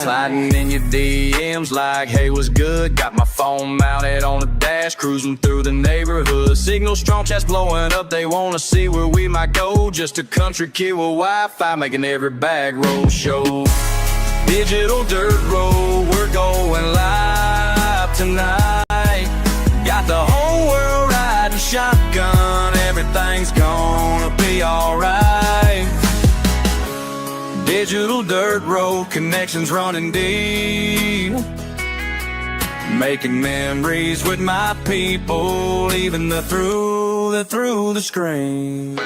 Sliding in your DMs like, hey, what's good? Got my phone mounted on the dash, cruising through the neighborhood. Signal strong, chats blowing up, they wanna see where we might go. Just a country kid with Wi-Fi, making every back road show. Digital dirt road, we're going live tonight. Got the whole world riding shotgun, everything's gonna be alright. Digital dirt road, connections running deep. Making memories with my people, even through the screen.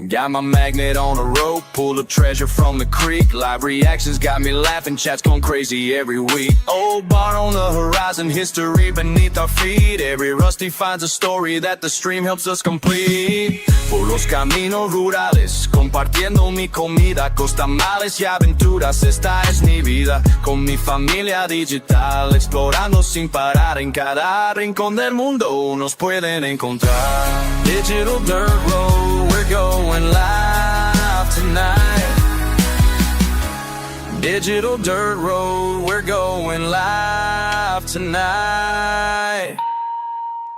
Got my magnet on a rope, pull a treasure from the creek. Live reactions got me laughing, chats going crazy every week. Old bar on the horizon, history beneath our feet. Every rusty finds a story that the stream helps us complete. Por los caminos rurales, compartiendo mi comida, costamales y aventuras, esta es mi vida. Con mi familia digital, explorando sin parar. En cada rincón del mundo nos pueden encontrar. Digital dirt road, we're going live tonight. Digital dirt road, we're going live tonight.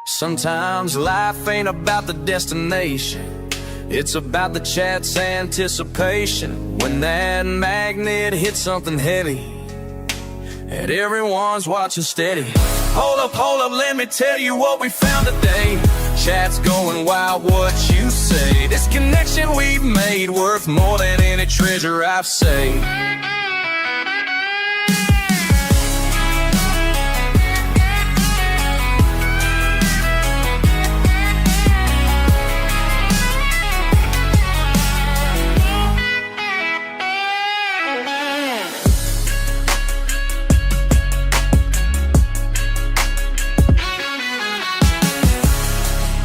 Sometimes life ain't about the destination, it's about the chat's anticipation. When that magnet hits something heavy and everyone's watching steady. Hold up, let me tell you what we found today. Chat's going wild, what you say? This connection we've made worth more than any treasure I've saved.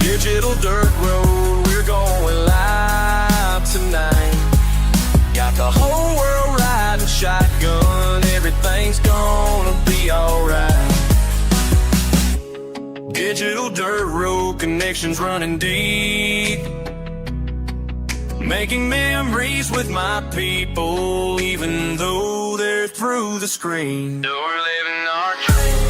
Digital dirt road, we're going live tonight. Got the whole world riding shotgun, everything's gonna be alright. Digital dirt road, connections running deep. Making memories with my people, even though they're through the screen. We're living our dream.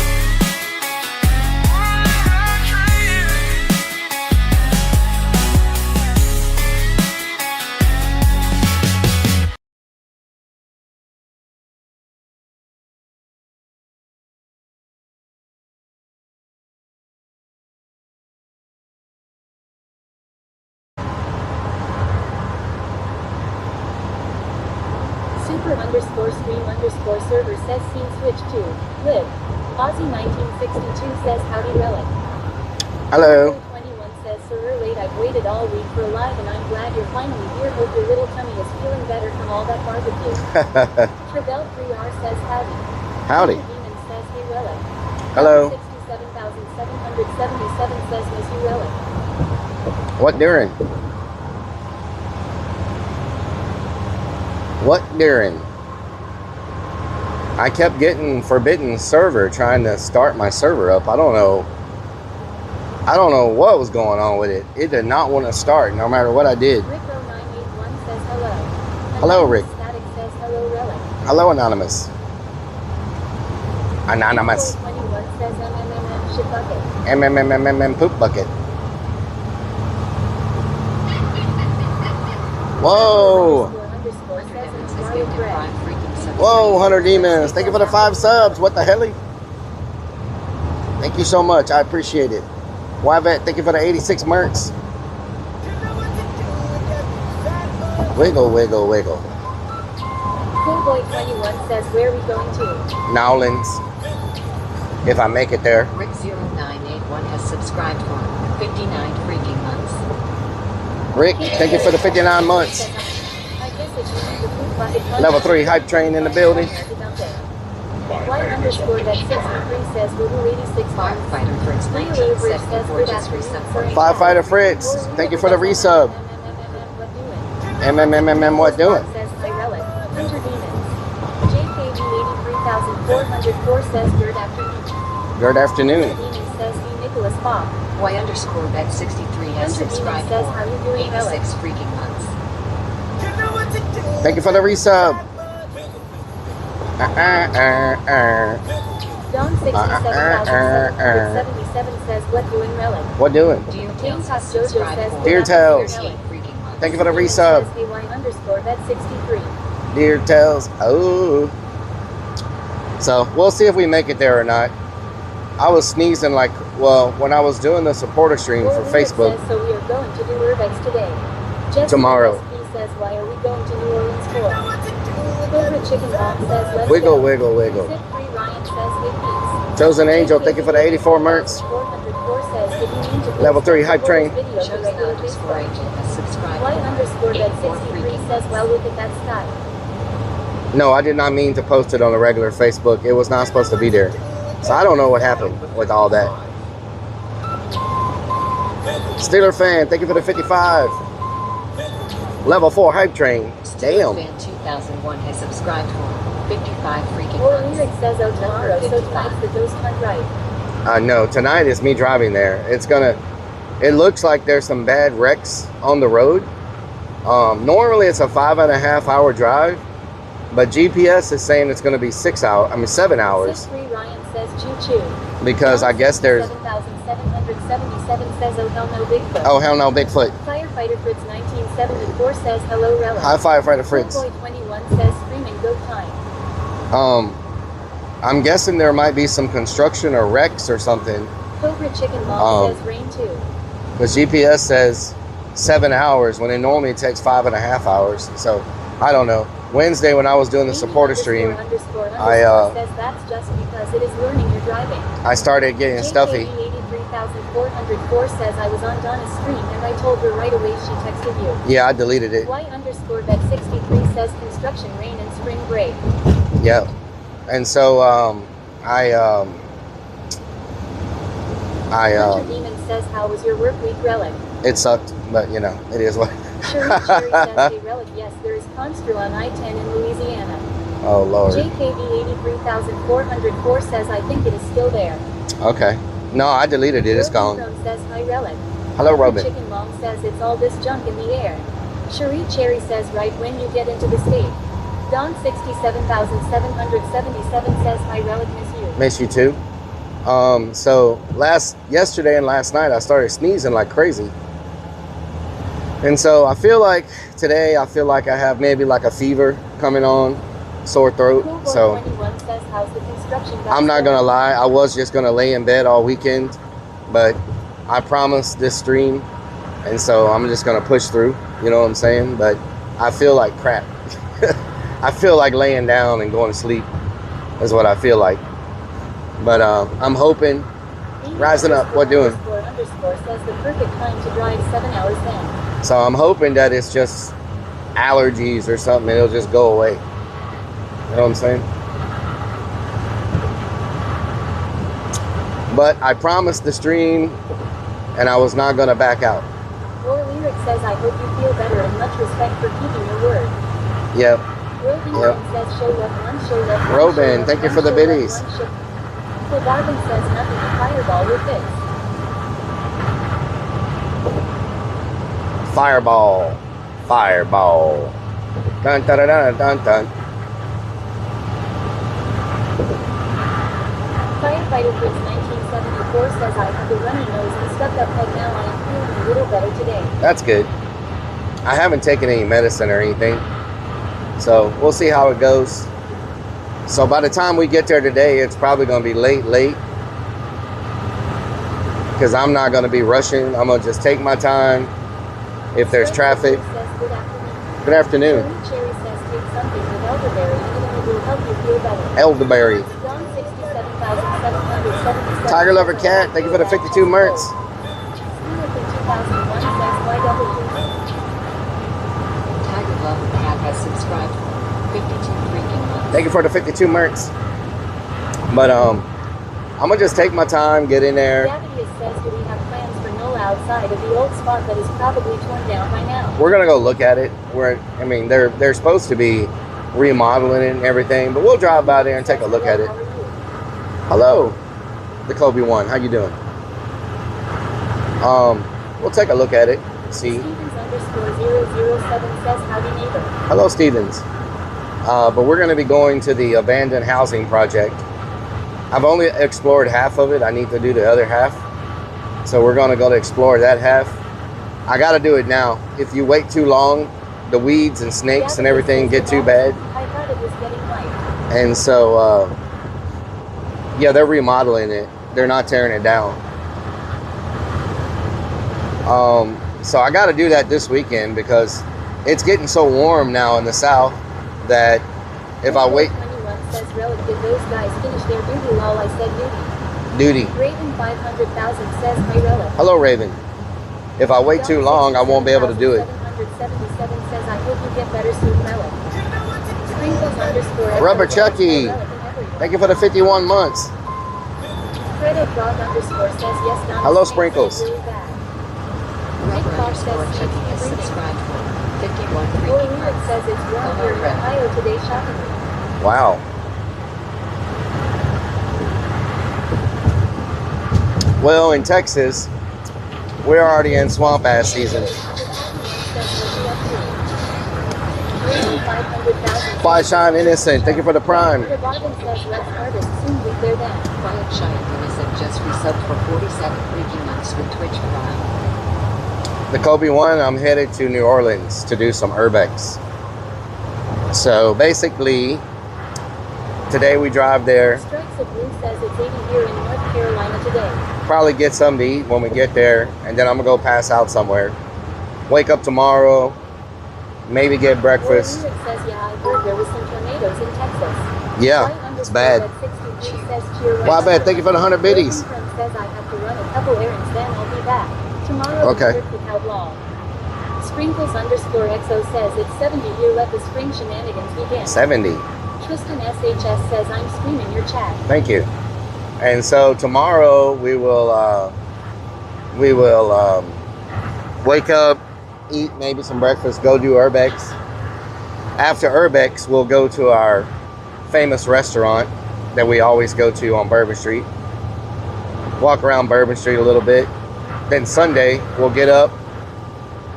Super_stream_server says scene switch to live. Aussie 1962 says howdy Rellik. Hello. 21 says sorry late, I've waited all week for a live and I'm glad you're finally here. Hope your little tummy is feeling better from all that barbecue. Trebell 3R says howdy. Howdy. Demon says hey Rellik. Hello. 67,777 says miss you Rellik. What during? What during? I kept getting forbidden server trying to start my server up. I don't know what was going on with it. It did not want to start no matter what I did. Rick0981 says hello. Hello, Rick. Static says hello Rellik. Hello, Anonymous. Anonymous. 21 says MMMM shit bucket. MMMMM poop bucket. Whoa. Whoa, 100 demons. Thank you for the 5 subs. What the hell? Thank you so much. I appreciate it. Wyvet, thank you for the 86 mercs. Wiggle, wiggle, wiggle. Coolboy21 says, where are we going to? Nowlands. If I make it there. Rick0981 has subscribed for 59 freaking months. Rick, thank you for the 59 months. Level 3 hype train in the building. Y_that63 says Google 86 Firefighter Fritz 1974 Firefighter Fritz, thank you for the resub. MMMM what doing? Says Rellik. Hunter Demons. JKG83404 says good afternoon. Good afternoon. Demon says Nicholas Bob. Y_bet63 has Hunter Demon subscribed says, for how you doing, 86 freaking months. Thank you for the resub. Don 67,777 says, what doing, Rellik? What doing? Dear James Tales Hot has Jojo subscribed says, for Dear Tales. 38 freaking months. Thank you for the Demon resub. says, AY_vet63. Dear Tales. Oh. So we'll see if we make it there or not. I was sneezing like, well, when I was doing the supporter stream for Facebook. Says, so we are going to do Urbex today. Jesse Tomorrow. SP says, why are we going to New Orleans for? Cobra Chicken Mom says, let's Wiggle, go. wiggle, wiggle. Sip 3 Ryan says, hey peace. Chosen Angel, thank you for the 84 mercs. 404 says, did you mean to post Level 3 hype this train. video to Chosen regular underscore Facebook? agent has subscribed Y_vet for 63 says, well, look at that sky. No, I did not mean to post it on the regular Facebook. It was not supposed to be there. So I don't know what happened with all that. Steeler fan, thank you for the 55. Level 4 hype train. Damn. Fan 2001 has subscribed for 55 freaking Or months. Lyric says, oh tomorrow, so tonight's the ghost hunt, right? No, tonight is me driving there. It looks like there's some bad wrecks on the road. Normally it's a 5.5 hour drive, but GPS is saying it's going to be 7 hours. 63 Ryan says, choo choo. Because I guess there's, 7,777 says, oh hell no Bigfoot. oh hell no, Bigfoot. Firefighter Fritz 1974 says, hello Rellik. Hi, Firefighter Fritz. Boy 21 says, screaming go time. I'm guessing there might be some construction or wrecks or something. Cobra Chicken Mom says, rain too. Because GPS says 7 hours when it normally takes 5.5 hours. So I don't know. Wednesday when I was doing the supporter stream, says that's just because it is learning you're driving. I started getting stuffy. 83,404 says I was on Donna's stream and I told her right away she texted you. Yeah, I deleted it. Y_vet63 says construction rain and spring break. Yep. And so Hunter Demon says, how was your work week, Rellik? it sucked, but you know, it is what. Cherry says, hey Rellik, yes, there is Constru on I-10 in Louisiana. Oh Lord. JKB83404 says, I think it is still there. Okay. No, I deleted it. It's gone. Robin says, hi Rellik. Hello, Robin. Chicken Mom says, it's all this junk in the air. Cherie Cherry says, right when you get into the state. Don 67,777 says, hi Rellik, miss you. Miss you too. So yesterday and last night I started sneezing like crazy. And so I feel like today I have maybe like a fever coming on, sore throat. So 21 says, how's the construction guys I'm not going? gonna lie, I was just gonna lay in bed all weekend, but I promised this stream, and so I'm just gonna push through, you know what I'm saying? But I feel like crap. I feel like laying down and going to sleep is what I feel like. But I'm hoping, rising up, what doing? Underscore says the perfect time to drive 7 hours then. So I'm hoping that it's just allergies or something, and it'll just go away. You know what I'm saying? But I promised the stream, and I was not gonna back out. Or Lyric says, I hope you feel better and much respect for keeping your word. Yep. Robin says, show love, one show love, one Robin, show love, thank you one for the show love, biddies. one show- So Darwin says nothing, a fireball with this. Fireball. Fireball. Dun dun dun dun dun dun. Firefighter Fritz 1974 says, I have a runny nose and stuck up head now. I am feeling a little better today. That's good. I haven't taken any medicine or anything, so we'll see how it goes. So by the time we get there today, it's probably going to be late, because I'm not going to be rushing. I'm going to just take my time. If there's traffic. Good afternoon. Cherry says, take something with elderberry and it will help you feel better. Elderberry. Don 67,777. Tiger Lover Cat, thank you for the 52 merts. Steelton 2001 says, YW. Tiger Lover Cat has subscribed for 52 freaking months. Thank you for the 52 merts. But I'm gonna just take my time, get in there. Gavidius says, do we have plans for Nola outside of the old spot that is probably torn down by now? We're gonna go look at it. They're supposed to be remodeling it and everything, but we'll drive by there and take a look at it. How are you? Hello, the Kobe one. How you doing? we'll take a look at it. See. Stevens_007 says howdy neighbor. Hello, Stevens. But we're going to be going to the abandoned housing project. I've only explored half of it. I need to do the other half. So we're going to go to explore that half. I got to do it now. If you wait too long, the weeds and snakes and everything get too bad. I thought it was getting light. And so, yeah, they're remodeling it. They're not tearing it down. So I got to do that this weekend because it's getting so warm now in the south that if I wait. 21 says Rellik, did those guys finish their duty? Lol, I said duty. Raven 500,000 says hi Rellik. Hello, Raven. If I wait too long, I won't be able to do it. 777 says I hope you get better soon, Rellik. Sprinkles_. Rubber Chucky. Thank you for the 51 months. Credit dog _ says yes. Hello, Sprinkles. Rubber Chucky has subscribed for 51 freaking Rellik says it's warm here in Ohio today shopping. Wow. Well, in Texas, we're already in swamp ass season. Fly Shine Innocent, thank you for the prime. Quiet Shine Innocent just resubbed for 47 freaking months with Twitch Prime. The Kobe one, I'm headed to New Orleans to do some urbex. So basically, today we drive there. Strikes of Blue says it's 80 here in North Carolina today. Probably get something to eat when we get there, and then I'm gonna go pass out somewhere. Wake up tomorrow, maybe get breakfast. Says, yeah, I heard there was some tornadoes in Texas. Yeah, it's bad. Well, I bet. Thank you for the 100 biddies. Says I have to run a couple errands, then I'll be back. Tomorrow, okay. How long? Sprinkles_XO says it's 70 here. Let the spring shenanigans begin. 70. Tristan SHS says I'm screaming your chat. Thank you. And so tomorrow we will wake up, eat maybe some breakfast, go do urbex. After urbex, we'll go to our famous restaurant that we always go to on Bourbon Street. Walk around Bourbon Street a little bit. Then Sunday, we'll get up,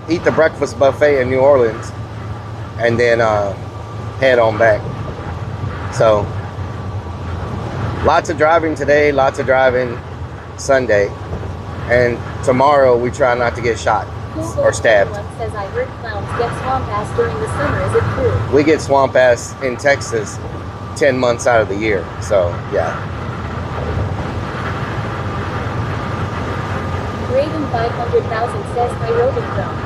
eat the breakfast buffet in New Orleans, and then head on back. So, lots of driving today, lots of driving Sunday. And tomorrow, we try not to get shot or stabbed. Says I heard clowns get swamp ass during the summer. Is it true? We get swamp ass in Texas 10 months out of the year. So, yeah. Raven 500,000 says hi Rogan Chrome.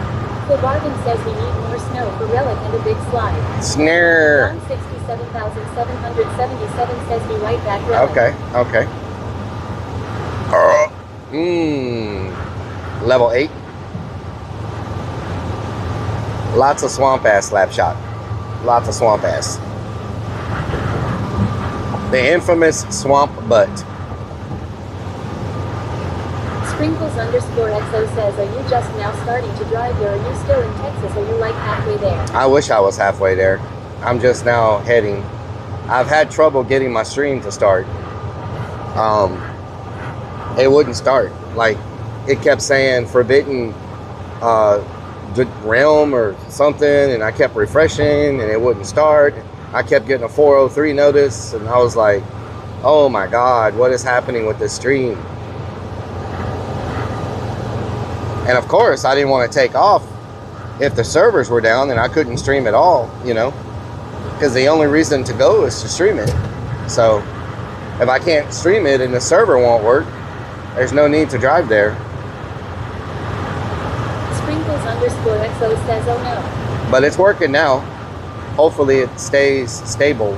Bargain says we need more snow for Rellik and a big slide. Snare. 67,777 says be right back, Rellik. Okay. Level 8. Lots of swamp ass slap shot. Lots of swamp ass. The infamous swamp butt. Sprinkles_XO says, are you just now starting to drive here? Are you still in Texas? Are you like halfway there? I wish I was halfway there. I'm just now heading. I've had trouble getting my stream to start. It wouldn't start. Like, it kept saying forbidden realm or something, and I kept refreshing and it wouldn't start. I kept getting a 403 notice, and I was like, oh my God, what is happening with this stream? And of course, I didn't want to take off if the servers were down and I couldn't stream at all, you know, because the only reason to go is to stream it. So if I can't stream it and the server won't work, there's no need to drive there. Sprinkles_XO says, oh no. But it's working now. Hopefully it stays stable.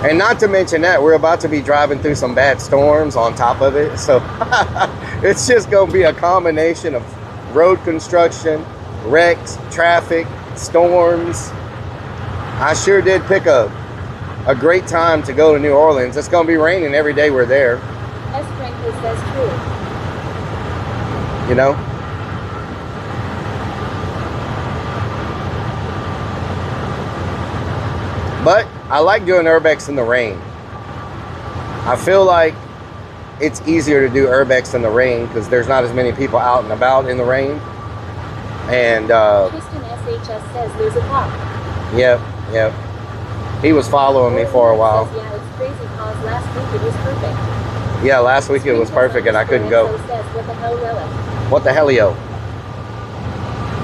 And not to mention that we're about to be driving through some bad storms on top of it. So it's just going to be a combination of road construction, wrecks, traffic, storms. I sure did pick a great time to go to New Orleans. It's going to be raining every day we're there. S. Franklin says true. You know? But I like doing urbex in the rain. I feel like it's easier to do urbex in the rain because there's not as many people out and about in the rain. And Tristan SHS says there's a cop. yep. He was following me for a while. Says, yeah, it's crazy cause last week it was perfect. Yeah, last week it was perfect and I couldn't go. Says, what the hell, Rellik? What the hellio?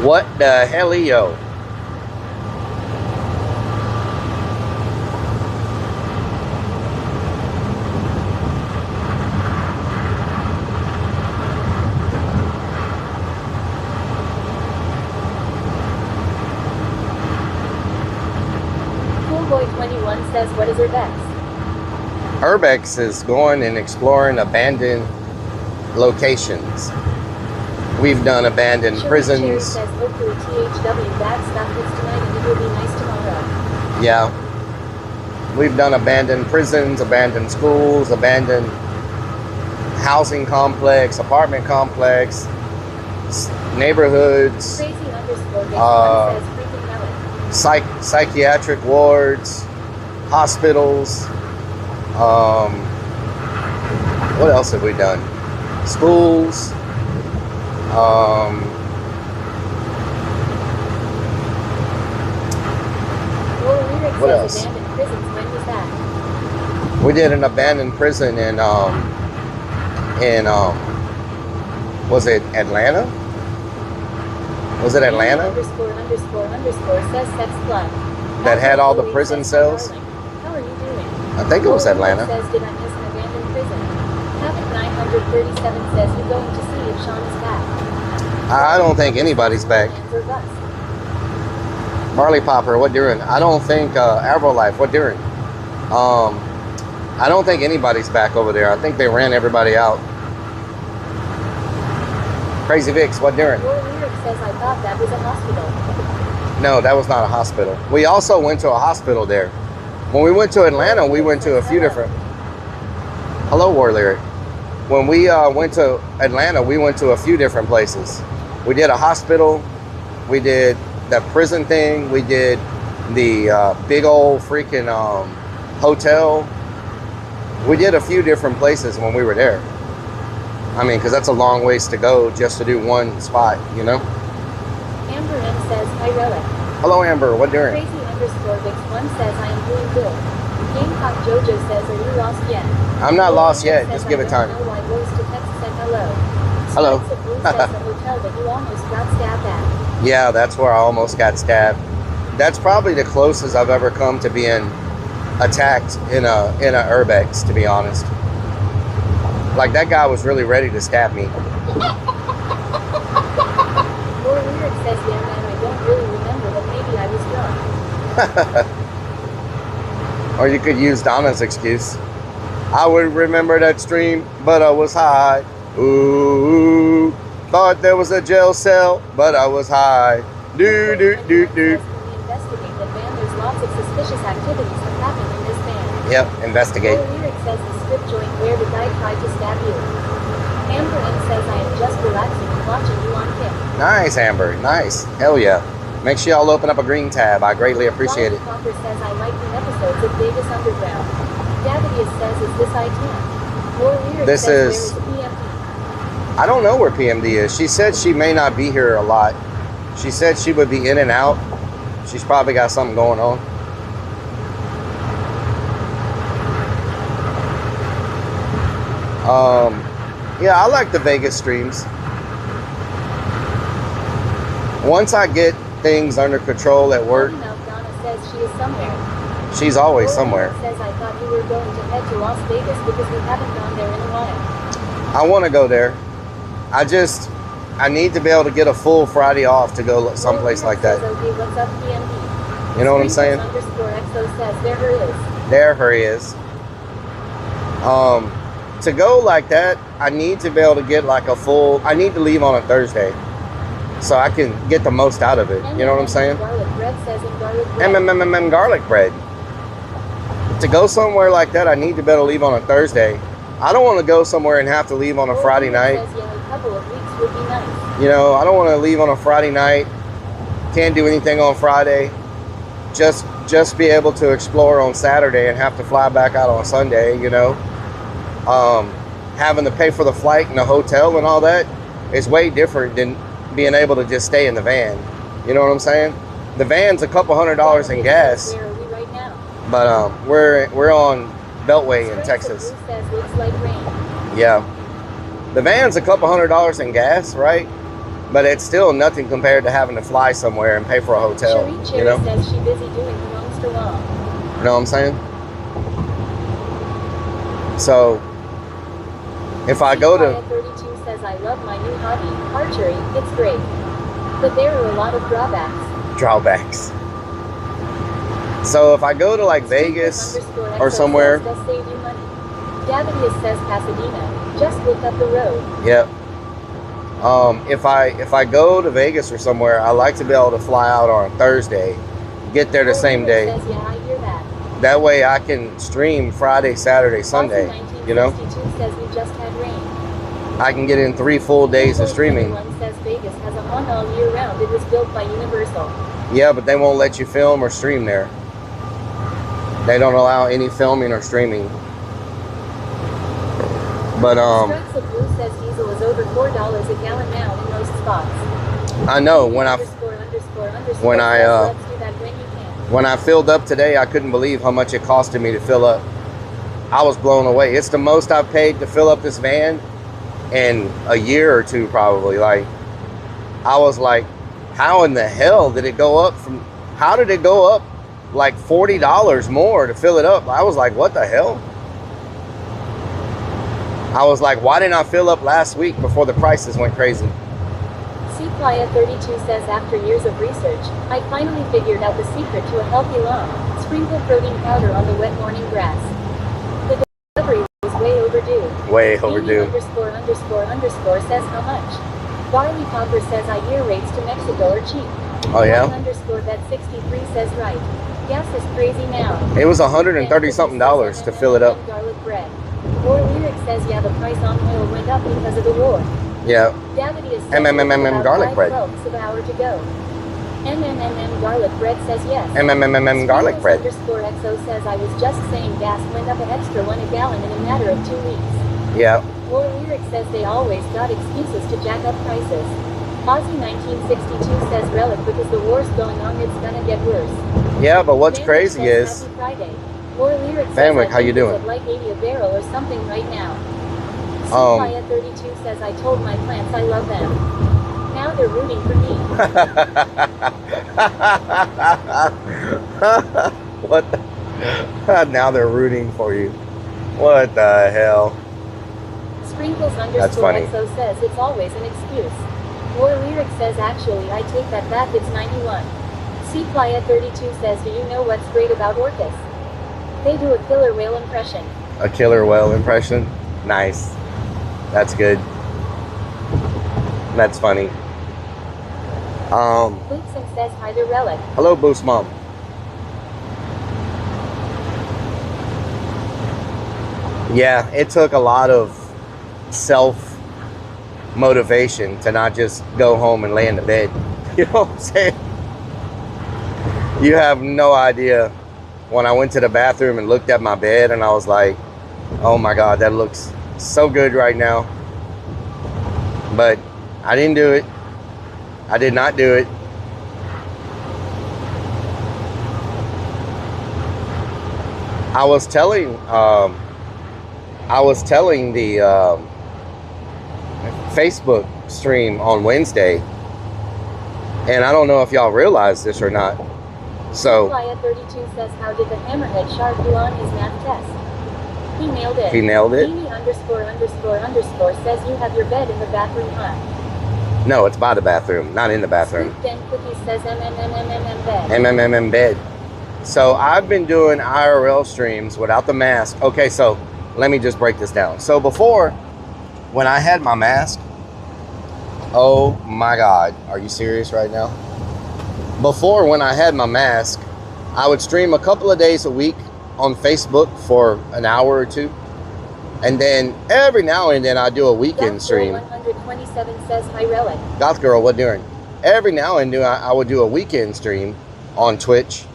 What the hellio? Coolboy21 says, what is urbex? Urbex is going and exploring abandoned locations. We've done abandoned Sugar prisons. Cherry says, hopefully THW bad stuff hits tonight and it will be nice tomorrow. Yeah. We've done abandoned prisons, abandoned schools, abandoned housing complex, apartment complex, neighborhoods, Crazy underscore Big One says, freaking melon. psychiatric wards, hospitals. What else have we done? Schools. What else? Abandoned prisons. When was that? We did an abandoned prison in was it Atlanta? Was it Atlanta? Underscore says sex club. That had all the prison cells? How are you doing? I think it was Atlanta. Says, did I miss an abandoned prison? Havoc 937 says, you're going to see if Sean is back. I don't think anybody's back. Or bust. Marley Popper, what doing? I don't think IRL Life, what doing? I don't think anybody's back over there. I think they ran everybody out. Crazy Vix, what doing? Your lyric says, I thought that was a hospital. No, that was not a hospital. We also went to a hospital there. When we went to Atlanta, we went to a few different... Hello, War Lyric. When we went to Atlanta, we went to a few different places. We did a hospital. We did that prison thing. We did the big old freaking hotel. We did a few different places when we were there. I mean, because that's a long ways to go just to do one spot, you know? Amber M says, hi Rellik. Hello, Amber. What doing? Crazy underscore Vix 1 says, I am doing good. Gamecock Jojo says, are you lost yet? I'm not lost Your yet. lyric Just says, give it time. I don't know why Rose to text said hello. Hello. Spikes of Blue says, the hotel that you almost got stabbed at. Yeah, that's where I almost got stabbed. That's probably the closest I've ever come to being attacked in a urbex, to be honest. Like, that guy was really ready to stab me. Your lyric says, yeah man, I don't really remember, but maybe I was drunk. Or you could use Donna's excuse. I would remember that stream, but I was high. Ooh, thought there was a jail cell, but I was high. Do do do do. When we investigate that van, there's lots of suspicious activities that happen in this van. Yep, investigate. Your lyric says the strip joint where the guy tried to stab you. Amber M says, I am just relaxing and watching you on Kick. Nice, Amber. Nice. Hell yeah. Make sure y'all open up a green tab. I greatly appreciate it. Copper says, I like the episodes of Vegas Underground. Davidius says, is this I10? Your lyric This says, is- where is PMP? I don't know where PMD is. She said she may not be here a lot. She said she would be in and out. She's probably got something going on. Yeah, I like the Vegas streams. Once I get things under control at work, Donna says she is somewhere. she's always Your somewhere. lyric says, I thought you were going to head to Las Vegas because we haven't gone there in a while. I want to go there. I need to be able to get a full Friday off to go someplace like that. Says, okay, what's up, PMD? You know what I'm saying? Underscore XO says, there her is. There her is. To go like that, I need to be able to get like a full, I need to leave on a Thursday so I can get the most out of it. You know what I'm saying? Garlic bread says in garlic bread. MMMM garlic bread. To go somewhere like that, I need to be able to leave on a Thursday. I don't want to go somewhere and have to leave on a Friday night. Says, yeah, a couple of weeks would be nice. You know, I don't want to leave on a Friday night. Can't do anything on Friday. Just be able to explore on Saturday and have to fly back out on Sunday, you know. having to pay for the flight and the hotel and all that is way different than being able to just stay in the van. You know what I'm saying? The van's a couple $100s in gas. Where are we right now? But we're on Beltway in Stripes of Texas. blue says looks like rain. Yeah. The van's a couple $100s in gas, right? But it's still nothing compared to having to fly somewhere and pay for a hotel. Cherie You Cherry know? says she busy doing the monster long. You know what I'm saying? So if I go to 32 says I love my new hobby, archery. It's great. But there are a lot of drawbacks. drawbacks. So if I go to like Vegas or somewhere, does save you money. Davidius says Pasadena. Just look up the road. yep. If I go to Vegas or somewhere, I like to be able to fly out on Thursday, get there the same day. Says, yeah, I hear that. That way I can stream Friday, Saturday, Sunday. You know, 1962 says we just had rain. I can get in 3 full days of streaming. 21 says Vegas has a hunt all year round. It was built by Universal. Yeah, but they won't let you film or stream there. They don't allow any filming or streaming. But Stripes of Blue says diesel is over $4 a gallon now in most spots. I know when Underscore I says, when I, let's do that when you can. when I filled up today, I couldn't believe how much it costed me to fill up. I was blown away. It's the most I've paid to fill up this van in a year or two, probably. Like, I was like, how in the hell did it go up from, how did it go up like $40 more to fill it up? I was like, what the hell? I was like, why didn't I fill up last week before the prices went crazy? C. Playa 32 says after years of research, I finally figured out the secret to a healthy lawn. Sprinkle protein powder on the wet morning grass. The discovery was way overdue. Way Amy overdue. ___ says how much. Barley Popper says I hear rates to Mexico are cheap. Oh yeah? _that 63 says right. Gas is crazy now. It was $130 something to fill it up. Garlic bread. War Lyric says yeah, the price on oil went up because of the war. Yeah. Davidius says MMMM garlic bread. Of hour to go. MMMM garlic bread says yes. MMMM garlic bread. _XO says I was just saying gas went up an extra $1 a gallon in a matter of 2 weeks. Yeah. War Lyric says they always got excuses to jack up prices. Ozzy 1962 says Rellik because the war's going on, it's gonna get worse. Yeah, but what's Vanwick crazy says is, Happy Friday. War Lyric says Vanwick, I how you think it's doing? at like 80 a barrel or something right now. Playa 32 says I told my plants I love them. Now they're rooting for me. what the, now they're rooting for you. What the hell? Sprinkles That's funny. _XO says it's always an excuse. War Lyric says actually I take that back, it's 91. C. Playa 32 says do you know what's great about Orcas? They do a killer whale impression. A killer whale impression? Nice. That's good. That's funny. Bootson says hi to Rellik. Hello, Boost Mom. Yeah, it took a lot of self-motivation to not just go home and lay in the bed. You know what I'm saying? You have no idea. When I went to the bathroom and looked at my bed and I was like, oh my God, that looks so good right now. But I didn't do it. I did not do it. I was telling the Facebook stream on Wednesday, and I don't know if y'all realize this or not. So Playa 32 says how did the hammerhead shark do on his math test? He nailed it. he nailed it. Amy ___ says you have your bed in the bathroom, huh? No, it's by the bathroom, not in the bathroom. Scoop Den Cookies says MMMMM bed. MMMM bed. So I've been doing IRL streams without the mask. Okay, so let me just break this down. So before, when I had my mask, oh my God, are you serious right now? Before, when I had my mask, I would stream a couple of days a week on Facebook for an hour or two. And then every now and then I do a weekend stream. 127 says hi Rellik. Goth Girl, what doing? Every now and then I would do a weekend stream on Twitch.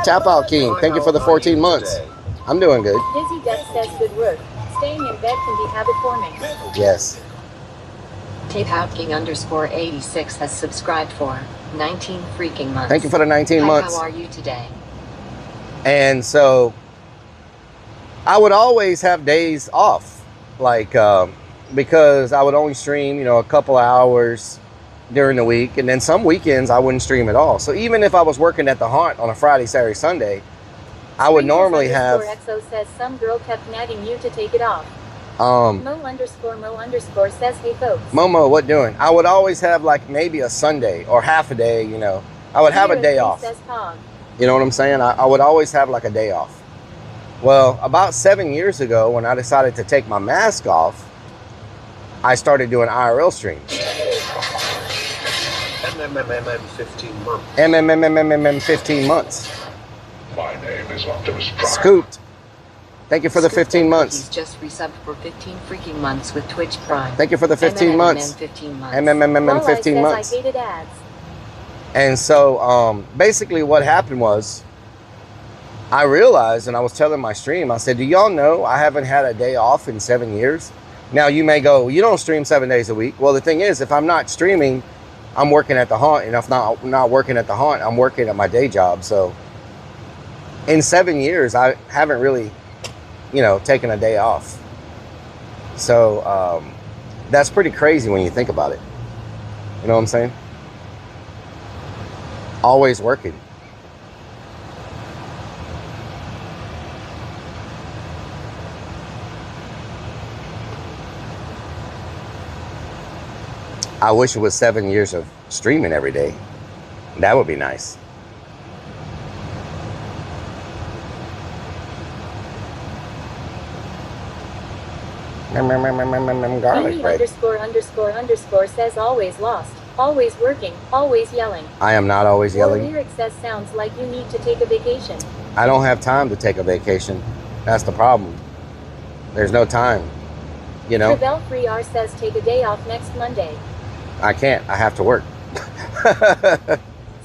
Tap Out King, thank you for the 14 months. I'm doing good. Dizzy Death says good work. Staying in bed can be habit forming. Yes. Tapeouting_86 has subscribed for 19 freaking months. Thank you for the 19 Hi, months. how are you today? And so I would always have days off, like because I would only stream, a couple of hours during the week, and then some weekends I wouldn't stream at all. So even if I was working at the Haunt on a Friday, Saturday, Sunday, I would normally have. Exo says some girl kept nagging you to take it off. Mo_Mo_ says hey folks. Momo, what doing? I would always have like maybe a Sunday or half a day, I would have a day off. Says Pog. You know what I'm saying? I would always have like a day off. Well, about 7 years ago, when I decided to take my mask off, I started doing IRL streams. 15 months. 15 months. My name is Optimus Prime. Scooped. Thank you for the 15 months. He's just resubbed for 15 freaking months with Twitch Prime. Thank you for the 15 months. 15 months. 15 months. I hated ads. And so basically what happened was I realized, and I was telling my stream, I said, do y'all know I haven't had a day off in 7 years? Now you may go, you don't stream 7 days a week. Well, the thing is, if I'm not streaming, I'm working at the Haunt. And if not working at the Haunt, I'm working at my day job. So in 7 years, I haven't really, taken a day off. So that's pretty crazy when you think about it. You know what I'm saying? Always working. I wish it was 7 years of streaming every day. That would be nice. Garlic bread. ___ says always lost, always working, always yelling. I am not always yelling. Your lyric says sounds like you need to take a vacation. I don't have time to take a vacation. That's the problem. There's no time. Rebel Free R says take a day off next Monday. I can't. I have to work.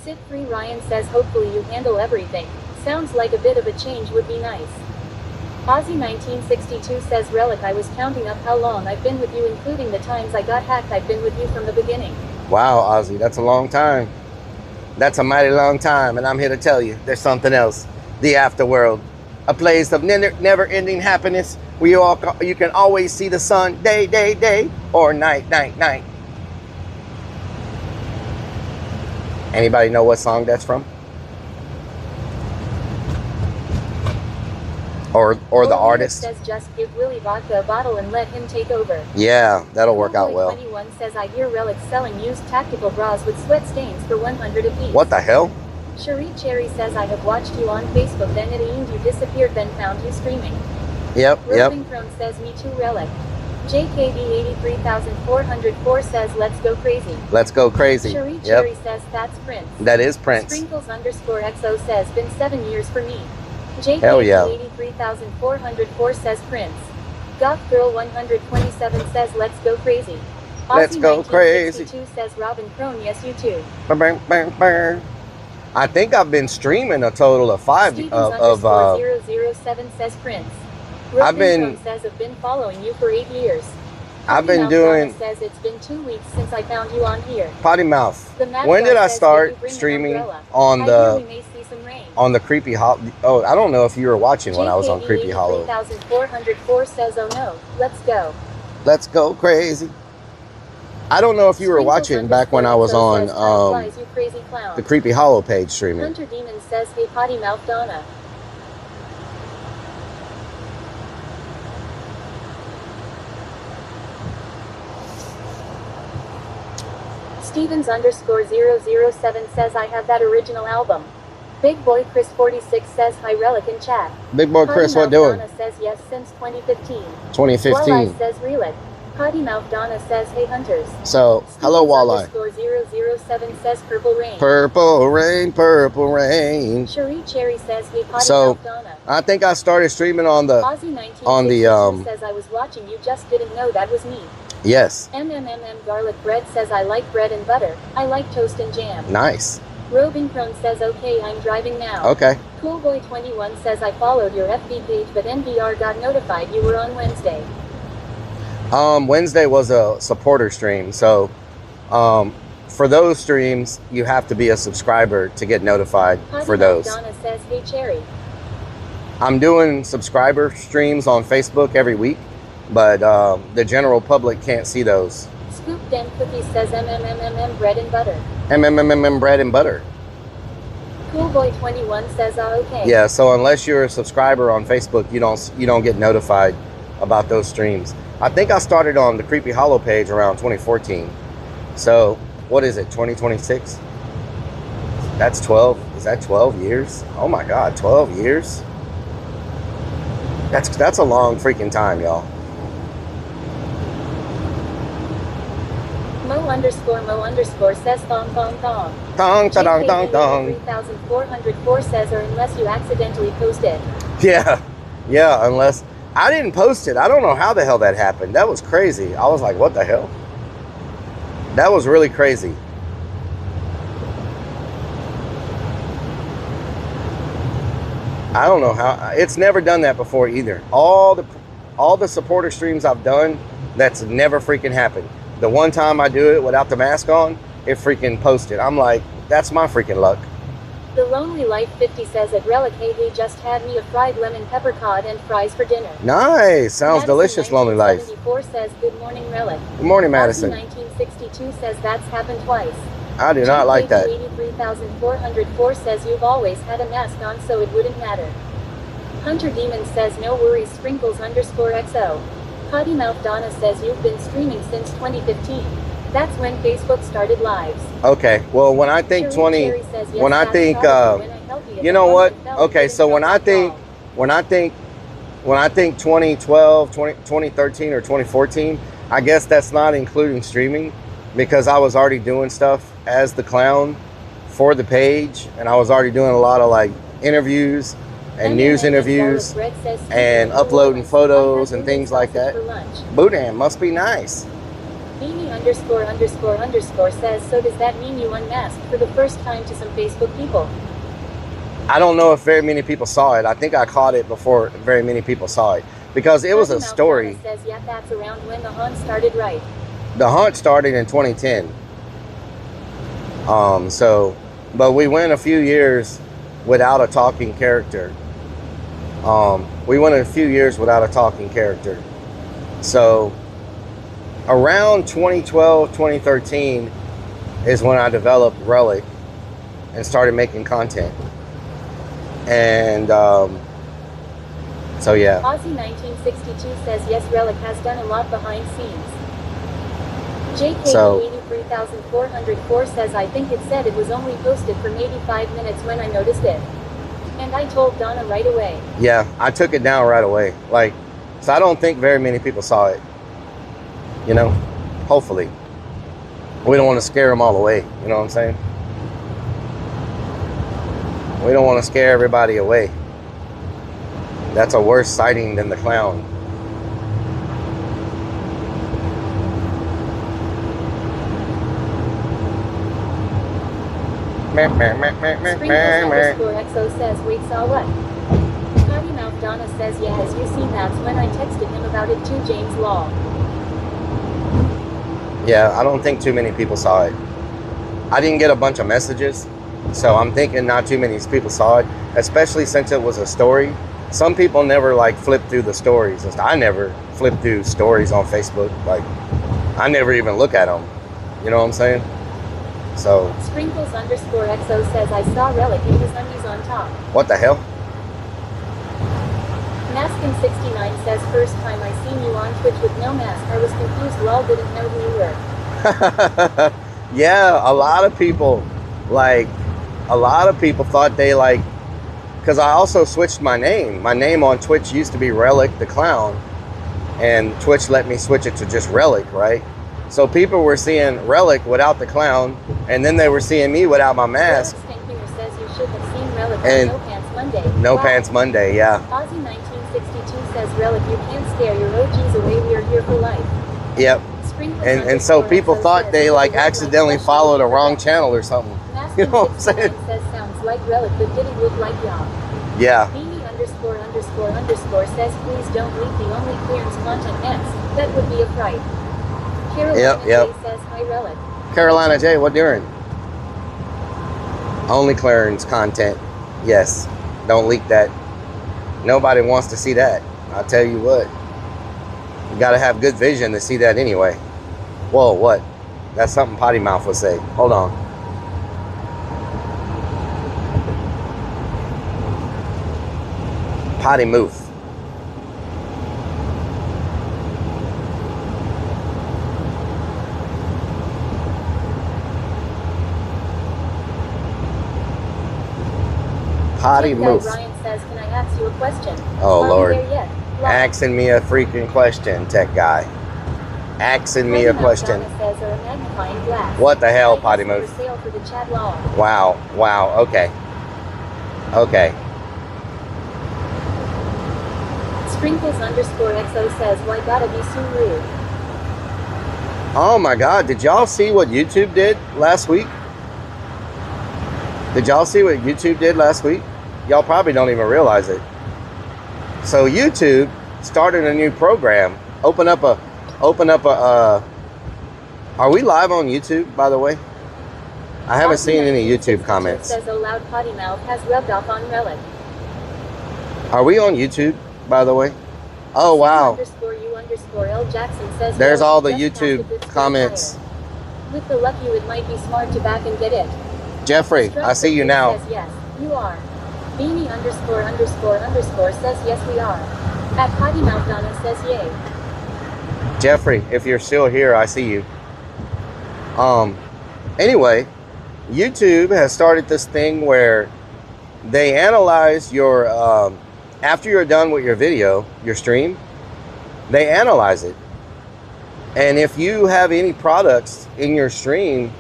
Sid Free Ryan says hopefully you handle everything. Sounds like a bit of a change would be nice. Ozzy 1962 says Rellik I was counting up how long I've been with you, including the times I got hacked. I've been with you from the beginning. Wow, Ozzy, that's a long time. That's a mighty long time, and I'm here to tell you there's something else. The afterworld. A place of never-ending happiness where you can always see the sun day, day, day, or night, night, night. Anybody know what song that's from? Or the artist? Says just give Willie vodka a bottle and let him take over. Yeah, that'll work out well. 21 says I hear Rellik selling used tactical bras with sweat stains for 100 apiece. What the hell? Cherie Cherry says I have watched you on Facebook, then it aimed you disappeared, then found you streaming. Yep. Roving Crone says me too Rellik. JKB 83404 says let's go crazy. Let's go crazy. Cherie Cherry says that's Prince. That is Prince. Sprinkles_XO says been 7 years for me. Hell yeah. JKB 83404 says Prince. Goth Girl 127 says let's go crazy. Let's go crazy. 1962 says Robin Crone, yes you too. I think I've been streaming a total of 5 007 says Prince. I've been says I've been following you for 8 years. I've been doing. Says it's been 2 weeks since I found you on here. Potty mouth. When did I start streaming on the Creepy Hollow? Oh, I don't know if you were watching when I was on Creepy Hollow. 3404 says oh no, let's go. Let's go crazy. I don't know if you were watching back when I was on the Creepy Hollow page streaming. Hunter Demon says hey potty mouth Donna. Stevens_007 says I have that original album. Big Boy Chris 46 says hi Rellik in chat. Big Boy Chris, what doing? Donna says yes since 2015. 2015. Walleye says Rellik. Potty Mouth Donna says hey hunters. So hello Walleye. Stevens_007 says purple rain. Purple rain, purple rain. Cherie Cherry says hey potty mouth Donna. I think I started streaming on the says I was watching you, just didn't know that was me. Yes. Garlic bread says I like bread and butter. I like toast and jam. Nice. Roving Crone says, okay, I'm driving now. Okay. Coolboy21 says, I followed your FB page, but NVR got notified you were on Wednesday. Wednesday was a supporter stream. So for those streams, you have to be a subscriber to get notified for those. Donna says, hey, Cherry. I'm doing subscriber streams on Facebook every week, but the general public can't see those. Scoop Den Cookies says, MMMMM bread and butter. MMMMM bread and butter. Coolboy21 says, okay. Yeah, so unless you're a subscriber on Facebook, you don't get notified about those streams. I think I started on the Creepy Hollow page around 2014. So what is it, 2026? That's 12. Is that 12 years? Oh my God, 12 years? That's a long freaking time, y'all. Mo_Mo_ says thong thong thong. Thong thong thong thong. 3404 says, or unless you accidentally posted. Yeah, unless I didn't post it. I don't know how the hell that happened. That was crazy. I was like, what the hell? That was really crazy. I don't know how. It's never done that before either. All the supporter streams I've done, that's never freaking happened. The one time I do it without the mask on, it freaking posted. I'm like, that's my freaking luck. The Lonely Life 50 says, at Rellik, hey, just had me a fried lemon pepper cod and fries for dinner. Nice. Sounds Madison delicious, Lonely Life. 1974 says, good morning, Rellik. Good morning, Madison. 1962 says, that's happened twice. I do not like that. 83,404 says, you've always had a mask on, so it wouldn't matter. Hunter Demon says, no worries, sprinkles_XO. Potty Mouth Donna says, you've been streaming since 2015. That's when Facebook started lives. Okay, well, when I think 20, says, yes, when I think, you know what? Okay, so when I think 2012, 2013, or 2014, I guess that's not including streaming, because I was already doing stuff as the clown for the page, and I was already doing a lot of like interviews and news interviews and uploading photos and things like that. Boudin must be nice. Beanie___ says, so does that mean you unmasked for the first time to some Facebook people? I don't know if very many people saw it. I think I caught it before very many people saw it, because it was a story. Says, yeah, that's around when the hunt started, right? The hunt started in 2010. But we went a few years without a talking character. So around 2012, 2013 is when I developed Rellik and started making content. And so yeah. Aussie 1962 says, yes, Rellik has done a lot behind scenes. JK 83,404 says, I think it said it was only posted for maybe 5 minutes when I noticed it. And I told Donna right away. Yeah, I took it down right away. Like, so I don't think very many people saw it. You know, hopefully. We don't want to scare them all away. You know what I'm saying? We don't want to scare everybody away. That's a worse sighting than the clown. Sprinkles_XO says, wait, saw what? Potty Mouth Donna says, yeah, as you seen, that's when I texted him about it too, James Law. Yeah, I don't think too many people saw it. I didn't get a bunch of messages, so I'm thinking not too many people saw it, especially since it was a story. Some people never like flip through the stories. I never flip through stories on Facebook. Like, I never even look at them. You know what I'm saying? So Sprinkles_XO says, I saw Rellik in his undies on top. What the hell? Maskin69 says, first time I seen you on Twitch with no mask, I was confused, lol, didn't know who you were. Yeah, a lot of people thought they like, because I also switched my name. My name on Twitch used to be Rellik the Clown, and Twitch let me switch it to just Rellik, right? So people were seeing Rellik without the clown, and then they were seeing me without my mask. Says you should have seen Rellik and on No Pants Monday. No Pants Monday, yeah. Aussie 1962 says, Rellik, you can't scare your OGs away, we are here for life. Yep. And so people thought they like accidentally followed a wrong channel or something. You know what I'm saying? Austin says sounds like Rellik but didn't look like y'all. Yeah. Beanie underscore underscore underscore says please don't leak the only clearance content X. That would be a fright. Carolina Yep. J says hi Rellik. Carolina J, what doing? Only clearance content. Yes. Don't leak that. Nobody wants to see that. I'll tell you what. You gotta have good vision to see that anyway. Whoa, what? That's something Potty Mouth would say. Hold on. Potty Mouth. Potty Tech Guy Mouth. Ryan says, can I ask you a question? Oh, Are we Lord. there yet? Love. Asking me a freaking question, tech guy. Asking me a President question. Donna says, are a magnifying glass. What the hell, I Potty guess for Mouth? sale for the chat law. Wow. Wow. Okay. Okay. Sprinkles underscore XO says, why gotta be so rude? Oh my God. Did y'all see what YouTube did last week? Did y'all see what YouTube did last week? Y'all probably don't even realize it. So YouTube started a new program. Open up a, are we live on YouTube, by the way? I haven't seen any YouTube comments. Says, oh loud potty mouth has rubbed off on Rellik. Are we on YouTube, by the way? Oh, wow. Underscore U underscore L Jackson says, There's Rellik all the just YouTube passed a good comments. tire. With the luck you, it might be smart to back and get it. Jeffrey, I see you now. Says, yes, you are. Beanie underscore underscore underscore says, yes, we are. At potty mouth Donna says, yay. Jeffrey, if you're still here, I see you. Anyway, YouTube has started this thing where they analyze your, after you're done with your video, your stream, they analyze it. And if you have any products in your stream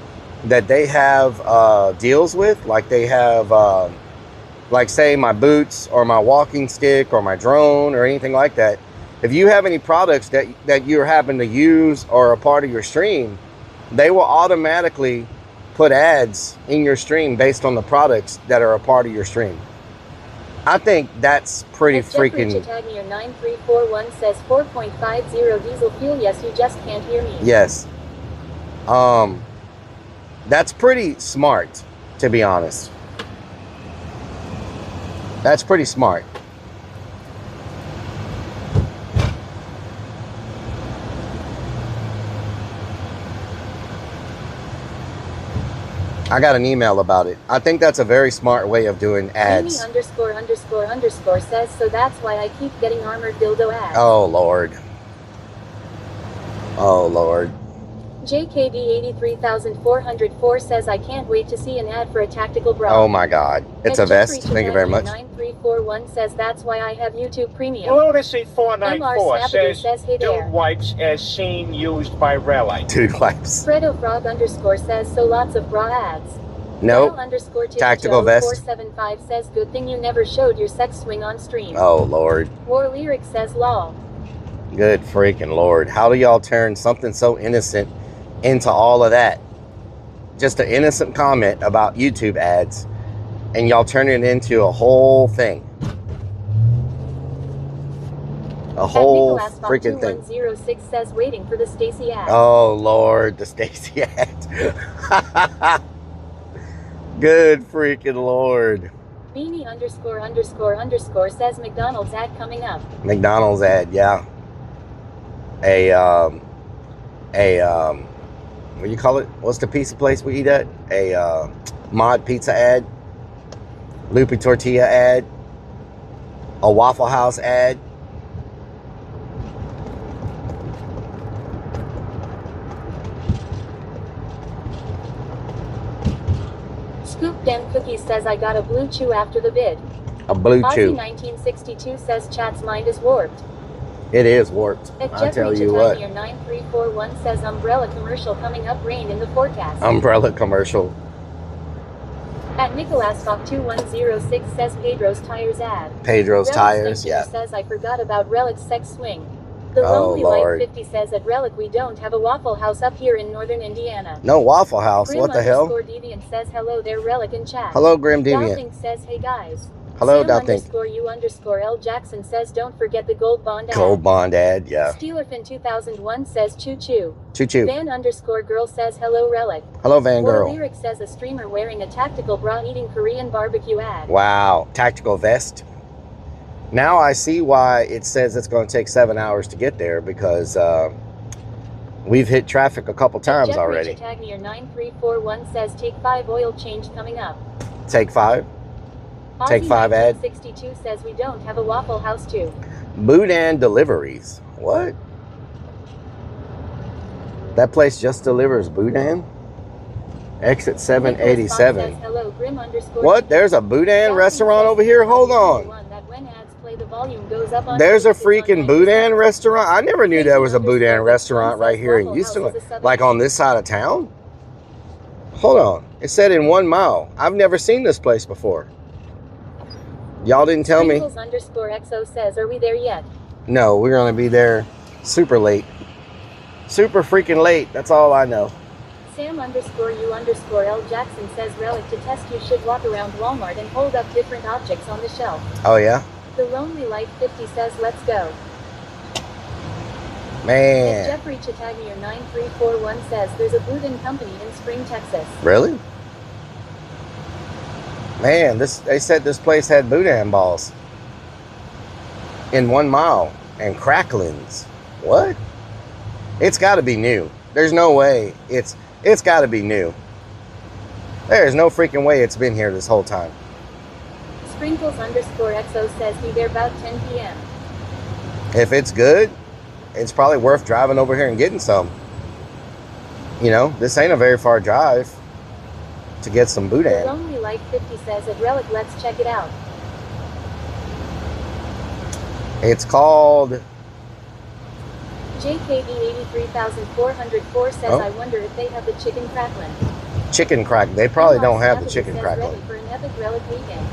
that they have deals with, like they have, like say my boots or my walking stick or my drone or anything like that, if you have any products that you happen to use or a part of your stream, they will automatically put ads in your stream based on the products that are a part of your stream. I think that's pretty freaking... Jeffrey Chitagnier 9341 says 4.50 diesel fuel. Yes, you just can't hear me. Yes. That's pretty smart, to be honest. That's pretty smart. I got an email about it. I think that's a very smart way of doing ads. Beanie underscore underscore underscore says, so that's why I keep getting armored dildo ads. Oh, Lord. Oh, Lord. JKD 83404 says, I can't wait to see an ad for a tactical bra. Oh, my God. It's a vest. Thank you very much. 9341 says, that's why I have YouTube Premium. Odyssey 494 says, hey there. dude wipes as seen used by Rellik. Dude wipes. Fredo Frog underscore says, so lots of bra ads. Nope. Underscore Tactical vest. 475 says, good thing you never showed your sex swing on stream. Oh, Lord. War Lyric says, lol. Good freaking Lord. How do y'all turn something so innocent into all of that? Just an innocent comment about YouTube ads, and y'all turn it into a whole thing. A whole freaking thing. 2106 says, waiting for the Stacy ad. Oh, Lord, the Stacy ad. Good freaking Lord. Beanie underscore underscore underscore says, McDonald's ad coming up. McDonald's ad, yeah. What do you call it? What's the pizza place we eat at? A mod pizza ad. Loopy tortilla ad. A Waffle House ad. Scoop Den Cookies says, I got a blue chew after the bid. A blue chew. Ozzy 1962 says, chat's mind is warped. It is warped. I tell you what. 9341 says, umbrella commercial coming up, rain in the forecast. Umbrella commercial. At Nicolas Fox 2106 says, Pedro's Tires ad. Pedro's Relic Tires, Stinker yeah. says, I forgot about Relic's sex swing. The Oh, Lonely Lord. Life 50 says at Relic we don't have a Waffle House up here in northern Indiana. No Waffle House. Grim What the hell? _Deviant says hello there Relic in chat. Hello, Grim Deviant. Dalthink says hey guys. Hello, Sam Dalthink. _U_L Jackson says don't forget the gold bond ad. Gold bond ad, yeah. Steelerfin 2001 says choo choo. Choo choo. Van _girl says hello Relic. Hello, Van War Girl. Lyric says a streamer wearing a tactical bra eating Korean barbecue ad. Wow, tactical vest. Now I see why it says it's going to take 7 hours to get there, because we've hit traffic a couple times already. Jeffrey 9341 says take 5 oil change coming up. Take 5. Take 5 ad. 62 says we don't have a Waffle House too. Boudin deliveries. What? That place just delivers Boudin? Exit 787. Hello, Grim What? There's a Boudin restaurant over here? Hold on. There's a freaking Boudin restaurant? I never knew there was a Boudin restaurant right here in Houston. Like on this side of town? Hold on. It said in 1 mile. I've never seen this place before. Y'all didn't tell me. _XO says, are we there yet? No, we're going to be there super late. Super freaking late. That's all I know. Sam _U_L Jackson says Relic to test you should walk around Walmart and hold up different objects on the shelf. Oh, yeah? The Lonely Life 50 says let's go. Man. Jeffrey Chitagnier 9341 says there's a Boudin company in Spring, Texas. Really? Man, they said this place had Boudin balls. In 1 mile. And cracklings. What? It's got to be new. There's no way. It's got to be new. There's no freaking way it's been here this whole time. Sprinkles _XO says be there about 10 p.m. If it's good, it's probably worth driving over here and getting some. You know, this ain't a very far drive to get some The Boudin. Lonely Life 50 says at Relic let's check it out. It's called... JKD 83404 says Oh. I wonder if they have the chicken cracklin. Chicken crack. They probably don't have the chicken says crackling. ready for an epic Relic weekend.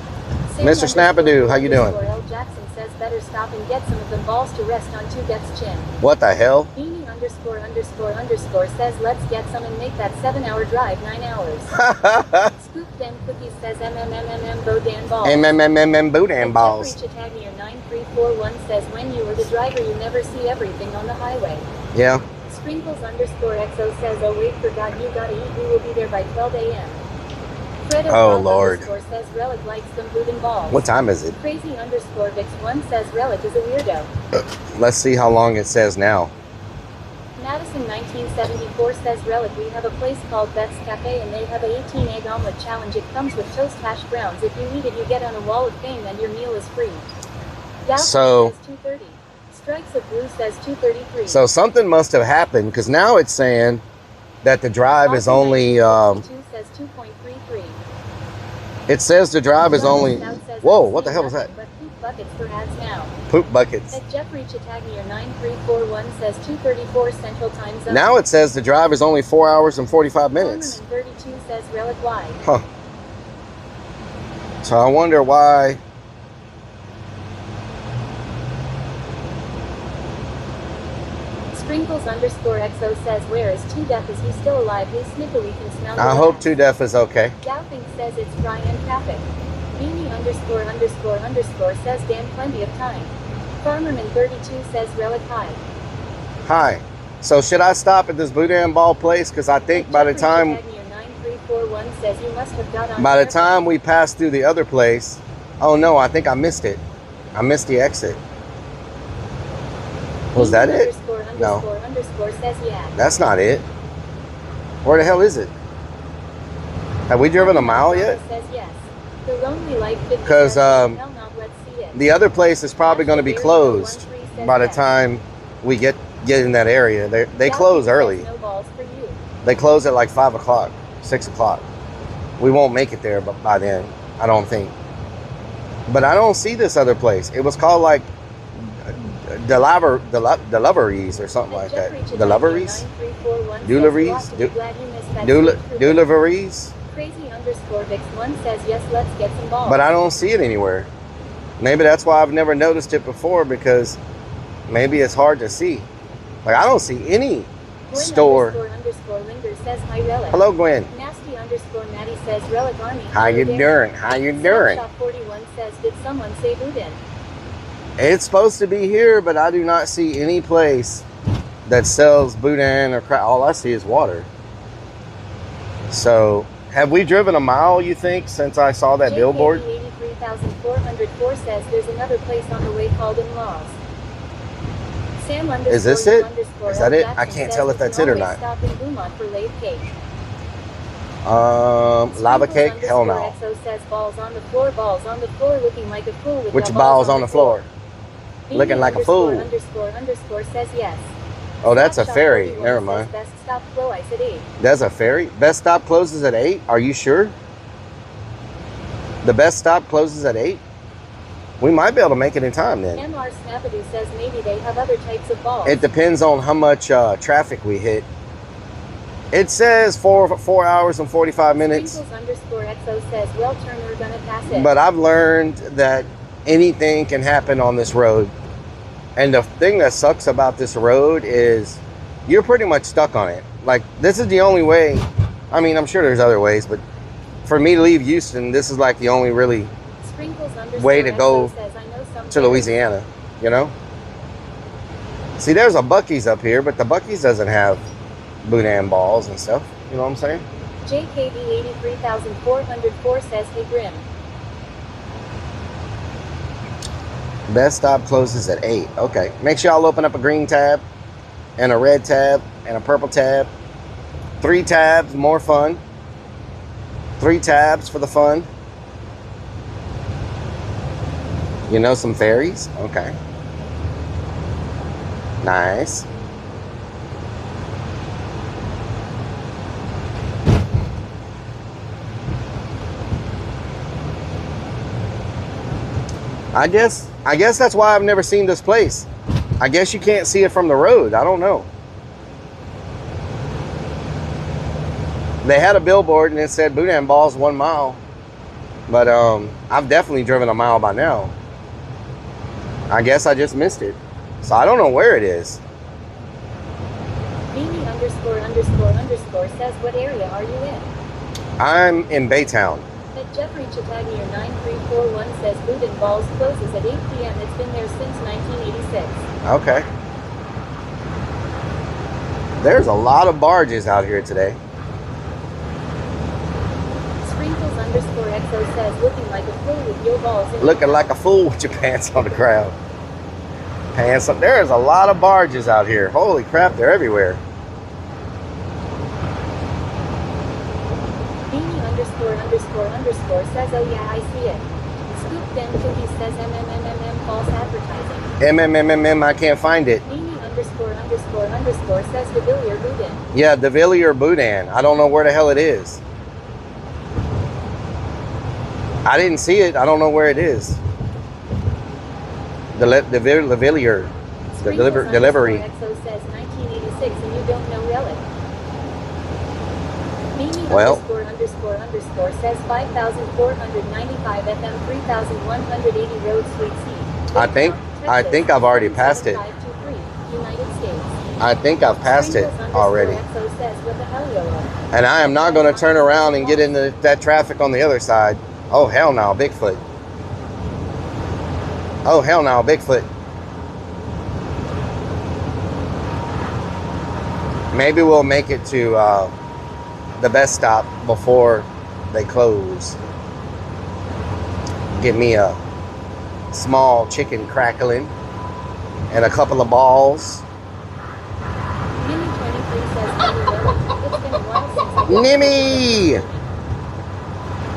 Mr. Snapadoo, how you doing? L Jackson says better stop and get some of them balls to rest on 2 Death's chin. What the hell? Beanie ___ says let's get some and make that 7-hour drive 9 hours. Scoop them cookies says Boudin balls. Boudin balls. Jeffrey Chitagnier 9341 says when you are the driver you never see everything on the highway. Yeah. Sprinkles _XO says oh wait forgot you gotta eat we will be there by 12 a.m. Oh, Lord. Says Relic likes some Boudin balls. What time is it? Crazy _Vix1 says Relic is a weirdo. Let's see how long it says now. Madison 1974 says Relic we have a place called Bet's Cafe and they have a 18 egg omelet challenge. It comes with toast hash browns. If you eat it you get on a wall of fame and your meal is free. So says 230. Strikes of Blue says 233. So something must have happened, because now it's saying that the drive is only says 2.33. it says the drive is only... Whoa, what the hell was that? But poop buckets for ads now. Poop buckets. At Jeffrey Chitagnier 9341 says 2:34 Central Time Zone. Now it says the drive is only 4 hours and 45 minutes. 32 says Relic Y. Huh. So I wonder why... Sprinkles _XO says where is 2 Death? Is he still alive? His sniffly can smell the I hope gas. 2 Def is okay. Doubting says it's dry and traffic. Beanie ___ says damn plenty of time. Farmerman 32 says Relic High. Hi. So should I stop at this Boudin ball place? Because I think by the time... 9341 says you must have got on By the time we pass through the other place... Oh no, I think I missed it. I missed the exit. Was that it? No. Says yeah. That's not it. Where the hell is it? Have we driven a mile yet? Says yes. The Lonely Life 50 Because says, "Hell no, let's see it." the other place is probably going to be closed by the time we get in that area. They close early. No balls for you. They close at like 5 o'clock, 6 o'clock. We won't make it there by then, I don't think. But I don't see this other place. It was called like delicacies or something like that. Delicacies? Delicacies? Crazy _Vix1 says yes, let's get some balls. But I don't see it anywhere. Maybe that's why I've never noticed it before, because maybe it's hard to see. Like, I don't see any Gwen store. _ Linger says hi Relic. Hello, Gwen. Nasty _ Maddie says Relic Army. How you doing? How you doing? Snapshot 41 says, did someone say Boudin? It's supposed to be here, but I do not see any place that sells boudin or crap. All I see is water. So, have we driven a mile, you think, since I saw that billboard? 83,404 says there's another place on the way called In-Laws. Sam _ Is this it? _ Is that it? I Jackson can't says tell if we that's can it or always not. Stop in Beaumont for laid cake. Lava cake? Hell no. XO says balls on the floor looking like a fool with Which the balls on the floor? Beanie Looking like a fool. _ says yes. Oh, that's a Snapshot ferry. 41 Never says mind. Best stop flow ice at 8. That's a ferry? Best stop closes at 8? Are you sure? The best stop closes at 8? We might be able to make it in time then. MR Snapadoo says maybe they have other types of balls. It depends on how much traffic we hit. It says 4 hours and 45 minutes. Sprinkles _ XO says, well, Turner gonna pass it. But I've learned that anything can happen on this road. And the thing that sucks about this road is you're pretty much stuck on it. Like, this is the only way. I mean, I'm sure there's other ways, but for me to leave Houston, this is like the only really Sprinkles way to go XO says, I know some to Louisiana, you know? See, there's a Buc-ee's up here, but the Buc-ee's doesn't have boudin balls and stuff. You know what I'm saying? JKB 83,404 says, hey Grim. Best stop closes at 8. Okay. Make sure y'all open up a green tab and a red tab and a purple tab. 3 tabs, more fun. 3 tabs for the fun. You know some ferries? Okay. Nice. I guess that's why I've never seen this place. I guess you can't see it from the road. I don't know. They had a billboard and it said boudin balls 1 mile. But I've definitely driven a mile by now. I guess I just missed it. So I don't know where it is. Beanie _ says, what area are you in? I'm in Baytown. At Jeffrey Chatagier 9341 says Boudin Balls closes at 8 p.m. It's been there since 1986. Okay. There's a lot of barges out here today. Sprinkles _ XO says, looking like a fool with your balls in Looking like a fool with your pants on the ground. Pants up. There's a lot of barges out here. Holy crap, they're everywhere. Beanie _ says, oh yeah, I see it. Scoop then Cookie says MMMMM false advertising. MMMMM, I can't find it. Beanie _ says De Villiers Boudin. Yeah, De Villiers Boudin. I don't know where the hell it is. I didn't see it. I don't know where it is. The Villiers. The delivery. XO says 1986 and you don't know Relic. Beanie Well. _ says 5,495 FM 3,180 Road Suite C. I think I've already passed it. 523, United States. I think I've passed it Sprinkles _ already. XO says, what the hell YOLO? And I am not going to turn around and get into that traffic on the other side. Oh, hell no, Bigfoot. Oh, hell no, Bigfoot. Maybe we'll make it to the best stop before they close. Get me a small chicken crackling and a couple of balls. Nimmy 23 says, it's been a while since I Nimmy!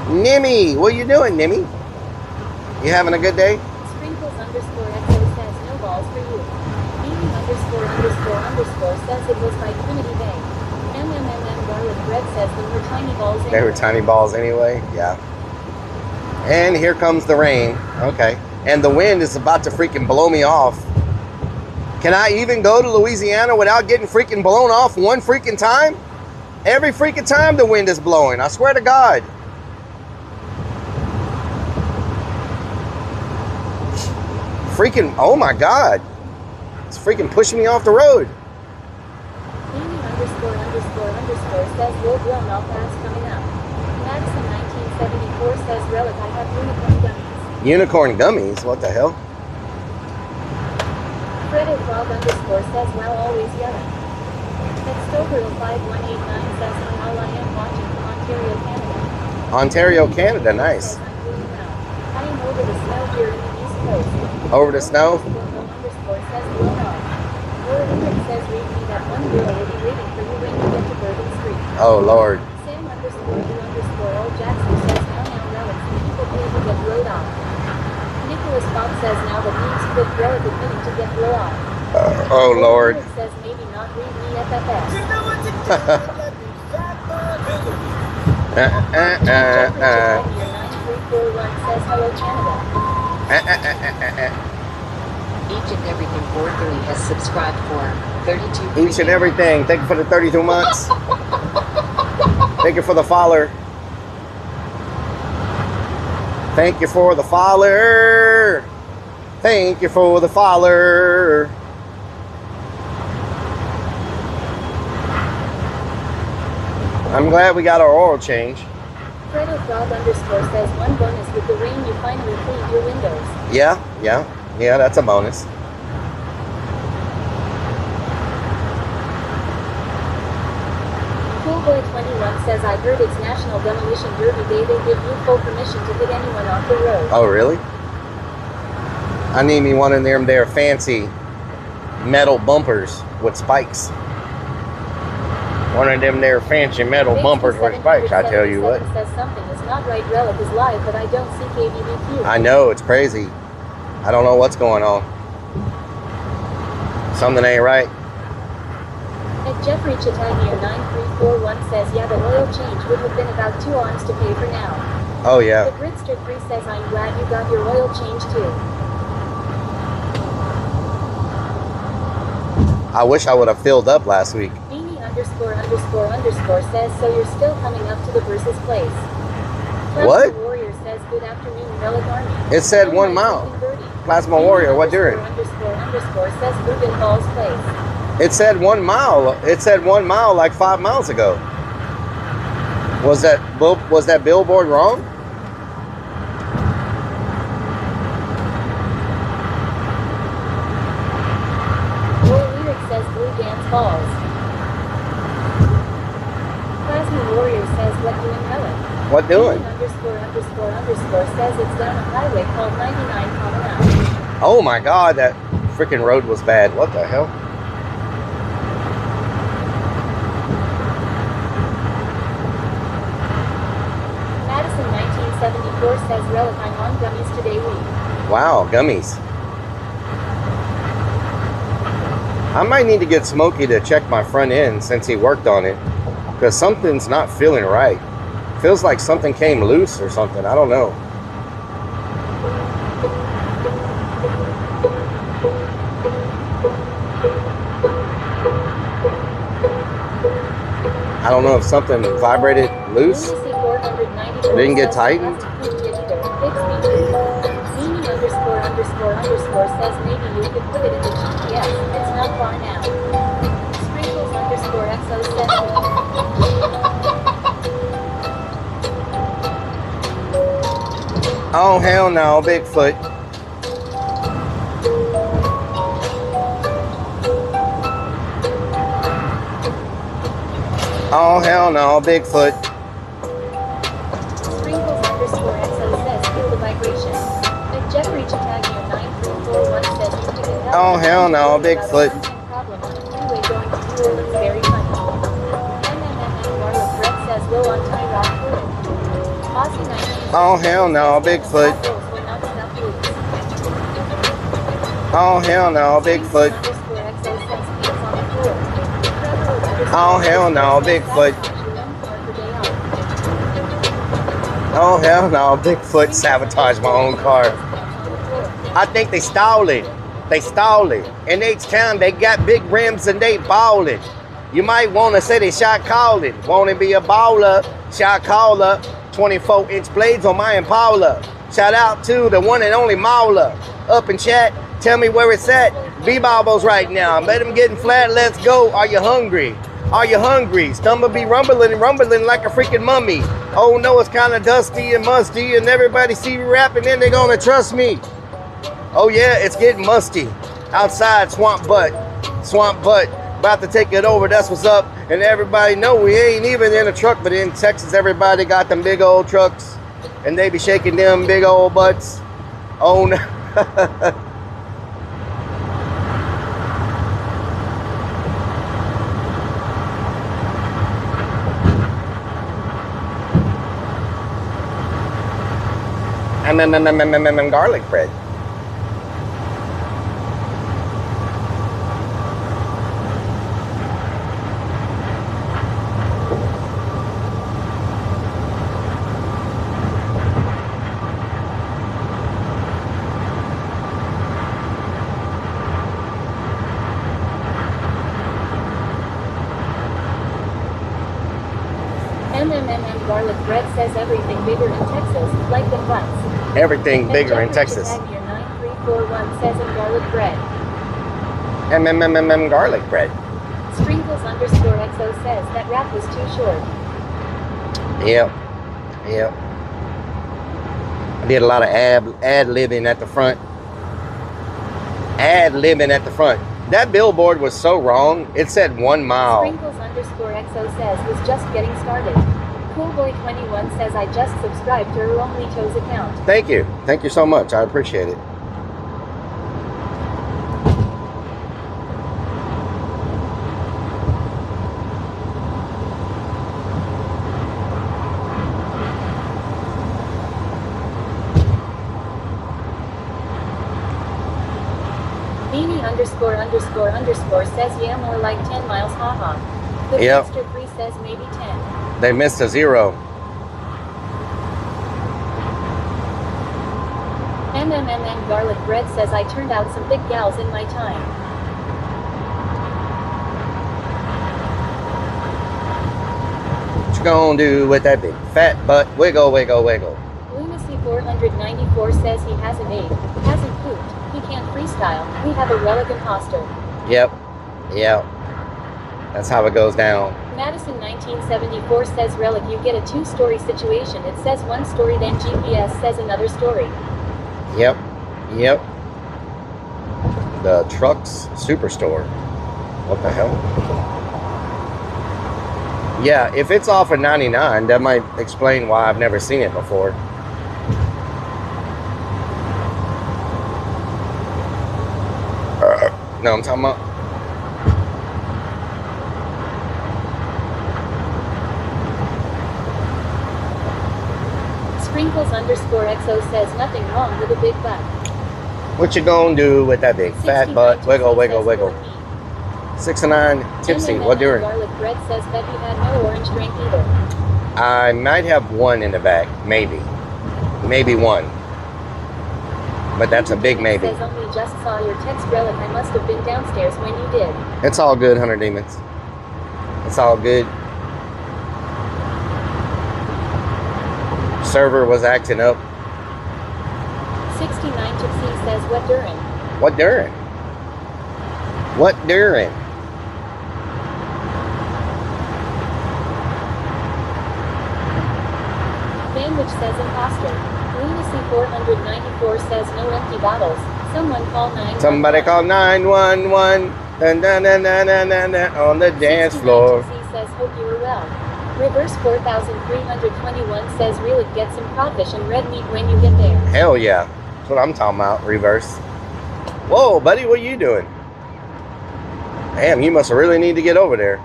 Nimmy! What you doing, Nimmy? You having a good day? Sprinkles _ XO says, no balls for you. Beanie _ says it was by Trinity Bay. MMMM Garlic Bread says they were tiny balls They were tiny balls anyway, yeah. And here comes the rain. Okay. And the wind is about to freaking blow me off. Can I even go to Louisiana without getting freaking blown off one freaking time? Every freaking time the wind is blowing, I swear to God. Freaking, oh my God. It's freaking pushing me off the road. Amy underscore underscore underscore says Will Blow Mouth ass coming up. Madison 1974 says Rellik I have unicorn gummies. Unicorn gummies? What the hell? Freddo Frog underscore says wow always yelling. Extogirl 5189 says hi all I am watching from Ontario, Canada. Ontario, Canada, nice. Says, I'm doing well. I am over the snow here in the East Coast. Over the snow? Underscore says blown off. Laura Lyric says read me that one girl will be waiting for you when you get to Bourbon Street. Oh, Lord. Sam underscore you underscore old Jackson says now relics and people pay to get blowed off. Nicholas Bob says now that means quit relic admitting to get blow off. Oh, Lord. Lyric says maybe not read me FFS. Jeffrey Chapman 9341 says hello Canada. Each and everything Board 3 has subscribed for 32 Each and everything. Thank you for the 32 months. Thank you for the follower. Thank you for the follower. Thank you for the follower. I'm glad we got our oil change. Fredo Frog underscore says one bonus with the rain you finally cleaned your windows. Yeah, that's a bonus. Coolboy21 says I heard it's National Demolition Derby Day. They give you full permission to hit anyone off the road. Oh, really? I need me one of them there fancy metal bumpers with spikes. One of them there fancy metal bumpers with spikes, I tell you what. Says something is not right. Relic is live, but I don't see KBBQ. I know, it's crazy. I don't know what's going on. Something ain't right. And Jeffrey Chitagnier 9341 says, yeah, the oil change would have been about 2 ons to pay for now. Oh, yeah. The Gridster 3 says, I'm glad you got your oil change too. I wish I would have filled up last week. Beanie underscore underscore underscore says, so you're still coming up to the versus place. What? Plasma Warrior says, good afternoon, Relic Army. It said 1 mile. Plasma Warrior, what during? Underscore underscore says, Ruben Hall's place. It said 1 mile. It said 1 mile like 5 miles ago. Was that billboard wrong? Lyric says Blue Dance Falls. Plasma Warrior says what doing Relic. What doing? Underscore underscore underscore says it's down a highway called 99 coming out. Oh my God, that freaking road was bad. What the hell? Madison 1974 says Relic I'm on gummies today week. Wow, gummies. I might need to get Smokey to check my front end since he worked on it, because something's not feeling right. Feels like something came loose or something. I don't know. I don't know if something vibrated loose. Didn't get tightened. Mimi underscore underscore underscore says maybe you could put it in the GPS. It's not far now. Sprinkles underscore XO says Oh, hell no, Bigfoot. Oh, hell no, Bigfoot. Sprinkles underscore XO says feel the vibration. And Jeffrey Chitagnier 9341 says you can help. Oh, hell no, Bigfoot. Problem on the freeway going to New Orleans very funny. Marla Brett says low on tie rock fluid. Aussie 19. Oh, hell no, Bigfoot. Oh, hell no, Bigfoot. Oh, hell no, Bigfoot. Oh, hell no, Bigfoot sabotaged my own car. I think they stole it. They stole it. In H-Town, they got big rims and they ballin'. You might want to say they shot callin'. Want to be a baller, shot caller. 24-inch blades on my Impala. Shout out to the one and only Mauler. Up in chat, tell me where it's at. B-bobbles right now. Bet them getting flat. Let's go. Are you hungry? Are you hungry? Stumble be rumbling like a freaking mummy. Oh no, it's kind of dusty and musty, and everybody see me rapping, and they're gonna trust me. Oh yeah, it's getting musty outside. Swamp butt, about to take it over. That's what's up. And everybody know we ain't even in a truck, but in Texas, everybody got them big old trucks, and they be shaking them big old butts. Oh no. Garlic bread. Garlic bread says everything bigger in Texas, like the butts. Everything bigger in Texas. 9341 says in garlic bread. Garlic bread. Sprinkles_XO says that rap was too short. Yep. I did a lot of ad-libbing at the front. Ad-libbing at the front. That billboard was so wrong. It said 1 mile. Sprinkles_XO says was just getting started. Coolboy21 says I just subscribed to her Only Toes account. Thank you. Thank you so much. I appreciate it. Beanie____ says yeah, more like 10 miles, haha. The Yep. Master 3 says maybe 10. They missed a 0. Garlic bread says I turned out some big gals in my time. What you gonna do with that big fat butt? Wiggle, wiggle, wiggle. Lunacy494 says he hasn't ate, hasn't pooped, he can't freestyle, we have a Rellik imposter. Yep. That's how it goes down. Madison1974 says Rellik you get a 2-story situation. It says 1 story, then GPS says another story. Yep. The Trucks Superstore. What the hell? Yeah, if it's off of 99, that might explain why I've never seen it before. No, I'm talking about. Sprinkles_XO says nothing wrong with a big butt. What you gonna do with that big fat butt? Wiggle, wiggle, wiggle. 69 tipsy. What doing? Garlic bread says that you had no orange drink either. I might have one in the back, maybe one, but that's a big maybe. Says only just saw your text, Rellik. I must have been downstairs when you did. It's all good, 100 Demons. It's all good. Server was acting up. 69 Tipsy says what during? What during? What during? Sandwich says imposter. Lunacy494 says no empty bottles. Someone call 911. Somebody call 911. Dun, dun, dun, dun, dun, dun, dun, on the dance floor. Tipsy says hope you were well. Reverse 4321 says Rellik get some codfish and red meat when you get there. Hell yeah. That's what I'm talking about. Reverse. Whoa, buddy, what are you doing? Damn, you must really need to get over there.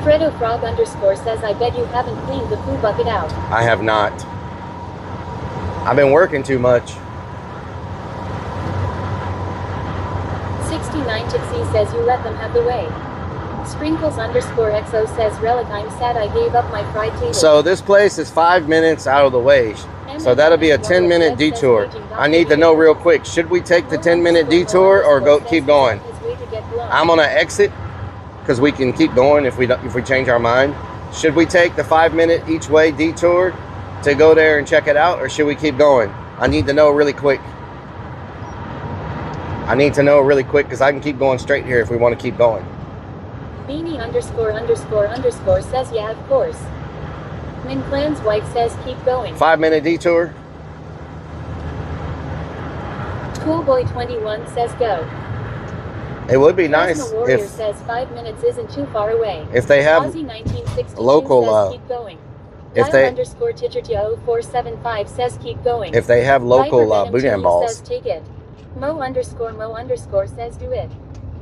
FredoFrog_ says I bet you haven't cleaned the poo bucket out. I have not. I've been working too much. 69 Tipsy says you let them have the way. Sprinkles_XO says Rellik I'm sad I gave up my fried table. So this place is 5 minutes out of the way. So that'll be a 10-minute detour. I need to know real quick, should we take the 10-minute detour or keep going? I'm gonna exit because we can keep going if we change our mind. Should we take the 5-minute each way detour to go there and check it out, or should we keep going? I need to know really quick. I need to know really quick because I can keep going straight here if we want to keep going. Beanie ____ says yeah, of course. Min Clan's wife says keep going. 5-minute detour. Schoolboy 21 says go. It would be nice Plasma Warrior if says 5 minutes isn't too far away. they have Aussie 1962 local, says keep going. if Dial they _ _475 says keep going. if they have local Viper boudin Venom balls. says take it. Mo _ says do it.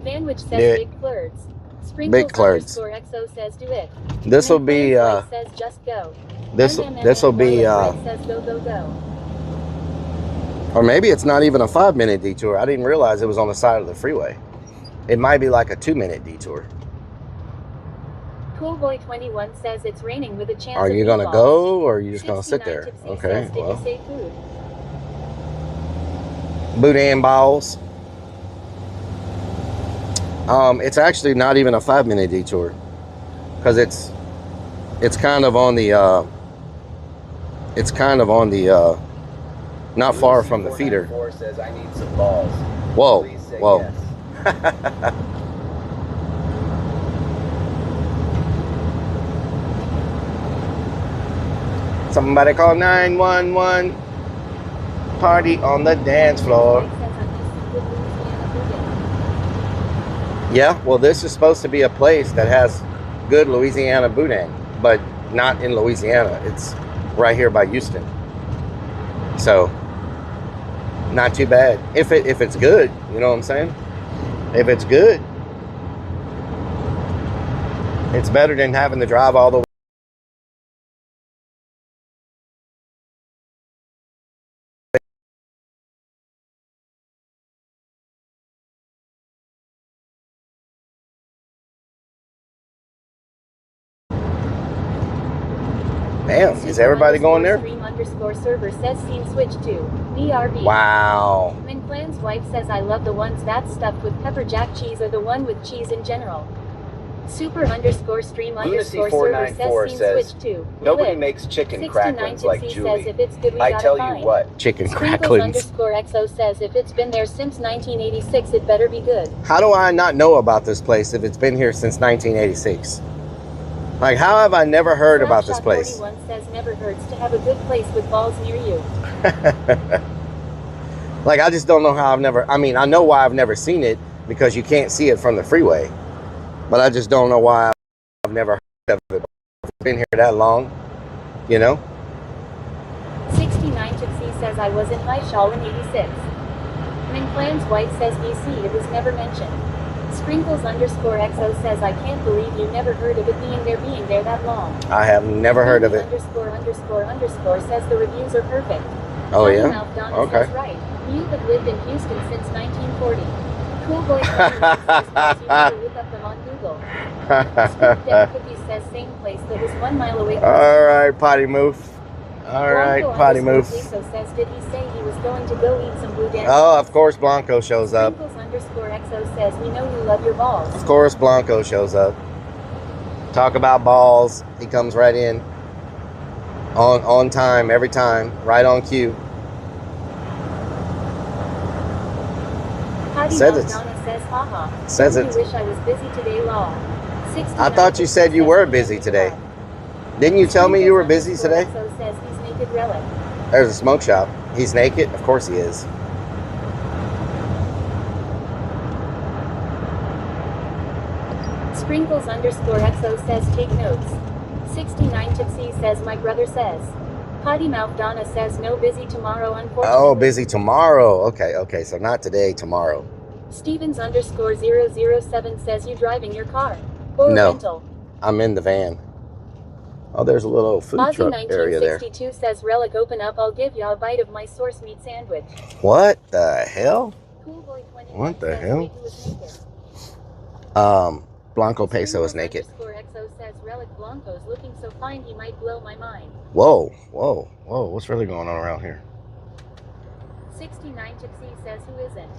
Vanwich says Do it. big flirts. Sprinkles Big flirts. _XO says do it. This will be says just go. this will be says go go go. or maybe it's not even a 5-minute detour. I didn't realize it was on the side of the freeway. It might be like a 2-minute detour. Coolboy 21 says it's raining with a chance. Are of you gonna meatballs. go or are you just gonna sit 69 there? Tipsy Okay, says, did you well, say food? boudin balls. It's actually not even a 5-minute detour because it's kind of on the not far from the feeder. Says I need some balls. Whoa, Please say whoa. yes. Somebody call 911. Party on the dance floor. Yeah, well, this is supposed to be a place that has good Louisiana boudin, but not in Louisiana. It's right here by Houston. So, not too bad. If it's good, you know what I'm saying? If it's good, it's better than having to drive all the way. Damn, is everybody going there? Stream _server says scene switch to BRB. Wow. Min Clan's wife says I love the ones that stuffed with pepper jack cheese or the one with cheese in general. Super _stream Lunacy _ server 494 says scene says, switch to Nobody Flip. makes chicken 69 cracklings like Tipsy Julie. says if it's good we I gotta tell find. you what. Chicken Sprinkles cracklings. _XO says if it's been there since 1986 it better be good. How do I not know about this place if it's been here since 1986? Like, how have I never heard about this place? 41 says never hurts to have a good place with balls near you. Like, I just don't know how I mean, I know why I've never seen it because you can't see it from the freeway. But I just don't know why I've never heard of it. I've been here that long, you know? 69 Tipsy says I was in High Shaw in 86. Min Clan's wife says BC it was never mentioned. Sprinkles _XO says I can't believe you never heard of it being there that long. I have never heard of it. ___ says the reviews are perfect. Oh, Johnny yeah? Malfdonna Okay. says right. You have lived in Houston since 1940. Cool Boy 21 says you never look up them on Google. Scoop Dead Cookies says same place that was 1 mile away from All right, potty move. All right, Blanco potty move. _Queso says did he say he was going to go eat some boudin? Oh, of course Blanco shows up. Sprinkles _XO says we know you love your balls. Of course Blanco shows up. Talk about balls. He comes right in. On time, every time. Right on cue. Patty Says it's- Malfdonna says haha. Says Don't it's- you wish I was busy today law. I thought you said you were busy today. Didn't you tell me you were busy today? Sprinkles _ says he's naked Rellik. There's a smoke shop. He's naked? Of course he is. Sprinkles _XO says take notes. 69 Tipsy says my brother says. Potty Mouth Donna says no busy tomorrow unfortunately. Oh, busy tomorrow. Okay, so not today, tomorrow. Stevens _007 says you driving your car. Or No. rental. I'm in the van. Oh, there's a little food Ozzy truck area there. 1962 says Rellik open up I'll give ya a bite of my source meat sandwich. What the hell? Cool Boy 21 What the says hell? Wait, who was naked? Blanco Peso is naked. _XO says Rellik Blanco's looking so fine he might blow my mind. Whoa. What's really going on around here? 69 Tipsy says who isn't.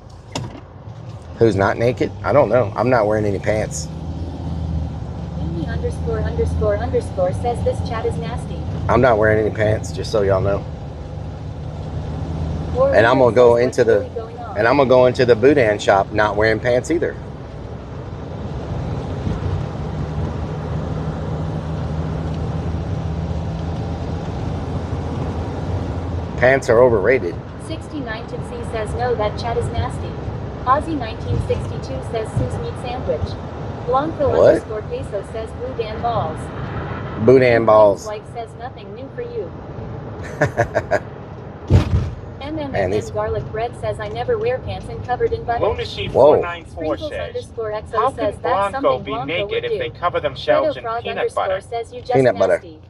Who's not naked? I don't know. I'm not wearing any pants. Amy ___ says this chat is nasty. I'm not wearing any pants, just so y'all know. Warrior And I'm gonna says, go "What's into the- really going on?" And I'm gonna go into the Boudin shop not wearing pants either. Pants are overrated. 69 Tipsy says no, that chat is nasty. Aussie 1962 says Sue's meat sandwich. Blanco What? underscore peso says blue Dan balls. Boudin balls. Like says nothing new for you. Man, MMM these- garlic bread says I never wear pants and covered in butter. Lunacy Whoa. 494 Sprinkles says, underscore XO how says can that's Blanco something be Blanco naked would if do. they cover themselves in Frog peanut underscore butter? says you just Peanut butter. nasty.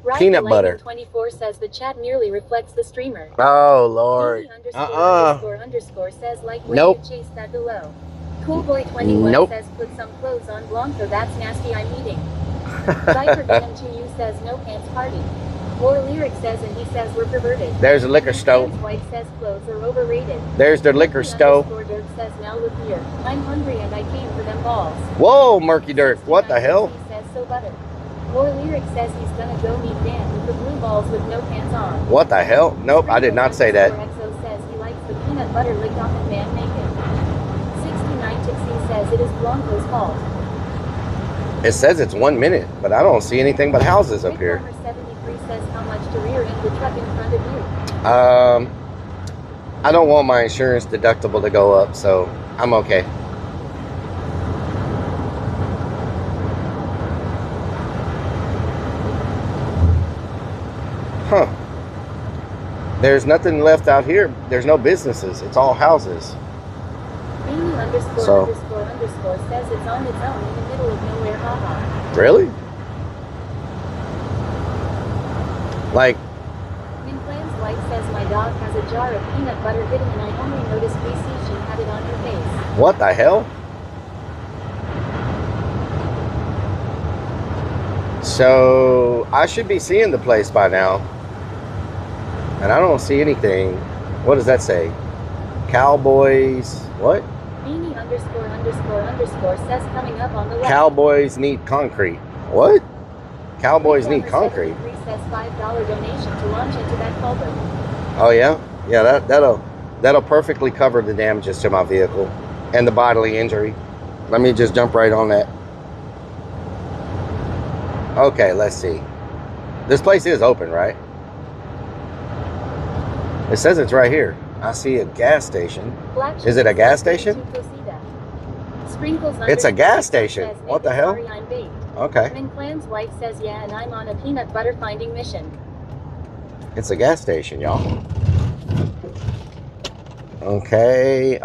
Ryan Peanut butter. 24 says the chat merely reflects the streamer. Oh Lord. Amy underscore says like when Nope. you chase that below. Coolboy 21 Nope. says put some clothes on Blanco, that's nasty, I'm eating. Viper Venom 2U says no pants party. More Lyric says and he says we're perverted. There's a liquor store. White says clothes are overrated. There's the liquor store. Dirk says now look here. I'm hungry and I came for them balls. Whoa, Murky Dirk. What the hell? He says so butter. More Lyric says he's gonna go meet Dan with the blue balls with no pants on. What the hell? Nope, I did not say that. XO says he likes the peanut butter licked off of man naked. 69 Tipsy says it is Blanco's fault. It says it's 1 minute, but I don't see anything but houses up here. Farmer 73 says how much to rear end the truck in front of you. I don't want my insurance deductible to go up, so I'm okay. Huh. There's nothing left out here. There's no businesses. It's all houses. Amy underscore says it's on its own in the middle of nowhere, haha. Really? Like, When Plans White says my dog has a jar of peanut butter hidden and I only noticed we see she had it on her face. what the hell? So, I should be seeing the place by now. And I don't see anything. What does that say? Cowboys. What? Amy underscore says coming up on the left. Cowboys need concrete. What? Cowboys need concrete. Says $5 donation to launch into that culvert. Oh yeah? Yeah, that'll perfectly cover the damages to my vehicle and the bodily injury. Let me just jump right on that. Okay, let's see. This place is open, right? It says it's right here. I see a gas station. Is it a gas station? Sprinkles It's a gas underscore station. says, What the "Maybe hell?" sorry, I'm baked." Okay. Min Clan's wife says yeah, and I'm on a peanut butter finding mission. It's a gas station, y'all. Okay.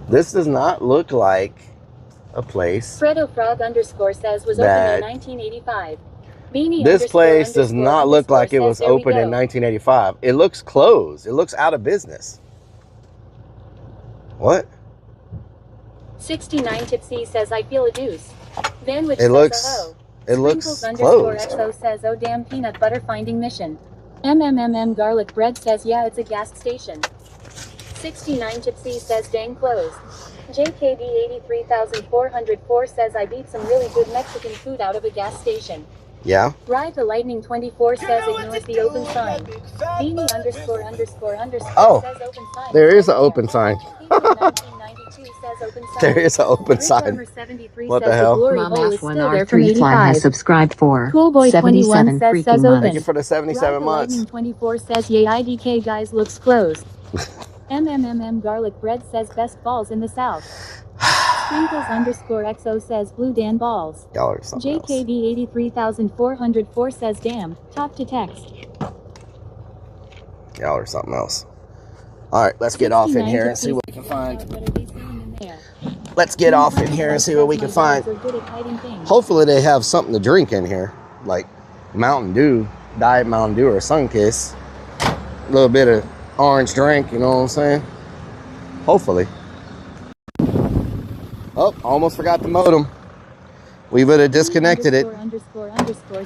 This does not look like a place. Fredo Frog underscore says was That- open in 1985. Beanie This underscore place does underscore not look underscore like it says, was "There we open in go." 1985. It looks closed. It looks out of business. What? 69 Tipsy says I feel a deuce. Vanwich It says looks- oh. It looks Sprinkles underscore closed. XO says oh damn peanut butter finding mission. MMMM garlic bread says yeah, it's a gas station. 69 Tipsy says dang closed. JKD 83404 says I beat some really good Mexican food out of a gas station. Yeah. Ride the Lightning 24 says ignores the open sign. Beanie underscore Oh, says open sign. there is an open sign. 1992 says open sign. There is an open sign. Farmer 73 What says the hell? glory hole is still there from Mom1R3 Fly 85. has subscribed for Coolboy 21 77 says freaking says months. Thank you open. for the Ride 77 the months. Lightning 24 says yay IDK guys looks closed. MMMM garlic bread says best balls in the south. Sprinkles underscore XO says blue Dan balls. Y'all are something else. JKD 83404 says damn, talk to text. Y'all are something else. All right, let's get off in here and see what we can find. What are they saying in there? Let's get off in here and see what we can find. Are good at hiding things. Hopefully they have something to drink in here, like Mountain Dew, Diet Mountain Dew or Sunkist. A little bit of orange drink, you know what I'm saying? Hopefully. Oh, almost forgot the modem. We would have disconnected it. Underscore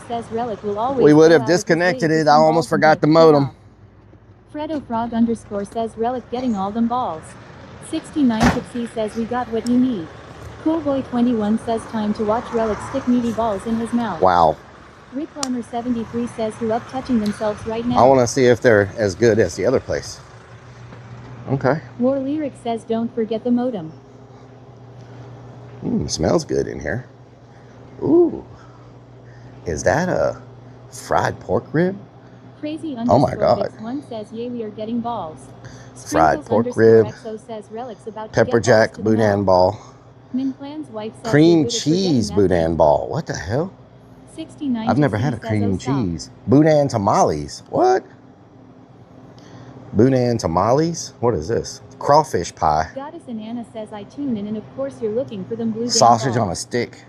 says Rellik will always We would go have out of his disconnected way to it. I send almost balls and forgot get the paid modem. off. Fredo Frog underscore says Rellik getting all them balls. 69 Tipsy says we got what you need. Coolboy 21 says time to watch Rellik stick meaty balls in his mouth. Wow. Rick Farmer 73 says who up touching themselves right now. I want to see if they're as good as the other place. Okay. War Lyric says don't forget the modem. Smells good in here. Ooh. Is that a fried pork rib? Crazy Oh my God. One says yay we are getting balls. Fried Sprinkles pork rib, XO says Relic's about to pepper get balls jack to the boudin mall. ball, Min Plan's wife says cream you're good at forgetting cheese that boudin thing. ball. What the hell? 69 I've never had a cream cheese. Boudin tamales. What? Boudin tamales? What is this? Crawfish pie. Goddess and Anna says I tune in and of course you're looking for them blue Sausage balls. on a stick.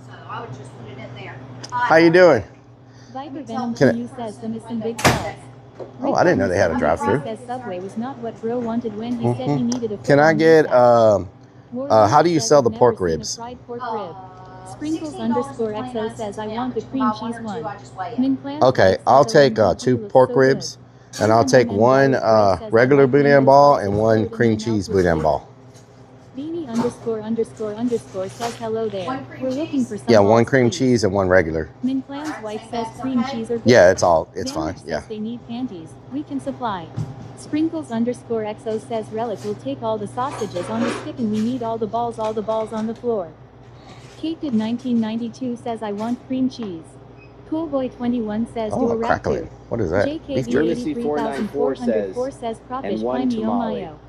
So I would just put it in there. How you doing? Viper Venom Can I- you says the missing big balls. Oh, I didn't know they had a drive-thru. Says Subway was not what bro wanted when he said he needed a Can I get how do you sell the Never pork seen a ribs? fried pork rib. Sprinkles _XO says I want the cream cheese one. one. Min Plan's Okay, wife I'll says, take "Oh, 2 looks pork so ribs, good." and I'll take one regular boudin ball and one cream cheese boudin ball. Beanie ___ says hello there. One cream We're looking cheese? for some Yeah, one balls, cream please. cheese and one regular. Min Plan's wife says cream cheese or good. Yeah, it's fine. Vantage Yeah. says they need panties. We can supply. Sprinkles _XO says Relic will take all the sausages on the stick and we need all the balls on the floor. Kate did 1992 says I want cream cheese. Coolboy 21 says do a Oh, rap crackling. too. What is that? Beef JKB jerky? 83404 says crawfish and one pie me oh tamale. mayo.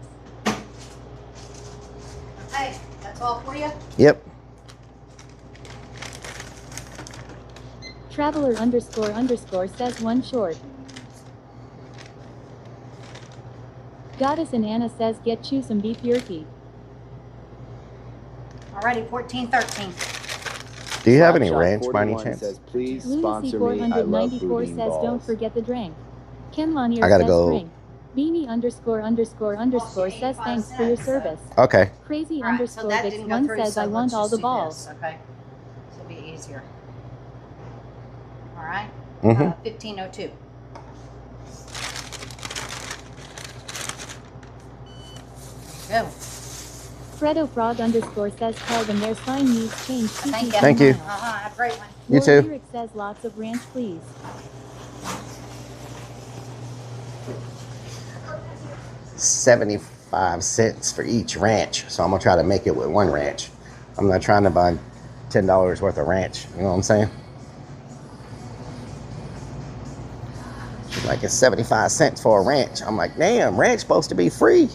Hey, that's all for you? Yep. Traveler __ says one short. Goddess and Anna says get you some beef jerky. Alrighty, 1413. Do you have any Slapshot ranch by any 41 chance? Says, please Lunacy sponsor me. I love 494 boudin says don't balls. forget the drink. Ken Lanier I gotta says go. drink. Beanie __ says thanks for your service. Okay. Crazy Alright, so that didn't go _Vix1 through, says so I want let's all just the do balls. this, okay? This will be easier. Alright? Mm-hmm. 1502. Go. Fredo Frog _ says tell them their sign needs change. Thank you. Thank you. Have a great one. You War too. Lyric says lots of ranch please. $0.75 for each ranch. So I'm gonna try to make it with one ranch. I'm not trying to buy $10 worth of ranch. You know what I'm saying? She's like, it's 75 cents for a ranch. I'm like, damn, ranch supposed to be free.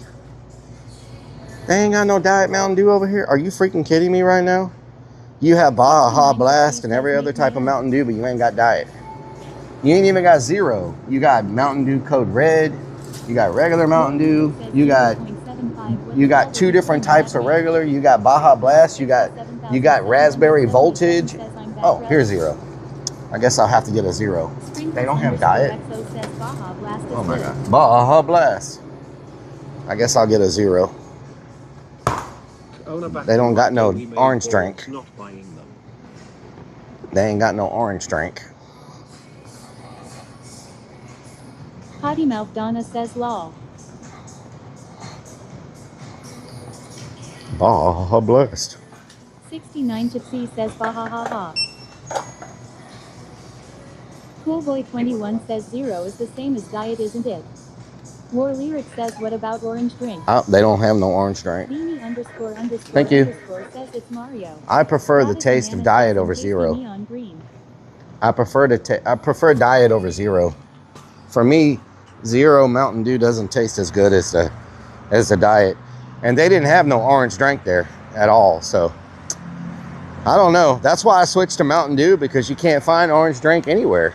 They ain't got no Diet Mountain Dew over here. Are you freaking kidding me right now? You have Baja Blast and every other type of Mountain Dew, but you ain't got Diet. You ain't even got Zero. You got Mountain Dew Code Red. You got regular Mountain Dew. You got 2 different types of regular. You got Baja Blast. You got Raspberry Voltage. Oh, here's Zero. I guess I'll have to get a Zero. They don't have Diet. Oh my God. Baja Blast. I guess I'll get a Zero. They don't got no orange drink. They ain't got no orange drink. Potty Mouth Donna says lol. Baja Blast. 69 Tipsy says baha ha ha. Coolboy 21 says zero is the same as diet, isn't it? War Lyric says what about orange drink? Oh, they don't have no orange drink. Beanie __ Thank you. says it's Mario. I prefer the Goddess taste of Banana Diet says over tasty Zero. neon green. I prefer Diet over Zero. For me, Zero Mountain Dew doesn't taste as good as the Diet. And they didn't have no orange drink there at all. So I don't know. That's why I switched to Mountain Dew, because you can't find orange drink anywhere.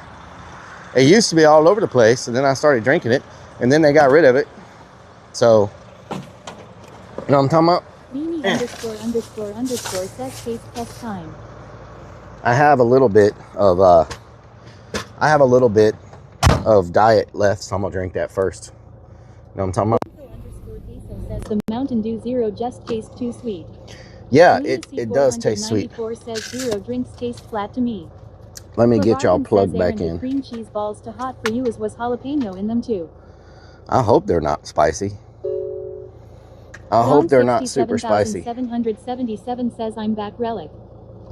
It used to be all over the place, and then I started drinking it, and then they got rid of it. So, you know what I'm talking about? Beanie __ says taste test time. I have a little bit of Diet left, so I'm gonna drink that first. You know what I'm talking about? Says the Mountain Dew Zero just tastes too sweet. Yeah, it does taste sweet. 494 says zero drinks taste flat to me. Let me get y'all Bargain plugged says back Aaron, in. the cream cheese balls too hot for you as was jalapeno in them too. I hope they're not spicy. I hope they're not super spicy. 777 says I'm back, Relic.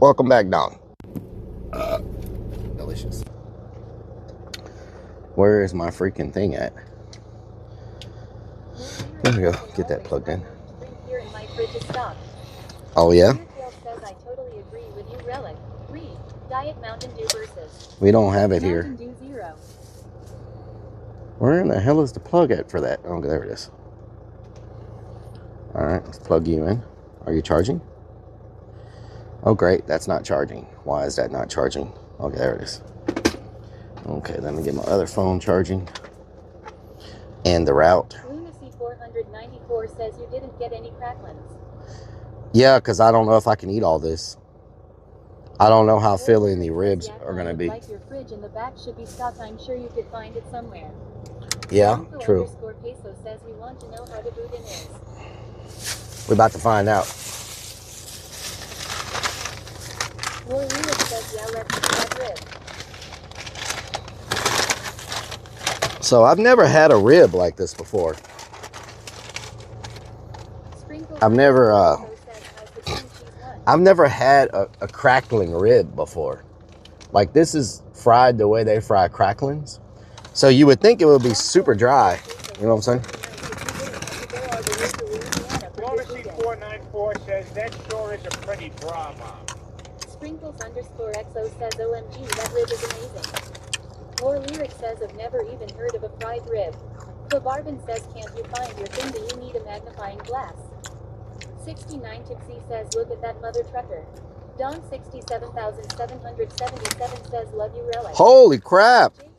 Welcome back, Don. Delicious. Where is my freaking thing at? There we go. Get that plugged in. Drink here in my fridge is stocked. Oh, yeah? Tail says I totally agree with you, Rellik. Read. Diet Mountain Dew versus We don't have it here. Mountain Dew Zero. Where in the hell is the plug at for that? Oh, there it is. All right, let's plug you in. Are you charging? Oh, great. That's not charging. Why is that not charging? Okay, there it is. Okay, let me get my other phone charging. And the route. Lunacy 494 says you didn't get any cracklins. Yeah, because I don't know if I can eat all this. I don't know how filling the ribs are going to be. Like your fridge in the back should be stocked. I'm sure you could find it somewhere. Yeah, true. Peso says we want to know how the boudin is. We're about to find out. Rellik says yeah, let's have rib. So I've never had a rib like this before. I've never had a crackling rib before. Like, this is fried the way they fry cracklings. So you would think it would be super dry. You know what I'm saying? Lunacy 494 says that sure is a pretty drama. Sprinkles_XO says OMG, that rib is amazing. Rellik says I've never even heard of a fried rib. Barbin says can't you find your thing, do you need a magnifying glass? 69 Tipsy says look at that mother trucker. Don 67,777 says love you, Rellik. Holy crap! JKB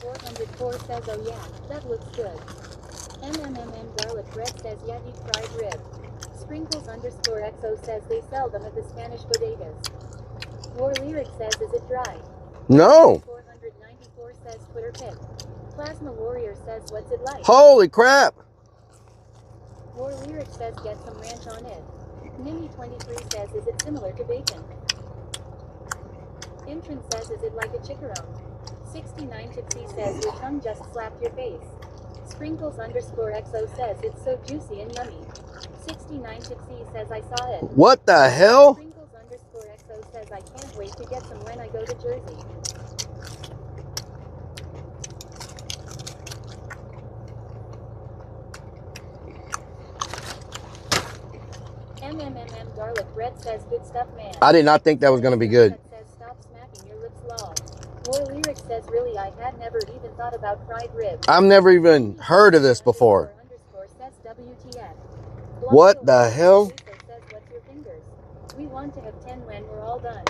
83,404 says oh yeah, that looks good. MMMM garlic bread says yeah, deep fried rib. Sprinkles_XO says they sell them at the Spanish bodegas. Rellik says is it dry? No! 494 says Twitter pic. Plasma Warrior says what's it like? Holy crap! Rellik says get some ranch on it. Nimi23 says is it similar to bacon? Intrin says is it like a chicharron? 69 Tipsy says your tongue just slapped your face. Sprinkles_XO says it's so juicy and yummy. 69 Tipsy says I saw it. What the hell? Sprinkles_XO says I can't wait to get some when I go to Jersey. MMMM garlic bread says good stuff, man. I did not think that was going to be good. Says stop smacking your lips, lol. Rellik says really I had never even thought about fried ribs. I've never even heard of this before. What the hell? We want to have 10 when we're all done.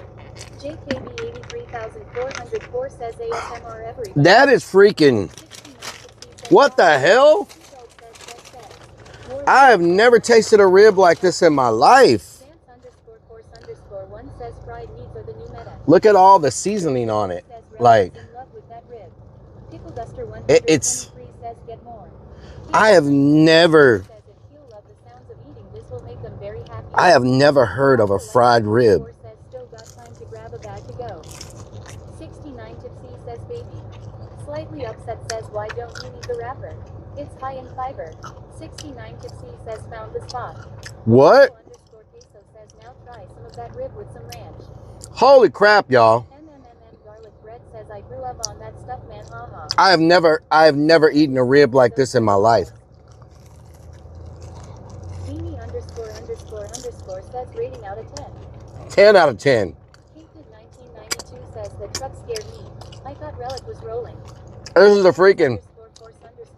JKB 83,404 says ASMR everybody. That is freaking... What the hell? I have never tasted a rib like this in my life. Dance_course_1 says fried meat for the new meta. Look at all the seasoning on it. Like, it's... I have never heard of a fried rib. 69 Tipsy says baby. Slightly upset says why don't you need the wrapper? It's high in fiber. 69 Tipsy says found the spot. What? Peso says now try some of that rib with some ranch. Holy crap, y'all. MMMM garlic bread says I grew up on that stuff, man, haha. I have never eaten a rib like this in my life. Beanie____ says rating out of 10. 10 out of 10. Painted 1992 says the truck scared me. I thought Rellik was rolling. This is a freaking...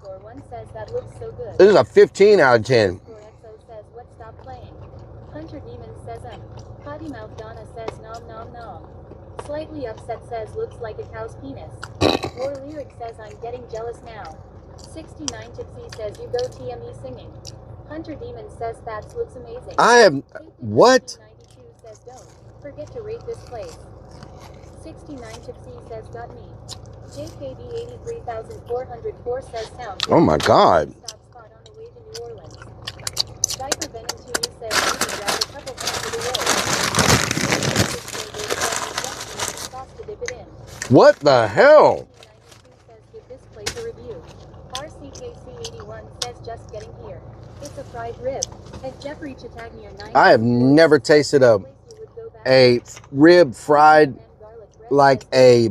___1 says that looks so good. This is a 15 out of 10. XO says what, stop playing. Hunter Demon says Potty Mouth Donna says nom nom nom. Slightly upset says looks like a cow's penis. Rellik says I'm getting jealous now. 69 Tipsy says you go TME singing. Hunter Demon says that looks amazing. I have... What? 92 says don't forget to rate this place. 69 Tipsy says got me. JKB 83,404 says sounds. Oh my God. Stop spot on the way to New Orleans. Diaper Venom 2 says maybe grab a couple pounds of the roll. What the hell? 92 says give this place a review. RCKC81 says just getting here. It's a fried rib. At Jeffrey Chittagnier 9. I have never tasted a rib fried like a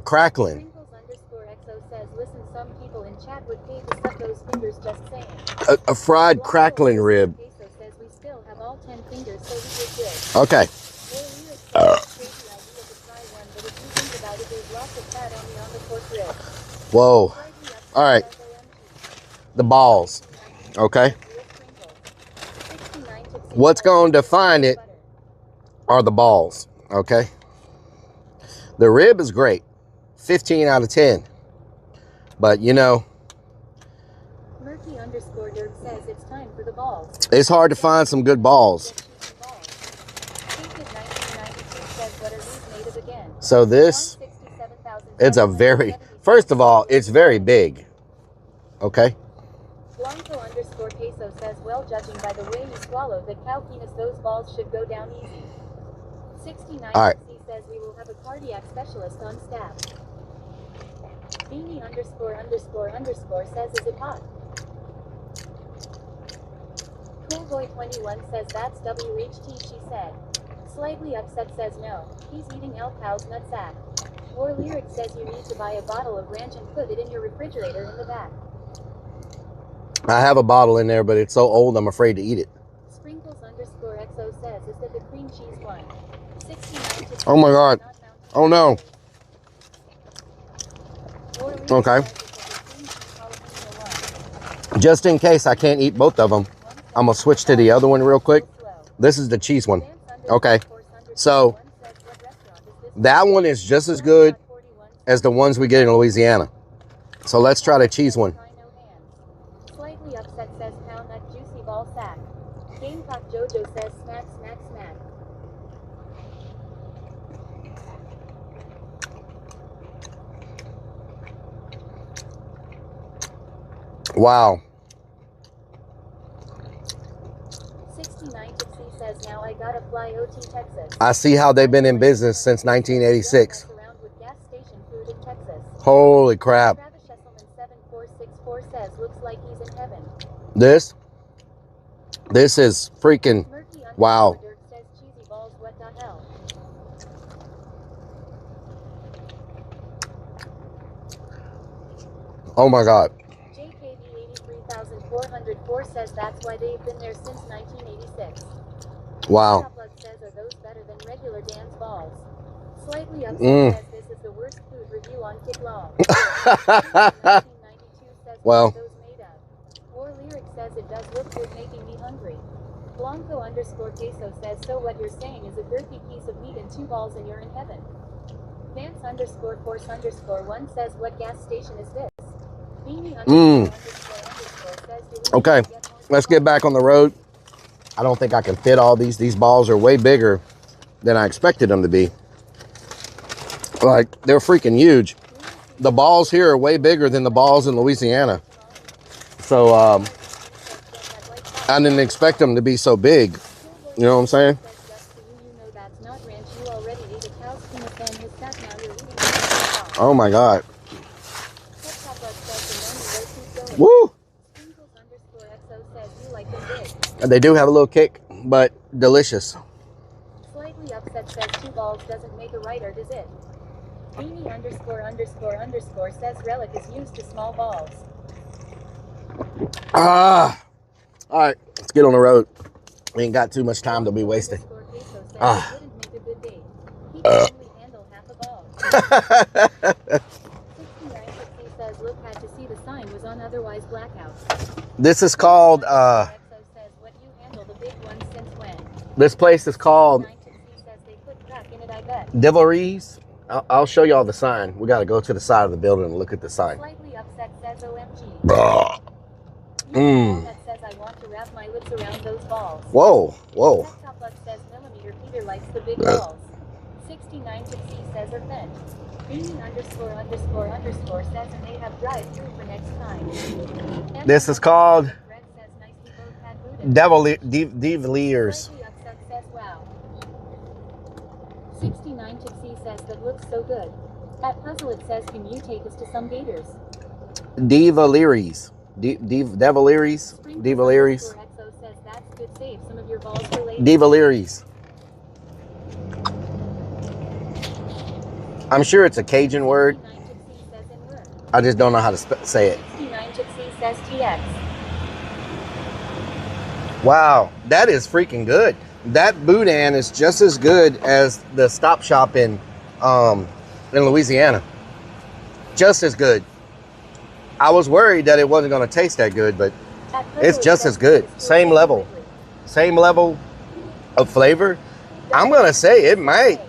crackling. Sprinkles_XO says listen, some people in chat would pay to suck those fingers just saying. A fried crackling rib. Queso says we still have all 10 fingers, so we did good. Okay. Or Lyric says it's a crazy idea to try one, but if you think about it, there's lots of fat on the pork rib. Whoa. All right. The balls. Okay. What's going to define it are the balls. Okay. The rib is great. 15 out of 10. But you know, Murky_Dirk says it's time for the balls. it's hard to find some good balls. So this, it's a very, first of all, it's very big. Okay. Blanco_Queso says, well, judging by the way you swallow the cow penis, those balls should go down easy. 69 All right. says we will have a cardiac specialist on staff. Beanie___ says, is it hot? Coolboy21 says, that's WHT, she said. Slightly upset says, no, he's eating El Cow's nutsack. Or Lyric says you need to buy a bottle of ranch and put it in your refrigerator in the back. I have a bottle in there, but it's so old I'm afraid to eat it. Sprinkles_XO says, is that the cream cheese one? 69 Oh my God. Oh no. Okay. Just in case I can't eat both of them, I'm gonna switch to the other one real quick. This is the cheese one. Okay. So that one is just as good as the ones we get in Louisiana. So let's try the cheese one. Slightly upset says pound that juicy ball sack. Gamecock Jojo says snack, snack, snack. Wow. 69 Tipsy says now I gotta fly OT Texas. I see how they've been in business since 1986. Around with gas station food in Texas. Holy crap. Travis Shesselman 7464 says looks like he's in heaven. This is freaking wow. Dirk says cheesy balls, what the hell? Oh my God. JKV 83404 says that's why they've been there since 1986. Wow. Blood says are those better than regular Dan's balls? Slightly upset says this is the worst food review on Kick Law. 1992 says Well. those made of. Or Lyric says it does look good, making me hungry. Blanco_Queso says so what you're saying is a girthy piece of meat and 2 balls and you're in heaven. Vance_Force_1 says what gas station is this? Beanie__ says Okay, let's get back on the road. I don't think I can fit all these. These balls are way bigger than I expected them to be. Like, they're freaking huge. The balls here are way bigger than the balls in Louisiana. So, I didn't expect them to be so big. You know what I'm saying? Oh my God. Woo! They do have a little kick, but delicious. Slightly upset says 2 balls doesn't make a right, or does it? Beanie___ says Rellik is used to small balls. Ah! All right, let's get on the road. We ain't got too much time to be wasting. Ah. This is called, this place is called Delicacies. I'll show y'all the sign. We got to go to the side of the building and look at the sign. Slightly upset says OMG. Mmm. That says I want to wrap my lips around those balls. Whoa, whoa. Top says millimeter Peter likes the big balls. 69 Tipsy says are bent. Beanie___ says and they have drive-through for next time. This is called Red says nicely both had Buddha. Deviliers. Slightly upset says wow. 69 Tipsy says that looks so good. At Puzzle it says can you take us to some gators? Deviliers. Deviliers. Deviliers. Exo says that's good, save some of your balls for later. Deviliers. I'm sure it's a Cajun word. I just don't know how to say it. 69 Tipsy says TX. Wow, that is freaking good. That boudin is just as good as the Stop Shop in Louisiana. Just as good. I was worried that it wasn't going to taste that good, but it's just as good. Same level of flavor. I'm going to say it might.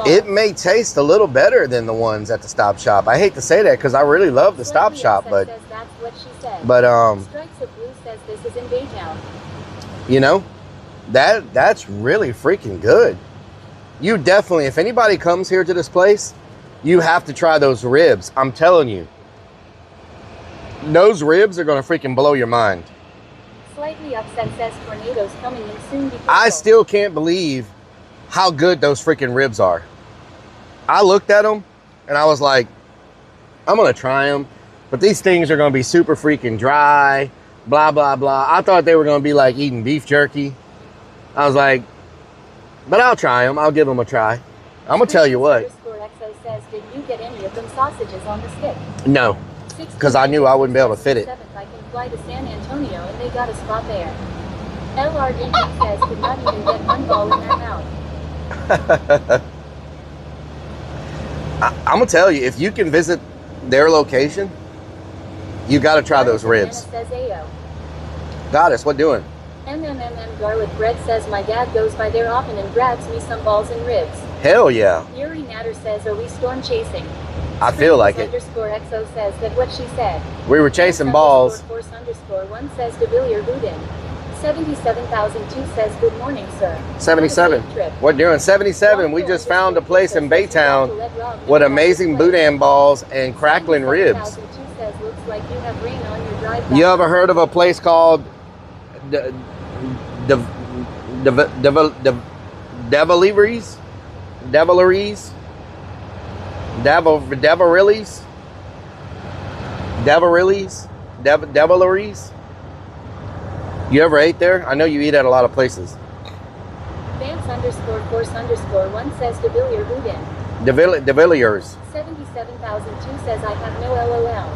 It may taste a little better than the ones at the Stop Shop. I hate to say that because I really love the Stop Shop, but you know, that's really freaking good. You definitely, if anybody comes here to this place, you have to try those ribs. I'm telling you, those ribs are gonna freaking blow your mind. Slightly upset says tornadoes coming in soon. I still can't believe how good those freaking ribs are. I looked at them and I was like, I'm gonna try them, but these things are gonna be super freaking dry, blah, blah, blah. I thought they were gonna be like eating beef jerky. I was like, but I'll try them. I'll give them a try. I'm gonna tell you what. Says, did you get any of them sausages on the stick? No, because I knew I wouldn't be able to fit it. I can fly to San Antonio and they got a spot there. LRDG says could not even get one ball in their mouth. I'm gonna tell you, if you can visit their location, you got to try those ribs. Says Ayo. Goddess, what doing? MMMM garlic bread says my dad goes by there often and grabs me some balls and ribs. Hell yeah. Yuri Natter says, are we storm chasing? I feel like it. _XO says that what she said. We were chasing balls. Force _1 says De Villiers Boudin. 77,002 says good morning, sir. 77. What doing? 77. We just found a place in Baytown with amazing boudin balls and crackling ribs. You ever heard of a place called Devileries? Devileries? Devileries? Devileries? Devileries? You ever ate there? I know you eat at a lot of places. Vance _force _1 says De Villiers Boudin. De Villiers. 77,002 says I have no LOL.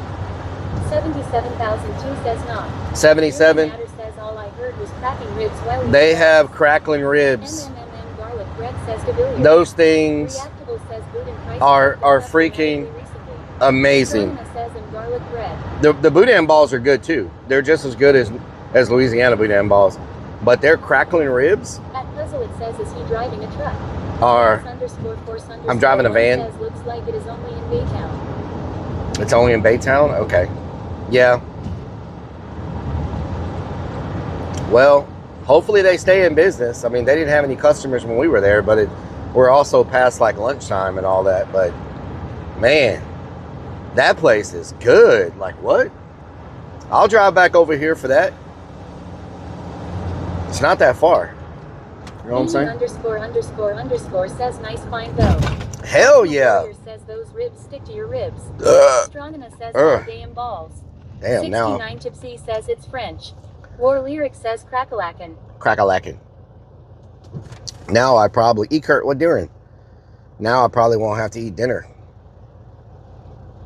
77,002 says not. 77. Says all I heard was cracking ribs while they have crackling ribs. MMMM garlic bread says De Villiers. Those things says are freaking amazing. Says garlic bread. The boudin balls are good too. They're just as good as Louisiana boudin balls, but their crackling ribs. At Puzzle it says, is he driving a truck? I'm driving a van. Says, looks like it is only in Baytown. It's only in Baytown? Okay. Yeah. Well, hopefully they stay in business. I mean, they didn't have any customers when we were there, but we're also past like lunchtime and all that. But man, that place is good. Like what? I'll drive back over here for that. It's not that far. You know what I'm saying? ___ says nice find though. Hell yeah. Says those ribs stick to your ribs. Strongina says damn balls. Damn 69 now. Tipsy says it's French. War Lyric says crackalakin. Crackalakin. Now I probably eat Kurt. What doing? Now I probably won't have to eat dinner.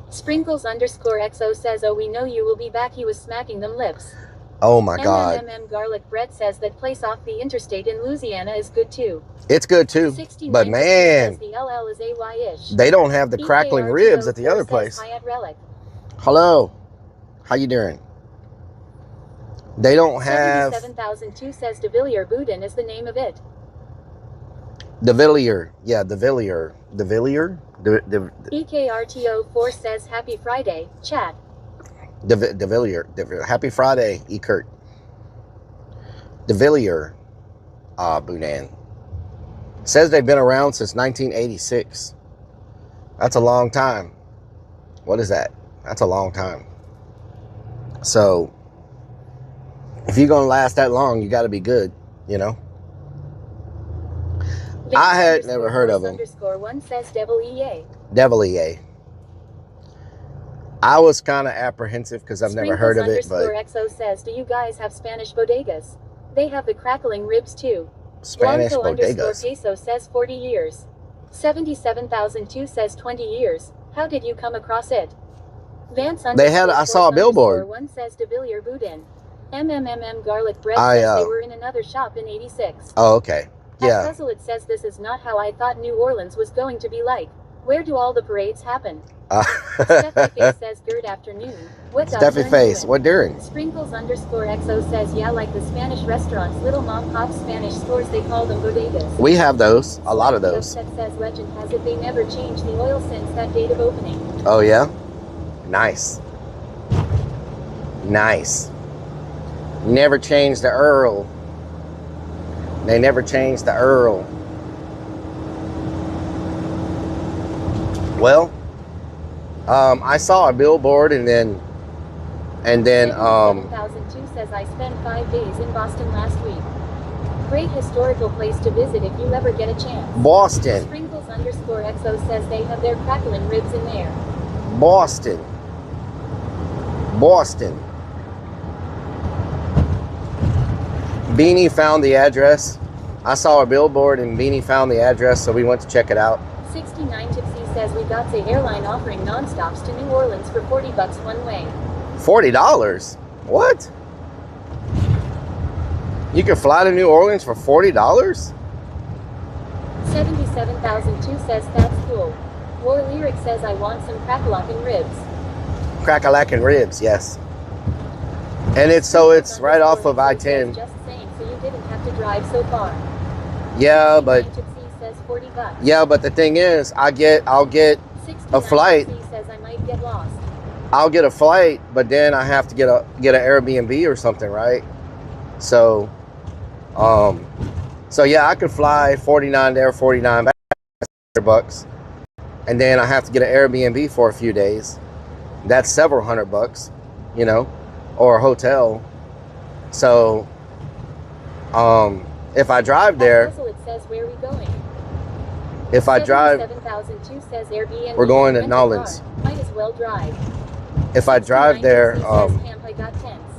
Sprinkles _XO says, oh, we know you will be back. He was smacking them lips. Oh my God. MMM garlic bread says that place off the interstate in Louisiana is good too. It's good too. But man, the LL is AY-ish. they don't have the crackling ribs at the other place. Hi at Rellik. Hello. How you doing? They don't have. 77,002 says De Villiers Boudin is the name of it. De Villiers. Yeah, De Villiers. De Villiers? EKRTO4 says happy Friday, chat. De Villiers. Happy Friday, E. Kurt. De Villiers. Boudin. Says they've been around since 1986. That's a long time. What is that? That's a long time. So, if you're going to last that long, you got to be good, you know? I had never heard of them. _1 says Devil EA. Devil EA. I was kind of apprehensive because I've never heard of it, but _XO says, do you guys have Spanish bodegas? They have the crackling ribs too. Spanish Blanco bodegas. _queso says 40 years. 77,002 says 20 years. How did you come across it? Vance They had, I saw a billboard. One says De Villiers Boudin. Garlic bread I, says they were in another shop in 86. Oh, okay. At Yeah. Puzzle it says this is not how I thought New Orleans was going to be like. Where do all the parades happen? Steffi Face says good afternoon. What Steffi Face, what during? Sprinkles_XO says yeah, like the Spanish restaurants, little mom pop Spanish stores, they call them bodegas. We have those, a lot of those. That says legend has it they never changed the oil since that date of opening. Oh yeah? Nice. Nice. Never changed the Earl. They never changed the Earl. Well, I saw a billboard and then 7002 says I spent 5 days in Boston last week. Great historical place to visit if you ever get a chance. Boston. Sprinkles_XO says they have their crackling ribs in there. Boston. Boston. Beanie found the address. I saw a billboard and Beanie found the address, so we went to check it out. 69 Tipsy says we got the airline offering non-stops to New Orleans for $40 one way. $40? What? You can fly to New Orleans for $40? 77,002 says that's cool. War Lyric says I want some crackalack ribs. Crackalack ribs, yes. And it's right off of I-10. Just saying, so you didn't have to drive so far. Yeah, but says $40. yeah, but the thing is, I'll get a flight. Says I might get lost. I'll get a flight, but then I have to get an Airbnb or something, right? So, so yeah, I could fly 49 there, 49 back, $100, and then I have to get an Airbnb for a few days. That's several $100, you know, or a hotel. So, if I drive there, It says where we going? if I drive, 7002 says Airbnb. we're going to New Orleans. Might as well drive. If I drive there, I got tents.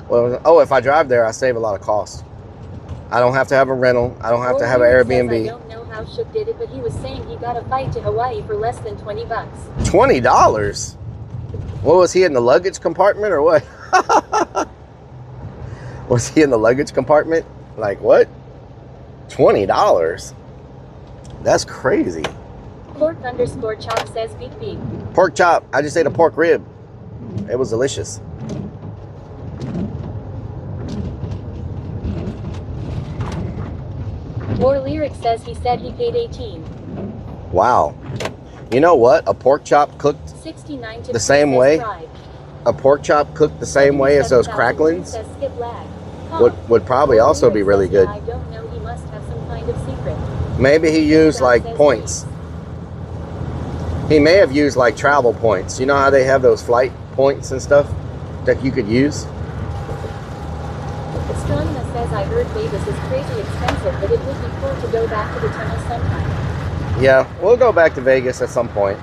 well, if I drive there, I save a lot of cost. I don't have to have a rental. I don't have to have an Airbnb. I don't know how Shook did it, but he was saying he got a flight to Hawaii for less than $20. $20? What was he in the luggage compartment or what? Was he in the luggage compartment? Like what? $20? That's crazy. Pork_chop says beep beep. Pork chop. I just ate a pork rib. It was delicious. War Lyric says he said he paid 18. Wow. You know what? A pork chop cooked 69 the same way. Fried. A pork chop cooked the same way as those cracklings Says skip lag. would probably also be really good. I don't know. He must have some kind of secret. Maybe he used like points. He may have used like travel points. You know how they have those flight points and stuff that you could use? Astronomer says I heard Vegas is crazy expensive, but it would be cool to go back to the tunnel sometime. Yeah, we'll go back to Vegas at some point.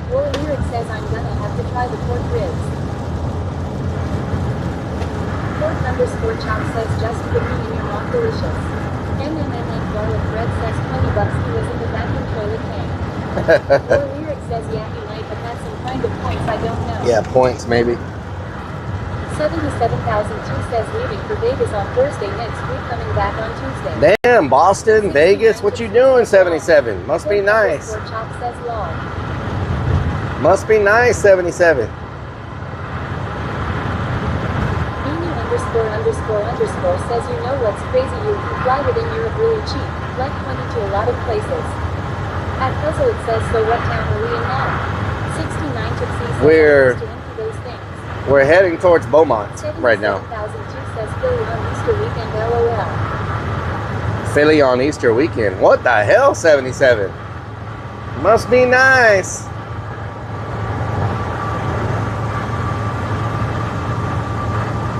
War Lyric says I'm gonna have to try the pork ribs. Pork_chop says just put me in your mouth delicious. Garlic bread says $20 he was in the vacuum toilet tank. War Lyric says yeah he might have had some kind of points I don't know. Yeah, points maybe. 77,002 says leaving for Vegas on Thursday next week, coming back on Tuesday. Damn, Boston, Vegas, what you doing, 77? Must be nice. Chop says long. Must be nice, 77. Beanie___ says you know what's crazy, you can fly within Europe really cheap, like 20 to a lot of places. At Puzzle it says so what town are we in now? 69 Tipsy says We're- to empty those things. We're heading towards Beaumont right now. 77,002 says Philly on Easter weekend LOL. Philly on Easter weekend. What the hell, 77? Must be nice.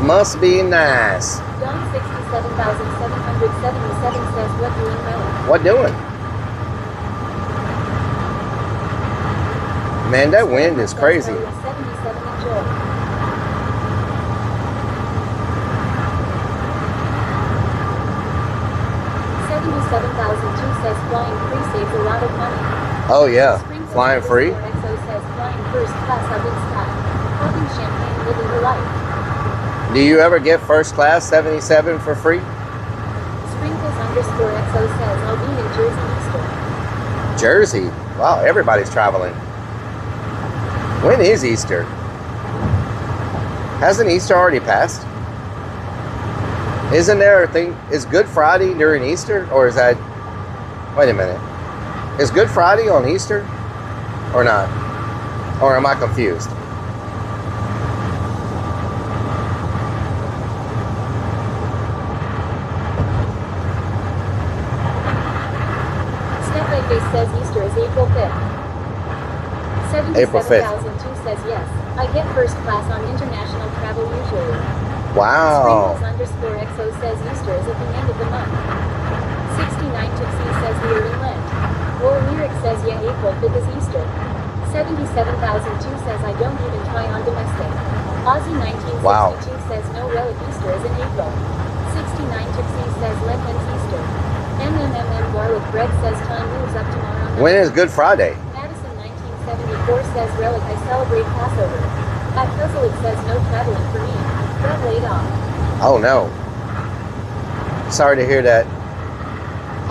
Must be nice. Don 67,777 says what doing well. What doing? Man, that wind is crazy. 77 enjoy. 77,002 says flying free saves a lot of money. Oh yeah, flying free. XO says first class up in style. Popping champagne, living her life. Do you ever get first class 77 for free? Sprinkles underscore XO says I'll be in Jersey Easter. Jersey? Wow, everybody's traveling. When is Easter? Hasn't Easter already passed? Isn't there a thing? Is Good Friday during Easter? Or is that... Wait a minute. Is Good Friday on Easter? Or not? Or am I confused? Step by Face says Easter is April 5th. April 5th. 77,002 says yes. I get first class on international travel usually. Wow. Sprinkles underscore XO says Easter is at the end of the month. 69 Tipsy says the early Lent. War Lyric says yeah, April 5th is Easter. 77,002 says I don't even try on domestic. Aussie 1962 Wow. says no, Rellik Easter is in April. 69 Tipsy says Lent-Hens Easter. MMMM Garlic Bread says time moves up tomorrow night. When is Good Friday? Madison 1974 says Rellik I celebrate Passover. At Puzzle it says no traveling for me. Got laid off. Oh no. Sorry to hear that.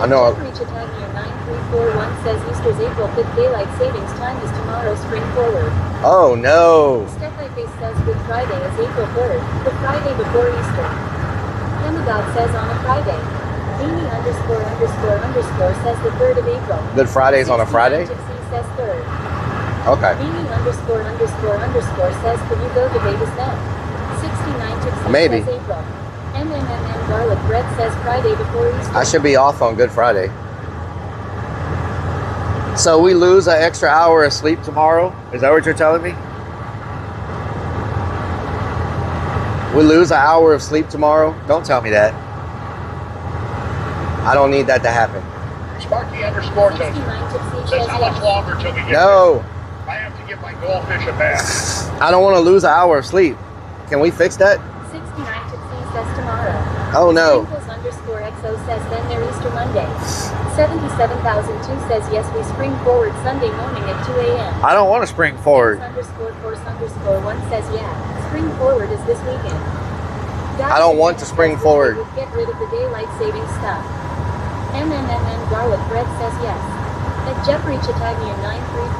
I know. Reach attack near 9341 says Easter's April 5th. Daylight savings time is tomorrow. Spring forward. Oh no. Step by Face says Good Friday is April 3rd, the Friday before Easter. Demigod says on a Friday. Beanie underscore says the 3rd of April. Good Friday's on a Friday? 69 Gypsy says 3rd. Okay. Beanie underscore says could you go to Vegas then? 69 Gypsy Maybe. says April. MMMM Garlic Bread says Friday before Easter. I should be off on Good Friday. So we lose an extra hour of sleep tomorrow? Is that what you're telling me? We lose an hour of sleep tomorrow? Don't tell me that. I don't need that to happen. Sparky underscore 69 Gypsy says says how much yes. longer till we get No, there? I have to give my goldfish a bath. I don't want to lose an hour of sleep. Can we fix that? 69 Gypsy says tomorrow. Oh no. Sprinkles underscore XO says then they're Easter Monday. 77,002 says yes, we spring forward Sunday morning at 2 a.m. I don't want to spring forward. Underscore force underscore 1 says yeah, spring forward is this weekend. I don't want to spring forward. Get rid of the daylight saving stuff. MMMM Garlic Bread says yes. At Jeffrey Chattagnia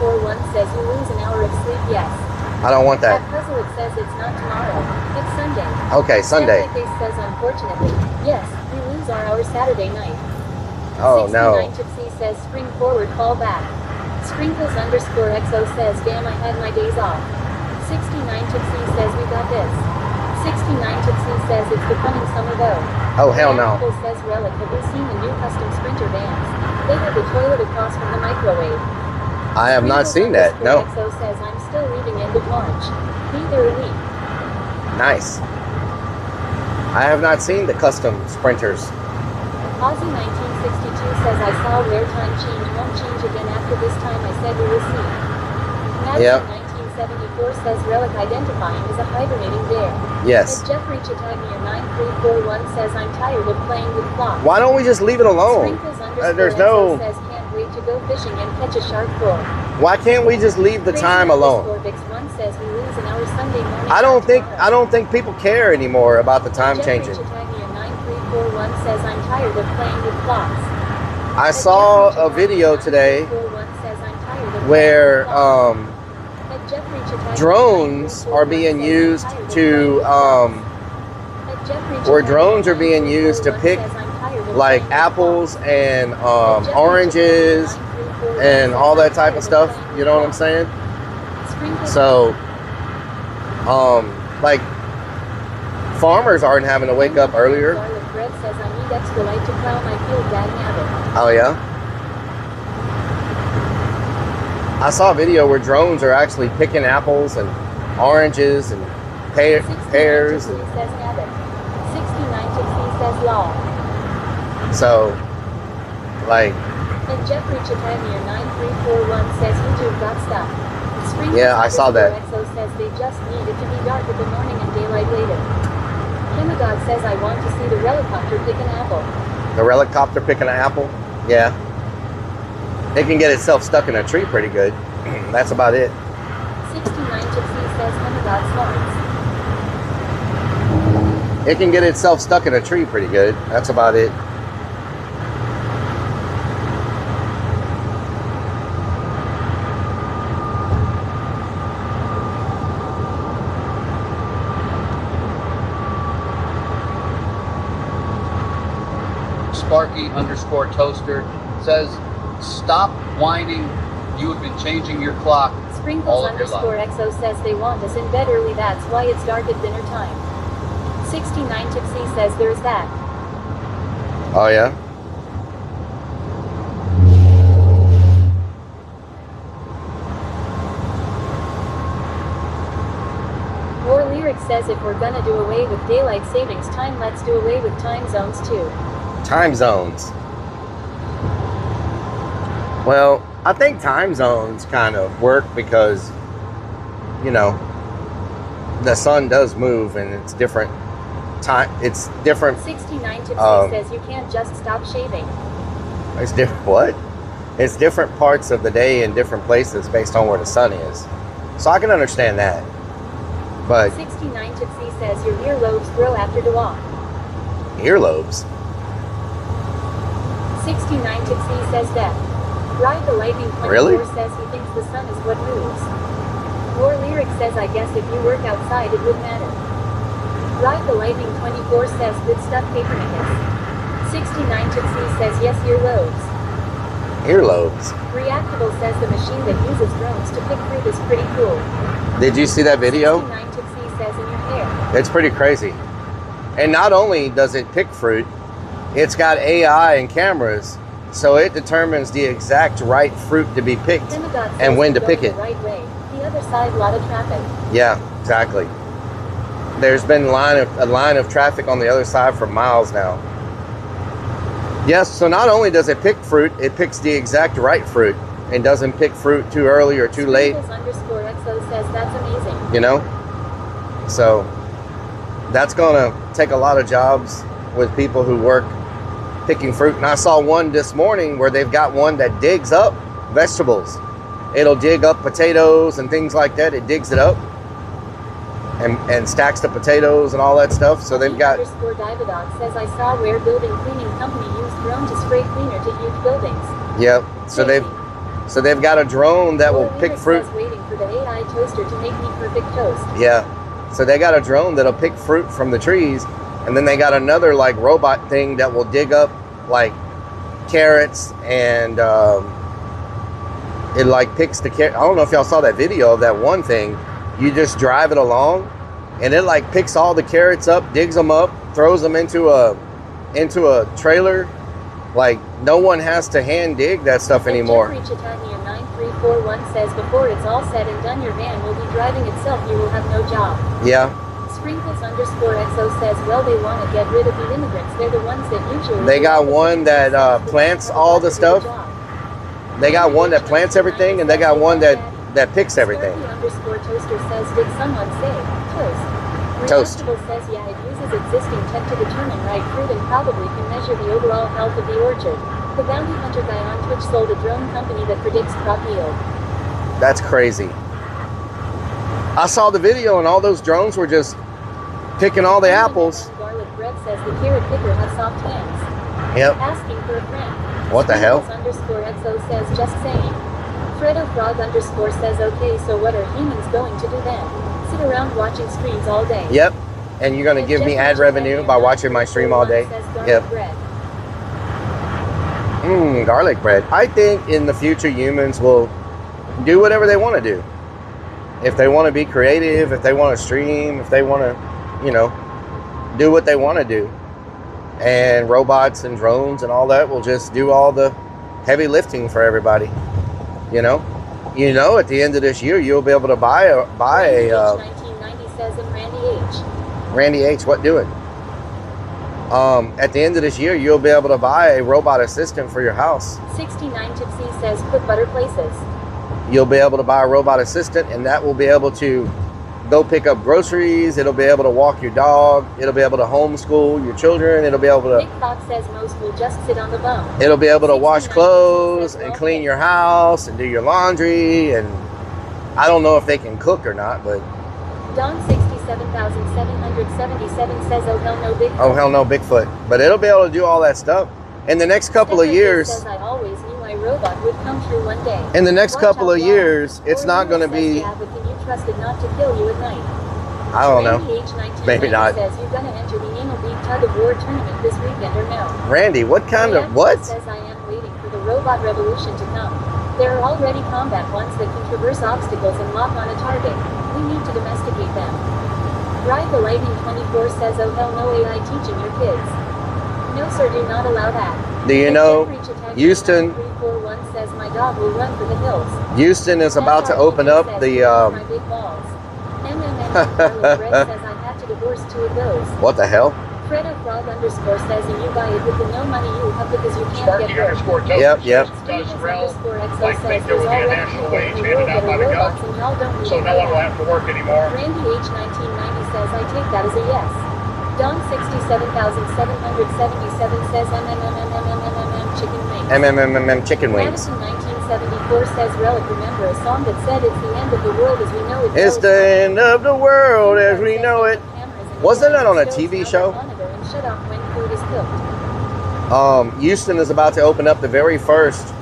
9341 says you lose an hour of sleep, yes. I don't want At that. Puzzle it says it's not tomorrow, it's Sunday. Okay, Sunday. Face says unfortunately, yes, we lose our hour Saturday night. Oh no. 69 Gypsy says spring forward, fall back. Sprinkles underscore XO says damn, I had my days off. 69 Gypsy says we got this. 69 Gypsy says it's the coming summer though. Oh hell no. Apple says Rellik, have you seen the new custom Sprinter vans? They have the toilet across from the microwave. I have not seen that. No. XO says I'm still leaving end of March. Be there a week. Nice. I have not seen the custom sprinters. Aussie 1962 says I saw where time change won't change again after this time I said we will see. Yep. Madison 1974 says Rellik identifying as a hibernating bear. Yes. And Jeffrey Chattagnia 9341 says I'm tired of playing with flocks. Why don't we just leave it alone? Sprinkles underscore There's XO no... says can't wait to go fishing and catch a shark full. Why can't we just leave the time alone? Vix1 says we lose an hour Sunday morning. I don't think people care anymore about the time Jeffrey changing. Chattagnia 9341 says I'm tired of playing with flocks. I saw a video today where drones are being used to pick like apples and oranges and all that type of stuff. You know what I'm saying? So like farmers aren't having to wake up earlier. Oh yeah? I saw a video where drones are actually picking apples and oranges and pears. So, like... And Jeffrey Chattagnia 9341 says YouTube got stuff. Yeah, I saw that. XO says they just need it to be dark in the morning and daylight later. Demigod says I want to see the Relicopter pick an apple. The Relicopter picking an apple? Yeah. It can get itself stuck in a tree pretty good. That's about it. 69 Demigod smarts. It can get itself stuck in a tree pretty good. That's about it. Sparky_toaster says, stop whining. You have been changing your clock all of your life. Sprinkles_XO says they want us in bed early, that's why it's dark at dinner time. 69 Tipsy says there's that. Oh yeah? War Lyric says if we're gonna do away with daylight savings time, let's do away with time zones too. Time zones. Well, I think time zones kind of work because, you know, the sun does move and it's different time. It's different. 69 Tipsy says you can't just stop shaving. It's different. What? It's different parts of the day in different places based on where the sun is. So I can understand that. But 69 Tipsy says your earlobes grow after dawn. earlobes. 69 Tipsy says death. Ride the Lightning 24 Really? says he thinks the sun is what moves. More Lyric says I guess if you work outside it would matter. Ride the Lightning 24 says good stuff Papernicus. 69 Tipsy says yes earlobes. Earlobes. Reactable says the machine that uses drones to pick fruit is pretty cool. Did you see that video? 69 Tipsy says in your hair. It's pretty crazy. And not only does it pick fruit, it's got AI and cameras, so it determines the exact right fruit to be picked Demigod says and when to go pick the it. right way. The other side, lot of traffic. Yeah, exactly. There's been a line of traffic on the other side for miles now. Yes, so not only does it pick fruit, it picks the exact right fruit and doesn't pick fruit too early or too late. Sprinkles_XO says that's amazing. You know? So that's gonna take a lot of jobs with people who work picking fruit. And I saw one this morning where they've got one that digs up vegetables. It'll dig up potatoes and things like that. It digs it up and stacks the potatoes and all that stuff. So they've got _Divodog says I saw where building cleaning company used drone to spray cleaner to huge buildings. Yep. So they've got a drone that will pick fruit. Waiting for the AI toaster to make me perfect toast. Yeah. So they got a drone that'll pick fruit from the trees, and then they got another like robot thing that will dig up like carrots and it like picks the carrot. I don't know if y'all saw that video of that one thing. You just drive it along and it like picks all the carrots up, digs them up, throws them into a trailer. Like no one has to hand dig that stuff anymore. Jeffrey Chitania 9341 says before it's all said and done your van will be driving itself, you will have no job. Yeah. Sprinkles_XO says well they want to get rid of the immigrants, they're the ones that usually They got one that plants all the stuff. They got one that plants everything, and they got one that picks everything. Sparky_toaster says did someone say toast? Toast. Reactable says yeah, it uses existing tech to determine right fruit and probably can measure the overall health of the orchard. The bounty hunter guy on Twitch sold a drone company that predicts crop yield. That's crazy. I saw the video and all those drones were just picking all the apples. Garlic bread says the carrot picker has soft hands. Yep. Asking for a friend. What the hell? Sprinkles_XO says just saying. Fredo Frog_ says okay, so what are humans going to do then? Sit around watching streams all day. Yep. And you're gonna give me ad revenue by watching my stream all day. Yep. Garlic bread. I think in the future humans will do whatever they want to do. If they want to be creative, if they want to stream, if they want to, you know, do what they want to do. And robots and drones and all that will just do all the heavy lifting for everybody. You know, at the end of this year, you'll be able to buy a 1990 says in Randy H. Randy H. What doing? At the end of this year, you'll be able to buy a robot assistant for your house. 69 Tipsy says put butter places. You'll be able to buy a robot assistant, and that will be able to go pick up groceries. It'll be able to walk your dog. It'll be able to homeschool your children. It'll be able to. Nick Fox says most will just sit on the bum. It'll be able to wash clothes and clean your house and do your laundry. And I don't know if they can cook or not, but Don 67,777 says, oh hell no, Bigfoot. Oh hell no, Bigfoot. But it'll be able to do all that stuff. In the next couple of years, Says, I always knew my robot would come true one day. in the next Watch couple out, of Bob. years, it's Or not going to says, be, yeah, but can you trust it not to kill you at night? I don't know. Randy H. 1990 Maybe not. says, you're gonna enter the anal bead tug of war tournament this weekend or no? Randy, what kind of, Reactor what? says, I am waiting for the robot revolution to come. There are already combat ones that can traverse obstacles and lock on a target. We need to domesticate them. Ride the Lightning 24 says, oh hell no, AI teaching your kids. No sir, do not allow that. Do you And know, Jeffrey Chautauqua Houston, 341 says, my dog will run for the hills. Houston is about to open up the, my big balls. Red says, I had to divorce 2 of those. what the hell? Fredo Frog underscore says, and you buy it with the no money you have because you can't Sparky get broke. underscore Toast Yep, yep. does Stevens Rel underscore XO like says, think there there's would be a already national people in wage the handed world out that by are the robots gov, and y'all don't need so to no know one will that. have to work anymore. Randy H. 1990 says, I take that as a yes. Don 67,777 says, chicken wings. Chicken wings. Madison 1974 says, Rellik, remember a song that said it's the end of the world as we know it. It's the end of the world as we know it. Wasn't that on a TV show? Shut off when food is cooked. Houston is about to open up the very first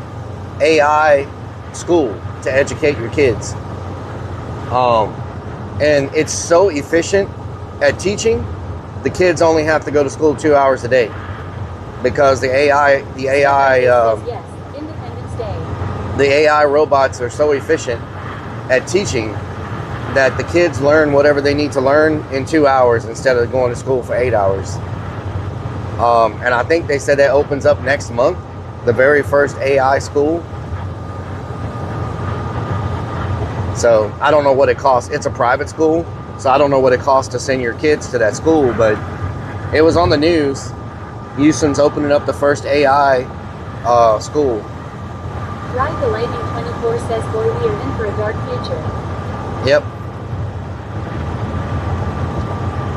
AI school to educate your kids. And it's so efficient at teaching. The kids only have to go to school 2 hours a day because the AI Yes, Independence Day. the AI robots are so efficient at teaching that the kids learn whatever they need to learn in 2 hours instead of going to school for 8 hours. And I think they said that opens up next month, the very first AI school. So I don't know what it costs. It's a private school, so I don't know what it costs to send your kids to that school, but it was on the news. Houston's opening up the first AI school. Ride the Lightning 24 says, boy, we are in for a dark future. Yep.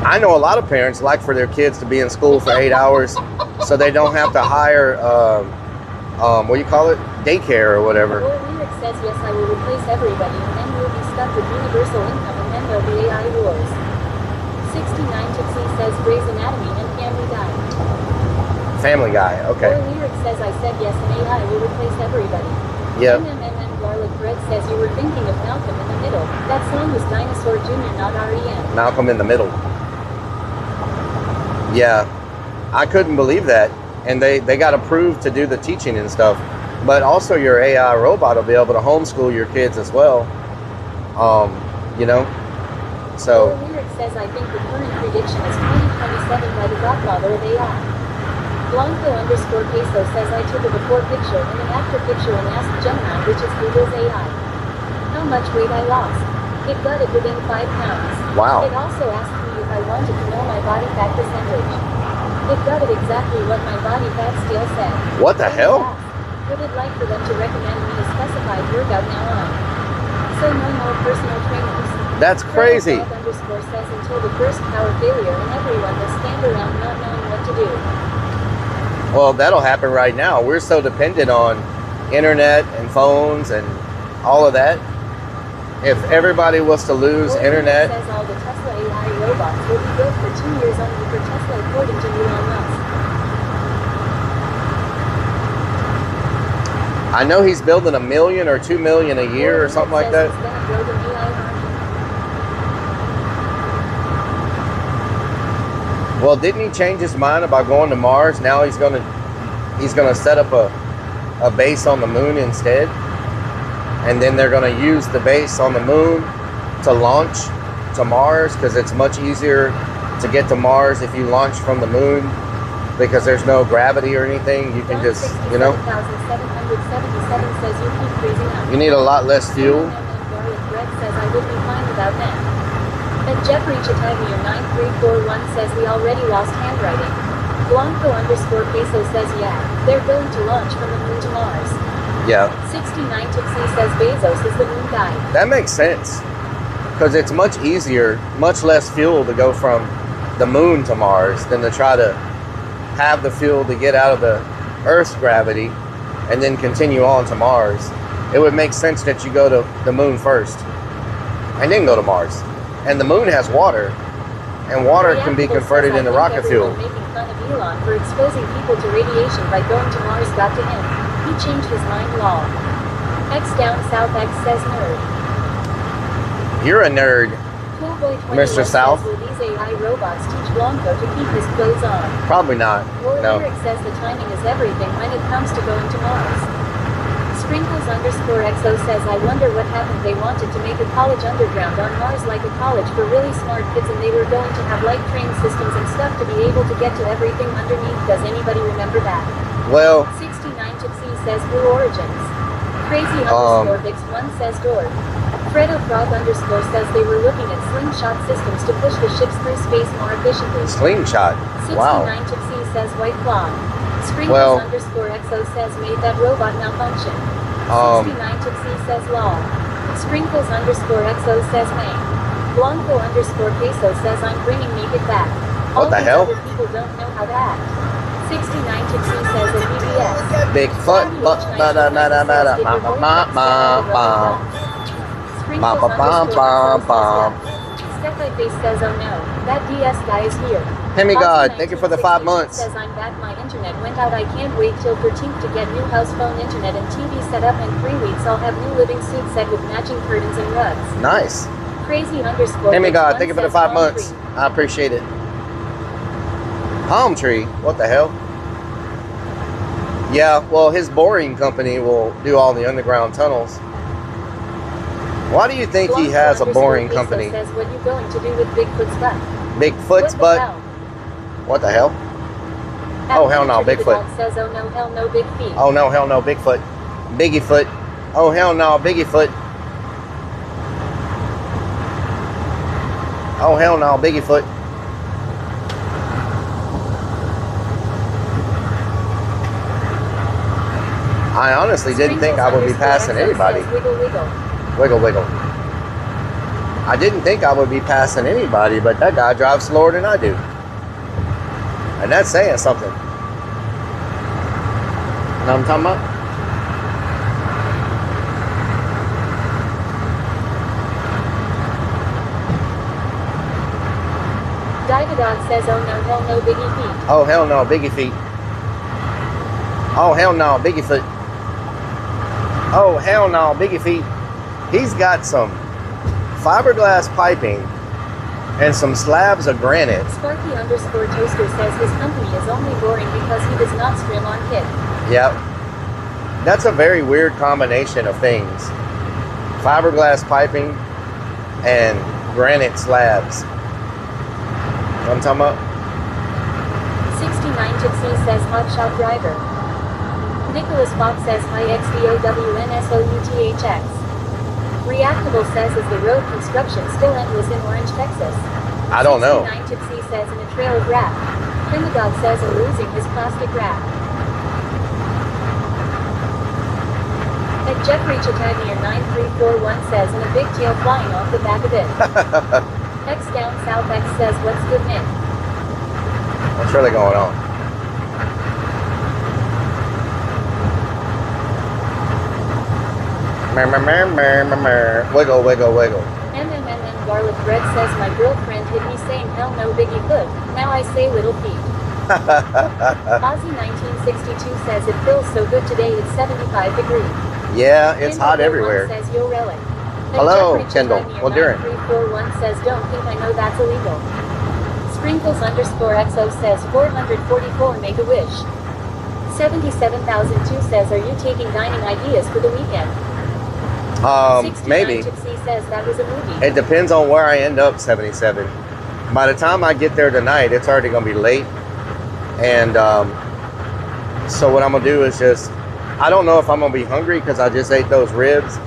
I know a lot of parents like for their kids to be in school for 8 hours so they don't have to hire, what do you call it? Daycare or whatever. Boy, Lyric says, yes, I will replace everybody and then we'll be stuck with universal income and then there'll be AI wars. 69 Tootsie says, Grey's Anatomy and Family Guy. Family Guy, okay. Boy, Lyric says, I said yes and AI will replace everybody. Yep. Garlic Bread says, you were thinking of Malcolm in the Middle. That song was Dinosaur Jr., not REM. Malcolm in the Middle. Yeah, I couldn't believe that. And they got approved to do the teaching and stuff. But also your AI robot will be able to homeschool your kids as well. You know? So. Boy, Lyric says, I think the current prediction is 2027 by the godfather of AI. Blanco underscore peso says, I took a before picture and an after picture and asked Gemini, which is Google's AI, how much weight I lost. It got it within 5 pounds. Wow. It also asked me if I wanted to know my body fat percentage. It got it exactly what my body fat scale said. What the hell? Would it like for them to recommend me a specified workout now on? So no more personal trainers. That's crazy. Underscore says, until the first power failure and everyone will stand around not knowing what to do. Well, that'll happen right now. We're so dependent on internet and phones and all of that. If everybody was to lose internet. Says all the Tesla AI robots will be built for 2 years only for Tesla, according to Elon Musk. I know he's building 1 million or 2 million a year or something like that. He's gonna build an AI army. Well, didn't he change his mind about going to Mars? Now he's gonna set up a base on the moon instead. And then they're gonna use the base on the moon to launch to Mars because it's much easier to get to Mars if you launch from the moon because there's no gravity or anything. You can just, you know. 777 says you keep freezing up. You need a lot less fuel. Garlic Bread says I would be fine without that. And Jeffrey Chautauqua 9341 says we already lost handwriting. Blanco underscore peso says yeah, they're going to launch from the moon to Mars. Yeah. 69 Tootsie says Bezos is the moon guy. That makes sense because it's much easier, much less fuel to go from the moon to Mars than to try to have the fuel to get out of the Earth's gravity and then continue on to Mars. It would make sense that you go to the moon first and then go to Mars. And the moon has water, and water can be Reactable converted says, into "I think rocket fuel. everyone making fun of Elon for exposing people to radiation by going to Mars got to him. He changed his mind. Lol. X down south X says nerd. You're a nerd, Coolboy 21 Mr. South. says, will these AI robots teach Blanco to keep his clothes on? Probably not. Roy No. Lyric says the timing is everything when it comes to going to Mars. Sprinkles_XO says, I wonder what happened. They wanted to make a college underground on Mars, like a college for really smart kids, and they were going to have like train systems and stuff to be able to get to everything underneath. Does anybody remember that? Well, 69 Gypsy says Blue Origins. Crazy_Vix1 says Door. Fredo Frog _ says they were looking at slingshot systems to push the ships through space more efficiently. slingshot. 69 Wow. Gypsy says White Claw. Well- Sprinkles_XO says made that robot malfunction. 69 Gypsy says law. Sprinkles_XO says May. Blanco_Queso says I'm bringing naked back. What the All these hell? other people don't know how to act. 69 Gypsy says at BBS. Bigfoot. Step Face says, oh no, that DS guy is here. Hemi God, Ozzy thank you for the 5 months. Says, I'm back, my internet went out. I can't wait till 13th to get new house phone internet and TV set up. In 3 weeks I'll have new living suit set with matching curtains and rugs. Nice. Crazy_. Hemi God, thank you for the says 5 palm months. tree. I appreciate it. Palm tree? What the hell? Yeah, well, his boring company will do all the underground tunnels. Why do you think he has a boring Blanco_Queso company? Says, what you going to do with Bigfoot's butt? Bigfoot's What the butt? hell? What the hell? Oh, hell no, After the Bigfoot. dog says, oh no, hell no, big feet. Oh no, hell no, Bigfoot. Biggie foot. Oh hell no, Biggie foot. Oh hell no, Biggie foot. I honestly didn't think I would be passing anybody. Wiggle, wiggle. Wiggle, wiggle. I didn't think I would be passing anybody, but that guy drives slower than I do. And that's saying something. You know what I'm talking about? Dog says, oh no, hell no, biggie feet. Oh hell no, Biggie feet. Oh hell no, Biggie foot. Oh hell no, Biggie feet. He's got some fiberglass piping and some slabs of granite. Sparky_Toaster says his company is only boring because he does not stream on Kit. Yep. That's a very weird combination of things. Fiberglass piping and granite slabs. You know what I'm talking about? 69 Gypsy says hotshot driver. Nicholas Fox says hi XDOWNSOUTHX. Reactable says, is the road construction still endless in Orange, Texas? I don't know. 69 Gypsy says in a trail of rap. Primagog says I'm losing his plastic wrap. And Jeffrey Chitagnier 9341 says, and a big tail flying off the back of it. X down south X says, what's good, Nick? What's really going on? Wiggle, wiggle, wiggle. MMMM Garlic Bread says, my girlfriend hit me saying hell no biggie foot. Now I say little feet. Ozzy 1962 says, it feels so good today, it's 75 degrees. Yeah, it's hot Kendall everywhere. Says, yo Rellik. And Hello, Jeffrey Kendall. Chitagnier Well, Darren. 9341 says, don't think I know that's illegal. Sprinkles_XO says, 444 make a wish. 77,002 says, are you taking dining ideas for the weekend? 69 Maybe. Gypsy says that was a movie. It depends on where I end up, 77. By the time I get there tonight, it's already going to be late. And so what I'm going to do is just, I don't know if I'm going to be hungry because I just ate those ribs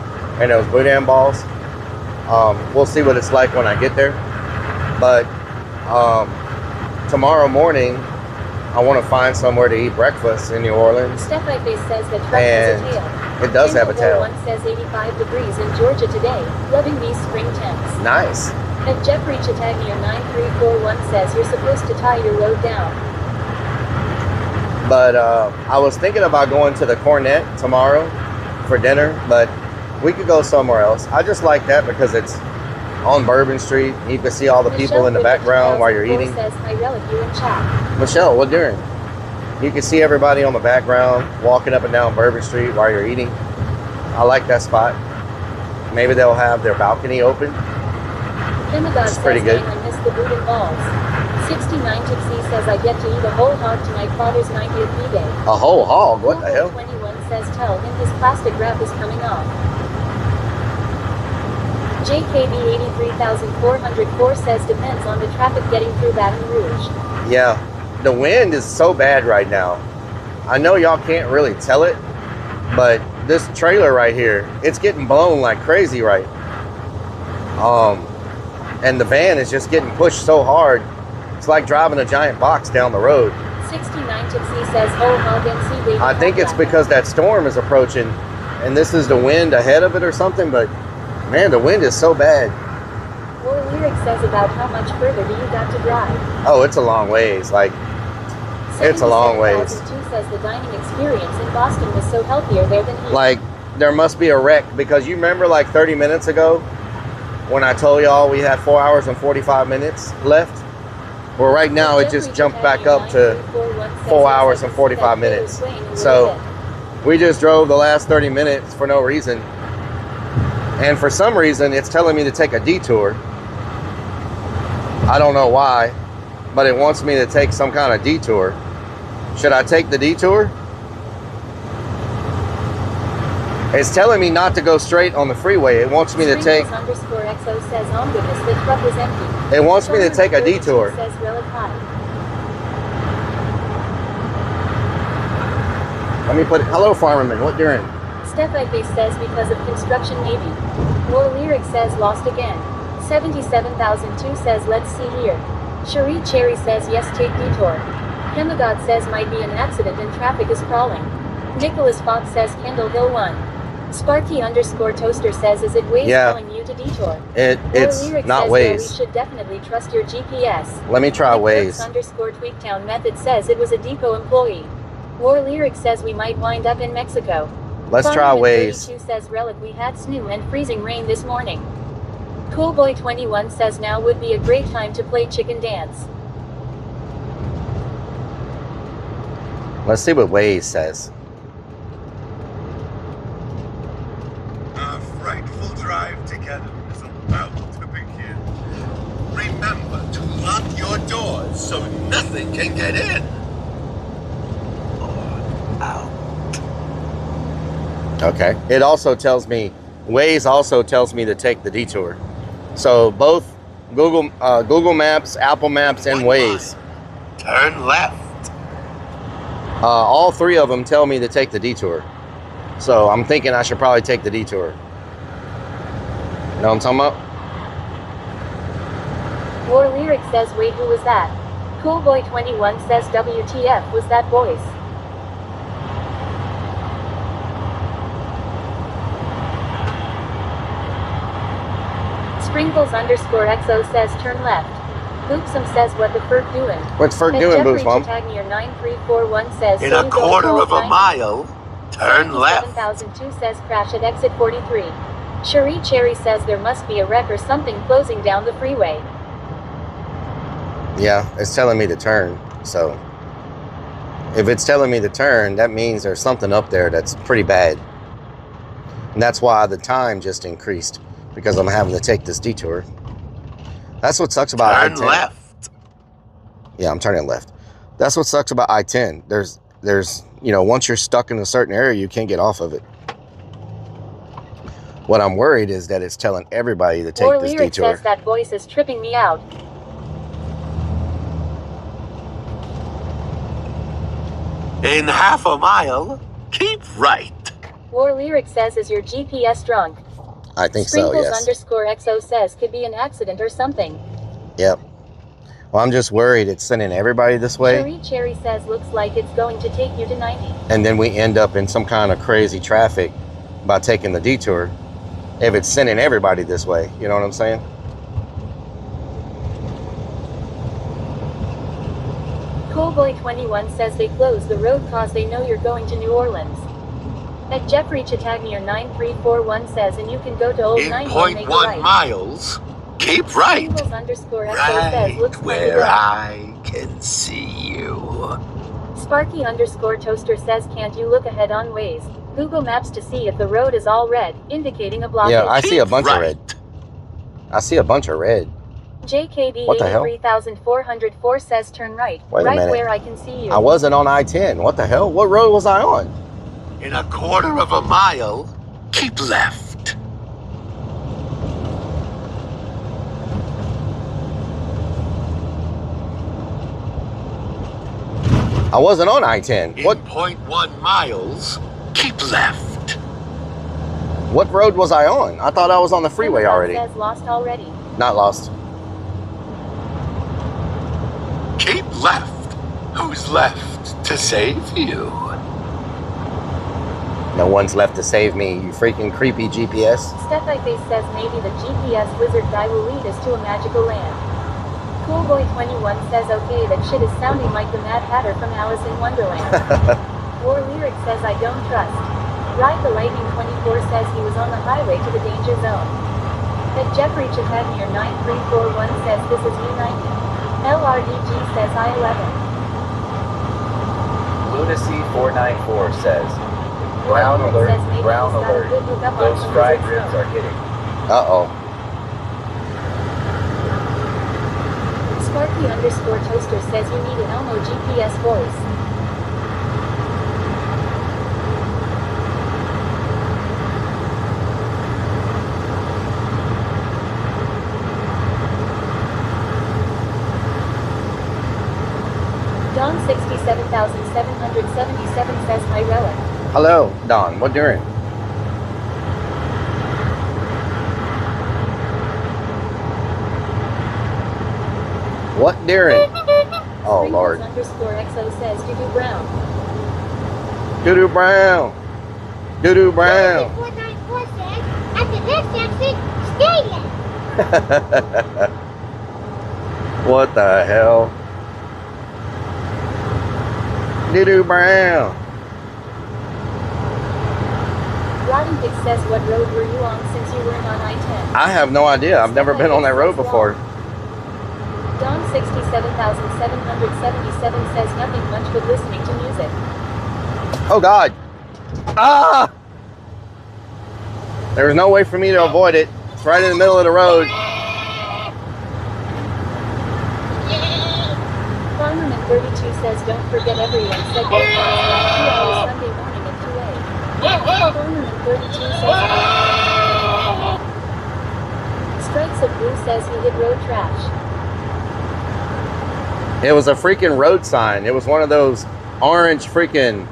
and those boudin balls. We'll see what it's like when I get there. But tomorrow morning, I want to find somewhere to eat breakfast in New Orleans. Steph Face says that truck And has a tail. it does have a tail. One says 85 degrees in Georgia today. Loving these spring temps. Nice. And Jeffrey Chitagnier 9341 says you're supposed to tie your load down. But I was thinking about going to the Cornet tomorrow for dinner, but we could go somewhere else. I just like that because it's on Bourbon Street. You can see all the people in the background while you're eating. Says, hi, Rellik, you in chat. Michelle, what doing? You can see everybody on the background walking up and down Bourbon Street while you're eating. I like that spot. Maybe they'll have their balcony open. It's pretty good. I miss the boot and balls. 69 Tipsy says I get to eat a whole hog tonight, father's 90th B-Day. A whole hog? What the hell? 21 says tell him his plastic wrap is coming off. JKB 83404 says depends on the traffic getting through Baton Rouge. Yeah, the wind is so bad right now. I know y'all can't really tell it, but this trailer right here, it's getting blown like crazy, right? And the van is just getting pushed so hard. It's like driving a giant box down the road. 69 Tipsy says whole hog NC baby. I think it's because that storm is approaching and this is the wind ahead of it or something, but man, the wind is so bad. War Lyric says about how much further do you got to drive? Oh, it's a long ways. Like, it's a long ways. 77,002 says the dining experience in Boston was so healthier there than here. Like, there must be a wreck because you remember like 30 minutes ago when I told y'all we had 4 hours and 45 minutes left? Well, right now it just jumped back up to 4 hours and 45 minutes. So we just drove the last 30 minutes for no reason. And for some reason, it's telling me to take a detour. I don't know why, but it wants me to take some kind of detour. Should I take the detour? It's telling me not to go straight on the freeway. It wants me to take... _XO says, oh goodness, the truck is empty. It wants me to take a detour. Says Rellik I. Let me put it... Hello, Farmerman. What doing? Steph Face says because of construction maybe. More Lyric says lost again. 77,002 says let's see here. Cherie Cherry says yes, take detour. Hemagod says might be an accident and traffic is crawling. Nicholas Fox says Kendall Hill 1. Sparky _ Toaster says is it Waze telling you to detour? It's not says, Waze. we should definitely trust your GPS. Let me try Waze. _Tweaktown Method says it was a depot employee. War Lyric says we might wind up in Mexico. Let's try Waze. 32 says Rellik we had snow and freezing rain this morning. Coolboy 21 says now would be a great time to play chicken dance. Let's see what Waze says. Our frightful drive together is about to begin. Remember to lock your doors so nothing can get in or out. Okay. It also tells me, Waze also tells me to take the detour. So both Google Maps, Apple Maps, and Waze. Turn left. All three of them tell me to take the detour. So I'm thinking I should probably take the detour. You know what I'm talking about? War Lyric says wait, who was that? Coolboy 21 says WTF was that voice? Sprinkles _XO says turn left. Boopsum says what the Ferg doing? What's Ferg doing, Boopsum? Jeffrey 9341 says In a quarter of a mile, turn left. 7002 says crash at exit 43. Cherie Cherry says there must be a wreck or something closing down the freeway. Yeah, it's telling me to turn. So if it's telling me to turn, that means there's something up there that's pretty bad. And that's why the time just increased, because I'm having to take this detour. That's what sucks about I-10. Turn left. Yeah, I'm turning left. That's what sucks about I-10. There's, you know, once you're stuck in a certain area, you can't get off of it. What I'm worried is that it's telling everybody to take this Lyric detour. says that voice is tripping me out. In half a mile, keep right. War Lyric says is your GPS drunk? I think so, yes. Sprinkles _XO says could be an accident or something. Yep. Well, I'm just worried it's sending everybody this way. Cherie Cherry says looks like it's going to take you to 90. And then we end up in some kind of crazy traffic by taking the detour. If it's sending everybody this way, you know what I'm saying? Coolboy 21 says they closed the road cause they know you're going to New Orleans. At Jeffrey Chatagnier 9341 says and you can go to Old In 90 and make a right. 0.1 miles, Keep right. Sprinkles underscore XO says Right looks kinda where dumb. I can see you. Sparky underscore toaster says can't you look ahead on Waze? Google Maps to see if the road is all red, indicating a blockage. Yeah, I see a Keep bunch of red. right. I see a bunch of red. JKD What the hell? 83404 says turn right. Wait a right minute. where I can see you. I wasn't on I-10. What the hell? What road was I on? In a quarter of a mile, keep left. I wasn't on I-10. In What 0.1 miles, keep left. what road was I on? I thought I was on the freeway already. Says lost already. Not lost. Keep left. Who's left to save you? No one's left to save me, you freaking creepy GPS. Steph-I-Face says maybe the GPS wizard guy will lead us to a magical land. Coolboy21 says okay, that shit is sounding like the Mad Hatter from Alice in Wonderland. War Lyric says I don't trust. Ride the Lightning 24 says he was on the highway to the danger zone. That Jeffrey Chatagnier 9341 says this is U90. LRDG says I-11. Lunacy 494 says, brown War Lyric alert, says maybe brown he's got a alert. good hookup on Those some fried wizard ribs stuff. are hitting. Uh-oh. Sparky underscore toaster says you need an Elmo GPS voice. Don 67,777 says hi Rellik. Hello, Don. What doing? What doing? Oh, Sprinkles Lord. underscore XO says Doo-Doo Brown. Doo-doo brown. Doo-doo brown. 494 says, after this exit, stadium. What the hell? Doo-doo brown. Rodden Dick says what road were you on since you weren't on I-10? I have no idea. I've never been on that road before. Don 67,777 says nothing much but listening to music. Oh, God. Ah! There's no way for me to avoid it. It's right in the middle of the road. Farmerman 32 says don't forget everyone said go past last 2 hours Sunday morning at 2 a. Farmerman 32 says Strikes of Blue says he hit road trash. It was a freaking road sign. It was one of those orange freaking...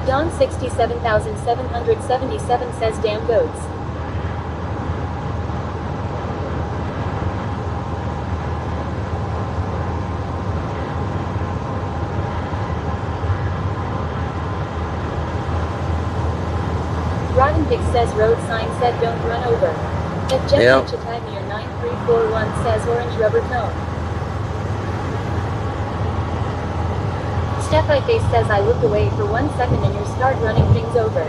Don 67,777 says damn goats. Rodden Dick says road sign said don't run over. If Jeffrey Yep. Chatagnier 9341 says orange rubber cone. Steph-I-Face says I look away for 1 second and you start running things over.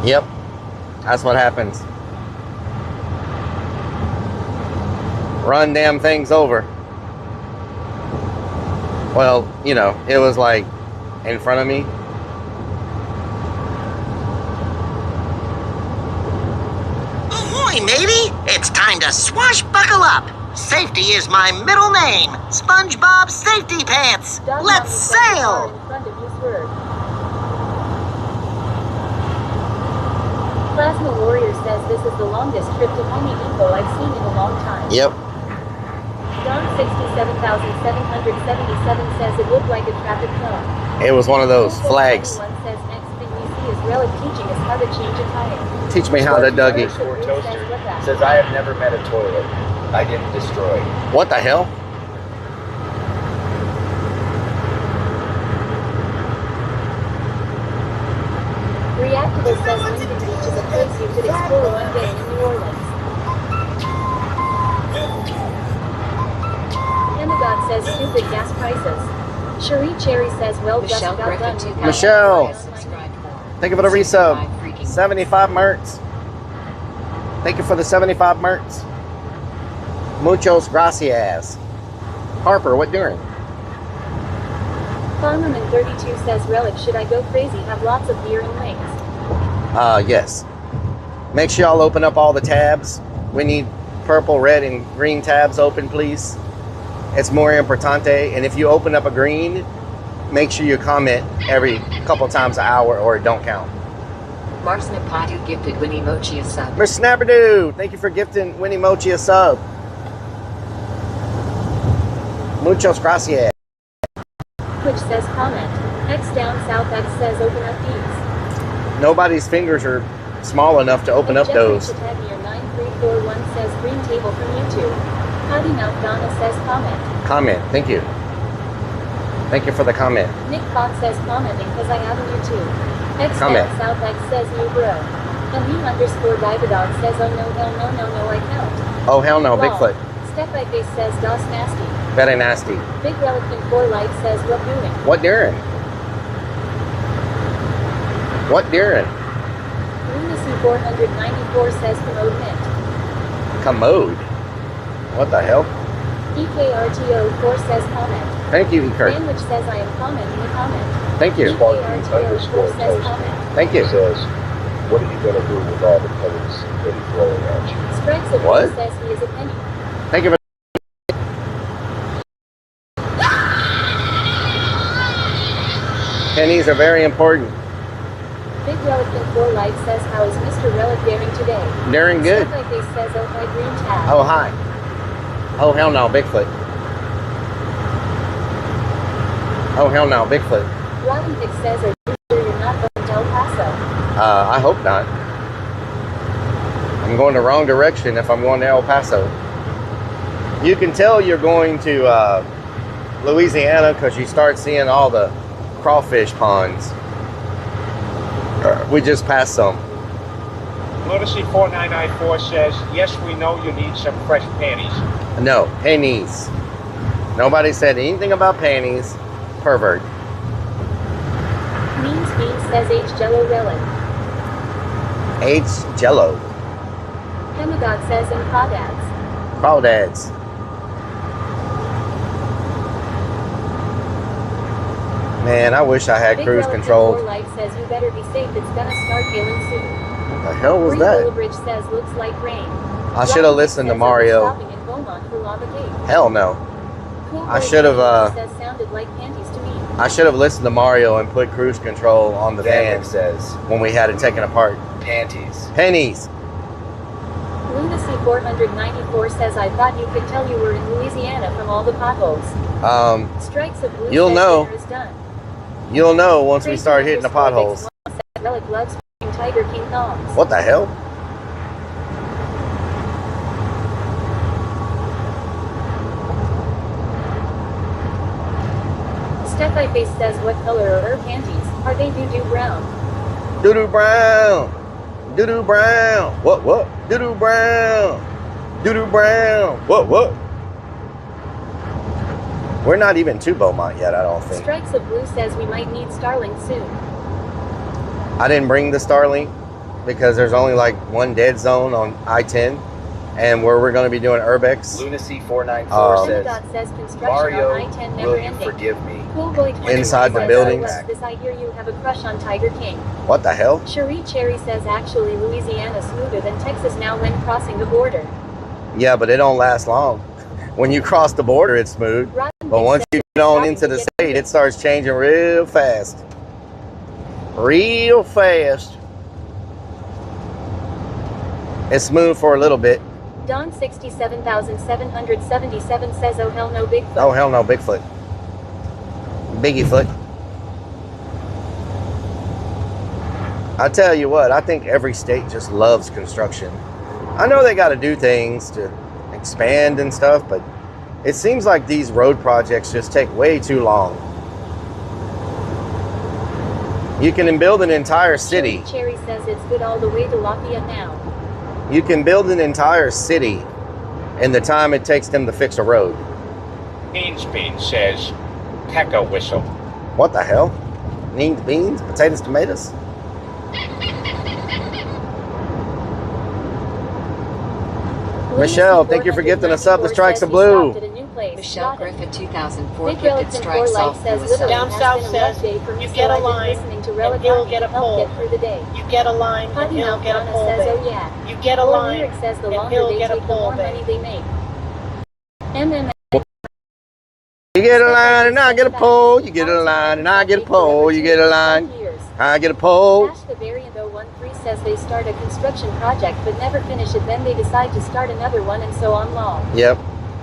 Yep. That's what happens. Run damn things over. Well, you know, it was like in front of me. Ahoy, matey! It's time to swashbuckle up! Safety is my middle name! SpongeBob Safety Pants! Don Let's Mommy says the car sail! in front of you swerved. Plasma Warrior says this is the longest trip to Home Depot I've seen in a long time. Yep. Don 67,777 says it looked like a traffic cone. It was one of those flags. One says next thing we see is Rellik teaching us how to change a tire. Teach me how to Dougie. Underscore toaster says I have never met a toilet I didn't destroy. What the hell? Reactable says Lincoln Beach is a place you could explore one day in New Orleans. prices. Cherie Cherry says, well, just Michelle got done. Griffin, with 2000 Michelle. has subscribed for Thank you for the resub. 65 freaking 75 merts. Thank you for the 75 merts. Muchos gracias. Harper, what doing? Farmerman 32 says, Rellik, should I go crazy? Have lots of beer and wings. Yes. Make sure y'all open up all the tabs. We need purple, red, and green tabs open, please. It's more importante. And if you open up a green, make sure you comment every couple times an hour or it don't count. Marsnapadu gifted Winnie Mochi a sub. Miss Snapperdoo, thank you for gifting Winnie Mochi a sub. Muchos gracias. Twitch says, comment. X down south X says, open up these. Nobody's fingers are small enough to open up those. Jeffrey Chitagnier 9341 says, green table from YouTube. Potty Mouth Donna says, comment. Comment, thank you. Thank you for the comment. Nick Fox says, commenting because I have a YouTube. X Comment. down south X says, new bro. And he underscore Diverdog says, oh no, hell no, no, no, I count. Oh, hell no, Lol. Bigfoot. Step by face says, DOS nasty. Very nasty. Big Relic 4 Life says, what doing? What during? What during? Lunacy 494 says, commode mint. Commode. What the hell? EKRTO 4 says, comment. Thank you, Kurt. Sandwich says, I am commenting a comment. Thank you. EKRTO 4 says, comment. Thank you. Says, what are you going to do with all the pennies that he's throwing at you? Strikes of What? says he is a penny. Thank you for pennies are very important. Big Relic 4 Life says, how is Mr. Relic daring today? Daring good. Step by face says, oh my green tab. Oh, hi. Oh, hell no, Bigfoot. Oh, hell no, Bigfoot. Robin Dick says, are you sure you're not going to El Paso? I hope not. I'm going the wrong direction if I'm going to El Paso. You can tell you're going to Louisiana because you start seeing all the crawfish ponds. We just passed some. Lunacy 4994 says, yes, we know you need some fresh panties. No, panties. Nobody said anything about panties. Pervert. Means Bean says, H Jello Relic. H Jello. Hemagog says, in crawdads. Crawdads. Man, I wish I had Big cruise Relic control. 4 Life says, you better be safe, it's gonna start hailing soon. What the hell was Free that? Willowbridge says, looks like rain. I should have listened to Mario. Stopping in Beaumont for Lava Cave. Hell no. Cool I Boy should have, says, sounded like panties to me. I should have listened to Mario and put cruise control on the Van van says, when we had it taken apart. panties. Pennies. Lunacy 494 says, I thought you could tell you were in Louisiana from all the potholes. Strikes of blue You'll says know. dinner is done. You'll know once we Crazy start hitting the underscore potholes. Big Swan says, Relic loves Tiger King thongs. What the hell? Step by Face says, what color are her panties? Are they doo-doo brown? Doo-doo brown. Doo-doo brown. What? Doo-doo brown. Doo-doo brown. What? We're not even to Beaumont yet, I don't think. Strikes of Blue says we might need Starlink soon. I didn't bring the Starlink because there's only like one dead zone on I-10 and where we're going to be doing Urbex. Lunacy 494 Senagot says construction Mario, on I-10 never will you ending. forgive me? Cool Boy 20 Inside the says, buildings. "What's this? I hear you have a crush on Tiger King. What the hell? Cherie Cherry says actually Louisiana smoother than Texas now when crossing the border. Yeah, but it don't last long. When you cross the border, it's smooth. Rotten But Dick once says you get on stopping into to the get state, it starts changing real fast. Real fast. It's smooth for a little bit. Don 67,777 says oh hell no Bigfoot. Oh, hell no, Bigfoot. Biggie foot. I tell you what, I think every state just loves construction. I know they got to do things to expand and stuff, but it seems like these road projects just take way too long. You can build an entire city. Cherry says it's good all the way to Lafayette now. You can build an entire city in the time it takes them to fix a road. Beans says, pecker whistle. What the hell? Beans, beans, potatoes, tomatoes? Michelle, thank you for gifting us up the strikes of blue. Michelle Griffith 2004 Big gifted Rellik strikes Life off says blue literally Down has south been a says, rough day for me, you so get a I've been line, listening to and Rellik he'll I get a to help pull. get through the day. You get a line, and Potty he'll Mouth get a Donna pull, says, babe. oh yeah. You get a Or line, Lyric says the and longer he'll they get a take, the pull, more babe. money they make. MMM. You get a line and I get a pole. You get a line and I get a pole. You get a line. I get a pole. Ash the Variant 013 says they start a construction project but never finish it, then they decide to start another one, and so on long. Yep.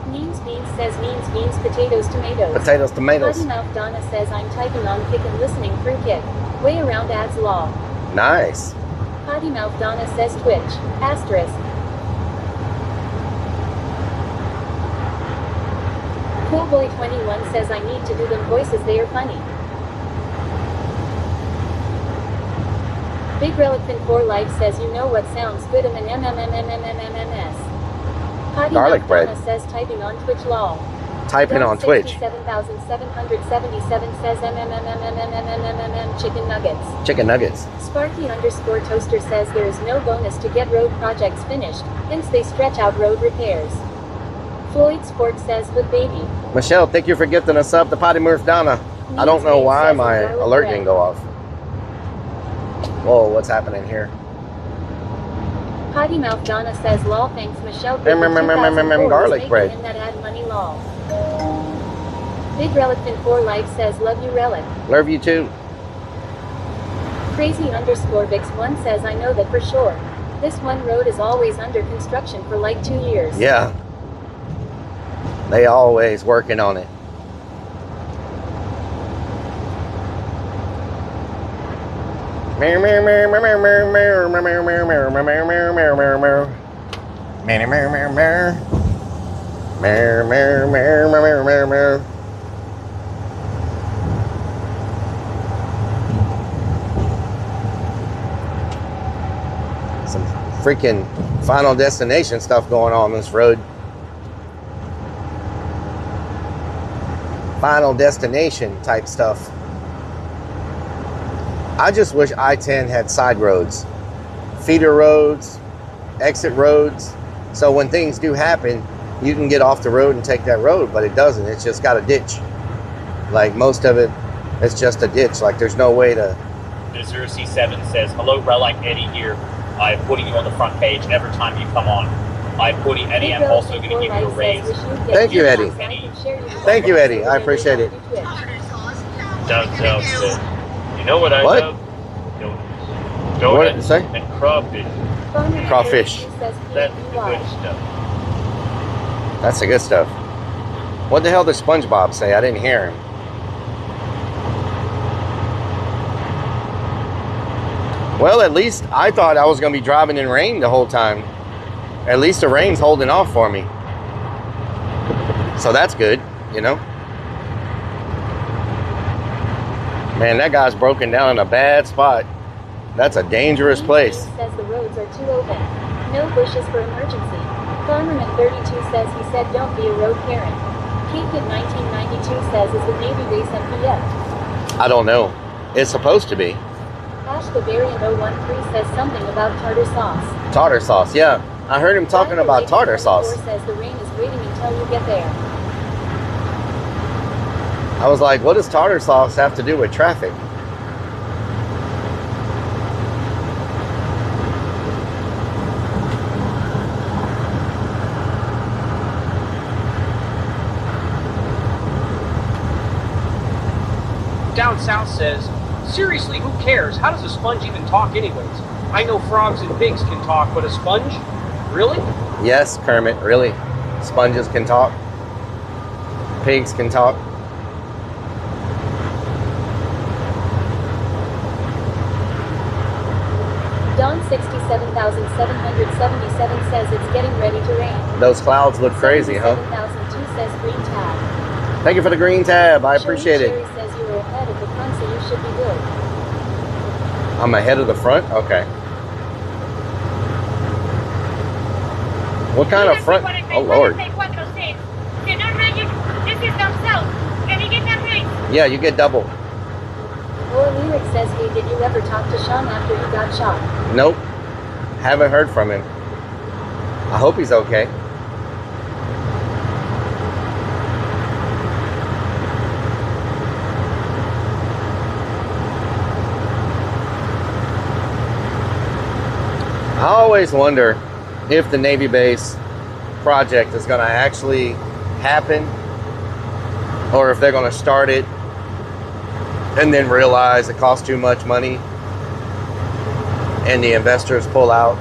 Means Beans says means beans, potatoes, tomatoes. Potatoes, tomatoes. Potty Mouth Donna says I'm typing on kick and listening through kick. Way around adds law. Nice. Potty Mouth Donna says Twitch. Asterisk. Coolboy21 says I need to do them voices, they are funny. Big Rellik 4 Life says you know what sounds good, MMMMMMMMMS. Potty Garlic Mouth bread. Donna says typing on Twitch lol. Typing on Twitch. 67,777 says MMMMMMMMMM chicken nuggets. Chicken nuggets. Sparky_Toaster says there is no bonus to get road projects finished, hence they stretch out road repairs. Floyd Sport says good baby. Michelle, thank you for gifting us up the Potty Mouth Donna. I don't know why my alert didn't go off. Whoa, what's happening here? Potty Mouth Donna says lol, thanks Michelle. Garlic bread. And that add money lol. Big Rellik 4 Life says love you Rellik. Love you too. Crazy_Vix1 says I know that for sure. This one road is always under construction for like 2 years. Yeah. They always working on it. Some freaking Final Destination stuff going on this road. Final Destination type stuff. I just wish I-10 had side roads, feeder roads, exit roads, so when things do happen, you can get off the road and take that road, but it doesn't. It's just got a ditch. Like most of it, it's just a ditch. Like there's no way to... C7 says, hello Rellik, Eddie here. I'm putting you on the front page every time you come on. I'm putting Eddie, I'm also going to give you a raise. Thank you, Eddie. Thank you, Eddie. I appreciate it. You know what I love? What did you say? And crawfish. Crawfish. That's the good stuff. That's the good stuff. What the hell did SpongeBob say? I didn't hear him. Well, at least I thought I was going to be driving in rain the whole time. At least the rain's holding off for me. So that's good, you know? Man, that guy's broken down in a bad spot. That's a dangerous place. Says the roads are too open. No bushes for emergency. Farmerman 32 says he said don't be a road Karen. Kingpin 1992 says is the Navy base MPF. I don't know. It's supposed to be. Ash the Variant 013 says something about tartar sauce. Tartar sauce, yeah. I heard him talking about tartar sauce. Says the rain is waiting until you get there. I was like, what does tartar sauce have to do with traffic? Down South says, seriously, who cares? How does a sponge even talk anyways? I know frogs and pigs can talk, but a sponge? Really? Yes, Kermit, really. Sponges can talk. Pigs can talk. Dawn 67,777 says it's getting ready to rain. Those clouds look crazy, huh? 7,002 says green tab. Thank you for the green tab. I appreciate it. Cherry says you were ahead of the front, so you should be good. I'm ahead of the front? Okay. What kind of front? Oh, Lord. This is down south. Can you get that race? Yeah, you get double. Or Lyric says, hey, did you ever talk to Sean after he got shot? Nope. Haven't heard from him. I hope he's okay. I always wonder if the Navy base project is going to actually happen, or if they're going to start it and then realize it costs too much money and the investors pull out.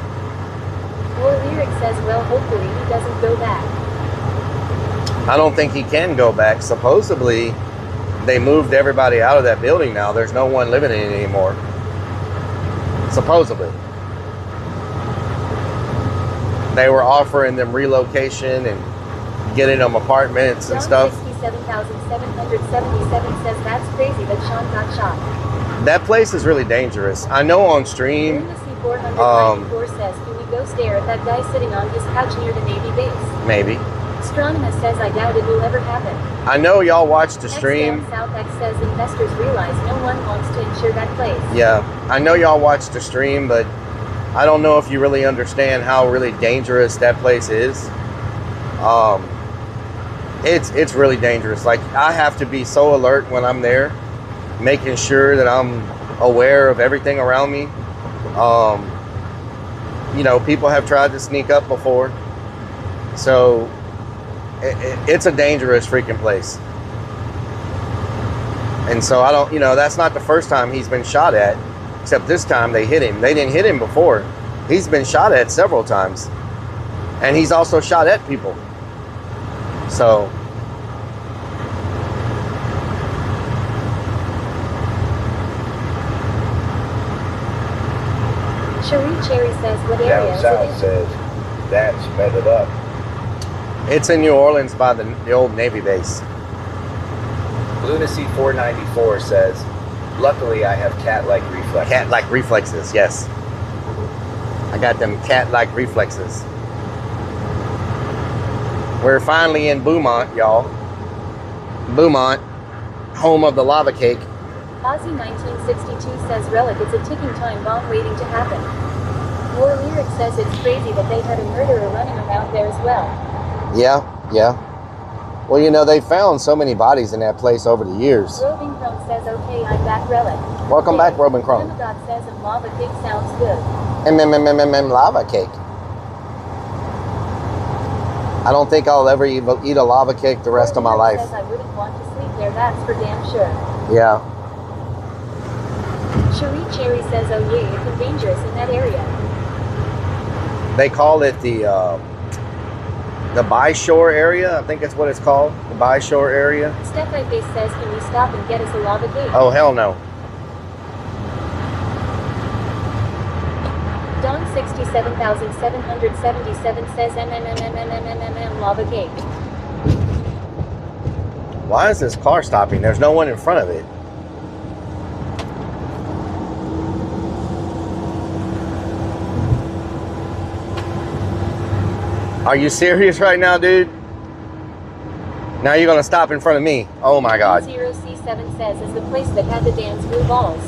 Or Lyric says, well, hopefully he doesn't go back. I don't think he can go back. Supposedly, they moved everybody out of that building now. There's no one living in it anymore. Supposedly. They were offering them relocation and getting them apartments and stuff. 67,777 says, that's crazy that Sean got shot. That place is really dangerous. I know on stream. Lunacy494 says, can we go stare at that guy sitting on his couch near the Navy base? Maybe. Astronomer says, I doubt it will ever happen. I know y'all watched the stream. South X says, investors realize no one wants to insure that place. Yeah, I know y'all watched the stream, but I don't know if you really understand how really dangerous that place is. It's really dangerous. Like, I have to be so alert when I'm there, making sure that I'm aware of everything around me. You know, people have tried to sneak up before, so it's a dangerous freaking place. And so I don't, you know, that's not the first time he's been shot at. Except this time they hit him. They didn't hit him before. He's been shot at several times. And he's also shot at people. So. Cherie Cherry says, what area Down is south it? says, that's bedded up. It's in New Orleans by the old Navy base. Lunacy494 says, luckily I have cat-like reflexes. Cat-like reflexes, yes. I got them cat-like reflexes. We're finally in Beaumont, y'all. Beaumont, home of the lava cake. Ozzy 1962 says, Rellik, it's a ticking time bomb waiting to happen. War Lyric says it's crazy that they had a murderer running around there as well. Yeah, yeah. Well, you know, they found so many bodies in that place over the years. Robin Crone says, okay, I'm back, Rellik. Welcome back, Robin Crone. God says, and lava cake sounds good. Lava cake. I don't think I'll ever eat a lava cake the rest of my life. Says I wouldn't want to sleep there, that's for damn sure. Yeah. Cherie Cherry says, oh yeah, it's dangerous in that area. They call it the by-shore area. I think that's what it's called. The by-shore area. Steph I Face says, can you stop and get us a lava cake? Oh, hell no. Don 67,777 says lava cake. Why is this car stopping? There's no one in front of it. Are you serious right now, dude? Now you're gonna stop in front of me. Oh my God. 0C7 says, is the place that had the dance blue balls.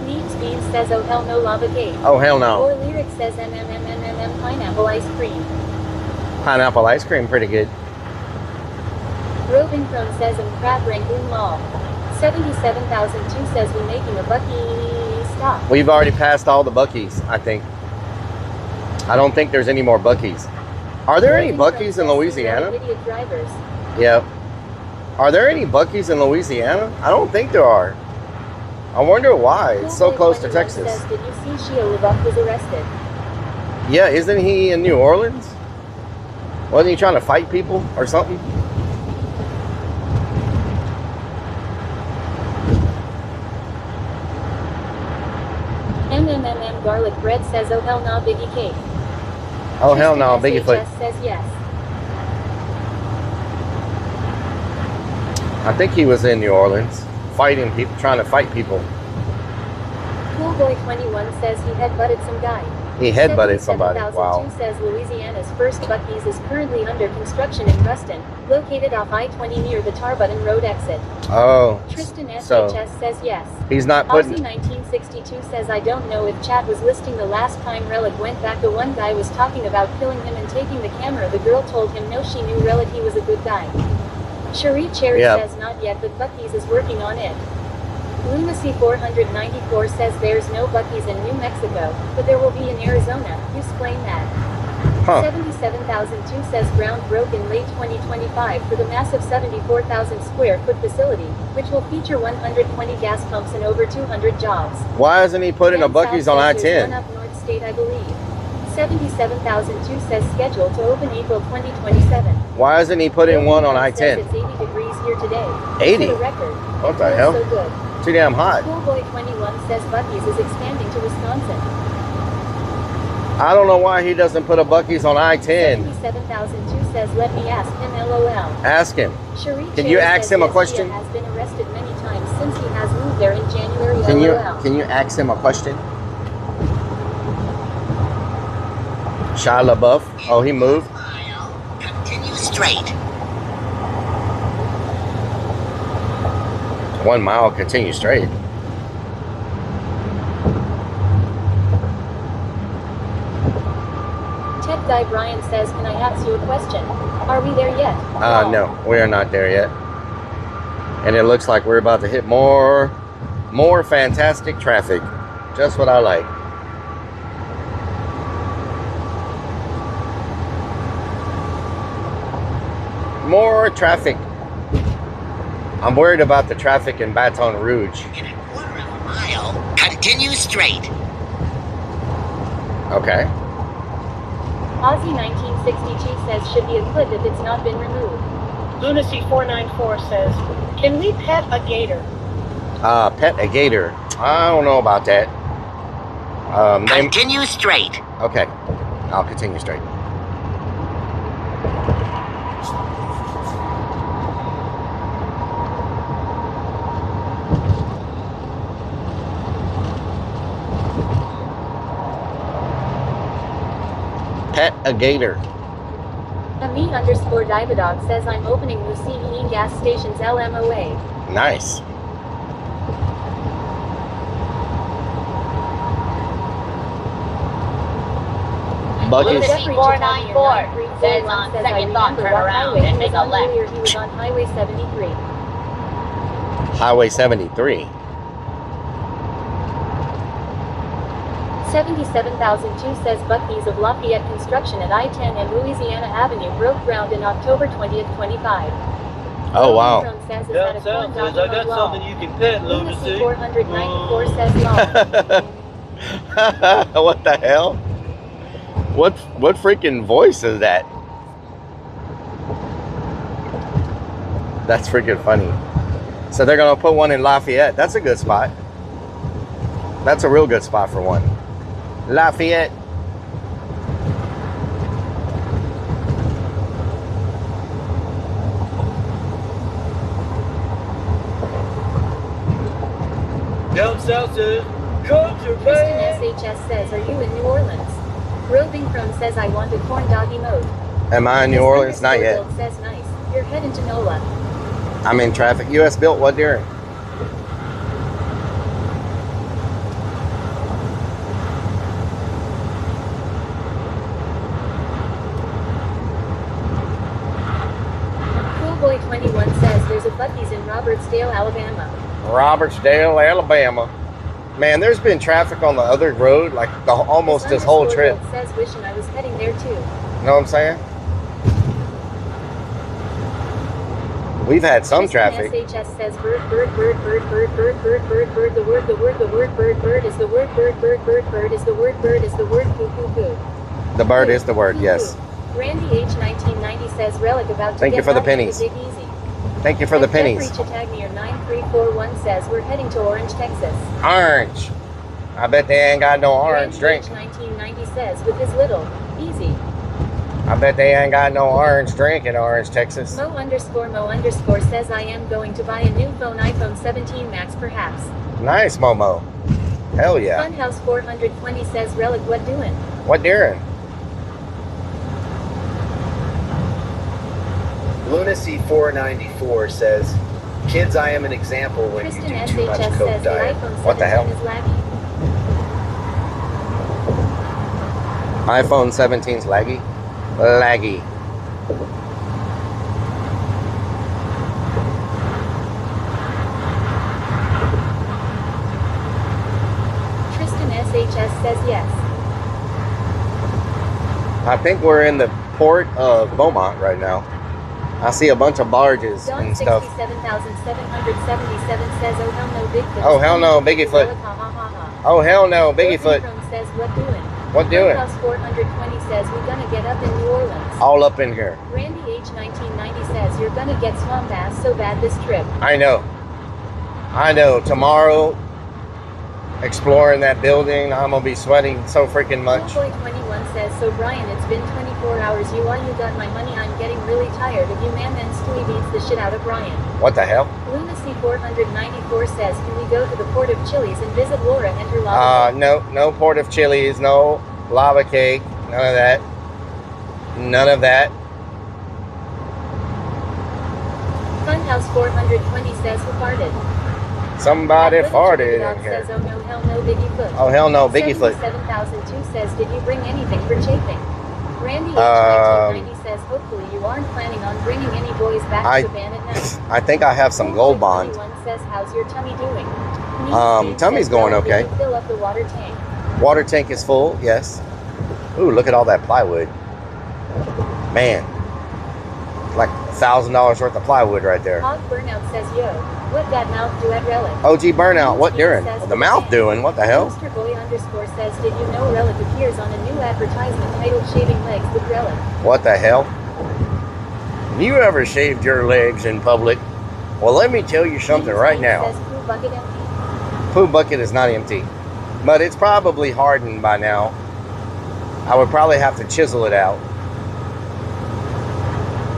Needs Beans says, oh hell no, lava cake. Oh hell no. Or Lyric says, pineapple ice cream. Pineapple ice cream, pretty good. Robin Crone says, crab Rangoon Mall. 77,002 says, we're making a Bucky stop. We've already passed all the Buckies, I think. I don't think there's any more Buckies. Are there any Buckies in Louisiana? Idiot drivers. Yeah. Are there any Buckies in Louisiana? I don't think there are. I wonder why. It's so close to Texas. Says, did you see Shia LaBeouf was arrested? Yeah, isn't he in New Orleans? Wasn't he trying to fight people or something? Garlic bread says, oh hell no, Biggie cake. Oh hell no, Biggie foot. Says yes. I think he was in New Orleans, fighting people, trying to fight people. Coolboy 21 says he had butted some guy. He headbutted somebody. 77,002 Wow. says Louisiana's first Buc-ee's is currently under construction in Ruston, located off I-20 near the Tarbutton Road exit. Oh. Tristan SHS So says yes. he's not putting. Aussie 1962 says I don't know if Chad was listing the last time Rellik went back. The one guy was talking about killing him and taking the camera. The girl told him no, she knew Rellik he was a good guy. Cherie Cherry says not yet, but Buc-ee's is working on it. Lunacy 494 says there's no Buc-ee's in New Mexico, but there will be in Arizona. You explain that. 77,002 says ground broke in late 2025 for the massive 74,000 square foot facility, which will feature 120 gas pumps and over 200 jobs. Why isn't he putting a Buc-ee's on I-10? One up North State, I believe. 77,002 says scheduled to open April 2027. Why isn't he putting one on I-10? It's 80 degrees here today. 80? For the record. What the hell? So good. Too damn hot. Schoolboy 21 says Buc-ee's is expanding to Wisconsin. I don't know why he doesn't put a Buc-ee's on I-10. 77,002 says let me ask him, LOL. Ask him. Cherie Can you ask him a question? has been arrested many times since he has moved there in January. Can you ask him a question? Shia LaBeouf. Oh, he moved. Continue straight. 1 mile, continue straight. Tech guy Brian says, can I ask you a question? Are we there yet? No, we are not there yet. And it looks like we're about to hit more fantastic traffic. Just what I like. More traffic. I'm worried about the traffic in Baton Rouge. In a quarter of a mile, continue straight. Okay. Aussie 1962 says should be a clip if it's not been removed. Lunacy 494 says, can we pet a gator? Pet a gator. I don't know about that. Continue straight. Okay. I'll continue straight. Pet a gator. Me_Dividog says I'm opening new CVE gas stations LMOA. Nice. Buc-ee's. Jeffrey 494 says on second thought turn around and make a left. He was on Highway 73. Highway 73. 77,002 says Buc-ee's of Lafayette construction at I-10 and Louisiana Avenue broke ground in October 20th, 25. Oh, wow. Says is that a corn dog I got something you can pet, Lunacy. 494 says no. What the hell? What freaking voice is that? That's freaking funny. So they're gonna put one in Lafayette. That's a good spot. That's a real good spot for one. Lafayette. Down south says, country Tristan SHS says, are you in New Orleans? Roving Chrome says, I want a corn dog emote. Am I in New Orleans? Not yet. Says, nice. You're heading to NOLA. I'm in traffic. US built. What during? Coolboy 21 says there's a Buc-ee's in Robertsdale, Alabama. Robertsdale, Alabama. Man, there's been traffic on the other road like almost this whole trip. Says wishing I was heading there too. You know what I'm saying? We've had some traffic. SHS says bird, bird, bird, bird, bird, bird, bird, bird, bird, the word, bird, bird is the word, bird, bird is the word, bird is the word, poo, poo, poo. The bird is the word, yes. Randy H 1990 says Rellik about to Thank you get for the back to pennies. Big Easy. Thank you for the pennies. Jeffrey Chatagnier 9341 says we're heading to Orange, Texas. Orange. I bet they ain't got no orange drink. Randy H 1990 says with his little, easy. I bet they ain't got no orange drink in Orange, Texas. Mo_Mo_ says I am going to buy a new phone, iPhone 17 Max perhaps. Nice, Momo. Hell yeah. Funhouse 420 says, Relic, what doing? What doing? Lunacy 494 says, kids, I am an example when Tristan you do too much SHS coke says the diet. iPhone 17 What the hell? is laggy. iPhone 17's laggy? Laggy. Tristan SHS says yes. I think we're in the port of Beaumont right now. I see a bunch of barges Dawn and stuff. 67,777 says, oh hell no, Bigfoot. Oh hell no, Bigfoot. Ha, ha, ha, ha. Oh hell no, Bigfoot. Orphan says, what doing? What doing? Funhouse 420 says, we gonna get up in New Orleans. All up in here. Randy H 1990 says, you're gonna get swamp ass so bad this trip. I know. I know. Tomorrow, exploring that building, I'm gonna be sweating so freaking much. Boy 21 says, so Brian, it's been 24 hours. You got my money. I'm getting really tired of you, man. Then Stewie beats the shit out of Brian. What the hell? Lunacy 494 says, can we go to the Port of Chili's and visit Laura and her lava cake? No Port of Chili's, no lava cake, none of that. None of that. Funhouse 420 says, who farted? Somebody Little farted Dog in here. says, oh no, hell no, Bigfoot. Oh hell no, Bigfoot. 77,002 says, did you bring anything for chafing? Randy H 1990 says, hopefully you aren't planning on bringing any boys back to the band at night. I think I have some gold bond. 21 says, how's your tummy doing? Tummy's going okay. Did you fill up the water tank? Water tank is full, yes. Ooh, look at all that plywood. Man, like $1,000 worth of plywood right there. Hog Burnout says, yo, what that mouth do at Relic? OG Burnout, what doing? Says, The mouth doing? What the hell? Mr. Boy underscore says, did you know Relic appears on a new advertisement titled Shaving Legs with Relic? What the hell? You ever shaved your legs in public? Well, let me tell you something right now. Says, poo bucket empty. Poo bucket is not empty, but it's probably hardened by now. I would probably have to chisel it out.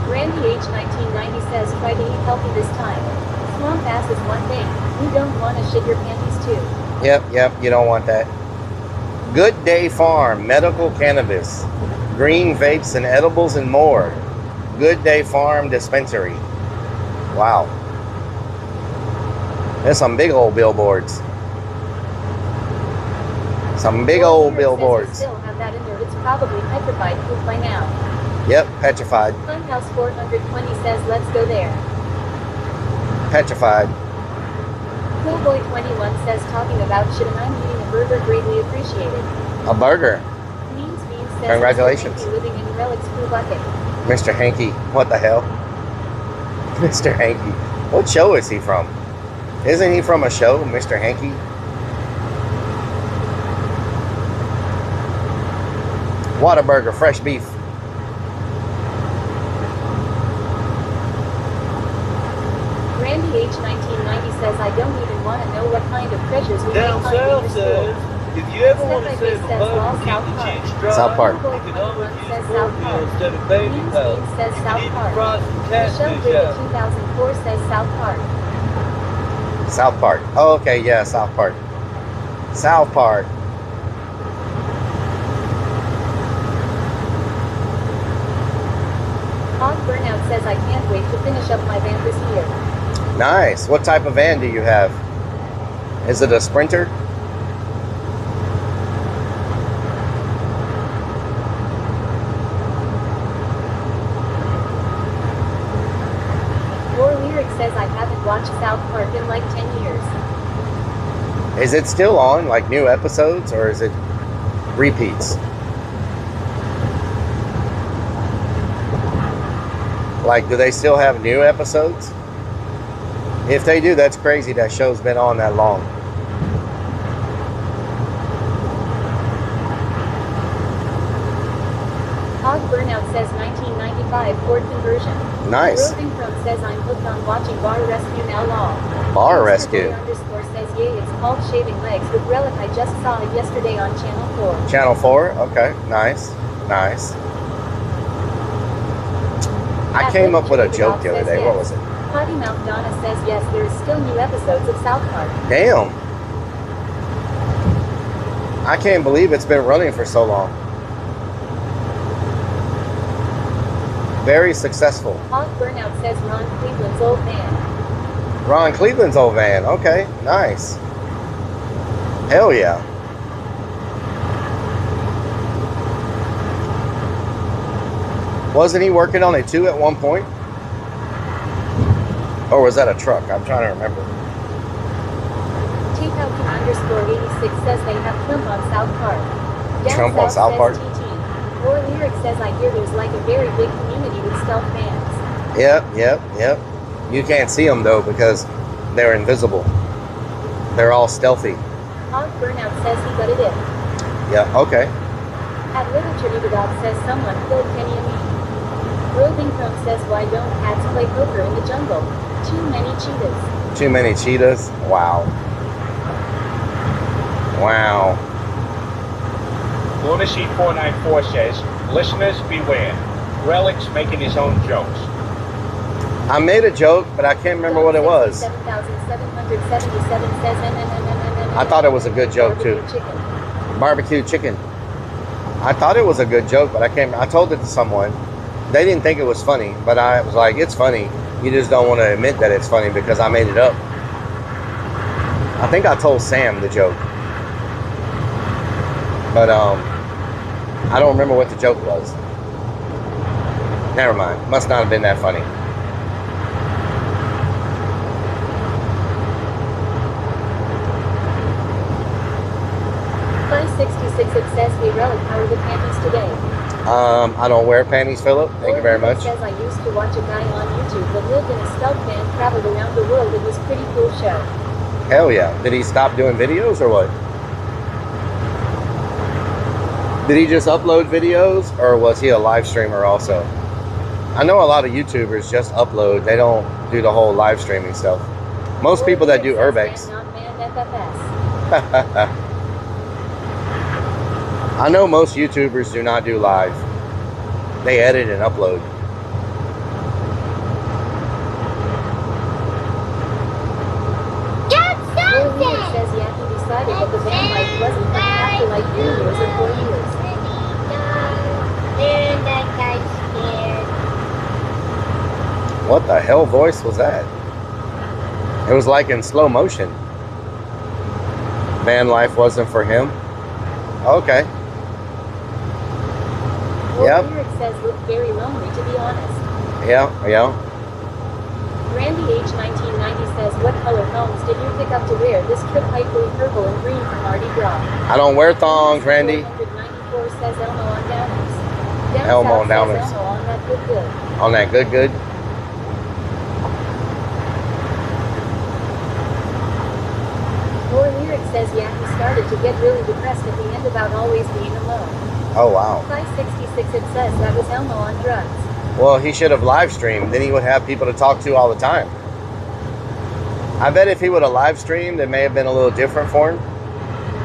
Randy H 1990 says, try to eat healthy this time. Swamp ass is one thing. You don't want to shit your panties too. Yep, you don't want that. Good Day Farm, medical cannabis, green vapes and edibles and more. Good Day Farm dispensary. Wow. There's some big old billboards. Some big old billboards. Still have that in there. It's probably petrified poop by now. Yep, petrified. Funhouse 420 says, let's go there. Petrified. Coolboy 21 says, talking about shit and I'm eating a burger, greatly appreciated. A burger. Means says, Congratulations. Mr. Hanky living in Relic's poo bucket. Mr. Hanky. What the hell? Mr. Hanky. What show is he from? Isn't he from a show, Mr. Hanky? Whataburger, fresh beef. Randy H 1990 says, I don't even want to know what kind of treasures we Down may find in south your says, store. if you ever want to save a buck and keep the cheeks dry, South Park. you can always use Says South cornmeal Park. instead of baby Means powder. says You South can even Park. fry some Michelle catfish Gridley out. 2004 says South Park. South Park. Oh, okay, yeah, South Park. South Park. Hog Burnout says, I can't wait to finish up my van this year. Nice. What type of van do you have? Is it a Sprinter? More Lyric says, I haven't watched South Park in like 10 years. Is it still on, like new episodes, or is it repeats? Like, do they still have new episodes? If they do, that's crazy. That show's been on that long. Hog Burnout says 1995 Ford conversion. Nice. Roving From says, I'm hooked on watching Bar Rescue now long. Bar Mr. Rescue. Boy underscore says, yay, it's called Shaving Legs with Relic. I just saw it yesterday on Channel 4. Channel 4? Okay, nice. Nice. I came up with a joke the other day. What was it? Potty Mouth Donna says, yes, there's still new episodes of South Park. Damn. I can't believe it's been running for so long. Very successful. Hog Burnout says Ron Cleveland's old man. Ron Cleveland's old van. Okay, nice. Hell yeah. Wasn't he working on it too at one point? Or was that a truck? I'm trying to remember. _86 says they have Trump on South Park. Down Trump on South Park? TT. More Lyric says I hear there's like a very big community with stealth fans. Yep. You can't see them though because they're invisible. They're all stealthy. Hog Burnout says he got it in. Yeah, okay. At Little Trinidad says someone killed Kenny and me. Roving Chrome says why don't cats play poker in the jungle? Too many cheetahs. Too many cheetahs? Wow. Wow. Luna Sheet 494 says, listeners beware. Rellik's making his own jokes. I made a joke, but I can't remember what it was. 7,777 says I thought it was a good joke too. Barbecue chicken. I thought it was a good joke, but I told it to someone. They didn't think it was funny, but I was like, it's funny. You just don't want to admit that it's funny because I made it up. I think I told Sam the joke. But I don't remember what the joke was. Never mind. Must not have been that funny. _66 it says we Rellik how are the panties today? I don't wear panties, Philip. Thank you very much. It says I used to watch a guy on YouTube that lived in a stealth van, traveled around the world. It was a pretty cool show. Hell yeah. Did he stop doing videos or what? Did he just upload videos or was he a live streamer also? I know a lot of YouTubers just upload. They don't do the whole live streaming stuff. Most people that do urbex. I know most YouTubers do not do live. They edit and upload. It says yeah, he decided that the van life wasn't after like 3 years or 4 years. And that guy's scared. What the hell voice was that? It was like in slow motion. Van life wasn't for him. Okay. Yep. Lyric says look very lonely to be honest. Yeah. Randy H 1990 says what color thongs did you pick up to wear this trip? Hopefully purple and green for Mardi Gras. I don't wear thongs, Randy. 494 says Elmo on Downers. Elmo on Downers. Elmo on that good. On that good. More Lyric says yeah, he started to get really depressed at the end about always being alone. Oh wow. 566 it says that was Elmo on drugs. Well, he should have live streamed. Then he would have people to talk to all the time. I bet if he would have live streamed, it may have been a little different for him.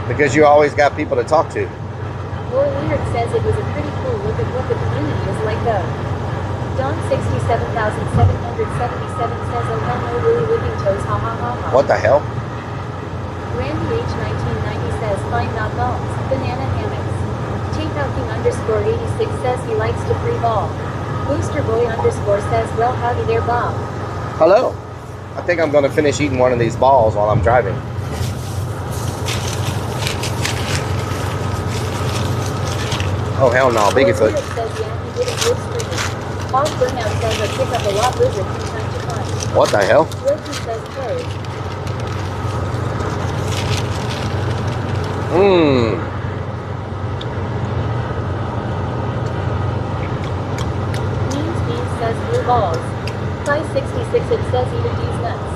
Because you always got people to talk to. More Lyric says it was a pretty cool look at what the community is like though. Don 67,777 says oh hell no really whipping toes ha ha ha ha. What the hell? Randy H 1990 says fine not dogs, banana hammocks. T-Falcon_86 says he likes to free ball. Booster Boy _ says well howdy there Bob. Hello. I think I'm going to finish eating one of these balls while I'm driving. Oh hell no, Bigfoot. Says yeah, he did a good stream. Hog Burnout says I pick up a lot lizard from time to time. What the hell? Wilkie says hey. Means says blue balls. 566 it says eat these nuts.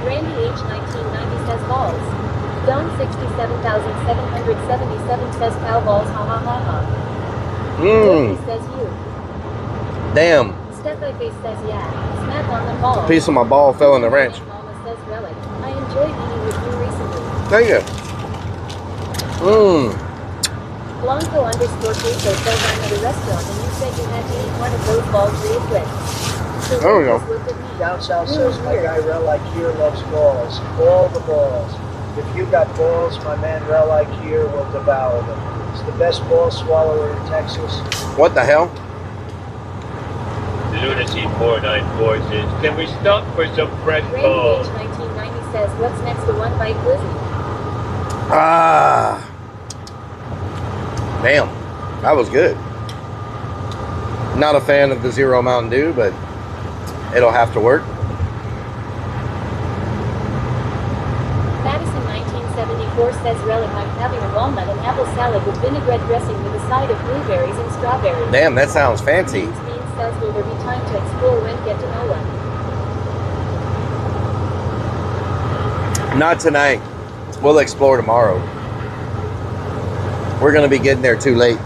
Randy H 1990 says balls. Don 67,777 says cow balls ha ha ha ha. Wilkie says you. Damn. Step by Face says yeah. Smack on the ball. A piece of my ball fell in the wrench. Mama says Rellik. I enjoyed eating with you recently. Thank you. Blanco_Queso says I'm at a restaurant and you said you had to eat one of those balls real quick. There we go. Down south says my guy Rellik here loves balls. All the balls. If you got balls, my man Rellik here will devour them. He's the best ball swallower in Texas. What the hell? Lunacy 494 says, can we stop for some fresh Randy balls? H 1990 says, what's next to One Bite Glizzy? Ah. Damn. That was good. Not a fan of the Zero Mountain Dew, but it'll have to work. Madison 1974 says, Rellik, I'm having a walnut and apple salad with vinaigrette dressing with a side of blueberries and strawberries. Damn, that sounds fancy. Beans says, will there be time to explore when get to know one? Not tonight. We'll explore tomorrow. We're going to be getting there too late.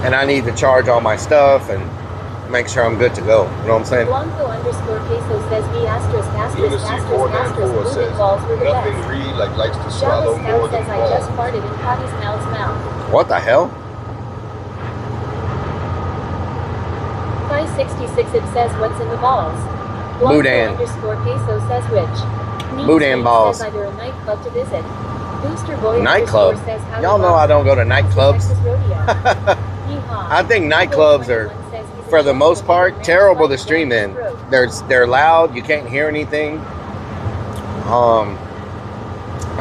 And I need to charge all my stuff and make sure I'm good to go. You know what I'm saying? Blanco underscore peso says, B asterisk asterisk Lunacy asterisk 494 asterisk says, balls were the nothing best. Reed likes to Java swallow more Scout than says, I balls. just farted in Potty's Mal's mouth. What the hell? 566 it says, what's in the balls? Blanco Boudin. underscore peso says, which? Boudin balls. Says, either a nightclub to visit. Booster Boy Nightclub. underscore says, how Y'all to know box I don't go to nightclubs. Texas rodeo. Yeehaw. I think nightclubs are, for the most part, terrible to stream in. They're loud. You can't hear anything. I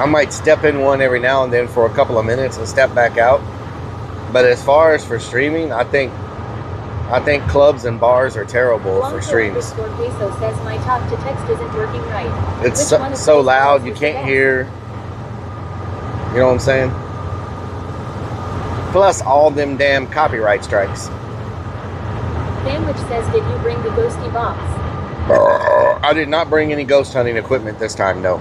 might step in one every now and then for a couple of minutes and step back out. But as far as for streaming, I think clubs and bars are terrible for streams. Underscore peso says, my talk to text isn't working right. It's Which one of so those loud balls you was the can't best? hear. You know what I'm saying? Plus all them damn copyright strikes. Sandwich says, did you bring the ghosty box? I did not bring any ghost hunting equipment this time, no.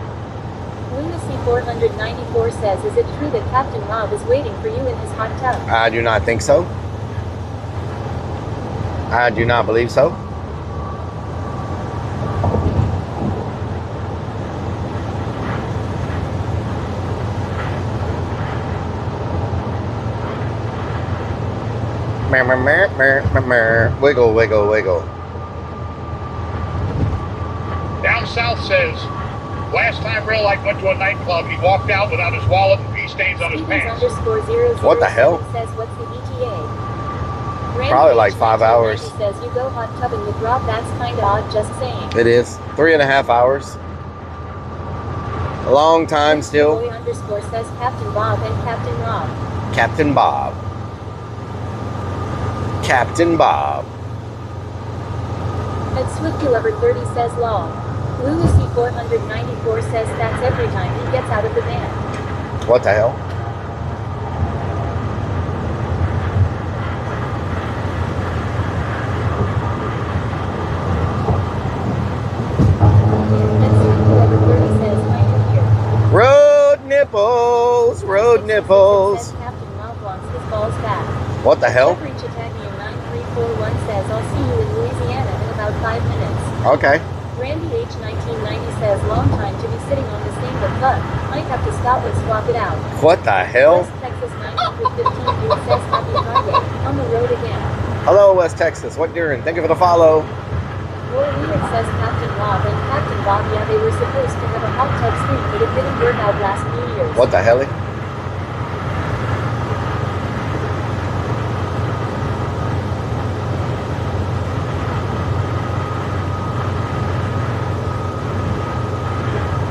Lunacy 494 says, is it true that Captain Rob is waiting for you in his hot tub? I do not think so. I do not believe so. Wiggle, wiggle, wiggle. Down south says, last time Rellik went to a nightclub, he walked out without his wallet and pee stains on his pants. Underscore 00 What the hell? says, what's the ETA? Probably like 5 hours. He says, you go hot tubbing with Rob, that's kinda odd, just saying. It is 3.5 hours. A long time still. Boy underscore says, Captain Bob and Captain Rob. Captain Bob. Captain Bob. And Swifty Lover 30 says, lol. Lunacy 494 says, that's every time he gets out of the van. What the hell? Road nipples, road nipples. Captain Rob wants his balls back. What the hell? Jeffrey Chitagnian 9341 says, I'll see you in Louisiana in about 5 minutes. Okay. Randy H 1990 says, long time to be sitting on the same but might have to stop and swap it out. What the hell? West Texas 915 dude says, happy Friday, on the road again. Hello, West Texas. What doing? Thank you for the follow. Roy Weird says, Captain Rob and Captain Bob, yeah, they were supposed to have a hot tub stream, but it didn't work out last New Year's. What the hell?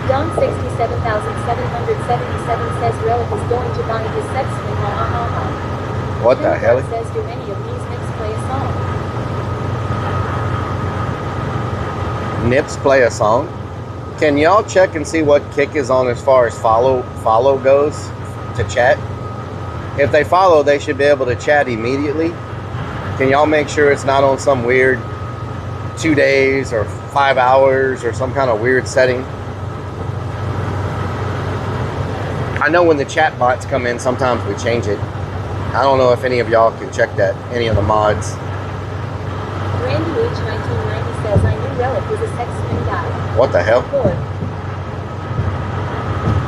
Don 67,777 says, Rellik is going to buy his sex swing, ha ha ha ha. What the hell? Says, do any of these nips play a song? Nips play a song. Can y'all check and see what Kick is on as far as follow goes to chat? If they follow, they should be able to chat immediately. Can y'all make sure it's not on some weird 2 days or 5 hours or some kind of weird setting? I know when the chat bots come in, sometimes we change it. I don't know if any of y'all can check that, any of the mods. Randy H 1990 says, I knew Rellik was a sex swing guy. What the hell? Four.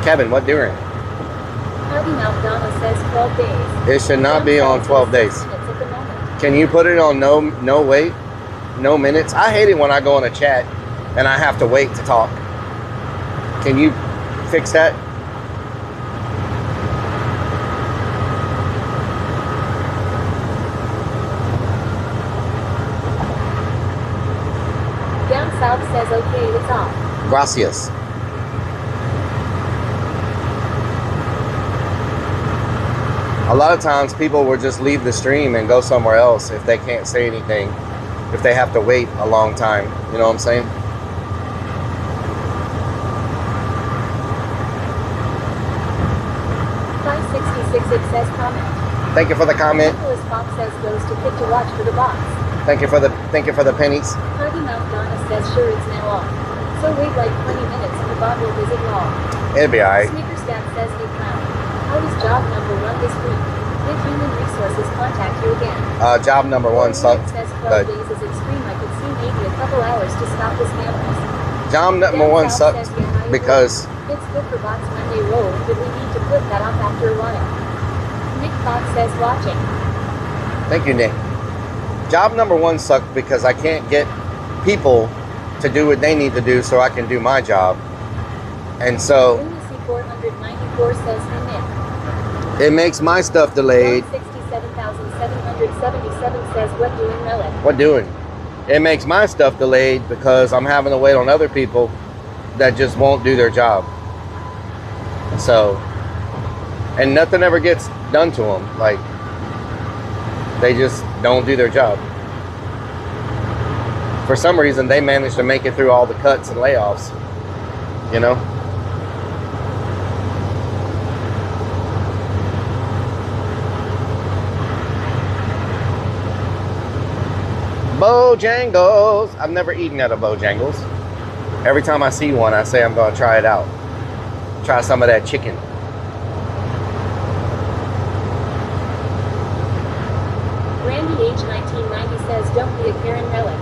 Kevin, what doing? Howdy Maldana says 12 days. It should not be on 12 days. Minutes at the moment. Can you put it on no wait? no minutes. I hate it when I go in a chat and I have to wait to talk. Can you fix that? Down south says okay, it's off. Gracias. A lot of times people will just leave the stream and go somewhere else if they can't say anything, if they have to wait a long time. You know what I'm saying? It says comment. Thank you for the comment. Nicholas Fox says goes to pick to watch for the box. Thank you for the pennies. Hardy Mount Donna says sure it's now off. So wait like 20 minutes and the bot will visit long. It'll be alright. Sneakerstat says hey clown. How is job number 1 this week? Did human resources contact you again? Job number 1 sucked. Says 12 days is extreme. I could see maybe a couple hours to stop the scammers. Job number 1 sucked because it's good for bots when they roll, but we need to put that off after a while. Nick Fox says watching. Thank you, Nick. Job number 1 sucked because I can't get people to do what they need to do so I can do my job. And so Lunacy 494 says hey Nick. it makes my stuff delayed. 67,777 says what doing Rellik? What doing? It makes my stuff delayed because I'm having to wait on other people that just won't do their job. So, and nothing ever gets done to them. Like, they just don't do their job. For some reason, they manage to make it through all the cuts and layoffs. You know? Bojangles. I've never eaten at a Bojangles. Every time I see one, I say I'm going to try it out. Try some of that chicken. Randy H 1990 says don't be a Karen Rellik.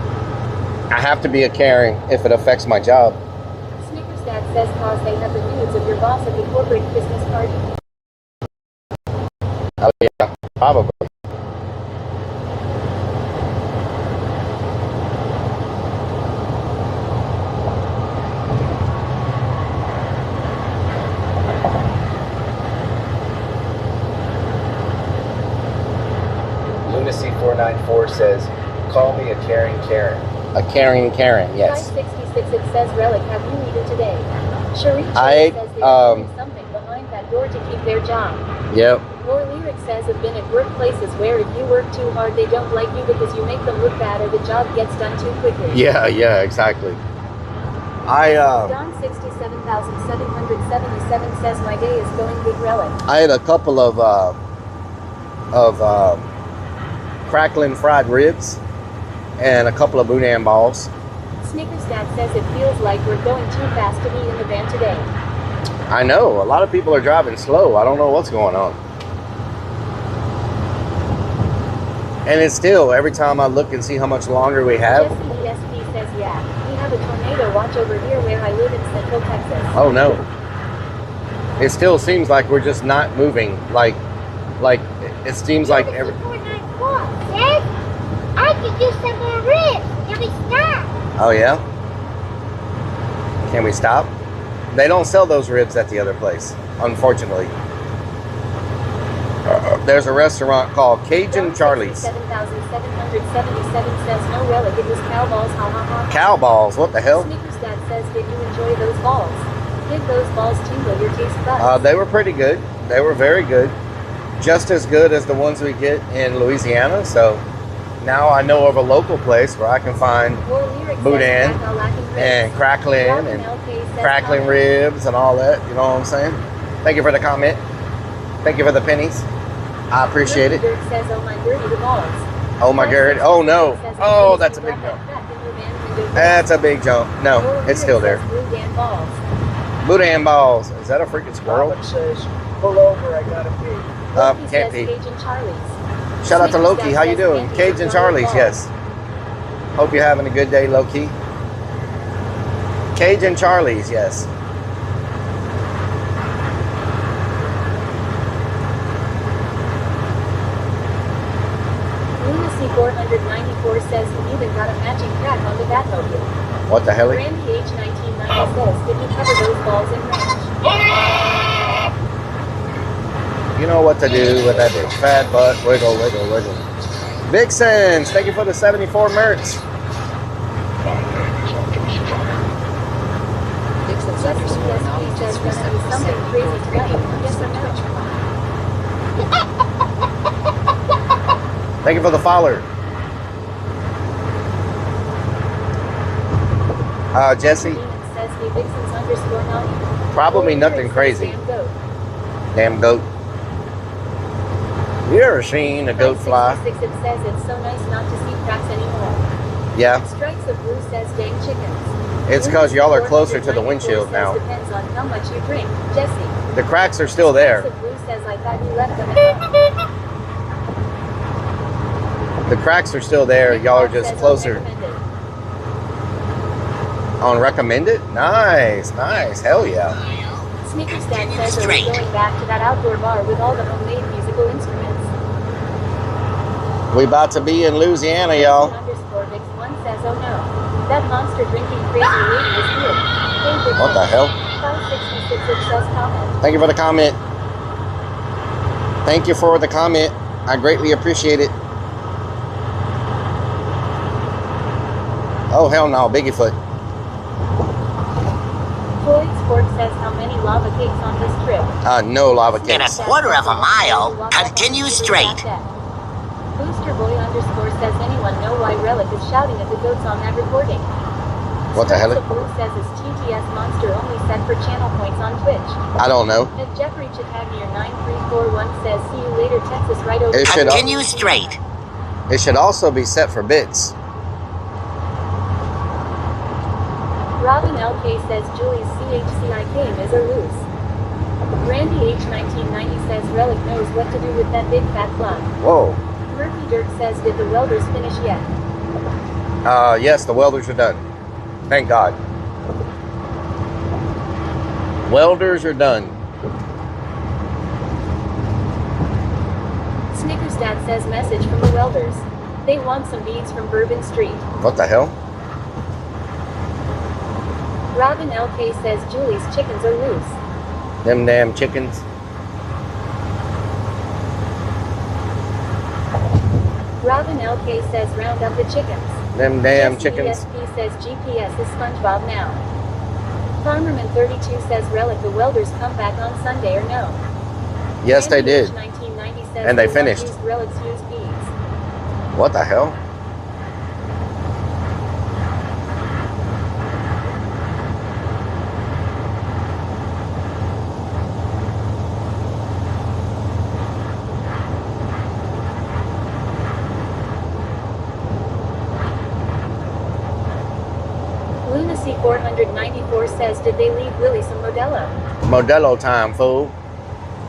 I have to be a Karen if it affects my job. Snickersdad says cause they have the nudes of your boss at the corporate Christmas party. Oh yeah, probably. Lunacy 494 says, call me a caring Karen. A caring Karen, yes. 566 it says Rellik, have you eaten today? Sharif I, says they're doing something behind that door to keep their job. Yep. More lyric says have been at workplaces where if you work too hard they don't like you because you make them look bad or the job gets done too quickly. Yeah, exactly. Don 67,777 says my day is going good Rellik. I had a couple of crackling fried ribs and a couple of boudin balls. Snickersdad says it feels like we're going too fast to be in the van today. I know, a lot of people are driving slow. I don't know what's going on. And it's still, every time I look and see how much longer we have. Jesse ESP says yeah, we have a tornado watch over here where I live in Central Texas. Oh no. It still seems like we're just not moving. Like it seems like every... I could use some more ribs. Can we stop? Oh yeah? Can we stop? They don't sell those ribs at the other place, unfortunately. There's a restaurant called Cajun Charlie's. 7,777 says no Rellik, it was cow balls, ha ha ha. Cow balls, what the hell? Snickersdad says did you enjoy those balls? Did those balls tingle your taste buds? They were pretty good. They were very good. Just as good as the ones we get in Louisiana, so now I know of a local place where I can find boudin and crackling ribs and all that. You know what I'm saying? Thank you for the comment. Thank you for the pennies. I appreciate it. Says, oh my dirty the balls. Oh my god. Oh no. Oh, that's a big jump. That's a big jump. No, it's still there. Boudin balls. Is that a freaking squirrel? Robin says, pull over, I gotta pee. Can't pee. Shout out to Loki. How you doing? Cajun Charlie's, yes. Hope you're having a good day, Loki. Cajun Charlie's, yes. Lunacy 494 says he even got a matching crack on the Batmobile. What the hell? Randy H1990 says, did you cover those balls in range? You know what to do with that big fat butt. Wiggle, wiggle, wiggle. Vixens, thank you for the 74 merch. Vixens underscore naughty just reset for 74 freaking months of Twitch Prime. Thank you for the follower. Jesse. Says he Vixens underscore naughty. Probably nothing crazy. Damn goat. You ever seen a goat fly? 66 it says it's so nice not to see cracks anymore. Yeah. Strikes of Blue says dang chickens. It's because y'all are closer to the windshield now. Depends on how much you drink. Jesse. The cracks are still there. Strikes of Blue says I thought you left them at home. The cracks are still there. Y'all are just closer. On recommended? Nice, nice. Hell yeah. Sneakers Dad says are we going back to that outdoor bar with all the homemade musical instruments? We about to be in Louisiana, y'all. Underscore Vix 1 says, oh no. That monster drinking crazy lady is here. Hey, Vix What the hell? 566 it says comment. Thank you for the comment. Thank you for the comment. I greatly appreciate it. Oh, hell no, Biggiefoot. Floyd Sport says how many lava cakes on this trip? No lava In a cakes. quarter of a mile, continue straight. Booster Boy underscore says anyone know why Rellik is shouting at the goats on that recording? What the hell? Stripes of Blue says is TTS Monster only set for channel points on Twitch. I don't know. And Jeffrey Chittagnier 9341 says see you later Texas right over. Continue straight. It should also be set for bits. Robin LK says Julie's CHCIK is a ruse. Randy H1990 says Rellik knows what to do with that big fat fly. Whoa. Murphy Dirk says did the welders finish yet? Yes, the welders are done. Thank God. Welders are done. Snickers Dad says message from the welders. They want some beads from Bourbon Street. What the hell? Robin LK says Julie's chickens are loose. Them damn chickens. Robin LK says round up the chickens. Them damn Jesse chickens. ESP says GPS is SpongeBob now. Farmerman 32 says Rellik the welders come back on Sunday or no? Yes, they did. 1990 says And they the finished. Rellik's used beads. What the hell? Lunacy 494 says did they leave Willie some Modelo? Modelo time, fool.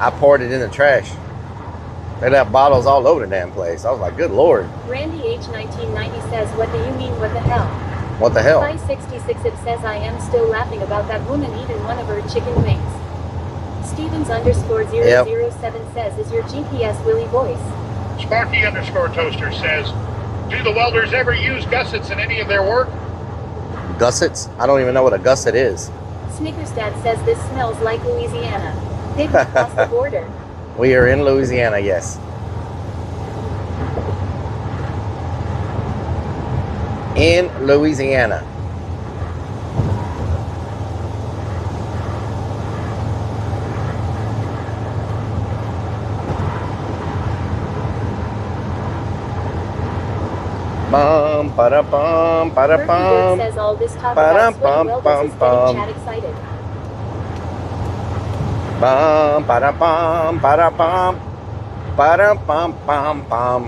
I poured it in the trash. They left bottles all over the damn place. I was like, good Lord. Randy H1990 says what do you mean what the hell? What the hell? 566 it says I am still laughing about that woman eating one of her chicken wings. Stevens underscore 007 says is your GPS Willie voice? Sparky underscore Toaster says, do the welders ever use gussets in any of their work? Gussets? I don't even know what a gusset is. Snickers Dad says this smells like Louisiana. Did we cross the border? We are in Louisiana, yes. In Louisiana. Bum, ba bum, ba bum. Says all this talk about sweaty welders is getting Chad excited. Bum, ba bum, ba bum, ba bum, bum, bum.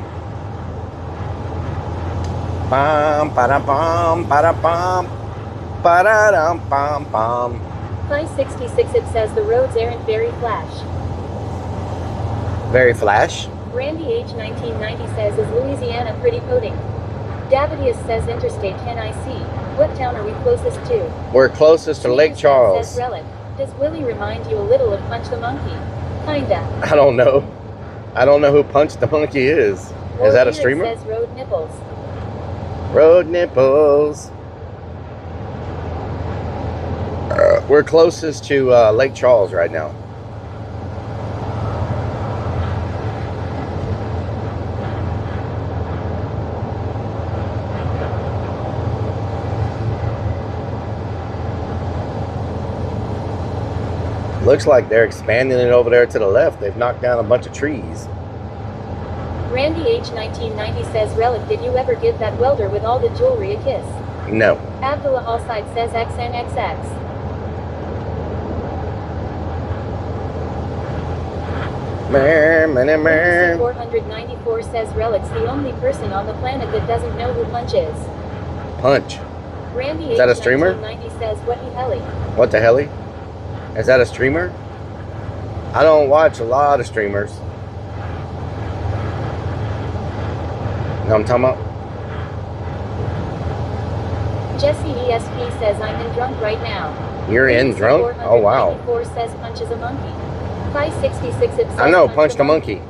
Bum, ba bum, ba bum, ba dum, bum, bum. 566 it says the roads aren't very flash. Very flash. Randy H1990 says is Louisiana pretty pudding? Davidius says Interstate 10 IC. What town are we closest to? We're closest to Lake Charles. Says Rellik. Does Willie remind you a little of Punch the Monkey? Kinda. I don't know. I don't know who Punch the Monkey is. Is that a streamer? Says road nipples. Road nipples. We're closest to Lake Charles right now. Looks like they're expanding it over there to the left. They've knocked down a bunch of trees. Randy H. 1990 says, Rellik, did you ever give that welder with all the jewelry a kiss? No. Abdullah Allside says XNXX. Man. 494 says, Rellik's the only person on the planet that doesn't know who Punch is. Punch. Randy Is that a streamer? 1990 says, what the helly? What the helly? Is that a streamer? I don't watch a lot of streamers. You know what I'm talking about? Jesse ESP says, I'm in drunk right now. You're in drunk? Oh, wow. 494 says, Punch is a monkey. 566 says, I know, Punch the monkey.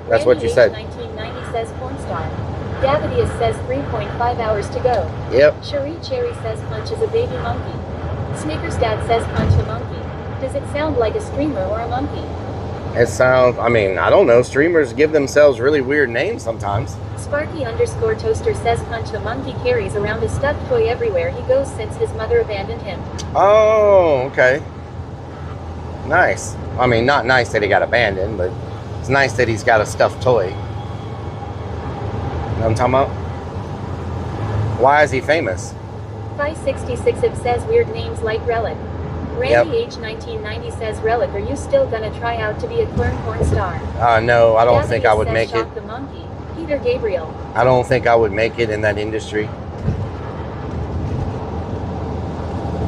That's what you said. 1990 says, porn star. Davidius says, 3.5 hours to go. Yep. Cherie Cherry says, Punch is a baby monkey. Snickers Dad says, Punch the monkey. Does it sound like a streamer or a monkey? It sounds, I mean, I don't know. Streamers give themselves really weird names sometimes. Sparky_Toaster says, Punch the monkey carries around a stuffed toy everywhere he goes since his mother abandoned him. Oh, okay. Nice. I mean, not nice that he got abandoned, but it's nice that he's got a stuffed toy. You know what I'm talking about? Why is he famous? 566 it says, weird names like Rellik. Randy H. 1990 says, Rellik, are you still gonna try out to be a porn star? No, I don't Davidius think I would says, make it. Shock the monkey. Peter Gabriel. I don't think I would make it in that industry.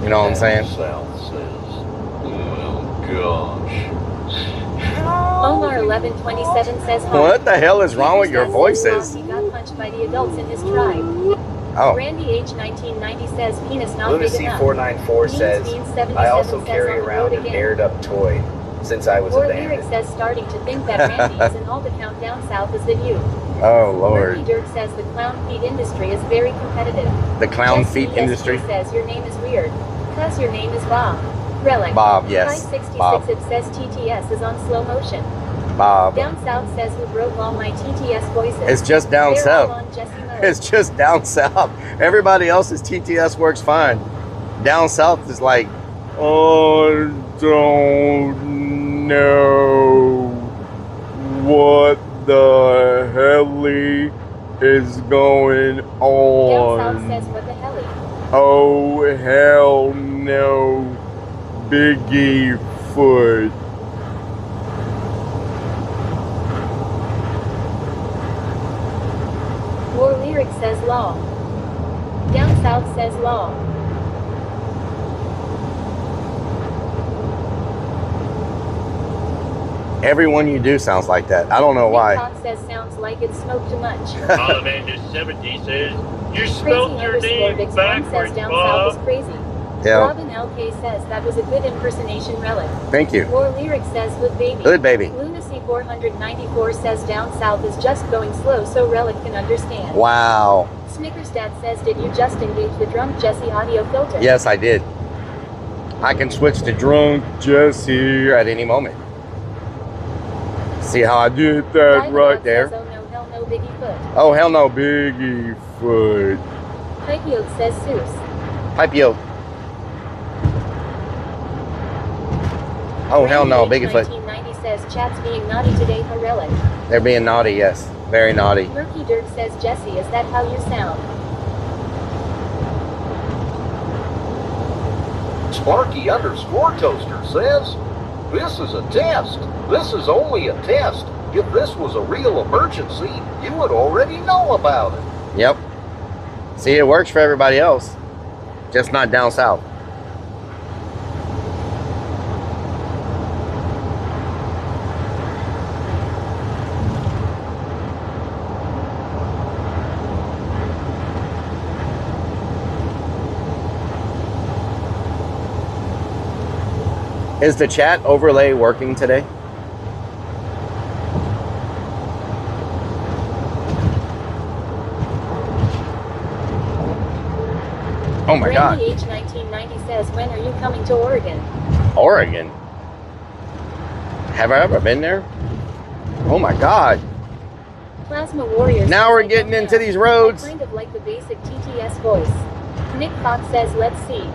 You know what I'm saying? South says, oh gosh. Omar 1127 says, hi. What the hell is wrong with your voices? He got punched by the adults in his tribe. Oh. Randy H. 1990 says, penis not big Lunacy enough. 494 says, Beans 77 I also says, carry on the around road an again. aired up toy since I was Or abandoned. Lyric says, starting to think that Randy is in all the count down south is than you. Oh, Lord. Murphy Dirt says, the clown feet industry is very competitive. The clown Jesse feet industry? says, your name is weird. Cause your name is Bob. Rellik. Bob, yes. 566 Bob. it says, TTS is on slow motion. Bob. Down south says, who broke all my TTS voices? It's just down They're south. all on Jesse mode. It's just down south. Everybody else's TTS works fine. Down south is like, I don't know what the hell is going on. Down south says, what the hell? Oh, hell no, Biggie foot. More Lyric says law. Down south says law. Everyone you do sounds like that. I don't know why. Talk says sounds like it smoked too much. Ollivander 70 says, you Crazy spelled your name Big Swan backwards, says down Bob. south is crazy. Yeah. Robin LK says that was a good impersonation, Rellik. Thank you. More Lyric says good baby. Good baby. Lunacy 494 says down south is just going slow so Rellik can understand. Wow. Snickers Dad says, did you just engage the drunk Jesse audio filter? Yes, I did. I can switch to drunk Jesse at any moment. See how I did that Private right Dog there? Says, oh no, hell no, Biggie foot. Oh, hell no, Biggie foot. Hypeo says Seuss. Hypeo. Oh, hell no, Biggie foot. 1990 says chat's being naughty today for Rellik. They're being naughty, yes. Very naughty. Murky Dirt says, Jesse, is that how you sound? Sparky_Toaster says, this is a test. This is only a test. If this was a real emergency, you would already know about it. Yep. See, it works for everybody else. Just not down south. Is the chat overlay working today? Oh my God. Randy H 1990 says, when are you coming to Oregon? Oregon? Have I ever been there? Oh my God. Plasma Warriors. Now we're getting into these roads. I kind of like the basic TTS voice. Nick Fox says, let's see.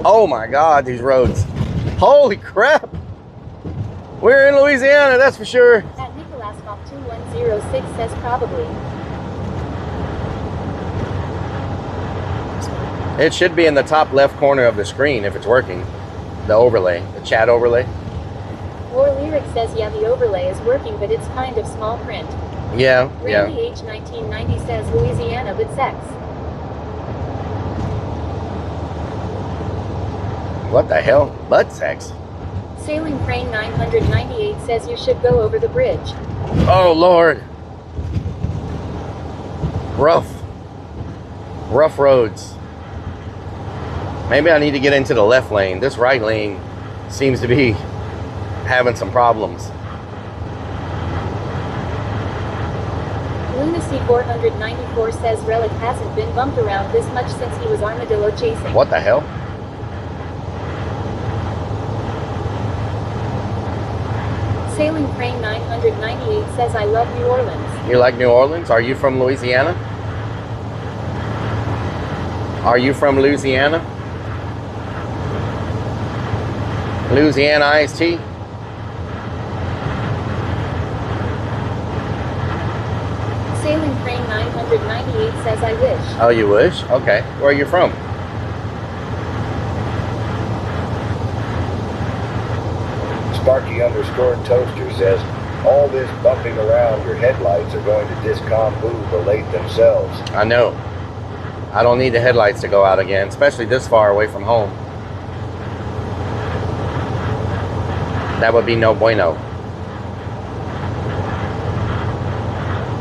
Oh my God, these roads. Holy crap. We're in Louisiana, that's for sure. At Nicholas Fox 2106 says probably. It should be in the top left corner of the screen if it's working. The overlay, the chat overlay. War Lyric says, yeah, the overlay is working, but it's kind of small print. Yeah, Randy H 1990 says Louisiana, but sex. What the hell? Butt sex? Sailing Crane 998 says you should go over the bridge. Oh Lord. Rough roads. Maybe I need to get into the left lane. This right lane seems to be having some problems. Lunacy 494 says Rellik hasn't been bumped around this much since he was armadillo chasing. What the hell? Sailing Crane 998 says I love New Orleans. You like New Orleans? Are you from Louisiana? Are you from Louisiana? Louisiana iced tea? Sailing Crane 998 says I wish. Oh, you wish? Okay. Where are you from? Sparky _ Toaster says, all this bumping around your headlights are going to discombobulate themselves. I know. I don't need the headlights to go out again, especially this far away from home. That would be no bueno.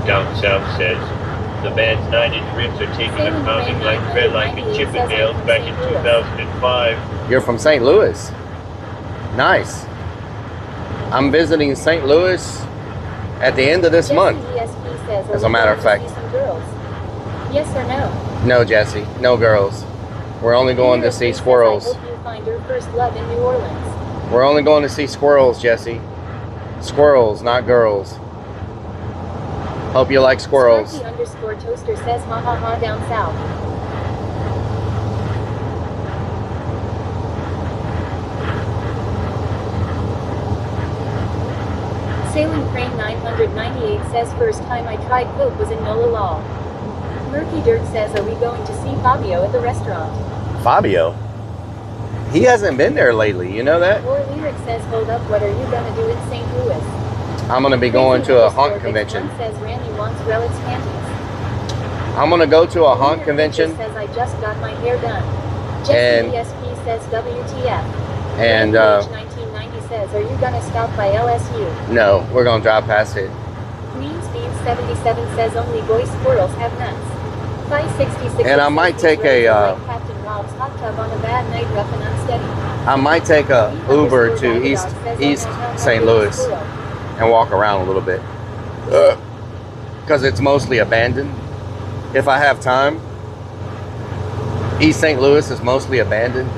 Down south says, the man's 90s rims are taking a pounding like Rellik and Chippendales back in 2005. You're from St. Louis. Nice. I'm visiting St. Louis at the end of this month. As a matter of fact. Yes or no? No, Jesse. No girls. We're only going to see squirrels. I hope you find your first love in New Orleans. We're only going to see squirrels, Jesse. Squirrels, not girls. Hope you like squirrels. Sparky _ Toaster says ha ha ha down south. Sailing Crane 998 says first time I tried Coke was in Nola Law. Murky Dirt says are we going to see Fabio at the restaurant? Fabio? He hasn't been there lately, you know that? War Lyric says hold up, what are you going to do in St. Louis? I'm going to be going to a haunt convention. Says Randy wants Rellik's panties. I'm going to go to a haunt convention. Says I just got my hair done. Jesse ESP says WTF. And 1990 says are you going to stop by LSU? No, we're going to drive past it. Mean Speed 77 says only boy squirrels have nuts. 566. And I might take a Captain Rob's hot tub on a bad night, rough and unsteady. I might take a Uber to East St. Louis and walk around a little bit. Because it's mostly abandoned. If I have time. East St. Louis is mostly abandoned.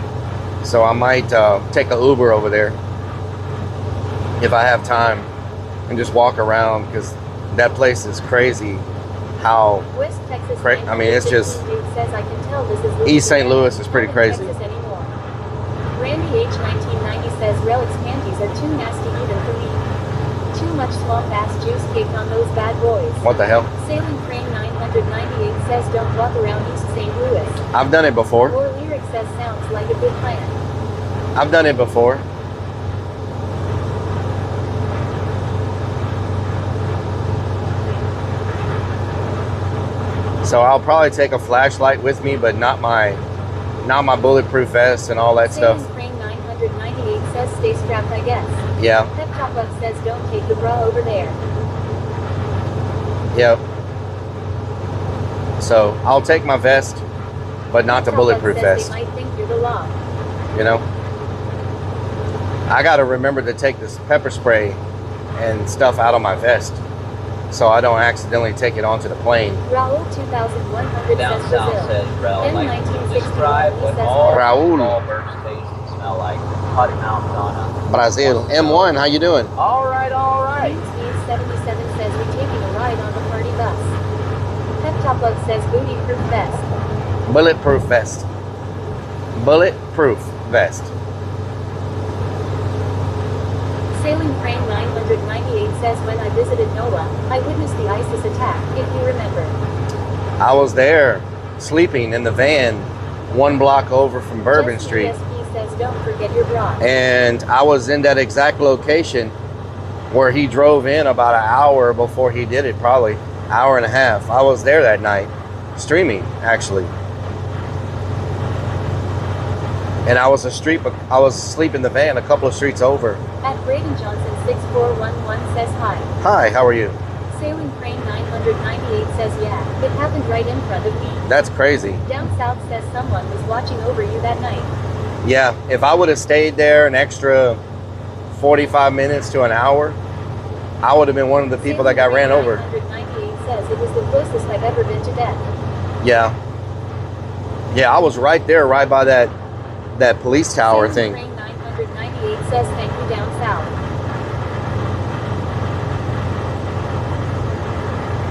So I might take a Uber over there. If I have time. And just walk around. Because that place is crazy. How West Texas I mean, it's just says, I can tell this is East St. Louis is pretty crazy. Randy H 1990 says Rellik's panties are too nasty even for me. Too much swamp ass juice cake on those bad boys. What the hell? Sailing Crane 998 says don't walk around East St. Louis. I've done it before. War Lyric says sounds like a good plan. I've done it before. So I'll probably take a flashlight with me, but not my bulletproof vest and all that stuff. Crane 998 says stay strapped, I guess. Yeah. Pep Top Bug says don't take the bra over there. Yep. So I'll take my vest, but not the bulletproof vest. They might think you're the law. You know? I gotta remember to take this pepper spray and stuff out of my vest. so I don't accidentally take it onto the plane. Raul 2100 Down says south Brazil. says Rel, like, M1961 describe what says all Raul. Wahlbergs taste and smell like. Hot mountain on Brazil. M1, how you doing? All right, all right. Steve 77 says we're taking a ride on the party bus. Pep Top Bug says booty proof vest. Bulletproof vest. Bulletproof vest. Sailing Crane 998 says when I visited NOAA, I witnessed the ISIS attack, if you remember. I was there, sleeping in the van, 1 block over from Bourbon Jesse Street. ESP says don't forget your bra. And I was in that exact location where he drove in about an hour before he did it, probably hour and a half. I was there that night, streaming, actually. And I was asleep in the van a couple of streets over. At Braden Johnson 6411 says hi. Hi, how are you? Sailing Crane 998 says yeah, it happened right in front of me. That's crazy. Down South says someone was watching over you that night. Yeah, if I would have stayed there an extra 45 minutes to an hour, I would have been one of the people that got ran over. 998 says it was the closest I've ever been to death. Yeah. Yeah, I was right there, right by that police tower thing. Crane 998 says thank you down south.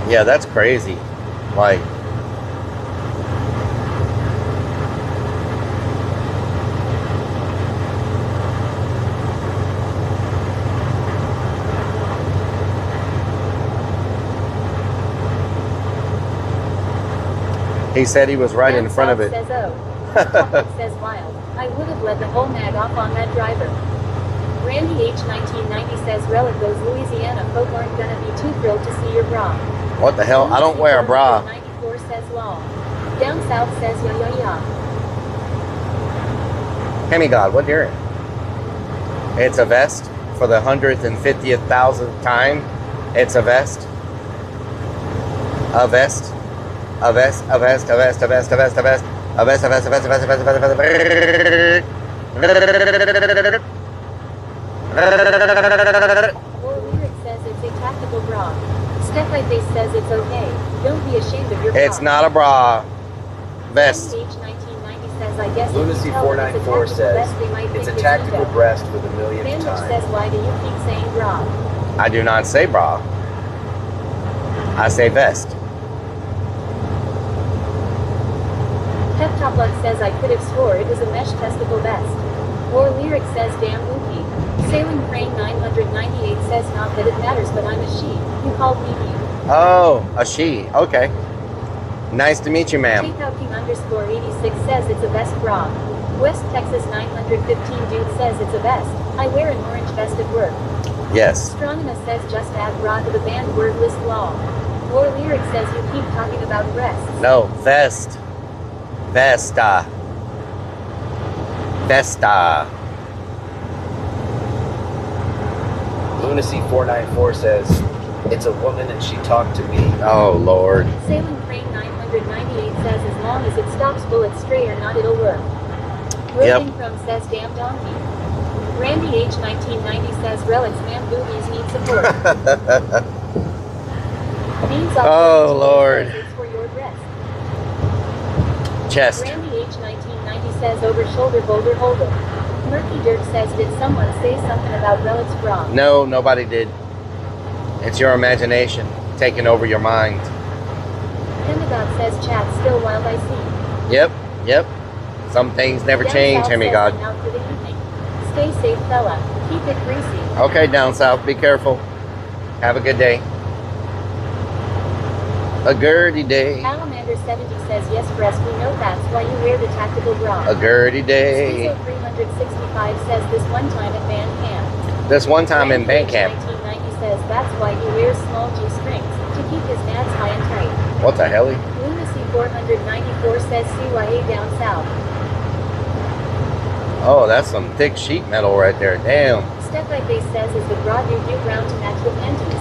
Yeah, that's crazy. Like, he said he was right Down in front of South it. Says oh. Topic says wild. I would have let the whole mag off on that driver. Randy H 1990 says Rellik those Louisiana folk aren't gonna be too thrilled to see your bra. What the hell? I don't wear a bra. 94 says law. Down south says ya ya ya. Hemi God, what hearing? It's a vest for the 150,000th time. It's a vest. A vest. A vest. A vest. A vest. A vest. A vest. A vest. A vest. A vest. A vest. A vest. A vest. A vest. A vest. Or lyric says it's a tactical bra. Steph I Face says it's okay. Don't be ashamed of your bra. It's not a bra. Vest. Randy H 1990 says I guess Lunacy 494 says it's a tactical breast for the millionth Bandage time. says why do you keep saying bra? I do not say bra. I say vest. Pep Top Luck says I could have swore it was a mesh testicle vest. Or lyric says damn Mookie. Sailing Crane 998 says not that it matters but I'm a she. You called me he. Oh, a she. Okay. Nice to meet you, ma'am. Takeout King _ 86 says it's a vest bra. West Texas 915 dude says it's a vest. I wear an orange vest at work. Yes. Strongina says just add bra to the banned word list law. Or lyric says you keep talking about breasts. No, vest. Vesta. Vesta. Lunacy 494 says it's a woman and she talked to me. Oh, Lord. Sailing Crane 998 says as long as it stops bullets stray or not it'll work. Rolling Chrome says damn donkey. Randy H 1990 says relics man boobies need support. Beans off Oh, Lord. says it's for your breast. Chest. Randy H 1990 says over shoulder boulder holder. Murky Dirt says did someone say something about relics bra? No, nobody did. It's your imagination taking over your mind. Demigod says chat still wild I see. Yep, yep. Some things never Down change, south Hemi says God. I'm out for the evening. Stay safe fella. Keep it greasy. Okay, down south, be careful. Have a good day. A girdy day. Alamander 70 says yes breast we know that's why you wear the tactical bra. A girdy day. Squeezo 365 says this one time at band camp. This one time in band camp. 1990 says that's why he wears small G strings to keep his nads high and tight. What the hell? Lunacy 494 says CYA down south. Oh, that's some thick sheet metal right there. Damn. Step by Face says is the bra do you brown to match the panties?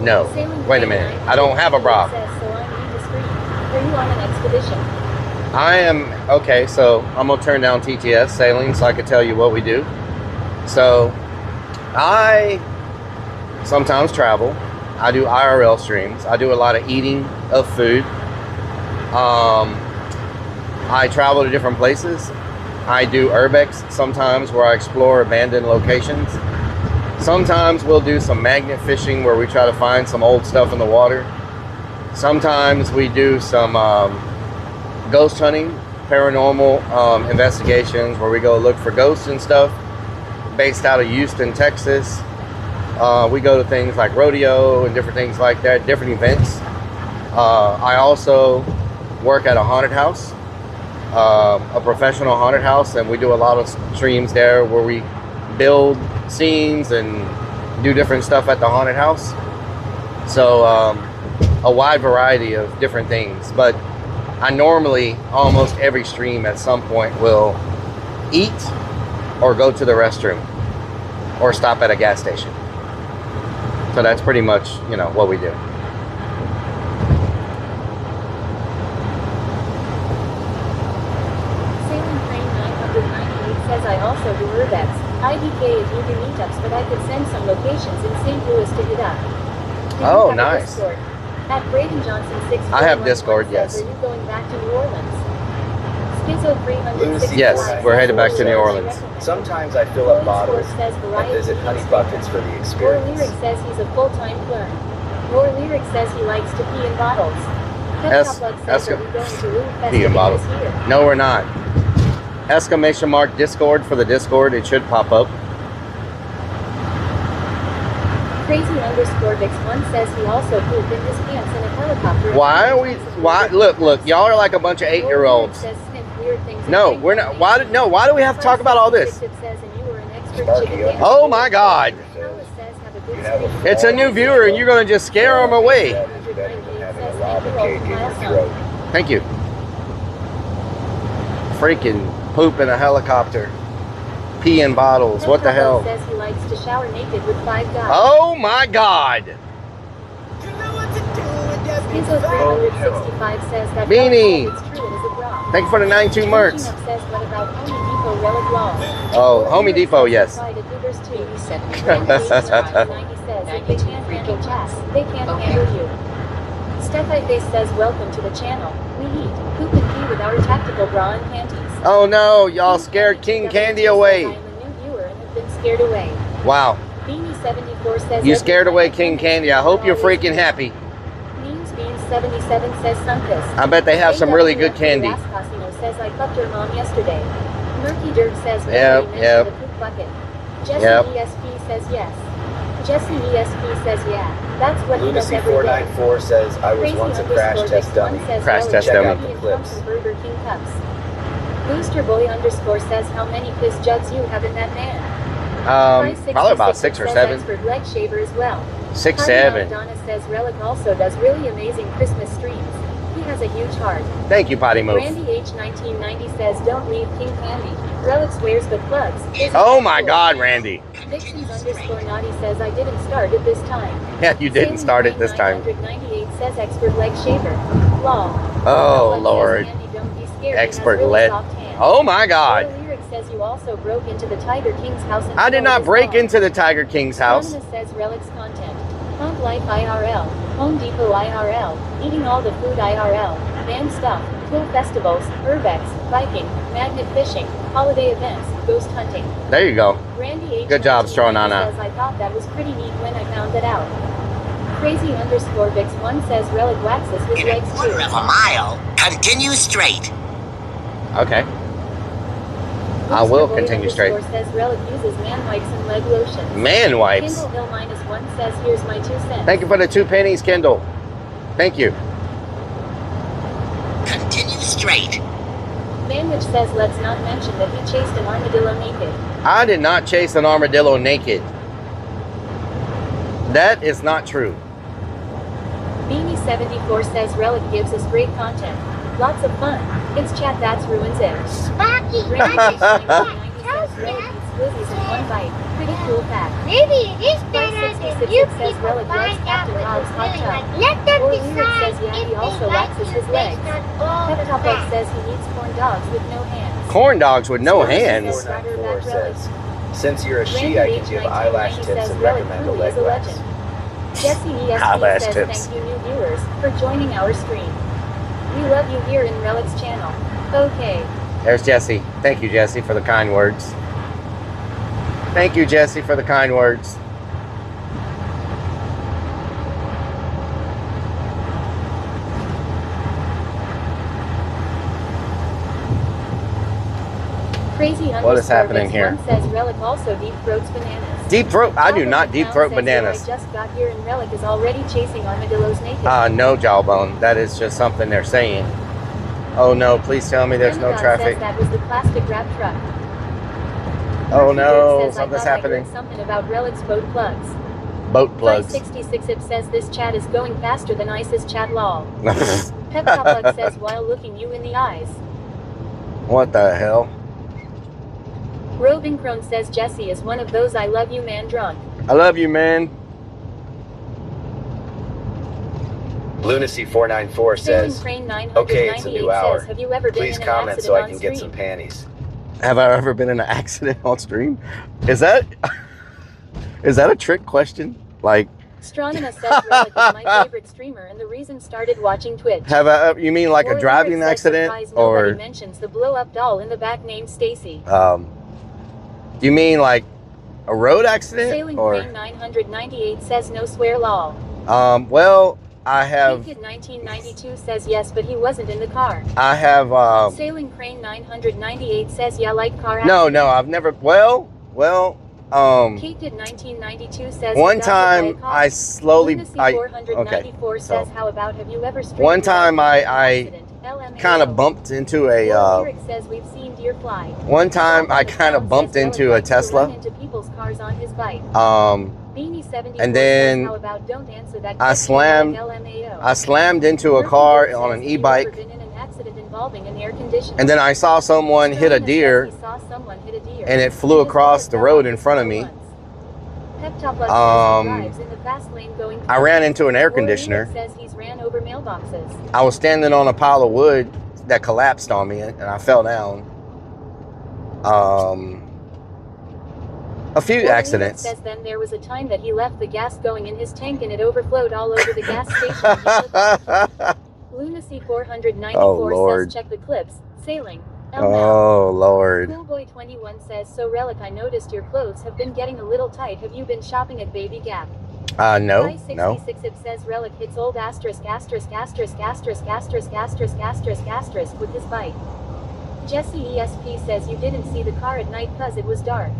No. Wait a minute. I don't have a bra. Says, so I'm indiscreet. Are you on an expedition? I am, okay, so I'm going to turn down TTS sailing so I can tell you what we do. So, I sometimes travel I do IRL streams. I do a lot of eating of food. I travel to different places. I do urbex sometimes where I explore abandoned locations. Sometimes we'll do some magnet fishing where we try to find some old stuff in the water. Sometimes we do some ghost hunting, paranormal investigations where we go look for ghosts and stuff, based out of Houston, Texas. We go to things like rodeo and different things like that, different events. I also work at a haunted house, a professional haunted house, and we do a lot of streams there where we build scenes and do different stuff at the haunted house. So a wide variety of different things, but I normally, almost every stream at some point, will eat or go to the restroom or stop at a gas station. So that's pretty much, you know, what we do. Sailing Plane 998 says I also do urbex. IDK if you do meetups, but I could send some locations in St. Louis to hit up. Do you Oh, have a nice. Discord? At Braden Johnson 6. I have Discord, yes. Are you going back to New Orleans? Schizo 360. Yes, we're headed back to New Orleans. Sometimes I fill up bottles and visit honey buckets for the More experience. Lyric says he's a full-time clerk. More Lyric says he likes to pee in bottles. Says, are we going to Lou Pee in bottles. Festivities here? No, we're not. Exclamation mark Discord for the Discord. It should pop up. Crazy_Vix1 says he also pooped in his pants in a helicopter. Why are we? Why? Look, y'all are like a bunch of 8-year-olds. Says sniff weird things No, and we're not. Why do we have to talk about all this? Says, and you were an expert chicken dancer. Oh my God! Says, have a good stream. It's a new viewer, and you're gonna just scare them away. Thank you. Freaking poop in a helicopter. Pee in bottles. What the hell? Says he likes to shower naked with 5 guys. Oh my God! Schizo 365 says that Beanie. it's true and is a bra. Thank you for the 92 mercs. Says what about Home Depot Relic Law? Oh, Home Depot, yes. Randy H90 says if they can't handle chess, they can't handle you. Stephi Face says welcome to the channel. We eat, poop and pee with our tactical bra and panties. Oh no, y'all scared King Candy away. I am a new viewer and have been scared away. Wow. Beanie 74 says You scared away King Candy. I hope you're freaking happy. Means Bean 77 says Sunkiss. I bet they have some really good candy. Casino says I fucked your mom yesterday. Murky Dirt says Yep, yep. the poop bucket. Jesse Yep. ESP says yes. Jesse ESP says yeah. That's what he does Lunacy every day. 494 says I was Crazy once a crash test dummy. Crash test Check dummy. out the clips. Burger King cups. Booster Boy _ says how many piss jugs you have in that man. Probably about 6 or 7. Expert leg shaver as well. 6, Party 7. Donna says Rellik also does really amazing Christmas streams. He has a huge heart. Thank you, Potty Move. Randy H1990 says don't leave King Candy. Rellik swears but plugs. Isn't Oh that my cool? God, Randy. Vixens _ Naughty says I didn't start it this time. Yeah, you didn't start it this time. 998 says expert leg shaver. Lol. Oh, Lord. Candy, don't be scared. Expert He has really lead. soft hands. Oh my God. Your lyric says you also broke into the Tiger King's house and I did stole not his break dog. into the Tiger King's house. Anonymous says Rellik's content. Punk Life IRL, Home Depot IRL, eating all the food IRL, band stuff, cool festivals, urbex, biking, magnet fishing, holiday events, ghost hunting. There you go. Randy H. Good job, Stronana. says I thought that was pretty neat when I found that out. Crazy _Vix1 says Rellik waxes his In a legs quarter too. of a mile, continue straight. Okay. I will continue straight. Says Rellik uses man wipes and leg lotions. Man wipes. Kindle Hill -1 says here's my 2 cents. Thank you for the 2 pennies, Kindle. Thank you. Continue straight. Manwich says let's not mention that he chased an armadillo naked. I did not chase an armadillo naked. That is not true. Beanie 74 says Rellik gives us great content. Lots of fun. It's chat that's ruins it. Sparky, Randy Daddy, H99 tell says Rellik Dad. eats glizzies in one bite. Pretty cool fact. Maybe it is better than 566 you says people Rellik loves find out Captain what Hobbs he's hot feeling tub. like. Let them Or Lyric decide says yeah, if he they also like waxes you his legs. based on all the Pep Top Egg facts. says he eats corn dogs with no hands. Corn dogs with no hands. 494 says, since you're a she, I can give eyelash tips and recommend a leg wax. Jesse ESP says thank you new viewers for joining our stream. We love you here in Rellik's channel. Okay. There's Jesse. Thank you, Jesse, for the kind words. Thank you, Jesse, for the kind words. Crazy what is happening here? Says Rellik also deep throats bananas. Deep throat? I do not deep throat bananas. I just got here and Rellik is already chasing armadillos naked. No, Jawbone. That is just something they're saying. Oh no, please tell me there's no traffic. Says that was the plastic wrap truck. Oh no, says, something's happening. Something about Rellik's boat plugs. Boat plugs. 66 Ip says this chat is going faster than ISIS chat lol. Pep Top Plug says while looking you in the eyes. What the hell? Roving Crone says Jesse is one of those I love you man drunk. I love you, man. Lunacy 494 says, okay, it's a new hour. Says, have you ever been Please in comment an so I can stream? get some panties. Have I ever been in an accident on stream? Is that a trick question? Like, Stronina says Rellik is my favorite streamer and the reason started watching Twitch. have I? You mean like a driving accident, or nobody mentions the blow up doll in the back named Stacy. Do you mean like a road accident? Sailing or Crane 998 says no swear lol. Well, I have. Kid 1992 says yes, but he wasn't in the car. I have. Sailing Crane 998 says yeah, like car No, accident. I've never. Well. Kid 1992 says one time I slowly. Okay. Says how about have you ever one time I kind of bumped into a. Says we've seen deer fly. One time I kind of bumped into a Tesla. Into people's cars on his bike. And then I slammed into a car on an e-bike. And then I saw someone hit a deer, and it flew across the road in front of me. I ran into an air conditioner. I was standing on a pile of wood that collapsed on me, and I fell down. A few accidents. Says then there was a time that he left the gas going in his tank and it overflowed all over the gas station. Lunacy 494 says check the clips. Sailing. Oh Lord. Coolboy 21 says so Rellik I noticed your clothes have been getting a little tight. Have you been shopping at Baby Gap? No. 66 It says Rellik hits old asterisk asterisk asterisk asterisk asterisk asterisk asterisk asterisk with his bike. Jesse ESP says you didn't see the car at night cause it was dark.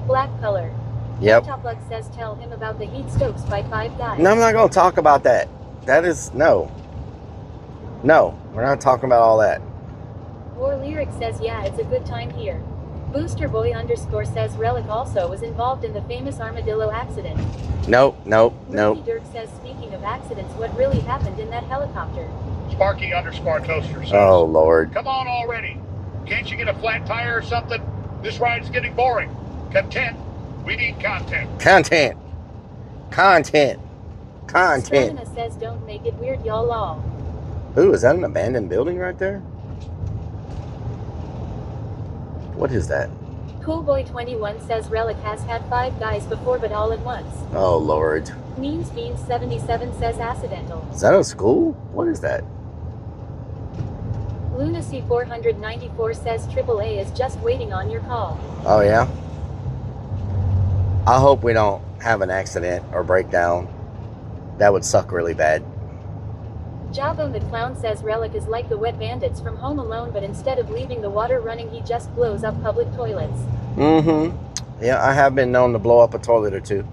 Black color. Yep. Top Luck says tell him about the heat stokes by 5 guys. No, I'm not going to talk about that. That is no. No, we're not talking about all that. War Lyric says yeah, it's a good time here. Booster Boy _ says Rellik also was involved in the famous armadillo accident. Nope. Dirk says speaking of accidents, what really happened in that helicopter? Sparky _ Toaster says, oh Lord. Come on already. Can't you get a flat tire or something? This ride's getting boring. Content. We need content. Content. Stamina says don't make it weird, y'all lol. Ooh, is that an abandoned building right there? What is that? Coolboy 21 says Rellik has had 5 guys before but all at once. Oh Lord. Means 77 says accidental. Is that a school? What is that? Lunacy 494 says AAA is just waiting on your call. Oh yeah? I hope we don't have an accident or breakdown. That would suck really bad. Jawbone the Clown says Rellik is like the wet bandits from Home Alone, but instead of leaving the water running, he just blows up public toilets. Mm-hmm. Yeah, I have been known to blow up a toilet or two.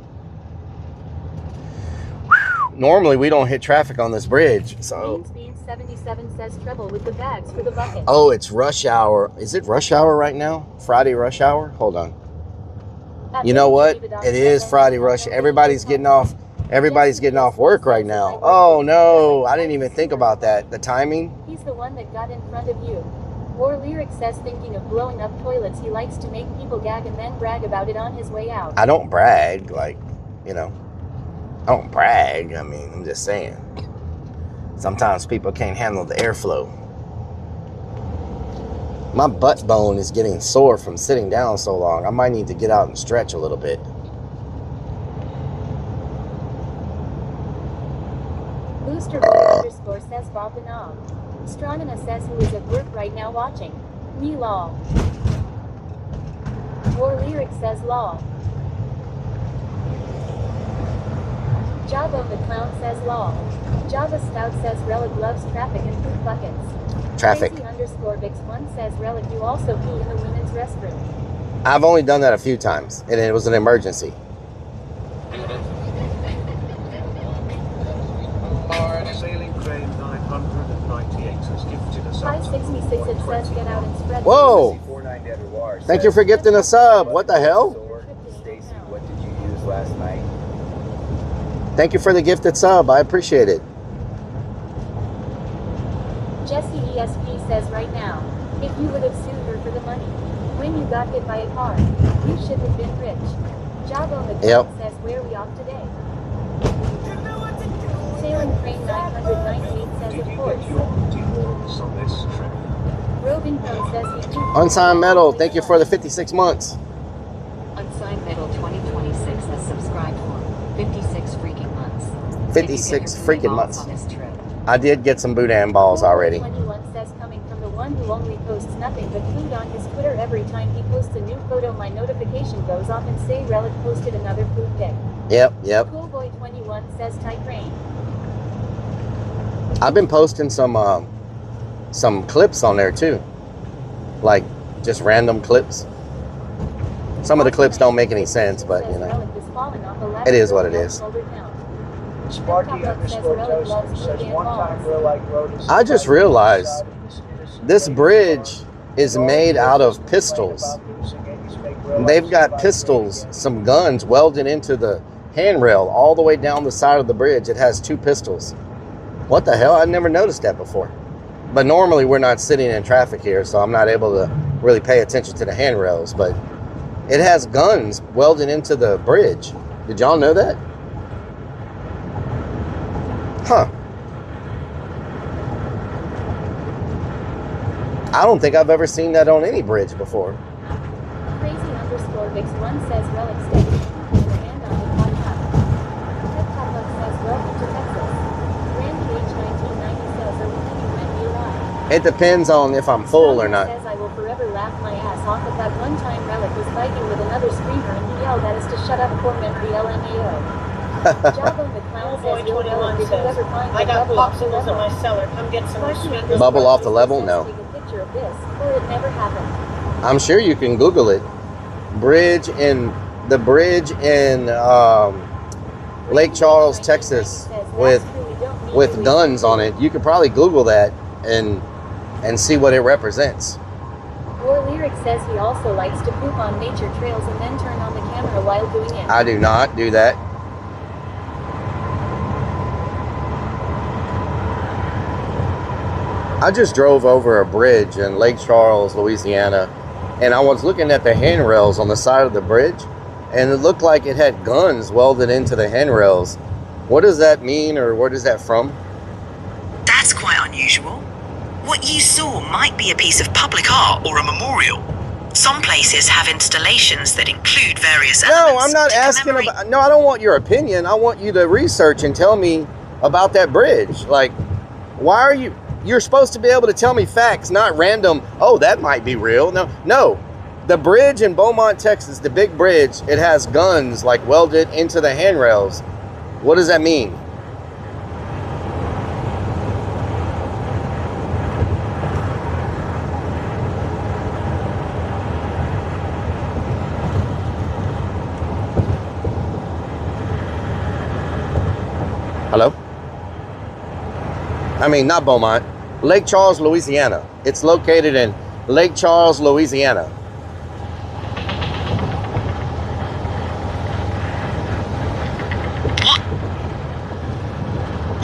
Normally, we don't hit traffic on this bridge, so... Beans 77 says trouble with the bags for the bucket. Oh, it's rush hour. Is it rush hour right now? Friday rush hour? Hold on. You know what? It is Friday rush. Everybody's getting off work right now. Oh no, I didn't even think about that. The timing. He's the one that got in front of you. War Lyric says thinking of blowing up toilets, he likes to make people gag and then brag about it on his way out. I don't brag, like, you know. I don't brag. I mean, I'm just saying. Sometimes people can't handle the airflow. My butt bone is getting sore from sitting down so long. I might need to get out and stretch a little bit. Booster underscore says Bob the Knob. Stronina says who is at work right now watching. Me law. War Lyric says law. Jabo the Clown says law. Java Stout says Rellik loves traffic and poop buckets. Traffic. Crazy underscore Vix1 says Rellik you also pee in the women's restroom. I've only done that a few times, and it was an emergency. Sailing crane 998 has gifted us 566 it says get out and spread. Whoa! Thank you for gifting a sub. What the hell? Stacy, what did you use last night? Thank you for the gifted sub. I appreciate it. Jesse ESP says right now, if you would have sued her for the money when you got hit by a car, you should have been rich. Jabo the Yep. says where are we off today? Sailing Crane 998 says of course. on this trip. Robin Poe says he do. Unsigned Metal, thank you for the 56 months. Unsigned Metal 2026 has subscribed for 56 freaking months. 56 freaking months. On this trip. I did get some boudin balls already. 21 says coming from the one who only posts nothing but food on his Twitter every time he posts a new photo my notification goes off and say Rellik posted another food pic. Yep. Coolboy 21 says Ty Crane. I've been posting some clips on there too. Like just random clips. Some of the clips don't make any sense, but you know. It is what it is. Sparky underscore Toaster says one time Rellik wrote his. I just realized this bridge is made out of pistols. They've got pistols, some guns welded into the handrail all the way down the side of the bridge. It has 2 pistols. What the hell? I never noticed that before. But normally we're not sitting in traffic here, so I'm not able to really pay attention to the handrails. But it has guns welded into the bridge. Did y'all know that? Huh. I don't think I've ever seen that on any bridge before. Crazy underscore Vix1 says Rellik steady. And the hand on the podcast. TikTok says welcome to Texas. Randy H1990 says are we leaving when we arrive? It depends on if I'm full or not. Says I will forever laugh my ass off at that one time Rellik was fighting with another screamer and he yelled at us to shut up for the LMAO. Jabo the Clown says yo Rellik did you ever find I the got bubble off the popsicles in level? my cellar. Come get some sweet. Bubble off the level? No. Take a picture of this or it never happened. I'm sure you can Google it. The bridge in Lake Charles, Texas, with guns on it. You could probably Google that and see what it represents. War Lyric says he also likes to poop on nature trails and then turn on the camera while doing it. I do not do that. I just drove over a bridge in Lake Charles, Louisiana, and I was looking at the handrails on the side of the bridge, and it looked like it had guns welded into the handrails. What does that mean, or where is that from? That's quite unusual. What you saw might be a piece of public art or a memorial. Some places have installations that include various elements. No, I'm not asking about. No, I don't want your opinion. I want you to research and tell me about that bridge. Like, why are you? You're supposed to be able to tell me facts, not random. Oh, that might be real. No. The bridge in Beaumont, Texas, the big bridge, it has guns like welded into the handrails. What does that mean? Hello? I mean, not Beaumont. Lake Charles, Louisiana. It's located in Lake Charles, Louisiana.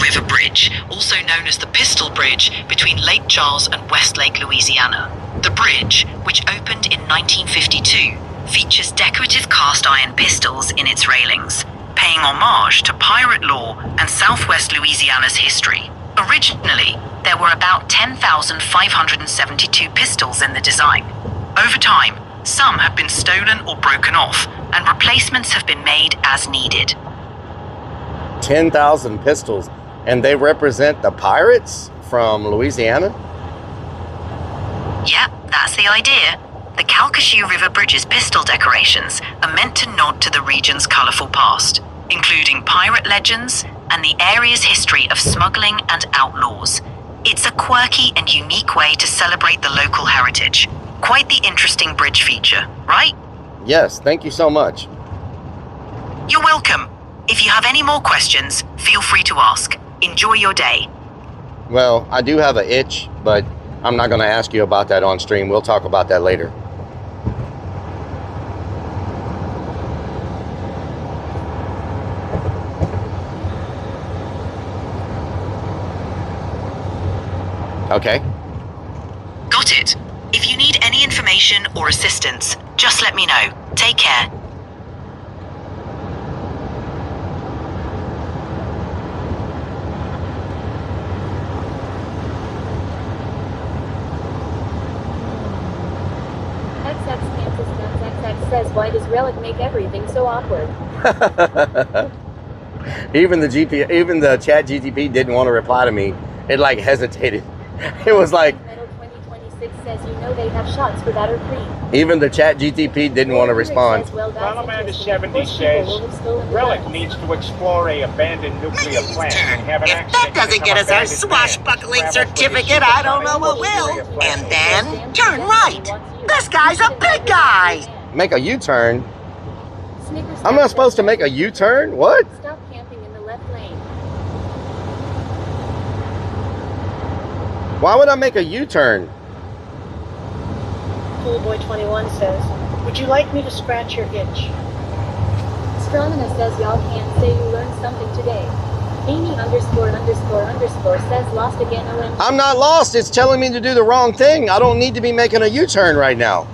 River Bridge, also known as the Pistol Bridge between Lake Charles and West Lake, Louisiana. The bridge, which opened in 1952, features decorative cast iron pistols in its railings, paying homage to pirate lore and Southwest Louisiana's history. Originally, there were about 10,572 pistols in the design. Over time, some have been stolen or broken off, and replacements have been made as needed. 10,000 pistols. And they represent the pirates from Louisiana? Yep, that's the idea. The Calcasieu River Bridge's pistol decorations are meant to nod to the region's colourful past, including pirate legends and the area's history of smuggling and outlaws. It's a quirky and unique way to celebrate the local heritage. Quite the interesting bridge feature, right? Yes, thank you so much. You're welcome. If you have any more questions, feel free to ask. Enjoy your day. Well, I do have an itch, but I'm not going to ask you about that on stream. We'll talk about that later. Okay. Got it. If you need any information or assistance, just let me know. Take care. XX says, why does Rellik make everything so awkward? Even the chat GTP didn't want to reply to me. It like hesitated. It was like, Metal 2026 says, you know they have shots for that or cream. even the chat GTP didn't want to respond. Salamander 70 says, Rellik needs to explore a abandoned nuclear plant and have an accident. That doesn't get us our swashbuckling certificate, I don't know what will. And then, turn right. This guy's a big guy. Make a U-turn? I'm not supposed to make a U-turn? What? Stop camping in the left lane. Why would I make a U-turn? Coolboy21 says, would you like me to scratch your itch? Stromina says, y'all can't say you learned something today. Amy ___ says, lost again OMG. I'm not lost. It's telling me to do the wrong thing. I don't need to be making a U-turn right now.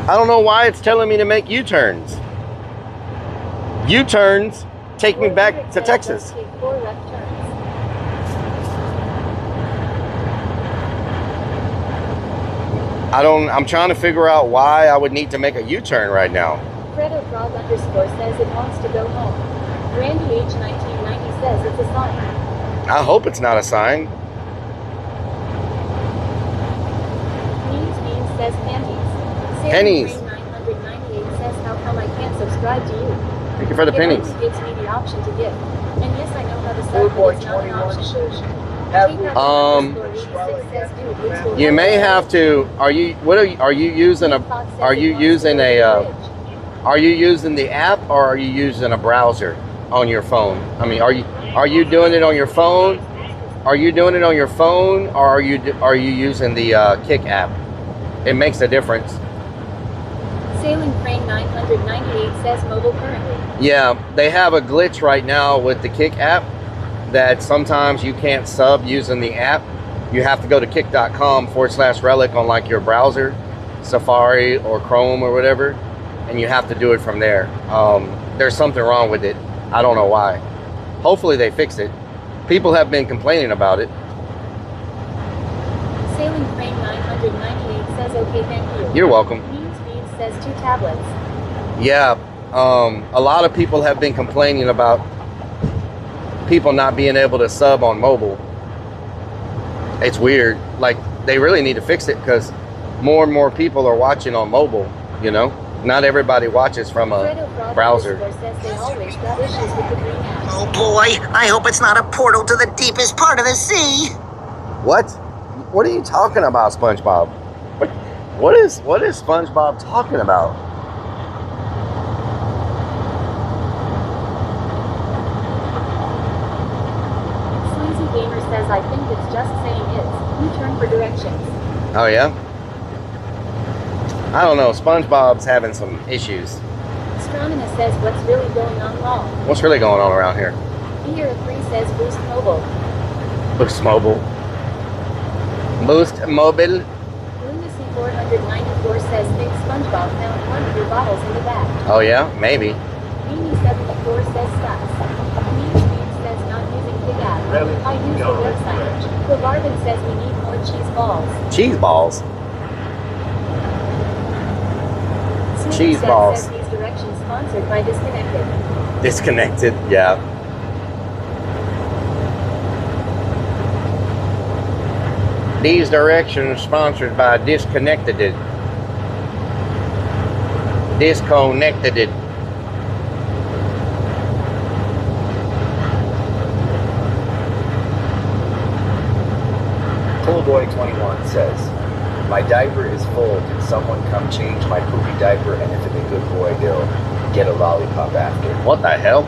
I don't know why it's telling me to make U-turns. U-turns take me back to Texas. Take 4 left turns. I'm trying to figure out why I would need to make a U-turn right now. Fredo Frog _ says it wants to go home. Randy H1990 says it's a sign. I hope it's not a sign. Beans says panties. Pennies. 998 says, how come I can't subscribe to you? Thank you for the pennies. It only gives me the option to give. And yes, I know how to sub, but it's not an option. You may have to. Are you using the app, or are you using a browser on your phone? I mean, are you doing it on your phone? Are you doing it on your phone, or are you using the Kick app? It makes a difference. Sailing Crane 998 says mobile currently. Yeah, they have a glitch right now with the Kick app that sometimes you can't sub using the app. You have to go to kick.com/Rellik on like your browser, Safari or Chrome or whatever, and you have to do it from there. There's something wrong with it. I don't know why. Hopefully they fix it. People have been complaining about it. Sailing Crane 998 says, okay, thank you. You're welcome. Beans says 2 tablets. Yeah, a lot of people have been complaining about people not being able to sub on mobile. It's weird. Like, they really need to fix it, because more and more people are watching on mobile, you know? Not everybody watches from a browser. Oh boy, I hope it's not a portal to the deepest part of the sea. What? What are you talking about, SpongeBob? What is SpongeBob talking about? Sleazy Gamer says, I think it's just saying it's. You turn for directions. Oh yeah? I don't know, SpongeBob's having some issues. Stromina says, what's really going on wrong? What's really going on around here? Beer 3 says, boost mobile. Boost mobile. Boost mobile. Lunacy 494 says, think SpongeBob found one of your bottles in the back. Oh yeah? Maybe. Beanie 74 says, sucks. Bean says, not using Big App. I use the website. Levarvin says, we need more cheese balls. Cheese balls? Cheese balls. Says these directions sponsored by Disconnected. Disconnected, yeah. These directions sponsored by Disconnected. Disconnected. Poolboy21 says, my diaper is full. Can someone come change my poopy diaper? And if it's a good boy, they'll get a lollipop after. What the hell?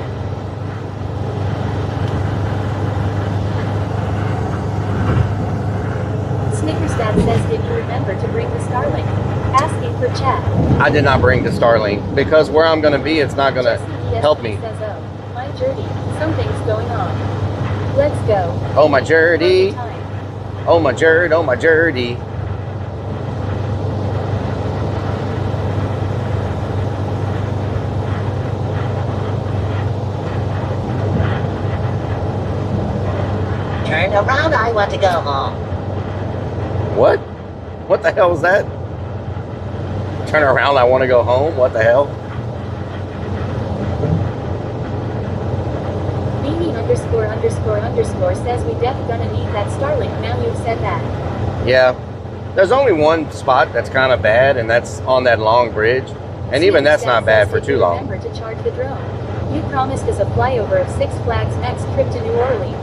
Snickers Dad says, did you remember to bring the Starlink? Asking for chat. I did not bring the Starlink because where I'm going to be, it's not going to help me. Says, oh, my journey. Something's going on. Let's go. Oh, my journey. Oh, my journey. Oh, my journey. Turn around, I want to go home. What? What the hell is that? Turn around, I want to go home? What the hell? Mimi___ says we def gonna need that Starlink now you've said that. Yeah. There's only one spot that's kind of bad, and that's on that long bridge. And even that's not bad for too long. Remember to charge the drone. You promised us a flyover of Six Flags next trip to New Orleans.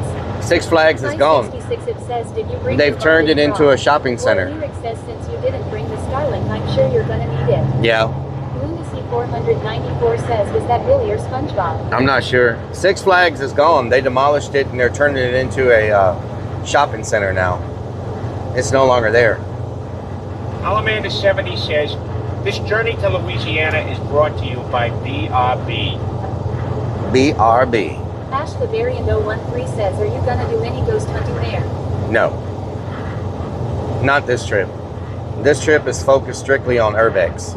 Six Flags is gone. It says, did you bring They've turned it into a shopping center. Lyric says since you didn't bring the Starlink, I'm sure you're gonna need it. Yeah. Lunacy 494 says, was that really your SpongeBob? I'm not sure. Six Flags is gone. They demolished it and they're turning it into a shopping center now. It's no longer there. Alamander 70 says, this journey to Louisiana is brought to you by BRB. BRB. Ash Bavarian 013 says, are you gonna do any ghost hunting there? No. Not this trip. This trip is focused strictly on urbex.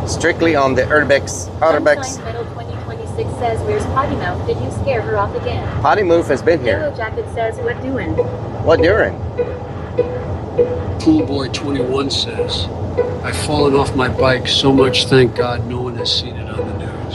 Strictly on the urbex. Sunshine Metal 2026 says, where's Potty Mouth? Did you scare her off again? Potty Mouth has been here. Yellow Jacket says, what doing? What doing? Poolboy21 says, I've fallen off my bike so much, thank God no one has seen it on the news.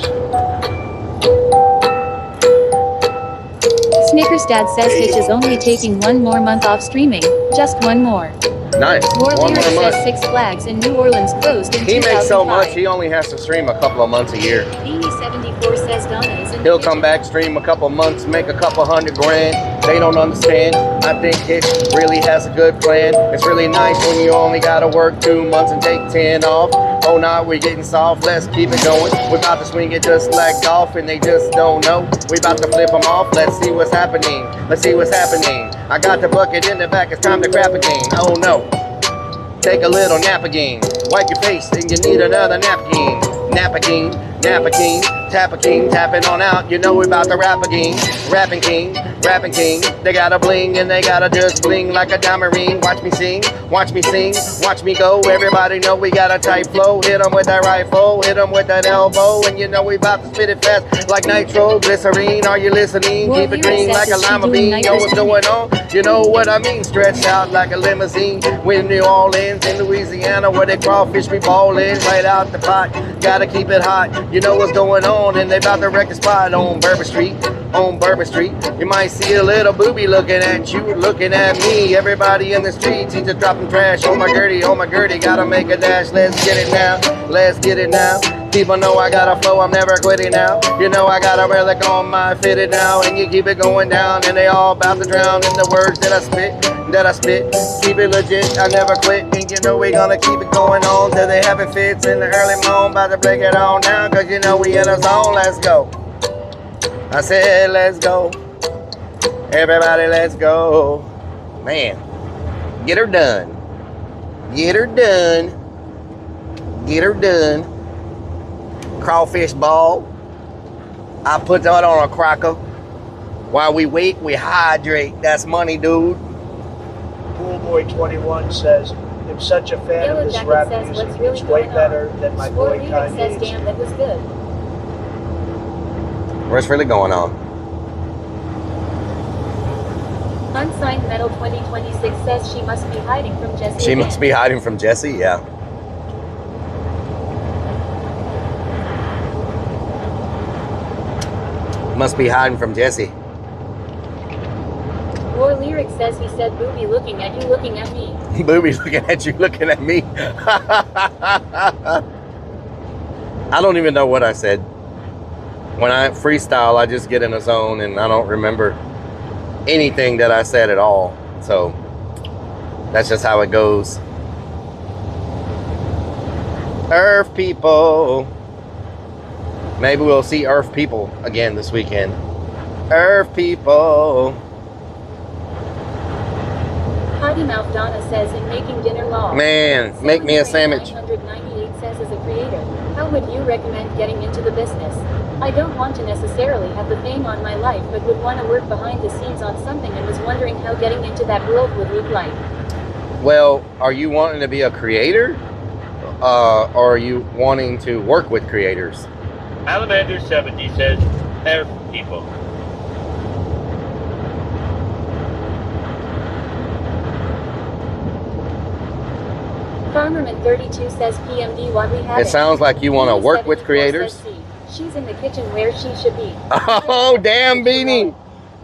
Snickers Dad says Hitch is only taking one more month off streaming. Just one more. Nice. More One Lyric more says month. Six Flags in New Orleans closed in He 2005. makes so much, he only has to stream a couple of months a year. Beanie74 says Donna is in He'll come back, stream a couple months, make a couple $100 grand. They don't understand. I think Hitch really has a good plan. It's really nice when you only gotta work 2 months and take 10 off. Oh, now we're getting soft, let's keep it going. We're about to swing it just like golf and they just don't know. We about to flip them off, let's see what's happening. Let's see what's happening. I got the bucket in the back, it's time to crap again. Oh no. Take a little nap again. Wipe your face and you need another napkin. Napkin, napkin, tap a king, tap it on out. You know we about to rap again. Rapping king, rapping king. They got a bling and they gotta just bling like a diamond ring. Watch me sing, watch me sing, watch me go. Everybody know we got a tight flow. Hit them with that rifle, hit them with that elbow. And you know we about to spit it fast like nitro, glycerine. Are you listening? Well, Keep it green like a lima bean. Yo, what's going on? You know what I mean? Stretch out like a limousine. With New Orleans in Louisiana where they crawfish be ballin' right out the pot. Gotta keep it hot. You know what's going on, and they about to wreck the spot on Bourbon Street. On Bourbon Street, you might see a little booby looking at you, looking at me. Everybody in the streets, he just dropping trash. Oh my Gertie, gotta make a dash. Let's get it now, let's get it now. People know I got a flow, I'm never quitting now. You know I got a relic on my fitted now, and you keep it going down, and they all about to drown in the words that I spit. Keep it legit, I never quit. And you know we gonna keep it going on till they having fits in the early morning. About to break it all down, cause you know we in a zone. Let's go. I said let's go. Everybody let's go. Man, get her done. Get her done. Get her done. Crawfish ball. I put that on a cracker. While we wait, we hydrate. That's money, dude. Poolboy21 says, I'm such a fan Yellow of this Jacket rap says, music. what's really It's way going better on? than my Sport boy Lyric says, Kanye's. damn, that was good. What's really going on? Unsigned Metal 2026 says she must be hiding from Jesse. She must be hiding from Jesse, yeah. Must be hiding from Jesse. War Lyric says he said booby looking at you, looking at me. Booby looking at you, looking at me. I don't even know what I said. When I freestyle, I just get in a zone and I don't remember anything that I said at all. So that's just how it goes. Earth people. Maybe we'll see Earth people again this weekend. Earth people. Potty Mouth Donna says in making dinner law. Man, make me a sandwich. 998 says as a creator, how would you recommend getting into the business? I don't want to necessarily have the fame on my life, but would want to work behind the scenes on something and was wondering how getting into that world would look like. Well, are you wanting to be a creator? Or are you wanting to work with creators? Alamander70 says, Earth people. Farmerman32 says PMD what we have. It sounds like you want to work with creators. She's in the kitchen where she should be. Oh, damn, Beanie.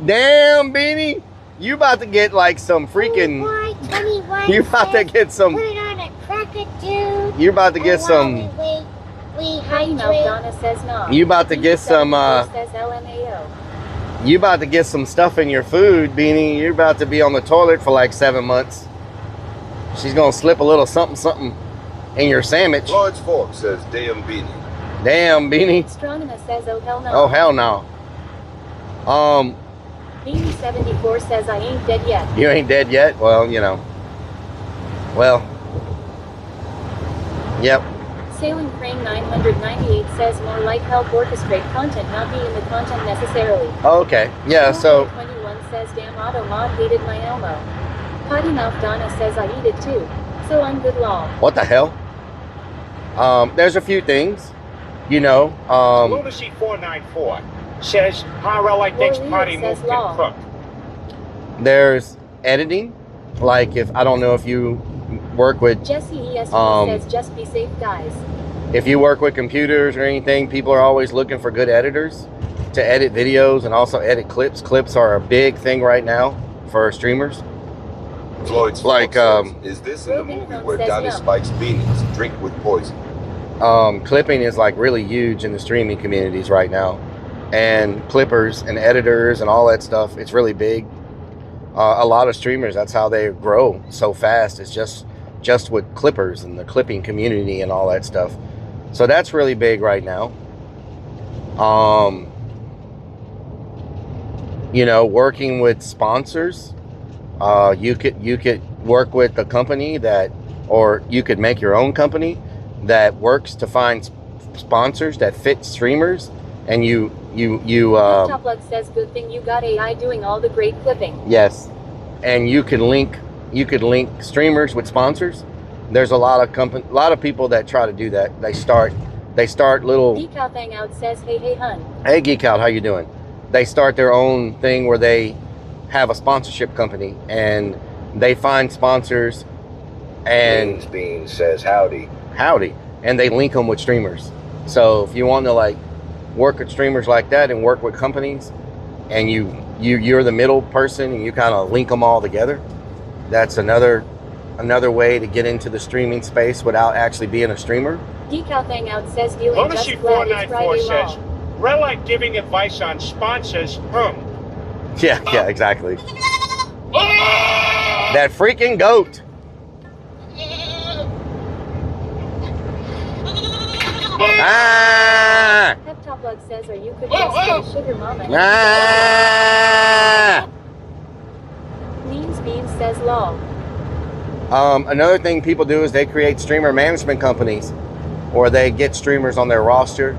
Damn, Beanie. You about to get like some freaking... You about to get some... Put it on a cracker, dude. You about to get some... Potty Mouth Donna says no. You about to get some... Says LMAO. You about to get some stuff in your food, Beanie. You're about to be on the toilet for like 7 months. She's gonna slip a little something something in your sandwich. Lloyd's Fork says, damn Beanie. Damn, Beanie. Stronima says, oh hell no. Oh hell no. Beanie74 says I ain't dead yet. You ain't dead yet? Well, you know. Well. Yep. Sailing Crane 998 says more like help orchestrate content, not be in the content necessarily. Okay. Yeah, so 21 says damn auto mod hated my Elmo. Potty Mouth Donna says I eat it too. So I'm good law. what the hell? There's a few things. You know, Lunacy 494 says IRL thinks Potty Mouth can cook. There's editing. Like if I don't know if you work with Jesse ESP says just be safe, guys. If you work with computers or anything, people are always looking for good editors to edit videos and also edit clips. Clips are a big thing right now for streamers. Floyd's like is this in the movie where Donnie spikes beanies, drink with poison? Clipping is like really huge in the streaming communities right now, and clippers and editors and all that stuff, it's really big. A lot of streamers, that's how they grow so fast. It's just with clippers and the clipping community and all that stuff. So that's really big right now. You know, working with sponsors. You could work with a company that, or you could make your own company that works to find sponsors that fit streamers, and you Top Lug says good thing you got AI doing all the great clipping. yes, and you could link streamers with sponsors. There's a lot of people that try to do that. They start little. Geek Out Hangout says hey hun. Hey Geek Out, how you doing? They start their own thing where they have a sponsorship company and they find sponsors and Beans says howdy, and they link them with streamers. So if you want to like work with streamers like that and work with companies, and you're the middle person and you kind of link them all together, that's another way to get into the streaming space without actually being a streamer. Geek Out Hangout says dealing Lunacy just glad it's 494 Friday says, long. Rellik giving advice on sponsors, Yeah, exactly. That freaking goat. Ah! Pep Top Lug says, or you could just get a sugar mama. Ah! Means Beans says lol. Another thing people do is they create streamer management companies, or they get streamers on their roster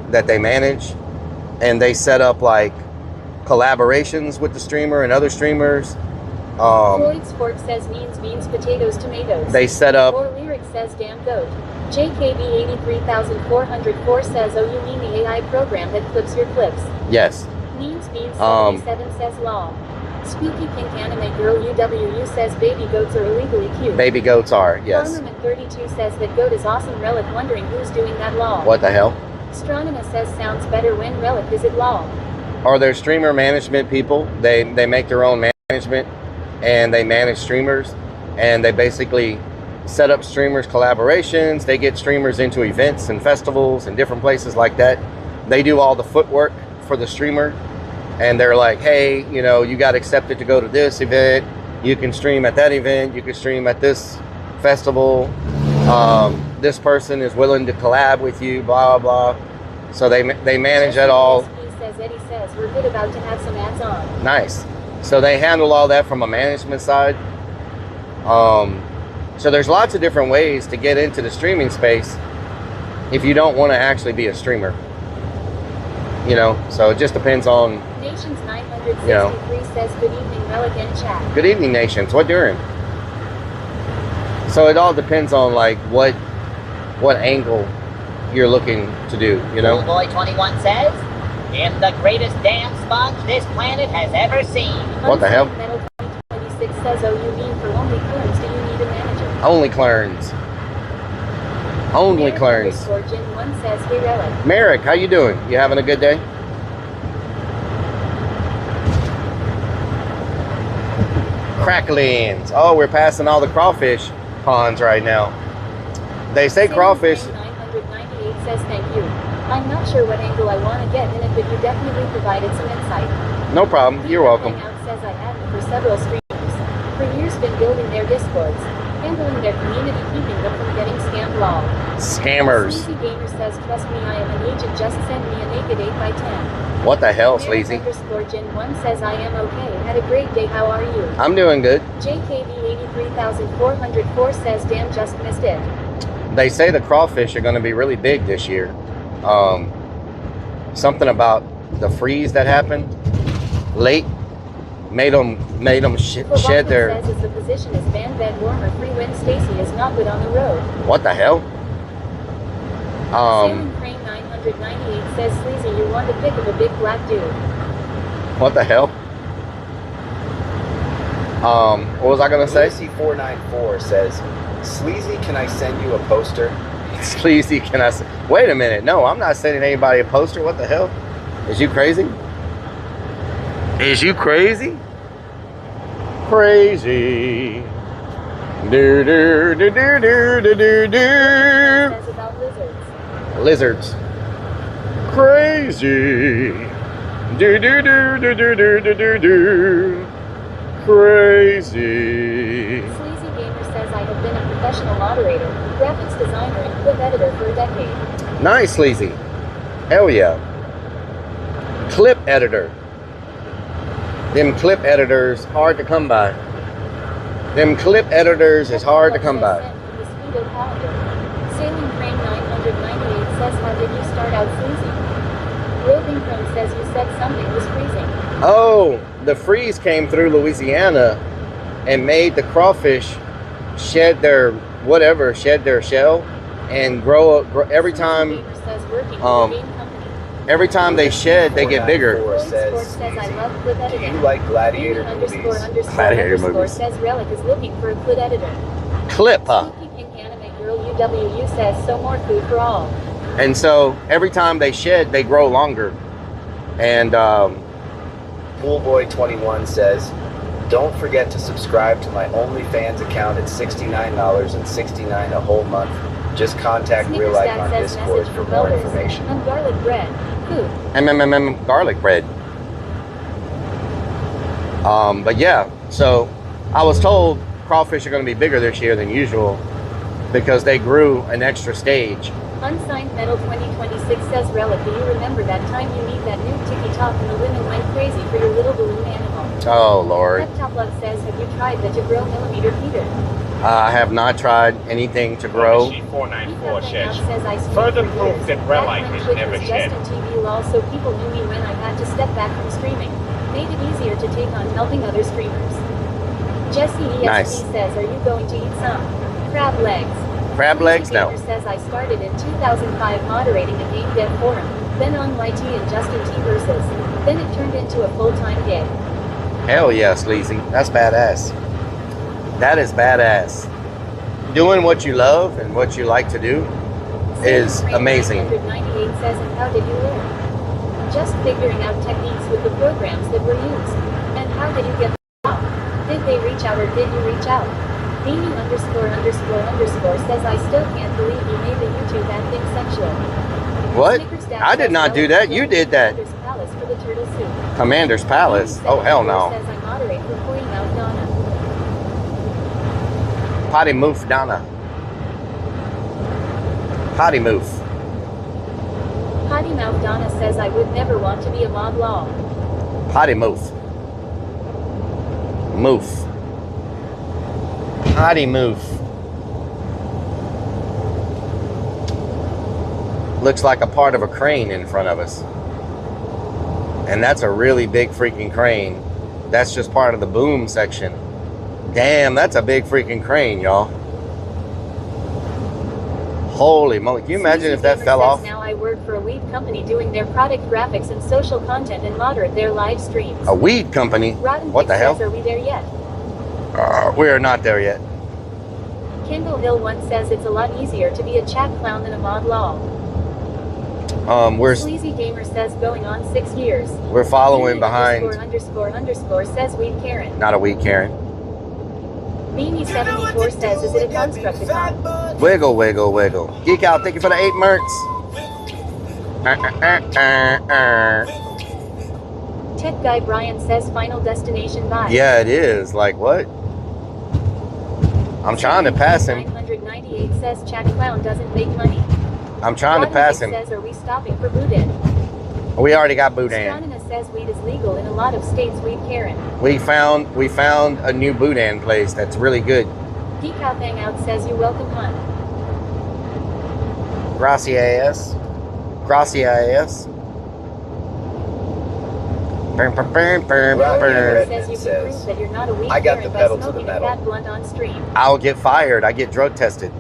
that they manage, and they set up like collaborations with the streamer and other streamers. Floyd's Fork says means beans, potatoes, tomatoes. They set up. Or Lyric says damn goat. JKB 83404 says, oh you mean the AI program that clips your clips. Yes. Means Beans 77 says law. Spooky Pink Anime Girl UWU says baby goats are illegally cute. Baby goats are, yes. Farmerman 32 says that goat is awesome. Rellik wondering who's doing that law. What the hell? Stronima says sounds better when Rellik is it law. Are there streamer management people? They make their own management, and they manage streamers, and they basically set up streamers collaborations. They get streamers into events and festivals and different places like that. They do all the footwork for the streamer, and they're like, hey, you know, you got accepted to go to this event, you can stream at that event, you can stream at this festival, this person is willing to collab with you, blah blah blah. So they manage that all. Eddie says we're good about to have some ads on. Nice. So they handle all that from a management side. So there's lots of different ways to get into the streaming space if you don't want to actually be a streamer. You know, so it just depends on. Nations 963 says good evening, Rellik in chat. Good evening, Nations. What doing? So it all depends on like what angle you're looking to do. You know. Boy 21 says, "I'm the greatest damn sponge this planet has ever seen." What the hell? Metal 2026 says, oh, you mean for only clearance do you need a manager? Only clearance. Only clearance. Jin 1 says, hey Rellik. Merrick, how you doing? You having a good day? Cracklings. Oh, we're passing all the crawfish ponds right now. They say crawfish. 998 says thank you. I'm not sure what angle I want to get in it, but you definitely provided some insight. No problem. You're welcome. Hangout says I admin for several streamers. For years been building their discords, handling their community, keeping them from getting scammed lol. Scammers. Sleazy Gamer says trust me, I am an agent, just send me a naked 8x10. What the hell, Sleazy? Jin 1 says I am okay. Had a great day, how are you? I'm doing good. JKB 83404 says damn, just missed it. They say the crawfish are going to be really big this year. Something about the freeze that happened late made them shed their. Says as the position is fan bed warmer, free wind. Stacy is not good on the road. What the hell? Sailing Crane 998 says Sleazy, you want a pic of a big black dude. What the hell? What was I gonna say? Lucy494 says, Sleazy, can I send you a poster? Sleazy, can I? Wait a minute. No, I'm not sending anybody a poster. What the hell? Is you crazy? Is you crazy? Crazy. Do do do do do do do do. Says about lizards. Lizards. Crazy. Do do do do do do do do do. Crazy. Sleazy Gamer says I have been a professional moderator, graphics designer, and clip editor for a decade. Nice, Sleazy. Hell yeah. Clip editor. Them clip editors hard to come by. Them clip editors is hard to come by. Sailing Crane 998 says how did you start out Sleazy? Roving Crane says you said something was freezing. Oh, the freeze came through Louisiana and made the crawfish shed their shell and grow every time. Every time they shed, they get bigger. Says I love clip editing. You like gladiator movies? Gladiator movies. Says Rellik is looking for a clip editor. Clip, huh? Pink anime girl UWU says so more food for all. And so every time they shed, they grow longer. And Poolboy21 says, don't forget to subscribe to my OnlyFans account at $69.69 a whole month. Just contact Real Life on Discord for more information. And garlic bread. Food. Garlic bread. But yeah, so I was told crawfish are going to be bigger this year than usual because they grew an extra stage. Unsigned Metal 2026 says Rellik, do you remember that time you meet that new TikTok and the women went crazy for your little balloon animal? Oh Lord. Peptopluck says, have you tried the to grow millimeter Peter? I have not tried anything to grow. 494 says, further proof that Rellik has never shed. Just on TV lol, so people knew me when I had to step back from streaming. Made it easier to take on helping other streamers. Jesse ESP says, are you going to eat some crab legs? Crab legs? No. Says I started in 2005 moderating a game dev forum, then on YT and Justin T versus. Then it turned into a full-time gig. Hell yeah, Sleazy. That's badass. That is badass. Doing what you love and what you like to do is amazing. 198 says, and how did you learn? Just figuring out techniques with the programs that were used. And how did you get out? Did they reach out or did you reach out? Beanie ___ says I still can't believe you made the YouTube that thing sexual. What? I did not do that. You did that. Commander's Palace for the turtle soup. Commander's Palace? Oh, hell no. Says I moderate for pointing out Donna. Potty moof Donna. Potty moof. Potty mouth Donna says I would never want to be a mob law. Potty moof. Moof. Potty moof. Looks like a part of a crane in front of us. And that's a really big freaking crane. That's just part of the boom section. Damn, that's a big freaking crane, y'all. Holy moly. Can you imagine if that fell off? Now I work for a weed company doing their product graphics and social content and moderate their live streams. A weed company? Rotten What the hell? Are we there yet? We are not there yet. Kendall Hill once says it's a lot easier to be a chat clown than a mod law. Sleazy Gamer says going on 6 years. We're following behind. ___ says weed Karen. Not a weed Karen. Beanie74 says, is it a Constructicon? Wiggle, wiggle, wiggle. Geek out, thank you for the 8 merts. Tech Guy Brian says Final Destination vibes. Yeah, it is. Like, what? I'm trying to pass him. 998 says Chat Clown doesn't make money. I'm trying to pass him. Says, are we stopping for Boudin? We already got Boudin. Stronina says weed is legal in a lot of states. Weed Karen. We found a new Boudin place that's really good. Geek Out Hangout says you welcome hunt. Gracias. Gracias. I got the pedal to the metal. On stream. I'll get fired. I get drug tested.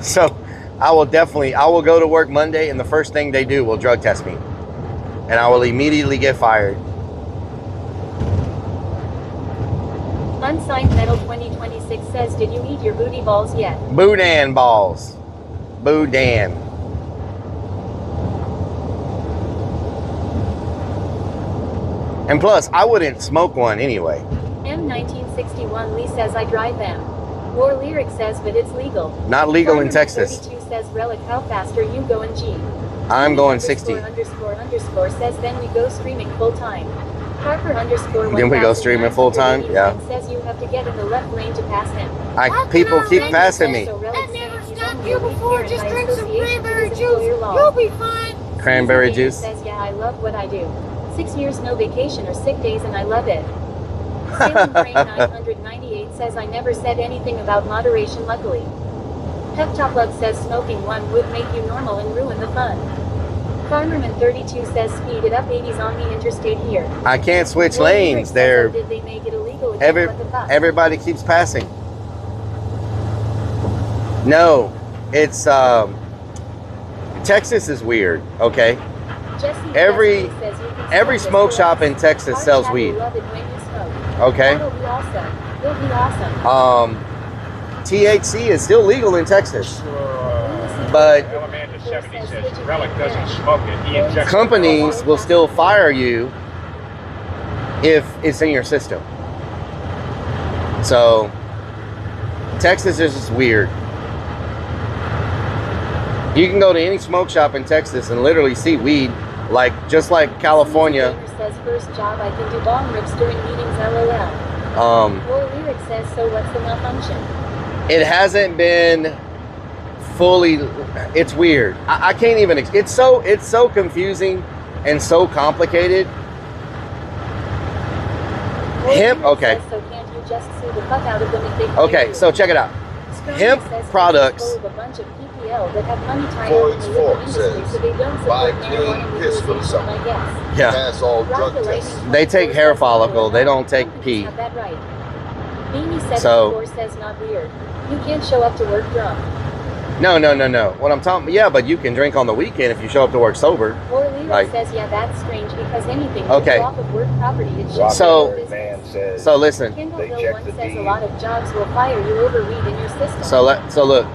So I will go to work Monday and the first thing they do will drug test me. And I will immediately get fired. Unsigned Metal 2026 says, did you eat your booty balls yet? Boudin balls. Boudin. And plus, I wouldn't smoke one anyway. M1961 Lee says I drive them. War Lyric says, but it's legal. Not legal in Texas. 32 says, Rellik, how fast are you going, G? I'm going 60. ___ says, then we go streaming full time. Harper _ Then we go streaming full time? Yeah. Says you have to get in the left lane to pass him. People keep passing me. I've never stopped you before. Just drink some cranberry juice. You'll be fine. Cranberry juice? Says, yeah, I love what I do. 6 years no vacation or sick days and I love it. Salem Brain 998 says I never said anything about moderation luckily. Peptoplug says smoking one would make you normal and ruin the fun. Farmerman 32 says speed it up 80s on the interstate here. I can't switch lanes. They're did they make it illegal again? everybody keeps passing. No, it's Texas is weird, okay? Every smoke shop in Texas sells weed. Okay. That'll be awesome. You'll be awesome. THC is still legal in Texas, but companies will still fire you if it's in your system. So Texas is just weird. You can go to any smoke shop in Texas and literally see weed, just like California. Says first job I can do bong rips during meetings, LOL. War Lyric says, so what's the malfunction? It hasn't been fully. It's weird. I can't even. It's so confusing and so complicated. Hemp. Okay. So can't you just sue the fuck out of them if they okay. So check it out. Hemp products. That have money tied Floyd's up in the Fork industry, says, so they don't buy support clean marijuana piss from legalization, someone. I guess. Yeah. Pass all drug tests. They take hair follicle. They don't take pee. Have that right. Beanie74 says not weird. You can't show up to work drunk. No. What I'm talking, yeah, but you can drink on the weekend if you show up to work sober. Or Lyric says, yeah, that's strange because anything okay. off of work property it should so listen. Kendall Hill once says a lot of jobs will fire you over weed in your system. So look,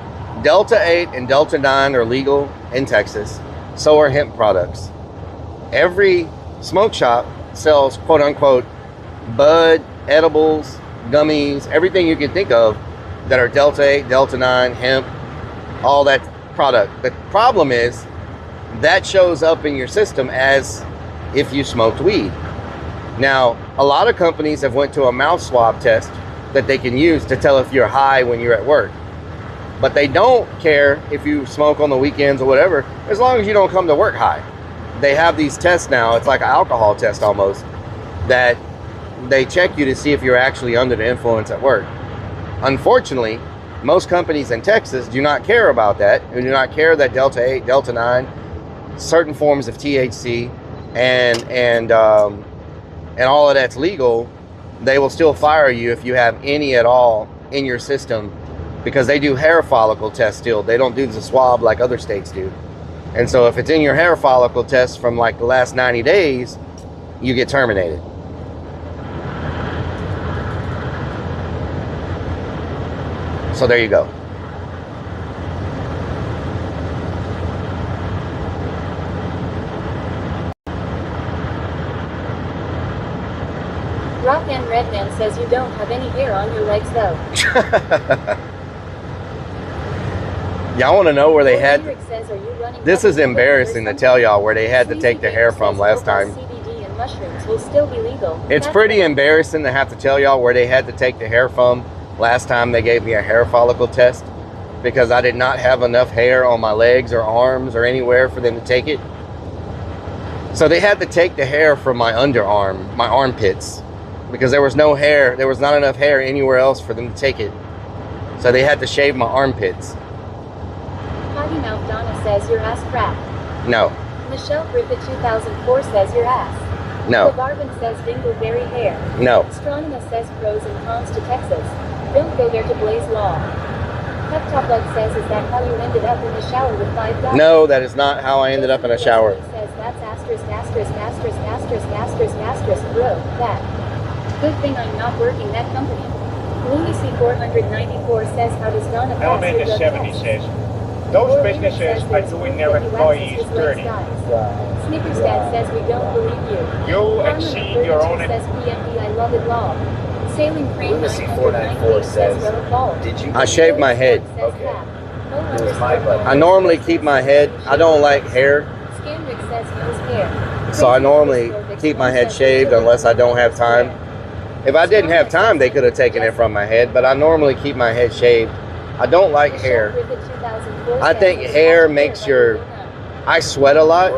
Delta 8 and Delta 9 are legal in Texas. So are hemp products. Every smoke shop sells quote unquote bud, edibles, gummies, everything you can think of that are Delta 8, Delta 9, hemp, all that product. The problem is that shows up in your system as if you smoked weed. Now, a lot of companies have went to a mouth swab test that they can use to tell if you're high when you're at work. But they don't care if you smoke on the weekends or whatever, as long as you don't come to work high. They have these tests now, it's like an alcohol test almost, that they check you to see if you're actually under the influence at work. Unfortunately, most companies in Texas do not care about that, and do not care that Delta 8, Delta 9, certain forms of THC, and all of that's legal. They will still fire you if you have any at all in your system, because they do hair follicle tests still. They don't do the swab like other states do. And so if it's in your hair follicle test from like the last 90 days, you get terminated. So there you go. Rock and Redman says you don't have any hair on your legs though. Y'all want to know where they had... This is embarrassing to tell y'all where they had to take the hair from last time. CBD and mushrooms will still be legal. It's pretty embarrassing to have to tell y'all where they had to take the hair from last time they gave me a hair follicle test, because I did not have enough hair on my legs or arms or anywhere for them to take it. So they had to take the hair from my underarm, my armpits, because there was no hair. There was not enough hair anywhere else for them to take it. So they had to shave my armpits. Potty Mouth Donna says your ass crack. No. Michelle Griffith 2004 says your ass. No. Barvin says dingleberry hair. No. Astronema says pros and cons to Texas. Don't go there to blaze law. Peptoplex says, is that how you ended up in the shower with 5 guys? No, that is not how I ended up in a shower. Says that's asterisk, asterisk, asterisk, asterisk, asterisk, asterisk, bro, that. Good thing I'm not working that company. Lunacy 494 says, how does Donna pass Elevator your drug 70 test? says, those businesses are doing their employees dirty. Snickers Dad says, we don't believe you. You exceed your own... Says PMD, I love it law. Sailing Crane Lunacy 494 says, did you... I shaved my head. Okay. It was my button. I normally keep my head. I don't like hair. Scanrick says nose hair. So I normally keep my head shaved unless I don't have time. If I didn't have time, they could have taken it from my head, but I normally keep my head shaved. I don't like hair. I think hair makes your... I sweat a lot.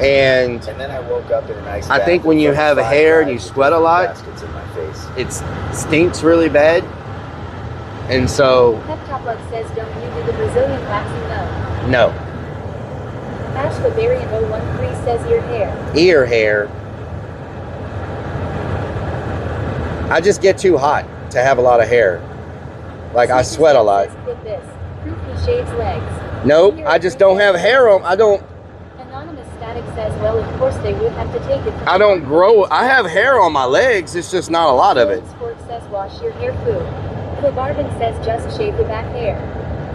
And then I woke up in a nice I think when you have hair and you sweat a lot, it stinks really bad. And so... Peptoplex says, don't you do the Brazilian waxing? No. Ashla Variant 013 says your hair. Ear hair. I just get too hot to have a lot of hair. Like, I sweat a lot. Proof he shaves legs. Nope, I just don't have hair on. I don't... Anonymous Static says, well, of course they would have to take it. I don't grow... I have hair on my legs. It's just not a lot of it. Sport says, wash your hair food. Clobarvin says, just shave the back hair.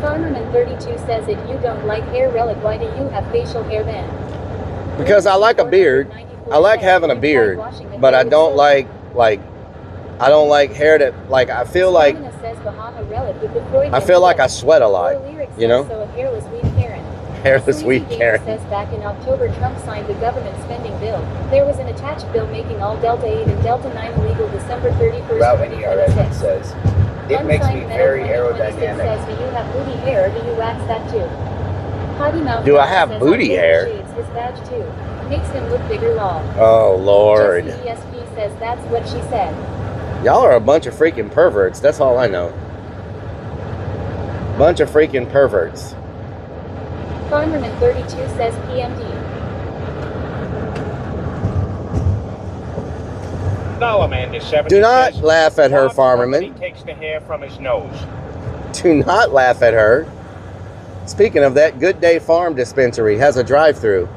Farmerman 32 says, if you don't like hair, Rellik, why do you have facial hair then? Because I like a beard. I like having a beard. But I don't like I don't like hair that, like, I feel like I sweat a lot, you know? So a hairless weed Karen. Hairless weed Karen. Says back in October, Trump signed the government spending bill. There was an attached bill making all Delta 8 and Delta 9 illegal December 31st, Route IRL says, it makes me very aerodynamic. Says, do you have booty hair or do you wax that too? Potty Mouth do I have booty hair? Shades his badge too. Makes him look bigger law. Oh, Lord. Jesse ESP says that's what she said. Y'all are a bunch of freaking perverts. That's all I know. Bunch of freaking perverts. Farmerman 32 says PMD. No, Amanda 70 do not says, laugh at her, Farmerman. He takes the hair from his nose. Do not laugh at her. Speaking of that, Good Day Farm Dispensary has a drive-through.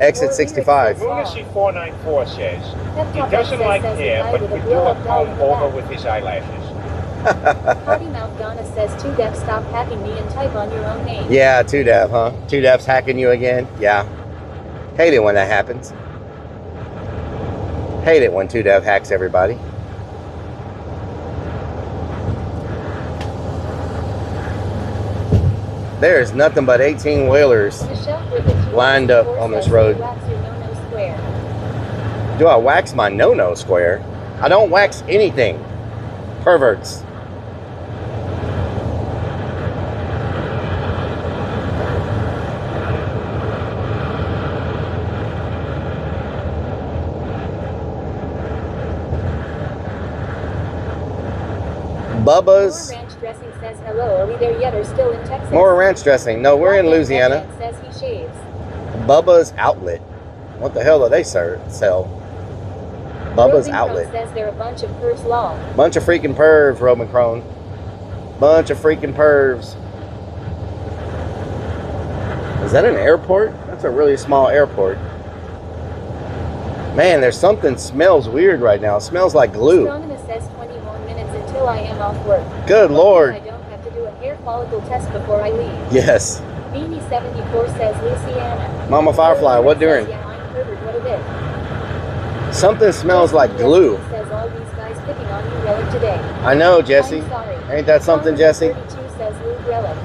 Exit 65. Lunacy 494 says, he doesn't like hair, but could do a comb over with his eyelashes. Potty Mouth Donna says, 2Dev, stop hacking me and type on your own name. Yeah, 2Dev, huh? 2Dev's hacking you again? Yeah. Hate it when that happens. Hate it when 2Dev hacks everybody. There's nothing but 18-wheelers lined up on this road. Do I wax my no-no square? I don't wax anything. Perverts. Bubba's. More ranch dressing says hello. Are we there yet or still in Texas? More ranch dressing. No, we're in Louisiana. Says he shaves. Bubba's Outlet. What the hell do they sell? Bubba's Outlet. Says they're a bunch of pervs long. Bunch of freaking pervs, Robin Crone. Bunch of freaking pervs. Is that an airport? That's a really small airport. Man, there's something smells weird right now. It smells like glue. Astronomist says 20 more minutes until I am off work. Good Lord. I don't have to do a hair follicle test before I leave. Yes. Beanie74 says Louisiana. Mama Firefly, what doing? Yeah, I'm pervert. What a bit. Something smells like glue. Says all these guys picking on you, Rellik, today. I know, Jesse. I'm sorry. Ain't that something, Jesse? 32 says Lou Rellik.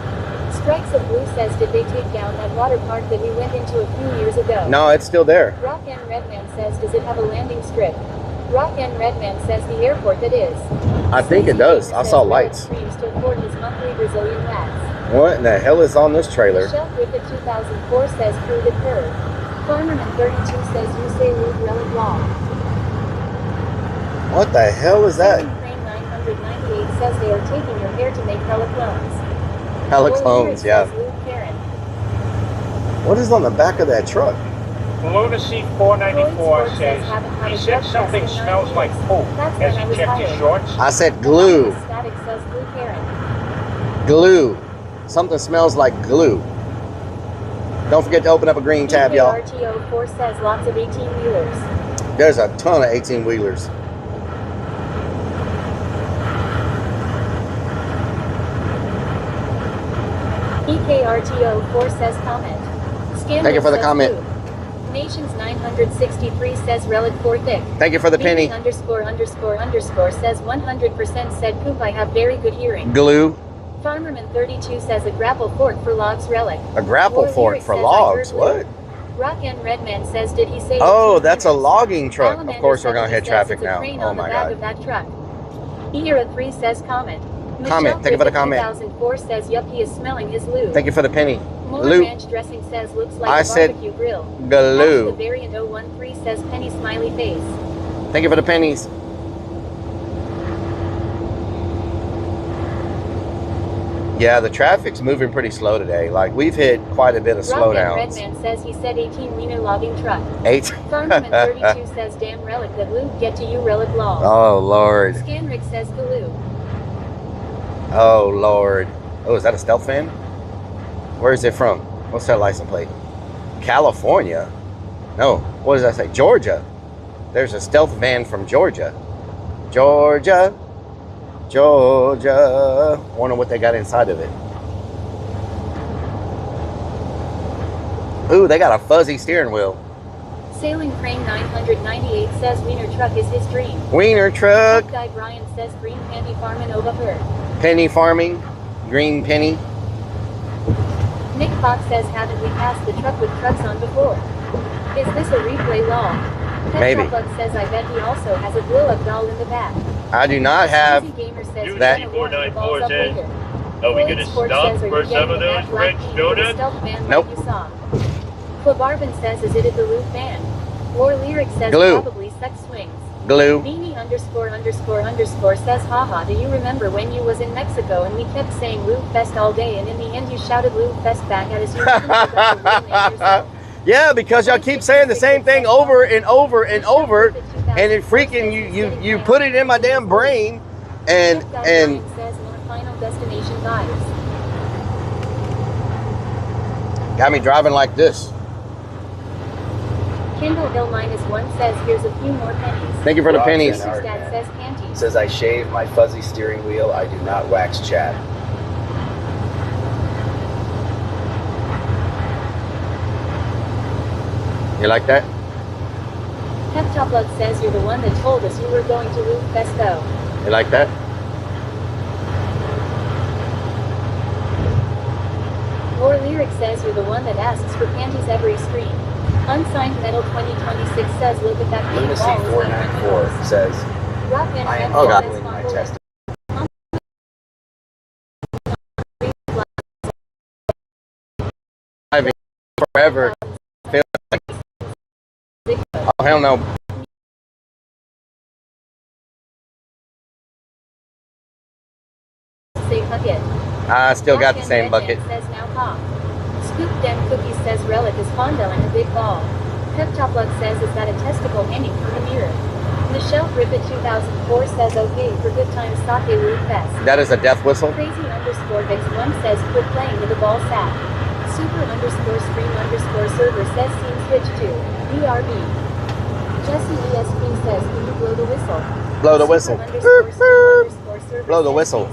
Strikes of Blue says, did they take down that water park that we went into a few years ago? No, it's still there. Rock and Redman says, does it have a landing strip? Rock and Redman says the airport that is. I think it does. I saw lights. Streams to afford his monthly Brazilian rats. What in the hell is on this trailer? Michelle Griffith 2004 says, prove it curve. Farmerman 32 says, you say Lou Rellik long. What the hell is that? Crane 998 says they are taking your hair to make hella clones. Hella clones, yeah. Karen. What is on the back of that truck? Lunacy 494 says, he said something smells like poop. Has he checked his shorts? I said glue. Static says Blue Karen. Glue. Something smells like glue. Don't forget to open up a green tab, y'all. RTO4 says lots of 18-wheelers. There's a ton of 18-wheelers. EKRTO4 says comment. Thank you for the comment. Blue. Nations 963 says Rellik for thick. Thank you for the penny. ____ says 100% said poop. I have very good hearing. Glue. Farmerman 32 says a grapple fork for logs. Rellik. A grapple fork for logs. What? Rock and Redman says, did he say? Oh, that's a logging truck. Of course, we're gonna hit traffic now. Oh my God. Of that truck. Era 3 says comment. Comment. Thank you for the comment. 2004 says, yup, he is smelling his lube. Thank you for the penny. More Lube. ranch dressing says, looks like I a said barbecue grill. glue. The variant 013 says, penny smiley face. Thank you for the pennies. Yeah, the traffic's moving pretty slow today. Like, we've hit quite a bit of slowdowns. Redman says he said 18-wheeler logging truck. 8. Farmerman 32 says, damn Rellik, that lube get to you, Rellik long. Oh, Lord. Scanrick says, glue. Oh, Lord. Oh, is that a stealth van? Where is it from? What's that license plate? California? No. What does that say? Georgia. There's a stealth van from Georgia. Georgia. Georgia. Wonder what they got inside of it. Ooh, they got a fuzzy steering wheel. Sailing Crane 998 says Wiener truck is his dream. Wiener truck. Guy Brian says green penny farming over her. Penny farming. Green penny. Nick Fox says, haven't we passed the truck with trucks on before? Is this a replay long? Maybe. Bug says, I bet he also has a blow-up doll in the back. I do not have that. 494 says, are we going to stop for some of those French donuts? Nope. Clabarban says, is it at the loop van? War Lyric says, glue. Probably sex swings. Glue. Beanie ___ says, haha, do you remember when you was in Mexico and we kept saying Lube Fest all day and in the end you shouted Lube Fest back at us? Yeah, because y'all keep saying the same thing over and over and over, and it freaking you put it in my damn brain, and says more Final Destination vibes. Got me driving like this. Kindle Hill -1 says, here's a few more pennies. Thank you for the pennies. Dad says panties. Says, I shave my fuzzy steering wheel. I do not wax chat. You like that? Peptopluck says, you're the one that told us you were going to Lube Fest though. You like that? More lyric says you're the one that asks for panties every stream. Unsigned Metal 2026 says look at that green Lunacy ball. 494 says, I am following my test. Forever. Feel like, oh hell no. Say bucket. I still got the same bucket. Says now pop. Scoop Den Cookies says Rellik is fondling a big ball. Pep Top Luck says is that a testicle hanging from the mirror. Michelle Griffith 2004 says okay for good times sake root fest. That is a death whistle. Crazy underscore Vix 1 says quit playing with the ball sack. Super underscore stream underscore server says scene switch to BRB. Jesse ESP says can you blow the whistle? Blow the whistle. Blow the whistle.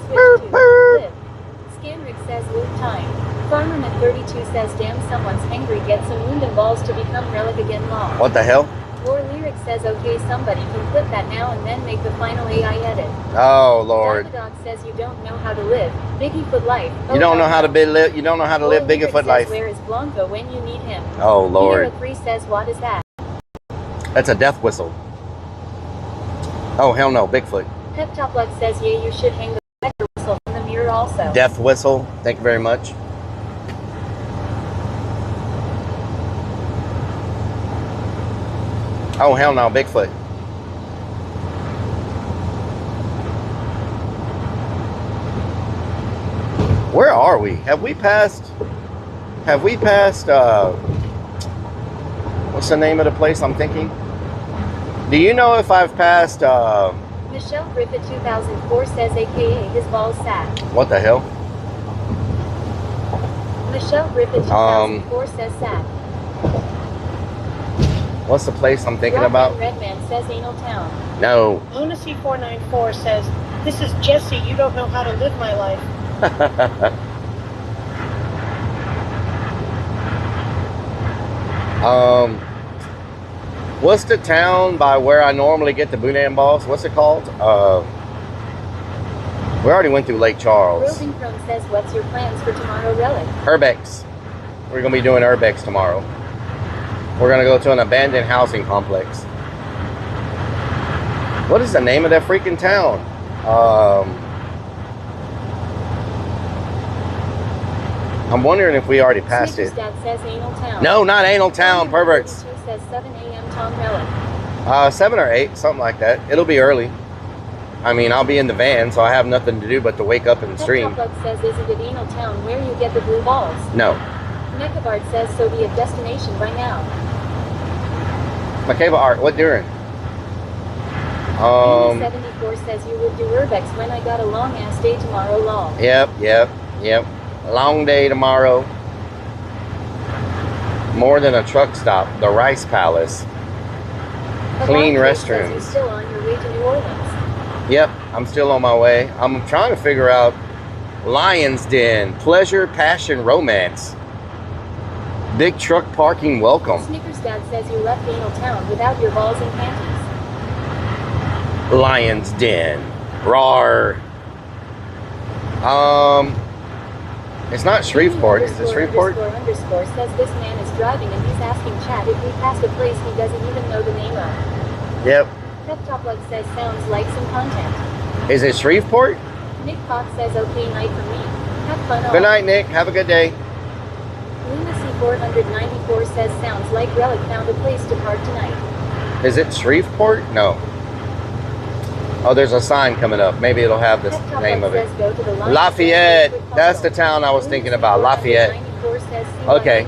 Scanrick says loop time. Farmerman 32 says damn someone's hangry, get some wound and balls to become Rellik again long. What the hell? Lore Lyric says okay somebody can clip that now and then make the final AI edit. Oh Lord. Dog says you don't know how to live. Bigfoot life. You don't know how to live. You don't know how to live Bigfoot life. Where is Blanco when you need him? Oh Lord. 3 says what is that? That's a death whistle. Oh hell no, Bigfoot. Pep Top Luck says yeah you should hang the whistle from the mirror also. Death whistle. Thank you very much. Oh hell no, Bigfoot. Where are we? Have we passed what's the name of the place I'm thinking? Do you know if I've passed Michelle Griffith 2004 says aka his ball sack. what the hell? Michelle Griffith 2004 says sack. What's the place I'm thinking Rockman about? Redman says Anal Town. No. Lunacy 494 says, this is Jesse, you don't know how to live my life. What's the town by where I normally get the boudin balls? What's it called? We already went through Lake Charles. Roving Crone says, what's your plans for tomorrow, Rellik? Urbex. We're gonna be doing Urbex tomorrow. We're gonna go to an abandoned housing complex. What is the name of that freaking town? I'm wondering if we already passed it. Dad says Anal Town. No, not Anal Town, perverts. Says 7 a.m. Tom Rellik. 7 or 8, something like that. It'll be early. I mean, I'll be in the van, so I have nothing to do but to wake up and stream. Pep Top Luck says, is it at Anal Town where you get the blue balls? No. Mechabard says, so be a destination by now. Makeba Art, what during? 74 says you will do Urbex when I got a long ass day tomorrow long. Yep. Long day tomorrow. More than a truck stop. The Rice Palace. Clean restrooms. You're still on your way to New Orleans. Yep, I'm still on my way. I'm trying to figure out Lion's Den. Pleasure, passion, romance. Big truck parking welcome. Snickers Dad says you left Anal Town without your balls and panties. Lion's Den. Rawr. It's not Shreveport. Is it Shreveport? Underscore says this man is driving and he's asking Chad if we passed a place he doesn't even know the name of. Yep. Pep Top Luck says sounds like some content. Is it Shreveport? Nick Fox says okay night for me. Have fun all. Good night, Nick. Have a good day. Lunacy 494 says sounds like Rellik found a place to park tonight. Is it Shreveport? No. Oh, there's a sign coming up. Maybe it'll have the name of it. Lafayette. That's the town I was thinking about. Lafayette. Okay.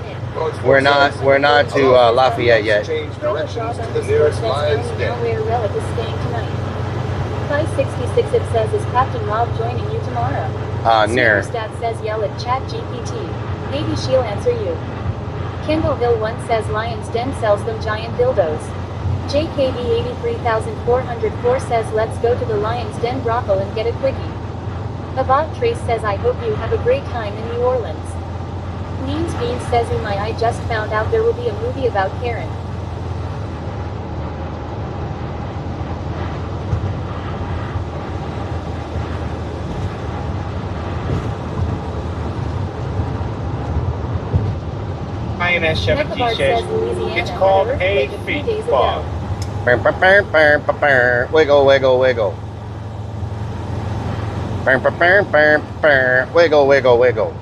We're not to Lafayette yet. Change directions to the nearest Lion's Den. Where Rellik is staying tonight. 566 it says is Captain Rob joining you tomorrow. Near. Stat says yell at Chat GPT. Maybe she'll answer you. Kendall Hill 1 says Lion's Den sells them giant dildos. JKB 83404 says let's go to the Lion's Den brothel and get a quickie. Avant Trace says I hope you have a great time in New Orleans. Means Beans says I just found out there will be a movie about Karen. INS-17 says it's called a feet fog. Wiggle, wiggle, wiggle. Wiggle, wiggle, wiggle.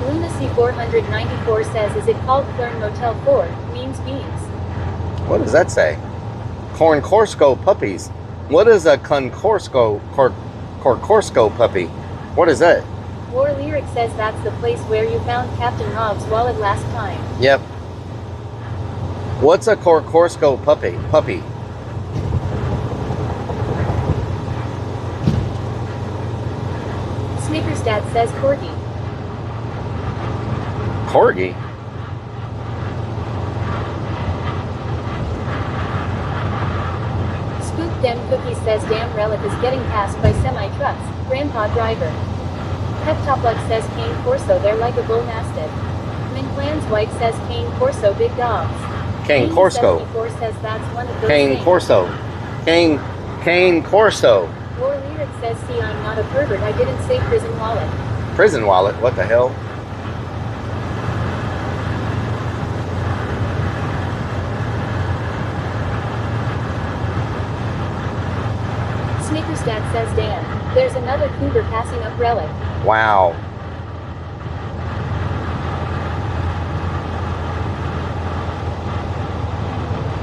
Lunacy 494 says, is it called Clern Motel 4? Means beans. What does that say? Corncorso puppies. What is a Concorso puppy? What is that? War Lyric says that's the place where you found Captain Hobbs' wallet last time. Yep. What's a Corcorso puppy? Snickersdad says Corgi. Corgi? Spook Dem Cookie says damn Relic is getting passed by semi-trucks. Grandpa driver. Peptopluck says Cane Corso, they're like a bull mastiff. Minclan's White says Cane Corso, big dogs. Cane Corso. 74 says that's one of those Cane things. Corso. Cane Corso. War Lyric says, see, I'm not a pervert, I didn't say prison wallet. Prison wallet? What the hell? Snickersdad says, damn, there's another cougar passing up Relic. Wow.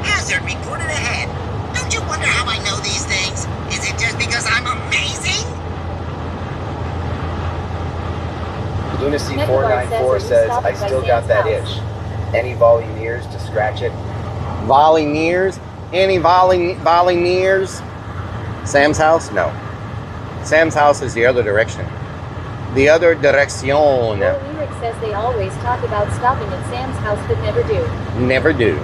Hazard reported ahead. Don't you wonder how I know these things? Is it just because I'm amazing? Lunacy 494 says, I still got that itch. Any volunteers to scratch it? Volunteers? Any volunteers? Sam's house? No. Sam's house is the other direction. The other direction. War Lyric says they always talk about stopping at Sam's house but never do. Never do.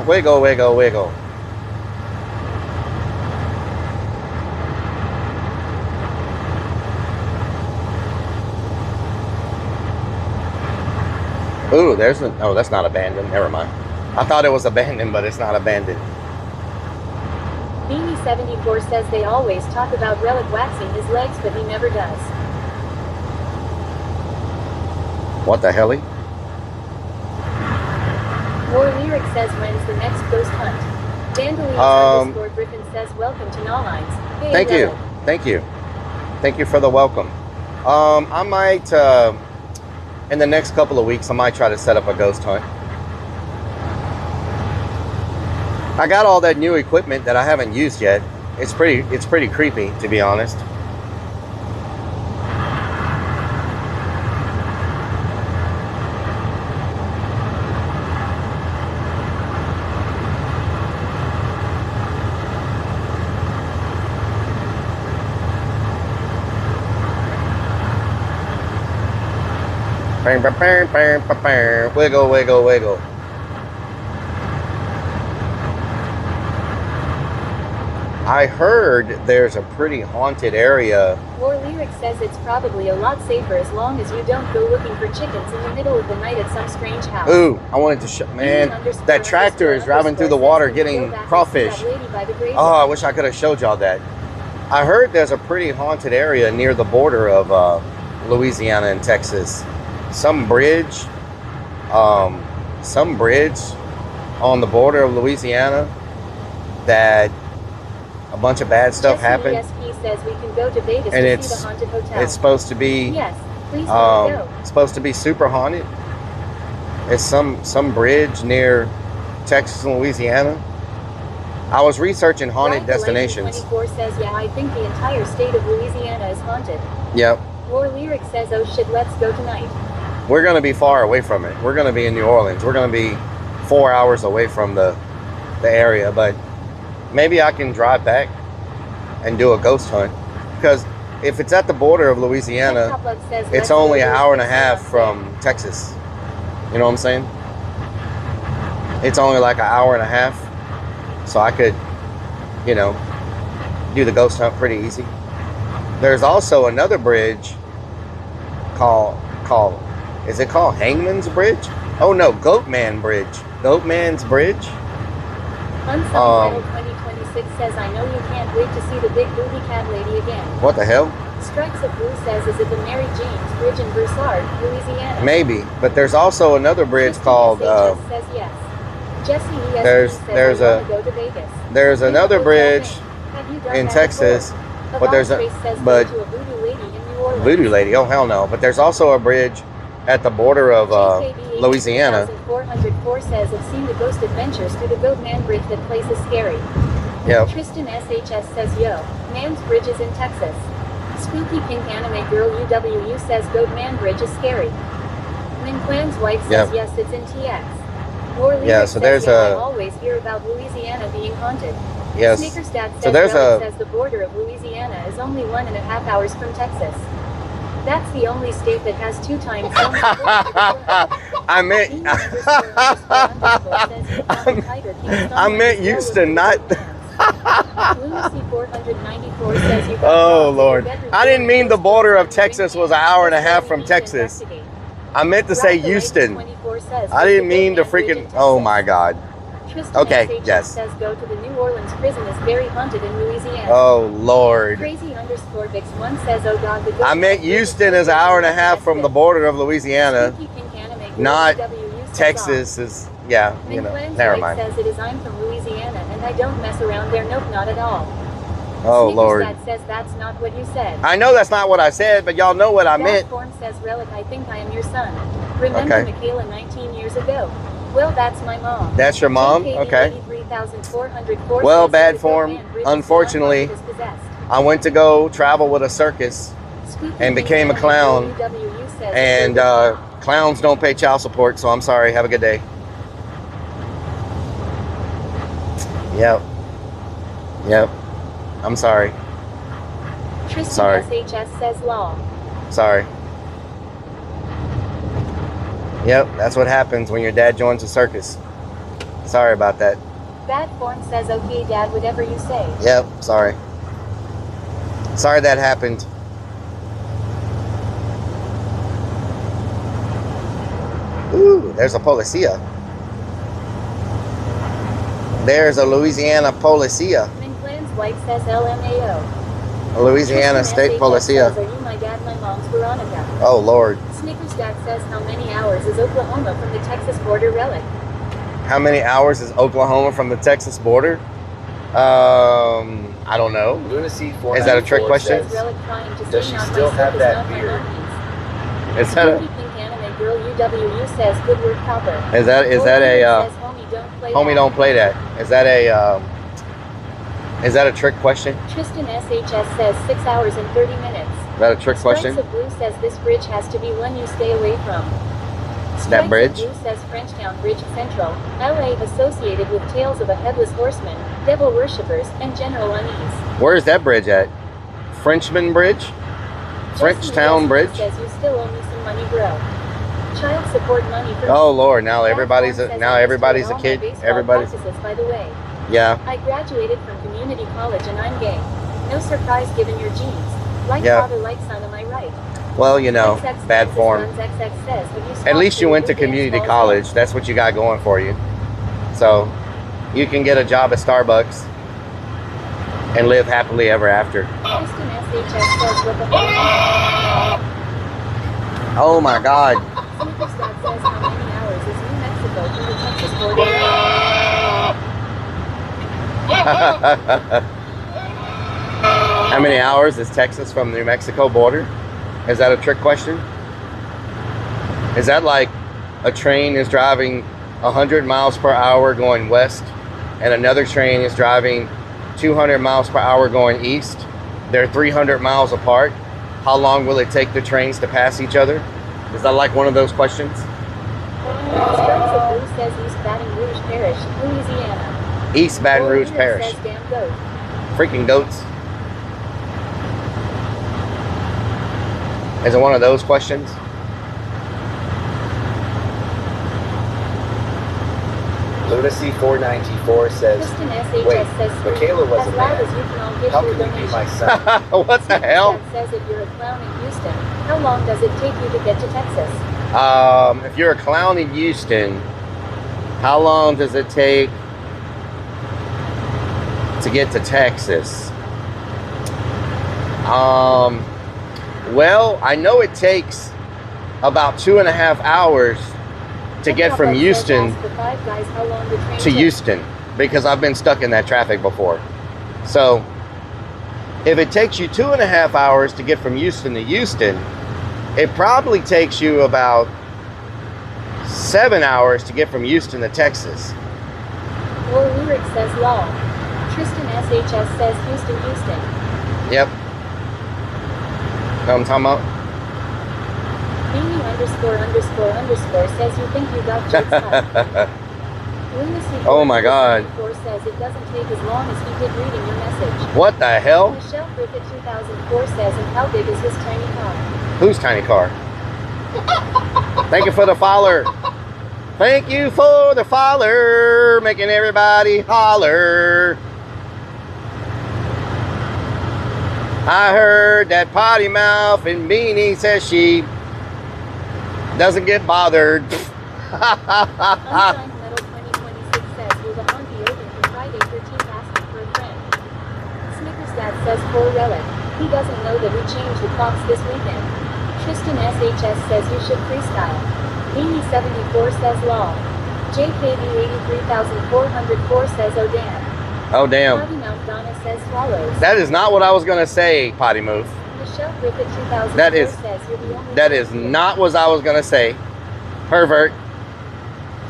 Wiggle, wiggle, wiggle. Ooh, there's a, oh, that's not abandoned. Never mind. I thought it was abandoned, but it's not abandoned. Beanie 74 says they always talk about Relic waxing his legs, but he never does. What the helly? War Lyric says when's the next ghost hunt? Dandelions Griffin says welcome to Gnawlines. Hey, thank you. Relic. Thank you. Thank you for the welcome. I might, in the next couple of weeks, I might try to set up a ghost hunt. I got all that new equipment that I haven't used yet. It's pretty creepy, to be honest. Wiggle, wiggle, wiggle. I heard there's a pretty haunted area. War Lyric says it's probably a lot safer as long as you don't go looking for chickens in the middle of the night at some strange house. Ooh, I wanted to show, man, that tractor is driving through the water getting crawfish. Oh, I wish I could have showed y'all that. I heard there's a pretty haunted area near the border of Louisiana and Texas. Some bridge on the border of Louisiana that a bunch of bad stuff happened. ESP says we can go to Vegas and to see the haunted hotel. It's supposed to be yes, please go. It's supposed to be super haunted. It's some bridge near Texas and Louisiana. I was researching haunted destinations. 24 says, yeah, I think the entire state of Louisiana is haunted. Yep. War Lyric says, oh shit, let's go tonight. We're going to be far away from it. We're going to be in New Orleans. We're going to be 4 hours away from the area, but maybe I can drive back and do a ghost hunt, because if it's at the border of Louisiana, it's only an hour and a half from Texas. You know what I'm saying? It's only like an hour and a half, so I could, you know, do the ghost hunt pretty easy. There's also another bridge called? Is it called Hangman's Bridge? Oh no, Goatman Bridge. Goatman's Bridge. Unsigned 2026 says, I know you can't wait to see the big booty cat lady again. What the hell? Strikes of Blue says, is it the Mary James Bridge in Broussard, Louisiana? Maybe, but there's also another bridge called. says yes. Jesse There's there's another bridge in Texas, but there's a Voodoo Lady. Oh hell no! But there's also a bridge at the border of Louisiana. 404 says, I've seen the ghost adventures through the Goatman Bridge. That place is scary. Yeah. Tristan SHS says, yo, Man's Bridge is in Texas. Spooky Pink Anime Girl UWU says, Goatman Bridge is scary. Min Clan's wife says, yes, it's in TX. Yeah, so there's I always hear about Louisiana being haunted. Yes. Snickerstat says, So there's says the border of Louisiana is only 1.5 hours from Texas. That's the only state that has 2 times so much. I meant Houston, not. Oh Lord, I didn't mean the border of Texas was 1.5 hours from Texas. I meant to say Houston. I didn't mean to freaking. Oh my God. Okay, yes. Says go to the New Orleans prison is very haunted in Louisiana. Oh Lord. Crazy_Vix1 says, oh God, the I meant Houston is 1.5 hours from the border of Louisiana, not Texas. Is yeah, you know. Never mind. Says it is. I'm from Louisiana and I don't mess around there. Nope, not at all. Oh Lord. Says that's not what you said. I know that's not what I said, but y'all know what I meant. Form says, Rellik, I think I am your son. Remember Michaela 19 years ago? Well, that's my mom. That's your mom? Okay. Well, bad form. Unfortunately, I went to go travel with a circus and became a clown. And clowns don't pay child support, so I'm sorry. Have a good day. Yep. Yep. I'm sorry. Sorry. SHS says law. Sorry. Yep, that's what happens when your dad joins a circus. Sorry about that. Bad form says, okay, Dad, whatever you say. Yep, sorry. Sorry that happened. Ooh, there's a policia. There's a Louisiana policia. Minclan's wife says LMAO. A Louisiana state policia. Says, are you my dad, my mom's Veronica? Oh, Lord. Snickerstat says, how many hours is Oklahoma from the Texas border? Rellik. How many hours is Oklahoma from the Texas border? I don't know. Lunacy is that a trick question? Does she still have that beard? Is that a Girl UWU says, good work, Copper. Is that a homie don't play that? Is that a trick question? Tristan SHS says 6 hours and 30 minutes. Is that a trick question? Strikes of Blue says this bridge has to be one you stay away from. That bridge? Blue says Frenchtown Bridge Central, LA, associated with tales of a headless horseman, devil worshippers, and general unease. Where is that bridge at? Frenchman Bridge? Frenchtown Bridge? Says you still owe me some money, bro. Child support money for oh Lord, now everybody's a kid. Everybody's by the way. Yeah. I graduated from community college and I'm gay. No surprise given your genes. Like father, like son, am I right? Well, you know, bad form. At least you went to community college. That's what you got going for you. So you can get a job at Starbucks and live happily ever after. Oh my God. How many hours is Texas from the New Mexico border? Is that a trick question? Is that like a train is driving 100 miles per hour going west and another train is driving 200 miles per hour going east? They're 300 miles apart. How long will it take the trains to pass each other? Is that like one of those questions? Says East Baton Rouge Parish, Louisiana. East Baton Rouge Parish. Freaking goats. Is it one of those questions? Lunacy 494 says, Kristen SHS wait, says, Michaela was as a loud man. as you can all get How your can you be donation. my son? What the hell? That says if you're a clown in Houston, how long does it take you to get to Texas? If you're a clown in Houston, how long does it take to get to Texas? Well, I know it takes about 2.5 hours to get from Houston to Houston, because I've been stuck in that traffic before. So if it takes you 2.5 hours to get from Houston to Houston, it probably takes you about 7 hours to get from Houston to Texas. Or Lyric says law. Tristan SHS says Houston, Houston. Yep. Know what I'm talking about? Beanie ___ says you think you got jokes up. Oh my God. Says it doesn't take as long as he did reading your message. What the hell? Michelle Griffith 2004 says, and how big is his tiny car? Whose tiny car? Thank you for the follower. Thank you for the follower, making everybody holler. I heard that potty mouth and Beanie says she doesn't get bothered. Unsigned Metal 2026 says, will the hunt be open for Friday 13th asking for a friend? Snickers Dad says, poor Relic. He doesn't know that we changed the clocks this weekend. Tristan SHS says you should freestyle. Beanie 74 says law. JKB 83404 says oh damn. Oh damn. Potty Mouth Donna says swallows. That is not what I was gonna say, Potty Move. Michelle Griffith 2004 That is says you're the only not what I was gonna say. Pervert.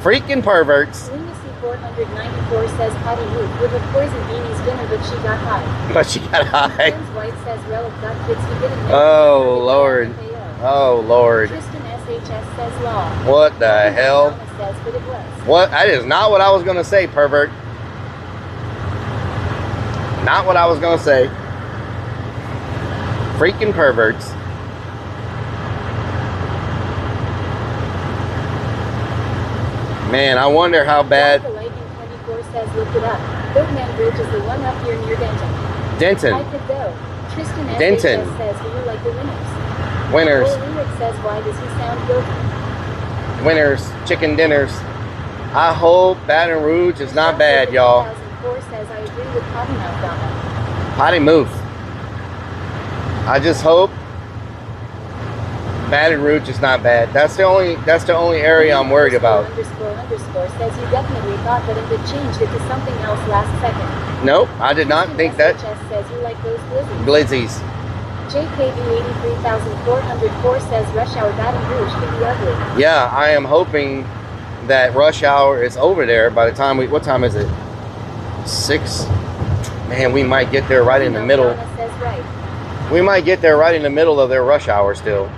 Freaking perverts. Lunacy 494 says Potty Move would have poisoned Beanie's dinner, but she got high. But she got high. Friends White says Relic got kids he didn't know. Oh Lord. Oh Lord. Tristan SHS says law. What the hell? Donna says, but it was. What? That is not what I was gonna say, pervert. Not what I was gonna say. Freaking perverts. Man, I wonder how bad. The Lightning 24 says look it up. Boatman Bridge is the one up here near Denton. Denton. I could go. Tristan Denton. SHS says we were like the winners. Winners. Or Lyric says why does he sound guilty? Winners. Chicken dinners. I hope Baton Rouge is not bad, y'all. 2004 says I agree with Potty Mouth Donna. Potty Move. I just hope Baton Rouge is not bad. That's the only area I'm worried about. __ says you definitely thought that it had changed it to something else last second. Nope, I did not think that. SHS says you like those glizzies. Glizzies. JKB 83404 says rush hour Baton Rouge could be ugly. Yeah, I am hoping that rush hour is over there by the time we. What time is it? 6. Man, we might get there right in the middle. Says right. We might get there right in the middle of their rush hour still.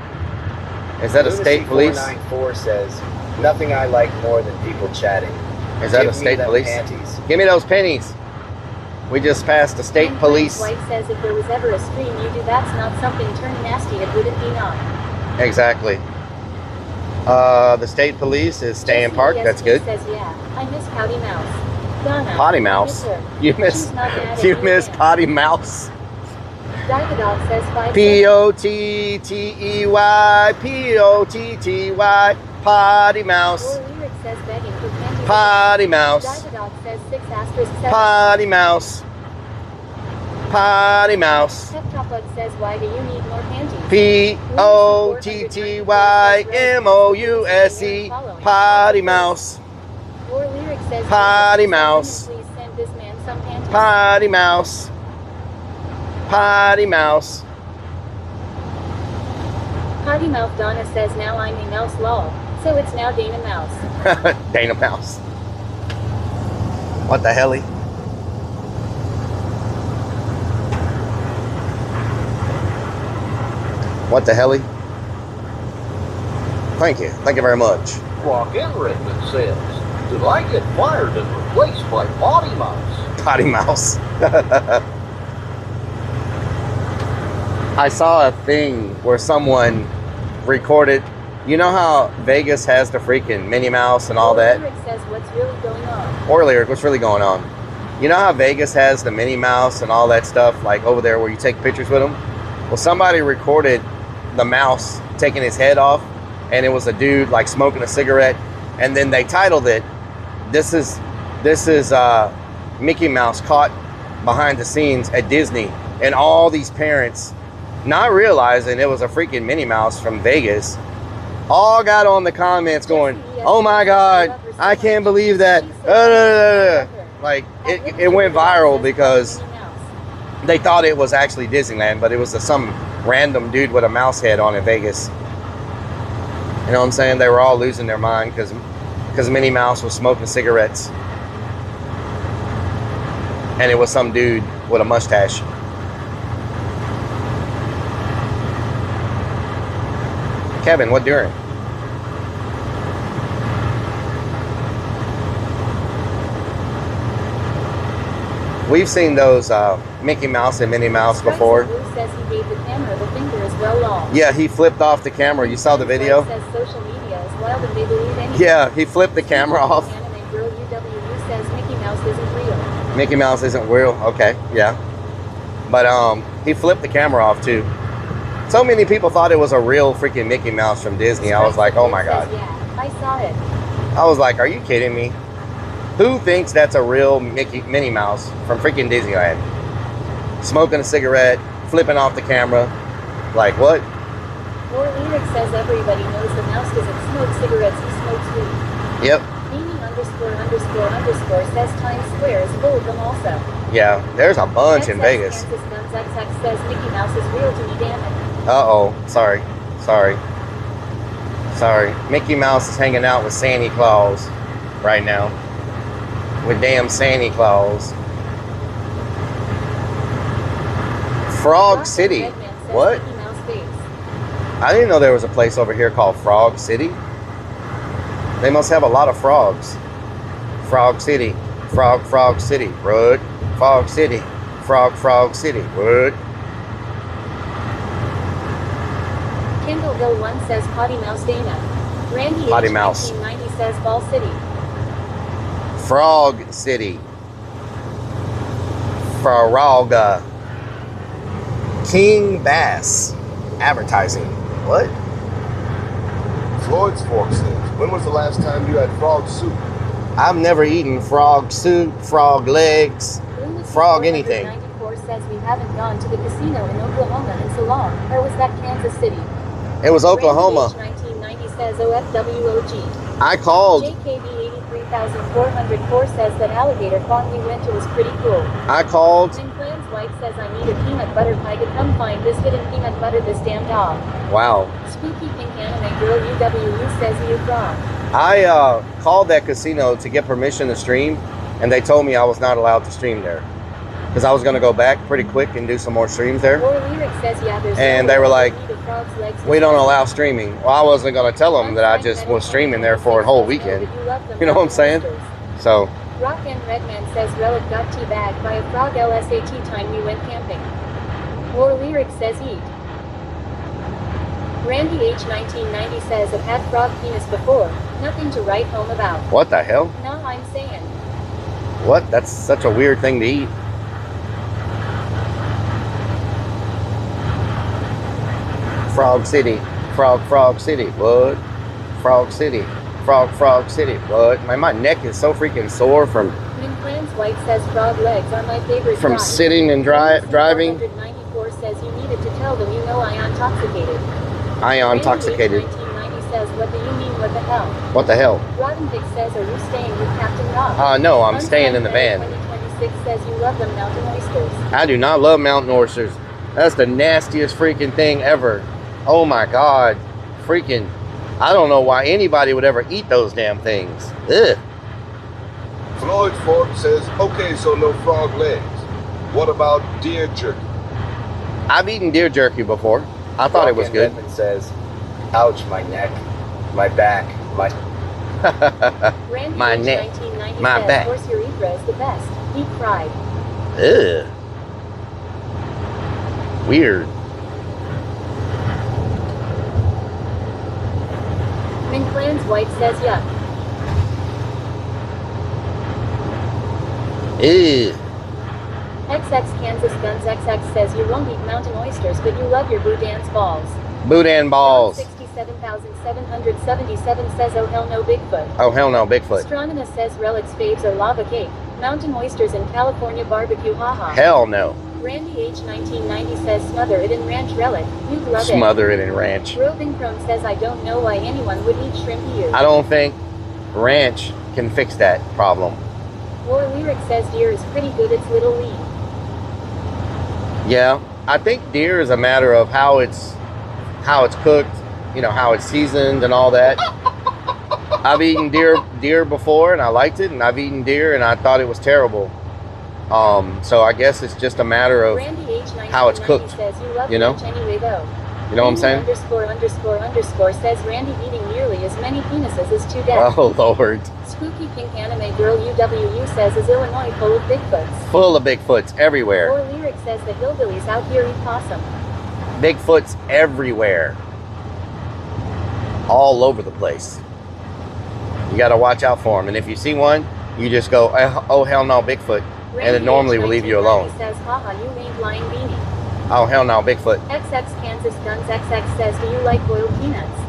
Is that a state police? 494 says, nothing I like more than people chatting. Is that Give a state me them police? Panties. Give me those pennies. We just passed the state And police. White says if there was ever a stream you do that's not something turned nasty, it wouldn't be not. Exactly. The state police is staying parked. That's good. Says yeah, I miss Potty Mouse. Donna. Potty Mouse. You miss Potty Mouse. Digadog says 5. P-O-T-T-E-Y, P-O-T-T-Y, Potty Mouse. Or Lyric says begging for panties. Potty Mouse. Digadog says 6*7. Potty Mouse. Potty Mouse. Pep Top Bug says why do you need more panties? P-O-T-T-Y-M-O-U-S-E, Potty Mouse. Or Lyric says Potty Mouse. please send this man some panties. Potty Mouse. Potty Mouse. Potty Mouth Donna says now I'm a mouse lol. So it's now Dana Mouse. Dana Mouse. What the helly? What the helly? Thank you. Thank you very much. Rock and Redmond says, did I get fired and replaced by Potty Mouse? Potty Mouse. I saw a thing where someone recorded You know how Vegas has the freaking Minnie Mouse and all that? Lyric says what's really going on. Or Lyric, what's really going on? You know how Vegas has the Minnie Mouse and all that stuff, like over there where you take pictures with them? Well, somebody recorded the mouse taking his head off, and it was a dude like smoking a cigarette, and then they titled it, This is Mickey Mouse caught behind the scenes at Disney. And all these parents, not realizing it was a freaking Minnie Mouse from Vegas, all got on the comments going, oh my God, I can't believe that. Like, it went viral because they thought it was actually Disneyland, but it was some random dude with a mouse head on in Vegas. You know what I'm saying? They were all losing their mind because Minnie Mouse was smoking cigarettes. And it was some dude with a mustache. Kevin, what during? We've seen those Mickey Mouse and Minnie Mouse before. Says he gave the camera the finger as well long. Yeah, he flipped off the camera. You saw the video? Says social media is wild and they believe anything. Yeah, he flipped the camera off. Anime Girl UW says Mickey Mouse isn't real. Mickey Mouse isn't real. Okay, yeah. But he flipped the camera off too. So many people thought it was a real freaking Mickey Mouse from Disney. I was like, oh my God. Yeah, I saw it. I was like, are you kidding me? Who thinks that's a real Minnie Mouse from freaking Disneyland? Smoking a cigarette, flipping off the camera. Like, what? More Lyric says everybody knows the mouse doesn't smoke cigarettes, he smokes weed. Yep. ____ says Times Square is full of them also. Yeah, there's a bunch in Vegas. XX says Mickey Mouse is real to me, damn it. Uh-oh. Sorry. Mickey Mouse is hanging out with Santa Claus right now. With damn Santa Claus. Frog City. What? I didn't know there was a place over here called Frog City. They must have a lot of frogs. Frog City. Frog City. Road. Frog City. Frog City. Wood. Kindleville 1 says Potty Mouse Dana. Randy Potty H. Mouse. 1990 says Ball City. Frog City. Frog. King Bass. Advertising. What? Floyd's Fork says, when was the last time you had frog soup? I've never eaten frog soup, frog legs, frog anything. 94 says we haven't gone to the casino in Oklahoma in so long. Or was that Kansas City? It was Oklahoma. Randy H. 1990 says OFWOG. I called. JKB 83404 says that Alligator Farm we went to was pretty cool. I called. And Clans White says I need a peanut butter pie to come find biscuit and peanut butter this damn dog. Wow. Spooky Pink Anime Girl UWU says you frog. I called that casino to get permission to stream, and they told me I was not allowed to stream there. Because I was going to go back pretty quick and do some more streams there. Lyric says, yeah, and they were like, we don't allow streaming. Well, I wasn't going to tell them that I just was streaming there for a whole weekend. You know what I'm saying? So. Rock and Redman says Relic got teabagged by a frog LSAT time we went camping. Lyric says eat. Randy H. 1990 says I've had frog penis before. Nothing to write home about. What the hell? No, I'm saying. What? That's such a weird thing to eat. Frog City. Frog City. What? Frog City. Frog City. What? My neck is so freaking sore from... Clans White says frog legs are my favorite. From sitting and driving. 194 says you needed to tell them you know I intoxicated. Intoxicated. 1990 says what do you mean what the hell? What the hell? Rodden Dick says are you staying with Captain Rock? No, I'm staying in the van. 2026 says you love them mountain oysters. I do not love mountain oysters. That's the nastiest freaking thing ever. Oh my God. Freaking, I don't know why anybody would ever eat those damn things. Ugh. Floyd Fork says, okay, so no frog legs. What about deer jerky? I've eaten deer jerky before. I thought it was good. Redmond says, ouch, my neck, my back, my... my neck, my back. Horse urethra is the best. He cried. Ugh. Weird. White says yuck. Ew. XX Kansas Guns XX says you won't eat mountain oysters, but you love your Boudin's balls. Boudin balls. 67,777 says oh hell no Bigfoot. Oh hell no Bigfoot. Stronina says Relik's faves are lava cake, mountain oysters, and California barbecue. Haha. Hell no. Randy H 1990 says smother it in ranch. Relic, you'd love it. Smother it in ranch. Roving Chrome says I don't know why anyone would eat shrimp. You. I don't think ranch can fix that problem. War Lyric says deer is pretty good, it's little lean. Yeah, I think deer is a matter of how it's cooked, you know, how it's seasoned and all that. I've eaten deer before and I liked it, and I've eaten deer and I thought it was terrible. So I guess it's just a matter of how it's cooked. Says you love you know? ranch anyway though. You know what I'm saying? ___ says Randy eating nearly as many penises as to death. Oh Lord. Spooky Pink Anime Girl UWU says is Illinois full of Bigfoots. Full of Bigfoots everywhere. War Lyric says the hillbillies out here eat possum. Bigfoots everywhere. All over the place. You got to watch out for them. And if you see one, you just go, oh hell no, Bigfoot. And it normally will leave you alone. Says, haha, you ain't lying beanie. Oh hell no, Bigfoot. XX Kansas Guns XX says, do you like boiled peanuts?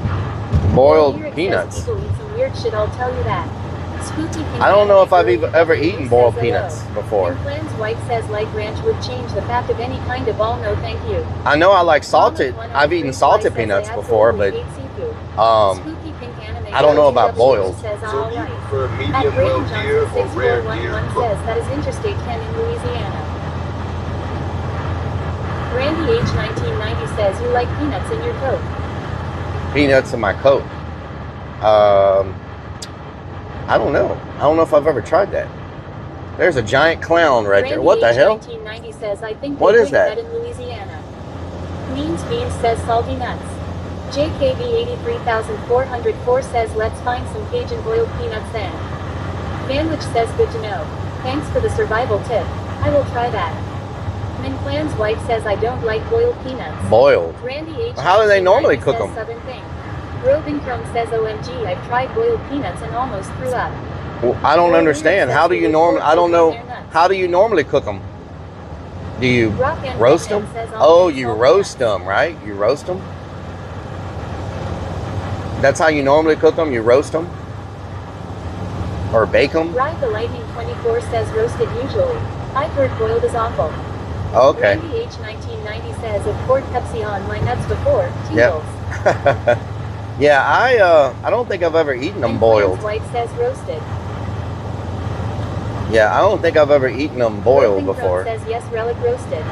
Boiled peanuts? Says, people eat some weird shit, I'll tell you that. Spooky Pink I don't know if I've Anime ever eaten boiled says, peanuts before. And Plans White says like ranch would change the fact of any kind of all, no thank you. I know I like salted. I've eaten salted peanuts before, but I don't know about boiled. Says, So all do you right. prefer At medium well Braden deer Johnson or rare deer 6411 cooked? says that is Interstate 10 in Louisiana. Randy H 1990 says you like peanuts in your coat. Peanuts in my coat. I don't know. I don't know if I've ever tried that. There's a giant clown right there. What the hell? 1990 says I think What they is drink that? in Louisiana. Means Beans says salty nuts. JKB 83404 says let's find some Cajun boiled peanuts then. Vanwich says good to know. Thanks for the survival tip. I will try that. Min Clans White says I don't like boiled peanuts. Boiled? Randy H. How do they normally cook says them? Southern thing. Roving Chrome says OMG I've tried boiled peanuts and almost threw up. Well, I don't understand. How do you normally? I don't know. How do you normally cook them? Do you roast them? Oh, you roast them, right? You roast them. That's how you normally cook them. You roast them or bake them. Ride the Lightning 24 says roasted usually. I've heard boiled is awful. Okay. Randy H 1990 says I've poured Pepsi on my nuts before. Yep. Tingles. Yeah, I don't think I've ever eaten them boiled. White says roasted. Yeah, I don't think I've ever eaten them boiled Roving before. Crow says yes, Relic roasted.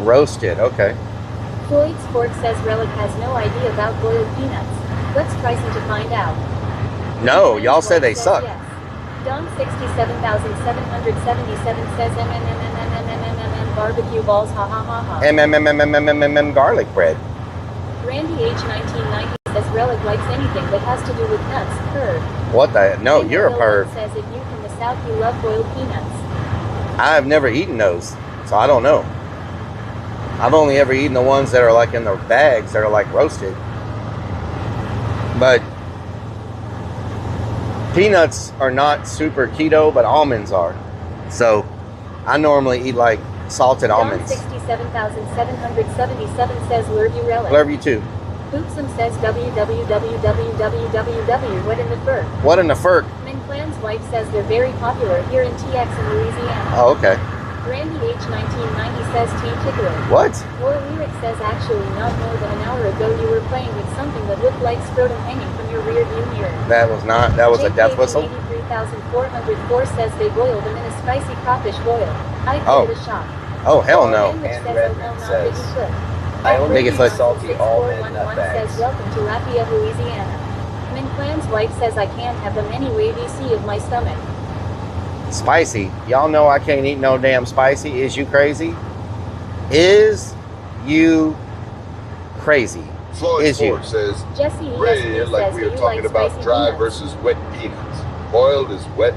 Roasted, okay. Floyd's Fork says Relic has no idea about boiled peanuts. Let's try some to find out. No, y'all said they Says suck. Yes. Dom 67,777 says barbecue balls, ha ha ha ha. Garlic bread. Randy H 1990 says Relic likes anything that has to do with nuts. Perv. What the? No, you're a perv. Says if you from the south you love boiled peanuts. I've never eaten those, so I don't know. I've only ever eaten the ones that are like in the bags that are like roasted. But peanuts are not super keto, but almonds are. So I normally eat like salted almonds. 67,777 says love you Relic. Love you too. Hoopsum says www. What in the fur? What in the fur? Min Clan's wife says they're very popular here in TX in Louisiana. Oh, okay. Randy H 1990 says Team Tickler. What? War Lyric says actually not more than an hour ago you were playing with something that looked like scrotum hanging from your rear view mirror. That was not. That was a death whistle. 83,404 says they boiled them in a spicy crawfish boil. I gave it a shot. Oh hell no. And Redmond says, I only eat Bigfoot. salty almond nut bags. says welcome to Lafayette, Louisiana. Min Clan's wife says I can't have them anyway VC of my stomach. Spicy. Y'all know I can't eat no damn spicy. Is you crazy? Is you crazy? Floyd Ford says, Jesse Ray, like we were talking about dry versus wet peanuts. Boiled is wet.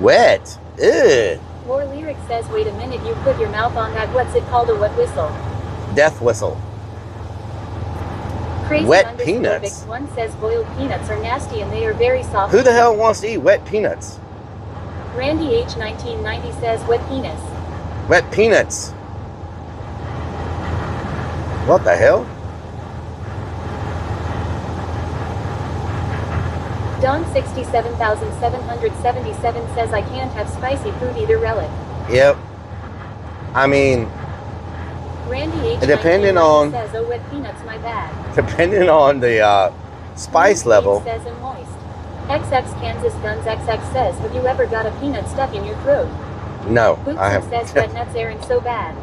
Wet? Ew. War Lyric says wait a minute you put your mouth on that what's it called a wet whistle. Death whistle. Crazy Wet peanuts? One says boiled peanuts are nasty and they are very soft. Who the hell wants to eat wet peanuts? Randy H 1990 says wet penis. Wet peanuts. What the hell? Don 67,777 says I can't have spicy food either. Relic. Yep. I mean, Randy H depending on says oh wet peanuts my bad. Depending on the spice level. Says and moist. XX Kansas Guns XX says have you ever got a peanut stuck in your throat? No, Bootson I haven't. says wet nuts aren't so bad.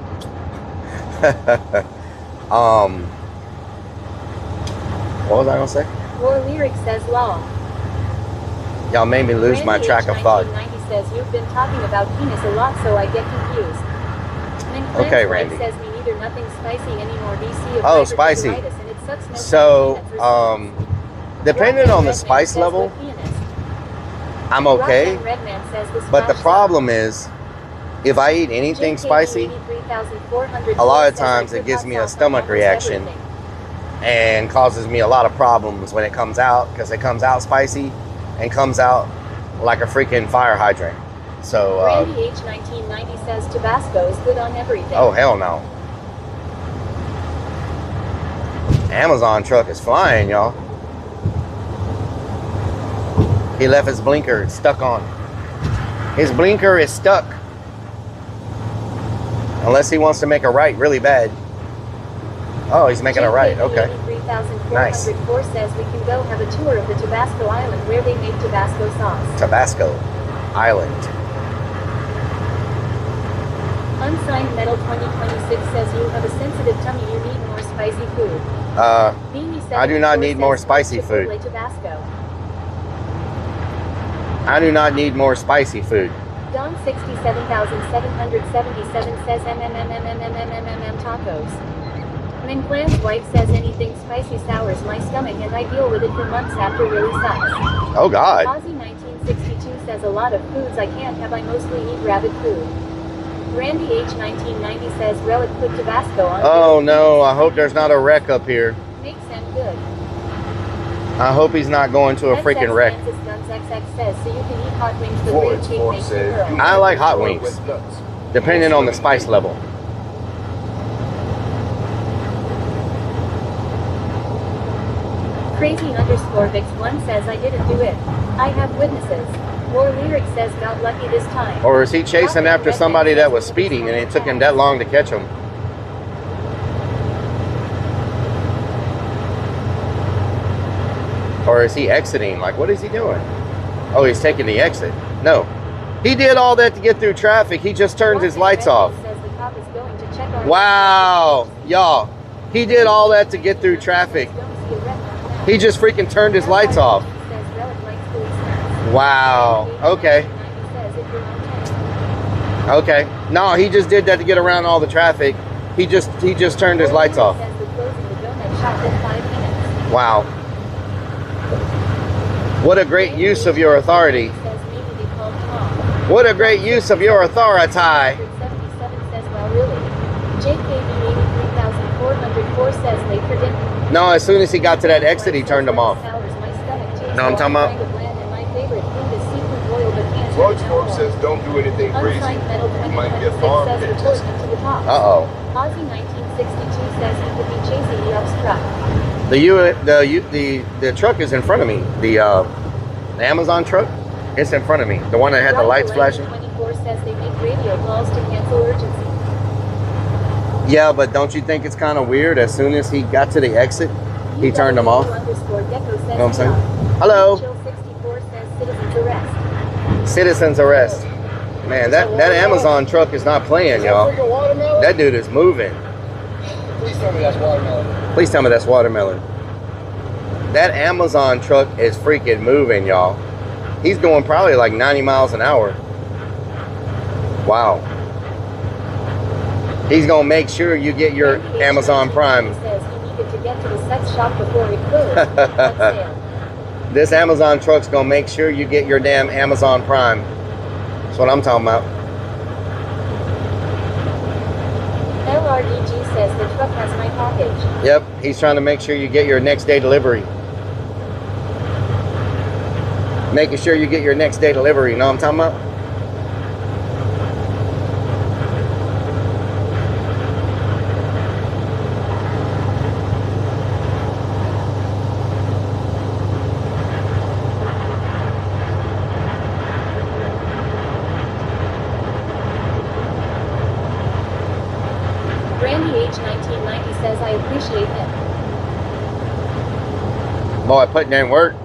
What was I gonna say? War Lyric says law. Y'all made me lose my track of thought. 1990 says you've been talking about penis a lot, so I get confused. Okay, Randy. Says me neither nothing spicy anymore. DC of Oh, spicy. And it sucks no So, depending on the spice level, I'm okay. But the problem is, if I eat anything spicy, a lot of times it gives me a stomach reaction and causes me a lot of problems when it comes out, because it comes out spicy and comes out like a freaking fire hydrant. So Randy H 1990 says Tabasco is good on everything. oh hell no. Amazon truck is flying, y'all. He left his blinker stuck on. His blinker is stuck. Unless he wants to make a right really bad. Oh, he's making a right. Okay. Nice. 3404 says we can go have a tour of the Tabasco Island where they make Tabasco sauce. Tabasco Island. Unsigned Metal 2026 says you have a sensitive tummy, you need more spicy food. I do not need more spicy food. I do not need more spicy food. Don 67,777 says MMMMMMMMM tacos. Minclan's wife says anything spicy sours my stomach and I deal with it for months after really sucks. Oh God. Ozzy 1962 says a lot of foods I can't have, I mostly eat rabbit food. Randy H 1990 says Relic put Tabasco on. Oh no, I hope there's not a wreck up here. Makes them good. I hope he's not going to a freaking wreck. Guns XX says so you can eat hot wings the way cake makes the girl. I like hot wings, depending on the spice level. Crazy_Vix1 says I didn't do it. I have witnesses. War Lyric says got lucky this time. Or is he chasing after somebody that was speeding and it took him that long to catch him? Or is he exiting? Like, what is he doing? Oh, he's taking the exit. No. He did all that to get through traffic. He just turned his lights off. Wow. Y'all. He did all that to get through traffic. He just freaking turned his lights off. Wow. Okay. Okay. No, he just did that to get around all the traffic. He just turned his lights off. Wow. What a great use of your authority. What a great use of your authority. No, as soon as he got to that exit, he turned them off. No, I'm talking about. George Forbes says don't do anything crazy. You might get harmed and tested. Uh-oh. Ozzy 1962 says he could be chasing the up's truck. The truck is in front of me. The Amazon truck, it's in front of me. The one that had the lights flashing. 24 says they make radio calls to cancel urgency. Yeah, but don't you think it's kind of weird? As soon as he got to the exit, he turned them off. You know what I'm saying? Hello. 64 says citizens arrest. Citizens arrest. Man, that Amazon truck is not playing, y'all. That dude is moving. Please tell me that's watermelon. Please tell me that's watermelon. That Amazon truck is freaking moving, y'all. He's going probably like 90 miles an hour. Wow. He's gonna make sure you get your Amazon Prime. This Amazon truck's gonna make sure you get your damn Amazon Prime. That's what I'm talking about. LRDG says the truck has my package. Yep, He's trying to make sure you get your next day delivery. Making sure you get your next day delivery. You know what I'm talking about? Randy H 1990 says I appreciate him. Boy, putting in work.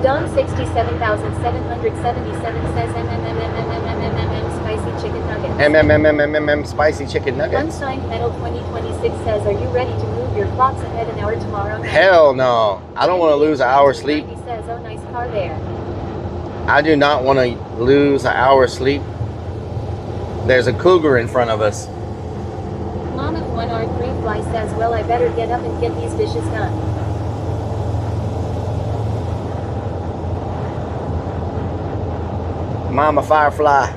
Don 67,777 says MMMMMMMMM spicy chicken nuggets. MMMMMMM spicy chicken nuggets. Unsigned Metal 2026 says, are you ready to move your clocks ahead an hour tomorrow night? Hell no. I don't want to lose an hour's sleep. He says, oh, nice car there. I do not want to lose an hour's sleep. There's a cougar in front of us. Mom of 1R3 Fly says, well, I better get up and get these dishes done. Mama Firefly.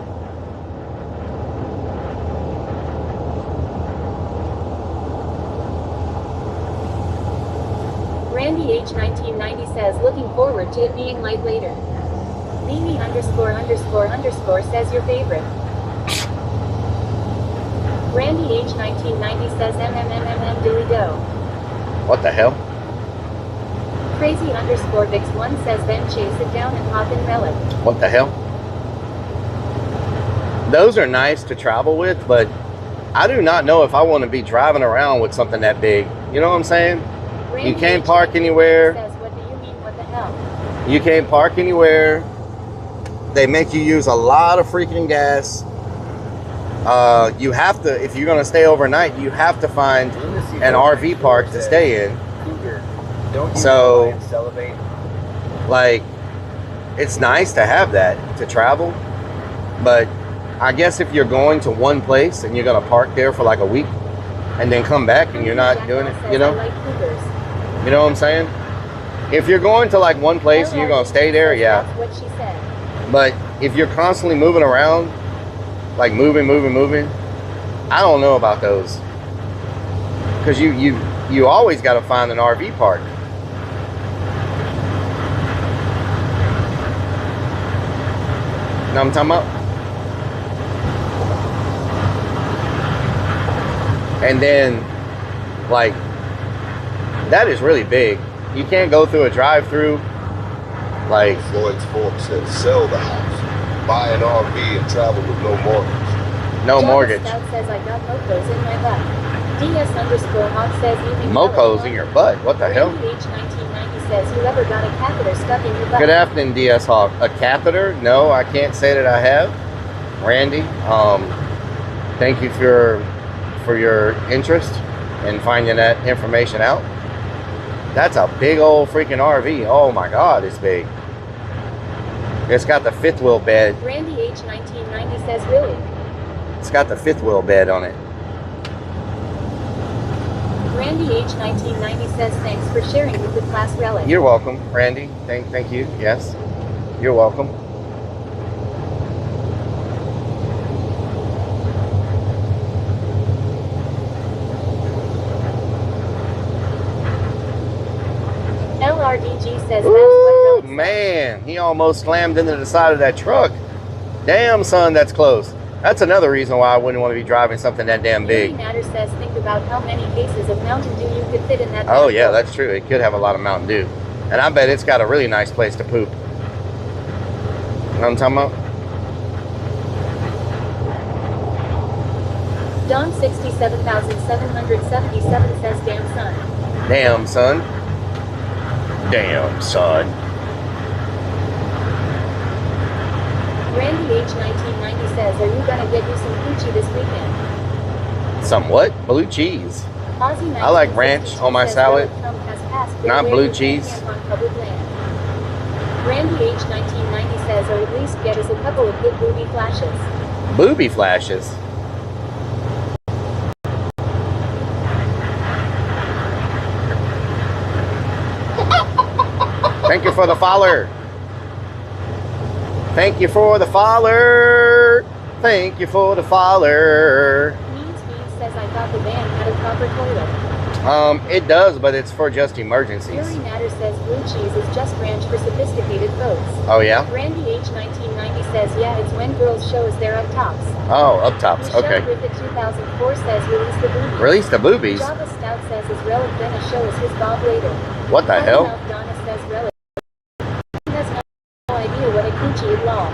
Randy H 1990 says, looking forward to it being light later. Mimi ___ says your favorite. Randy H 1990 says MMMMM dilly do. What the hell? Crazy _ Vix1 says then chase it down and hop in Rellik. What the hell? Those are nice to travel with, but I do not know if I want to be driving around with something that big. You know what I'm saying? Randy You can't H. park anywhere. Says, what do you mean, what the hell? You can't park anywhere. They make you use a lot of freaking gas. You have to, if you're going to stay overnight, you have to find an RV park to stay in. So, like, it's nice to have that to travel, but I guess if you're going to one place and you're going to park there for like a week and then come back and you're not doing it, you know? You know what I'm saying? If you're going to like one place and you're going to stay there, yeah. That's what she said. But if you're constantly moving around, like moving, I don't know about those. Because you always got to find an RV park. You know what I'm talking about? And then, like, that is really big. You can't go through a drive-through. Like, Floyd's Fork said, sell the house, buy an RV, and travel with no mortgage. No mortgage. Scout says I got mocos in my butt. DS _ Hawk says evening. Mocos in your butt? What the hell? Randy H 1990 says you ever got a catheter stuck in your butt? Good afternoon, DS Hawk. A catheter? No, I can't say that I have. Randy, thank you for your interest in finding that information out. That's a big old freaking RV. Oh my God, it's big. It's got the fifth wheel bed. Randy H 1990 says really? It's got the fifth wheel bed on it. Randy H 1990 says thanks for sharing with the class Rellik. You're welcome, Randy. Thank you. Yes, you're welcome. LRDG says Ooh, man, he almost slammed into the side of that truck. Damn, son, that's close. That's another reason why I wouldn't want to be driving something that damn big. Matter says think about how many cases of Mountain Dew you could fit in that. Oh yeah, that's true. It could have a lot of Mountain Dew. And I bet it's got a really nice place to poop. You know what I'm talking about? Don 67,777 says damn son. Damn, son. Damn, son. Randy H 1990 says, are you gonna get you some coochie this weekend? Some what? Blue cheese. I like ranch on my salad, not blue cheese. Randy H 1990 says, or at least get us a couple of good booby flashes. Booby flashes? Thank you for the follower. Thank you for the follower. Thank you for the follower. Means says I thought the van had a proper toilet. It does, but it's for just emergencies. Fury Matter says blue cheese is just ranch for sophisticated folks. Oh yeah? Randy H 1990 says yeah, it's when girls show us their up tops. Oh, up tops. Michelle Okay. Griffith 2004 says release the boobies. Release the boobies? Java Stout says is Rellik gonna show us his bob later. What the hell? Donna says Rellik. He has no idea what a coochie is law.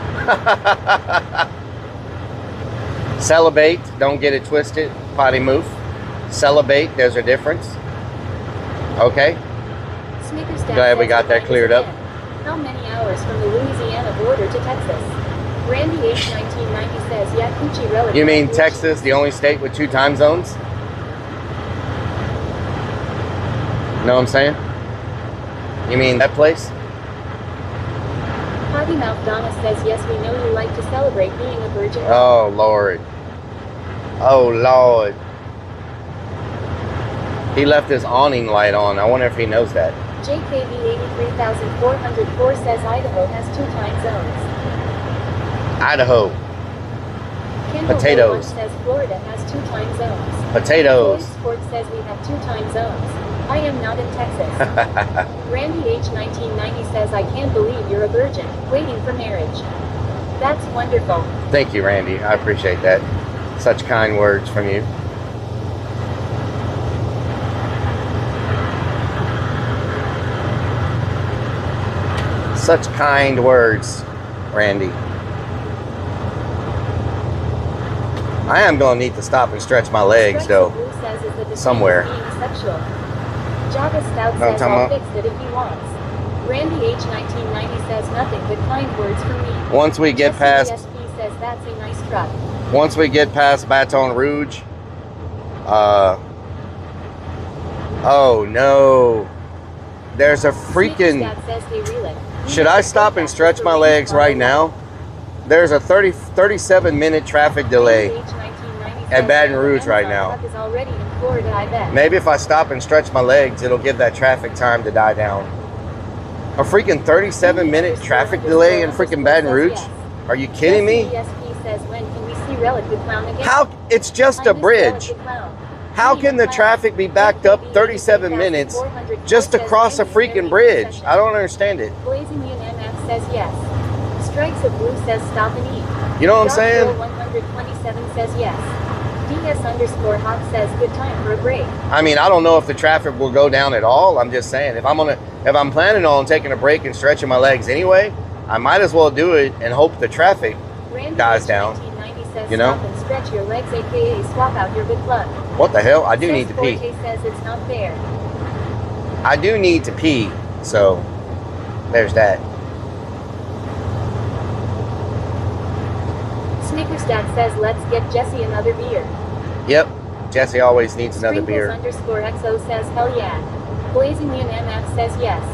Celebrate, don't get it twisted. Potty move. Celebrate, there's a difference. Okay. Glad we got that cleared up. How many hours from the Louisiana border to Texas? Randy H 1990 says yeah, coochie Rellik. You mean Texas, the only state with 2 time zones? Know what I'm saying? You mean that place? Potty Mouth Donna says yes, we know you like to celebrate being a virgin. Oh Lord. Oh Lord. He left his awning light on. I wonder if he knows that. JKB 83404 says Idaho has 2 time zones. Idaho. Kendall Potatoes. says Florida has 2 time zones. Potatoes. Sports says we have 2 time zones. I am not in Texas. Randy H 1990 says I can't believe you're a virgin, waiting for marriage. That's wonderful. Thank you, Randy. I appreciate that. Such kind words from you. Such kind words, Randy. I am going to need to stop and stretch my legs, though. Somewhere. Java Stout says I'll fix it if he wants. Randy H 1990 says nothing but kind words from me. Once we get past... SP says that's a nice truck. Once we get past Baton Rouge... oh, no. There's a freaking... Should I stop and stretch my legs right now? There's a 37-minute traffic delay at Baton Rouge right now. Maybe if I stop and stretch my legs, it'll give that traffic time to die down. A freaking 37-minute traffic delay in freaking Baton Rouge? Are you kidding me? How? It's just a bridge. How can the traffic be backed up 37 minutes just to cross a freaking bridge? I don't understand it. Blazing MF says yes. Strikes of Blue says stop and eat. You know what I'm saying? 127 says yes. DS_Hawk says good time for a break. I mean, I don't know if the traffic will go down at all. I'm just saying, if I'm planning on taking a break and stretching my legs anyway, I might as well do it and hope the traffic dies down. Says you know? Stop and stretch your legs, aka swap out your good luck. What the hell? I do need to pee. Says it's not fair. I do need to pee, so there's that. Snickerstack says let's get Jesse another beer. Yep, Jesse always needs another beer. _XO says hell yeah. Blazing MF says yes.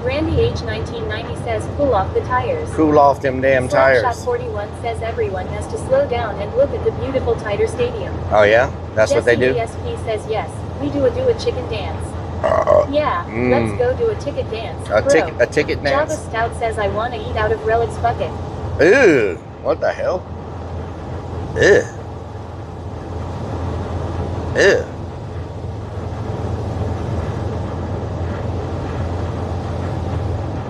Randy H 1990 says cool off the tires. Cool off them damn tires. Slapshot 41 says everyone has to slow down and look at the beautiful Tiger Stadium. Oh yeah? That's what they do? ESP says yes. We do a chicken dance. Yeah, let's go do a ticket dance. A ticket dance? Java Stout says I want to eat out of Rellik's bucket. Ew, what the hell? Ew. Ew.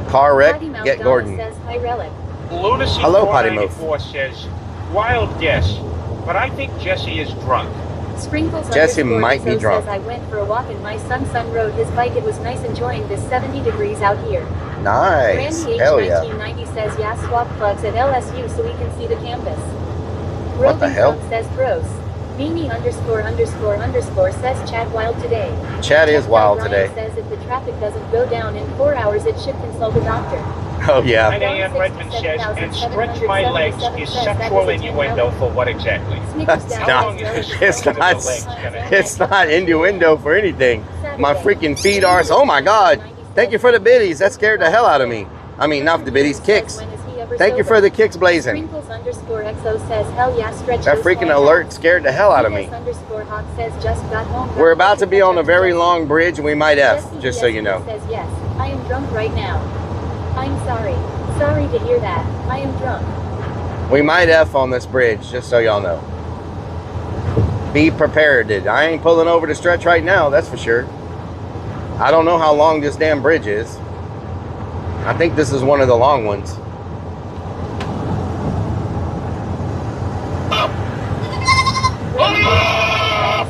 Car wreck, get Gordon. Says, hi, Rellik. Lunacy Hello, Potty Move. 494 says, wild guess, but I think Jesse is drunk. Sprinkles Jesse might be drunk. Says, I went for a walk and my son rode his bike. It was nice enjoying this 70 degrees out here. Nice. Randy H Hell yeah. 1990 says, yeah, swap plugs at LSU so we can see the campus. What the hell? Says gross. Beanie ___ says Chad wild today. Chad is wild today. Says if the traffic doesn't go down in 4 hours, it should consult a doctor. Oh yeah. 9 a.m. Redmond says, and stretch my legs is sexual innuendo for what exactly? It's not innuendo for anything. My freaking feet are, oh my God. Thank you for the biddies. That scared the hell out of me. I mean, not the biddies, kicks. Thank you for the kicks blazing. Sprinkles_XO says, hell yeah, stretch that freaking alert scared the hell out of me. _Hawk says, just got home. We're about to be on a very long bridge and we might F, just so you know. Says, yes, I am drunk right now. I'm sorry. Sorry to hear that. I am drunk. We might F on this bridge, just so y'all know. Be prepared. I ain't pulling over the stretch right now, that's for sure. I don't know how long this damn bridge is. I think this is one of the long ones.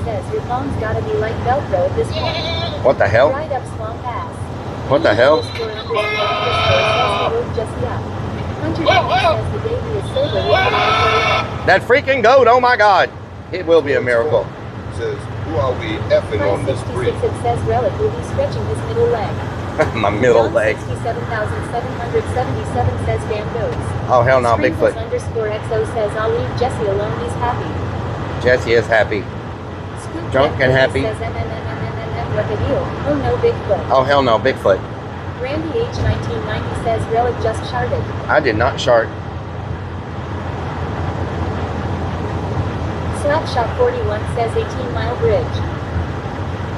Says your phone's gotta be like Velcro at this point. What the hell? Right up Swamp Pass. What the hell? That freaking goat, oh my god. It will be a miracle. Says, who are we effing on this bridge? It says Rellik will be stretching his middle leg. My middle leg. 67,777 says damn goats. Oh hell no, Sprinkles Bigfoot. _XO says I'll leave Jesse alone, he's happy. Jesse is happy. Drunk and happy. Says, what the deal? Oh no, Bigfoot. Oh hell no, Bigfoot. Randy H 1990 says Rellik just sharted. I did not shart. Slapshot 41 says 18-mile bridge.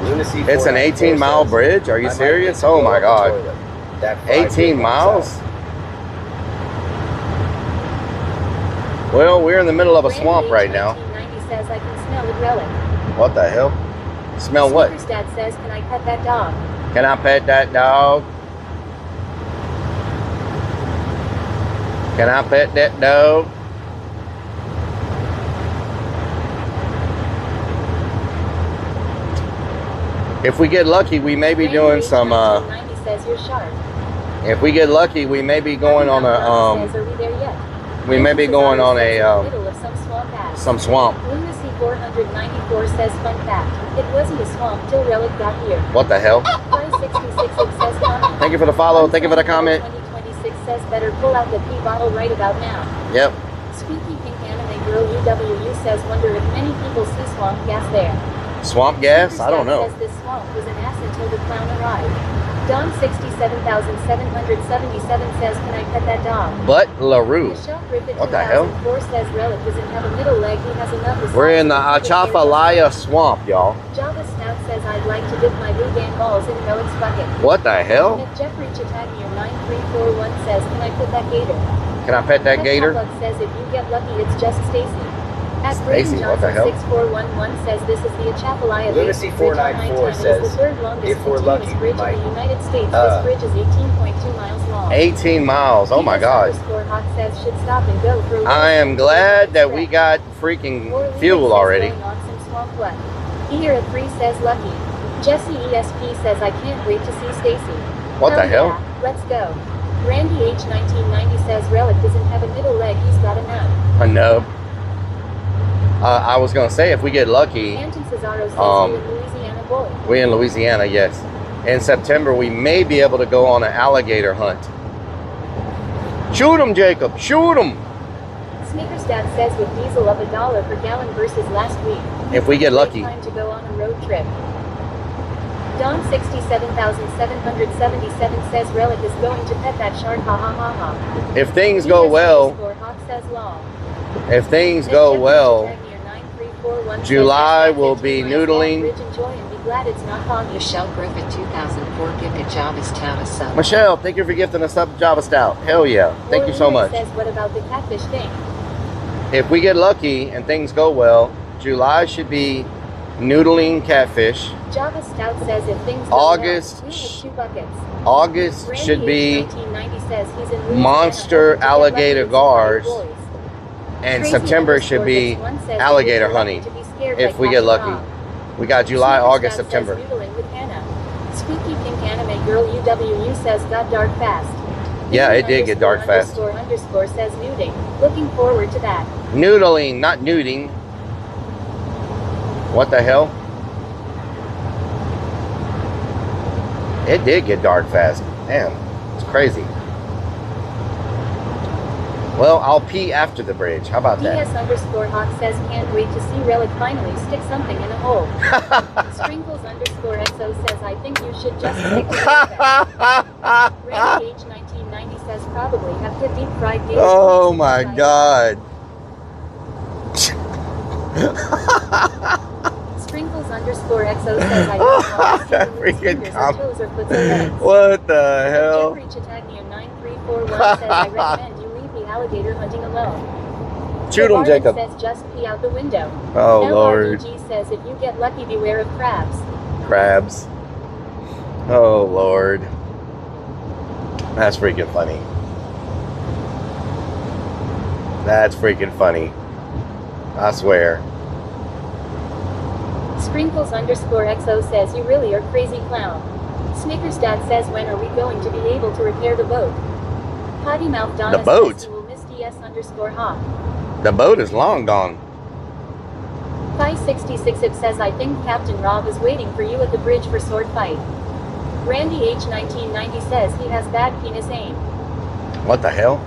Lunacy It's an 18-mile bridge? Are you serious? Oh my god. 18 miles? Well, we're in the middle of a swamp right now. 1990 says I can smell it, Rellik. What the hell? Smell what? Dad says, can I pet that dog? Can I pet that dog? Can I pet that dog? If we get lucky, we may be doing some, says you're sharp. if we get lucky, we may be going on a, Says, are we there yet? we may be going on a, Middle of some swamp pass. some swamp. Lunacy 494 says fun fact. It wasn't a swamp till Rellik got here. What the hell? 566 it says comment. Thank you for the follow. Thank you for the comment. 2026 says better pull out the pee bottle right about now. Yep. Spooky Pink Anime Girl UWU says wonder if many people see swamp gas there. Swamp gas? I don't know. Says this swamp was an ass until the clown arrived. Don 67,777 says, can I pet that dog? But LaRue. What the hell? 2004 says Rellik doesn't have a middle leg, he has enough. We're in the Achafalaya swamp, y'all. Java Snout says I'd like to dip my Lugan balls in Rellik's bucket. What the hell? And Jeffrey Chitagnier 9341 says, can I pet that gator? Can I pet that gator? Bug says if you get lucky, it's just Stacy. At Stacy, what the hell? 6411 says this is the Achafalaya Lunacy 494 says, if we're lucky, we might. in the United States. This bridge is 18.2 miles long. 18 miles. Oh my god. Hawk says should stop and go for I am glad that we got freaking fuel already. Here at 3 says lucky. Jesse ESP says I can't wait to see Stacy. What the hell? Yeah, let's go. Randy H 1990 says Rellik doesn't have a middle leg, he's got a nub. A nub. I was gonna say if we get lucky, Anton Cesaro says you're in Louisiana boy. we're in Louisiana, yes. In September, we may be able to go on an alligator hunt. Shoot him, Jacob. Shoot him. Sneakers Dad says with diesel up $1 per gallon versus last week. If we get lucky. Time to go on a road trip. Don 67,777 says Rellik is going to pet that shark. Ha ha ha ha. If things go well, if things go well, July will be noodling. Michelle Griffith 2004 gifted Java Stout a sub. Michelle, thank you for gifting us up Java Stout. Hell yeah. Thank you so much. Says, what about the catfish thing? If we get lucky and things go well, July should be noodling catfish. Java Stout says if things go August, well, we have 2 buckets. August Randy should be 1990 says he's in monster alligator gars. And Crazy September should be says alligator if you're hunting. lucky to be scared If like we get Captain lucky. Bob. We got July, Sneakers August, Dad September. Says noodling with Hannah. Spooky Pink Anime Girl UWU says got dark fast. Yeah, it did get dark fast. Underscore says nuding. Looking forward to that. Noodling, not nuding. What the hell? It did get dark fast. Damn, it's crazy. Well, I'll pee after the bridge. How about that? DS underscore Hawk says can't wait to see Rellik finally stick something in a hole. Sprinkles underscore XO says I think you should just stick to that. Randy H 1990 says probably have to deep fried gator. Oh my god. Sprinkles underscore XO says I don't want to see That the freaking fingers or toes or puts or legs. What the hell? Jeffrey Chitagnier 9341 says I recommend you leave the alligator hunting alone. Shoot him, Jacob. says just pee out the window. Oh, Lord. LRDG says if you get lucky, beware of crabs. Crabs. Oh, Lord. That's freaking funny. That's freaking funny. I swear. Sprinkles_XO says you really are crazy clown. Snickers Dad says when are we going to be able to repair the boat? Potty Mouth Donna The boat? says you will miss DS_Hawk. The boat is long gone. 566 Ip says I think Captain Rob is waiting for you at the bridge for sword fight. Randy H 1990 says he has bad penis aim. What the hell?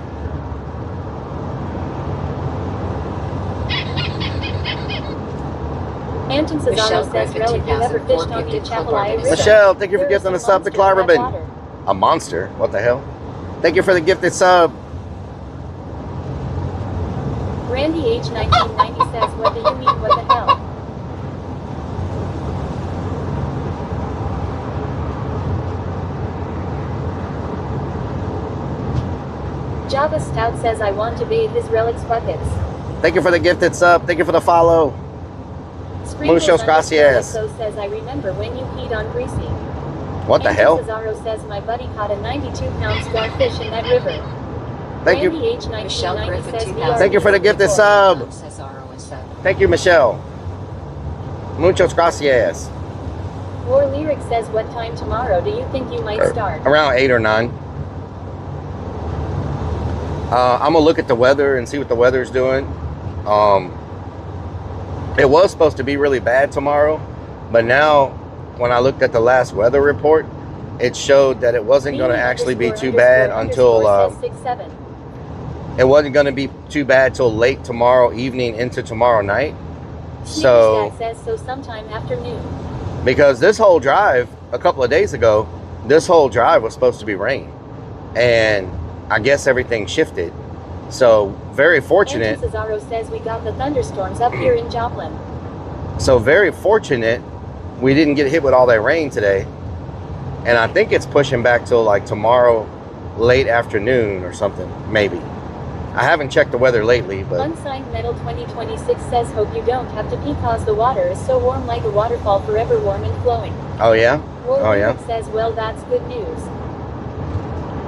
Anton Cesaro says Rellik you never fished on the Atchafalaya River. Michelle, thank you for gifting a sub to Cliverman. A monster? What the hell? Thank you for the gifted sub. Randy H 1990 says what do you mean what the hell? Java Stout says I want to bathe his Rellik's buckets. Thank you for the gifted sub. Thank you for the follow. Muchos gracias. Says I remember when you peed on Greasy. What the hell? Cesaro says my buddy caught a 92-pound starfish in that river. Thank you. Randy H 1990 says Thank you for the gifted sub. Thank you, Michelle. Muchos gracias. War Lyric says what time tomorrow do you think you might start? Around 8 or 9. I'm gonna look at the weather and see what the weather's doing. It was supposed to be really bad tomorrow, but now when I looked at the last weather report, it showed that it wasn't going to actually be too bad until it wasn't going to be too bad till late tomorrow evening into tomorrow night. So says so sometime afternoon. Because this whole drive a couple of days ago, this whole drive was supposed to be rain, and I guess everything shifted. So very fortunate. Cesaro says we got the thunderstorms up here in Joplin. So very fortunate we didn't get hit with all that rain today. And I think it's pushing back till like tomorrow late afternoon or something, maybe. I haven't checked the weather lately, but Unsigned Metal 2026 says hope you don't have to pee cause the water is so warm like a waterfall, forever warm and flowing. Oh yeah? Oh yeah. Says well that's good news.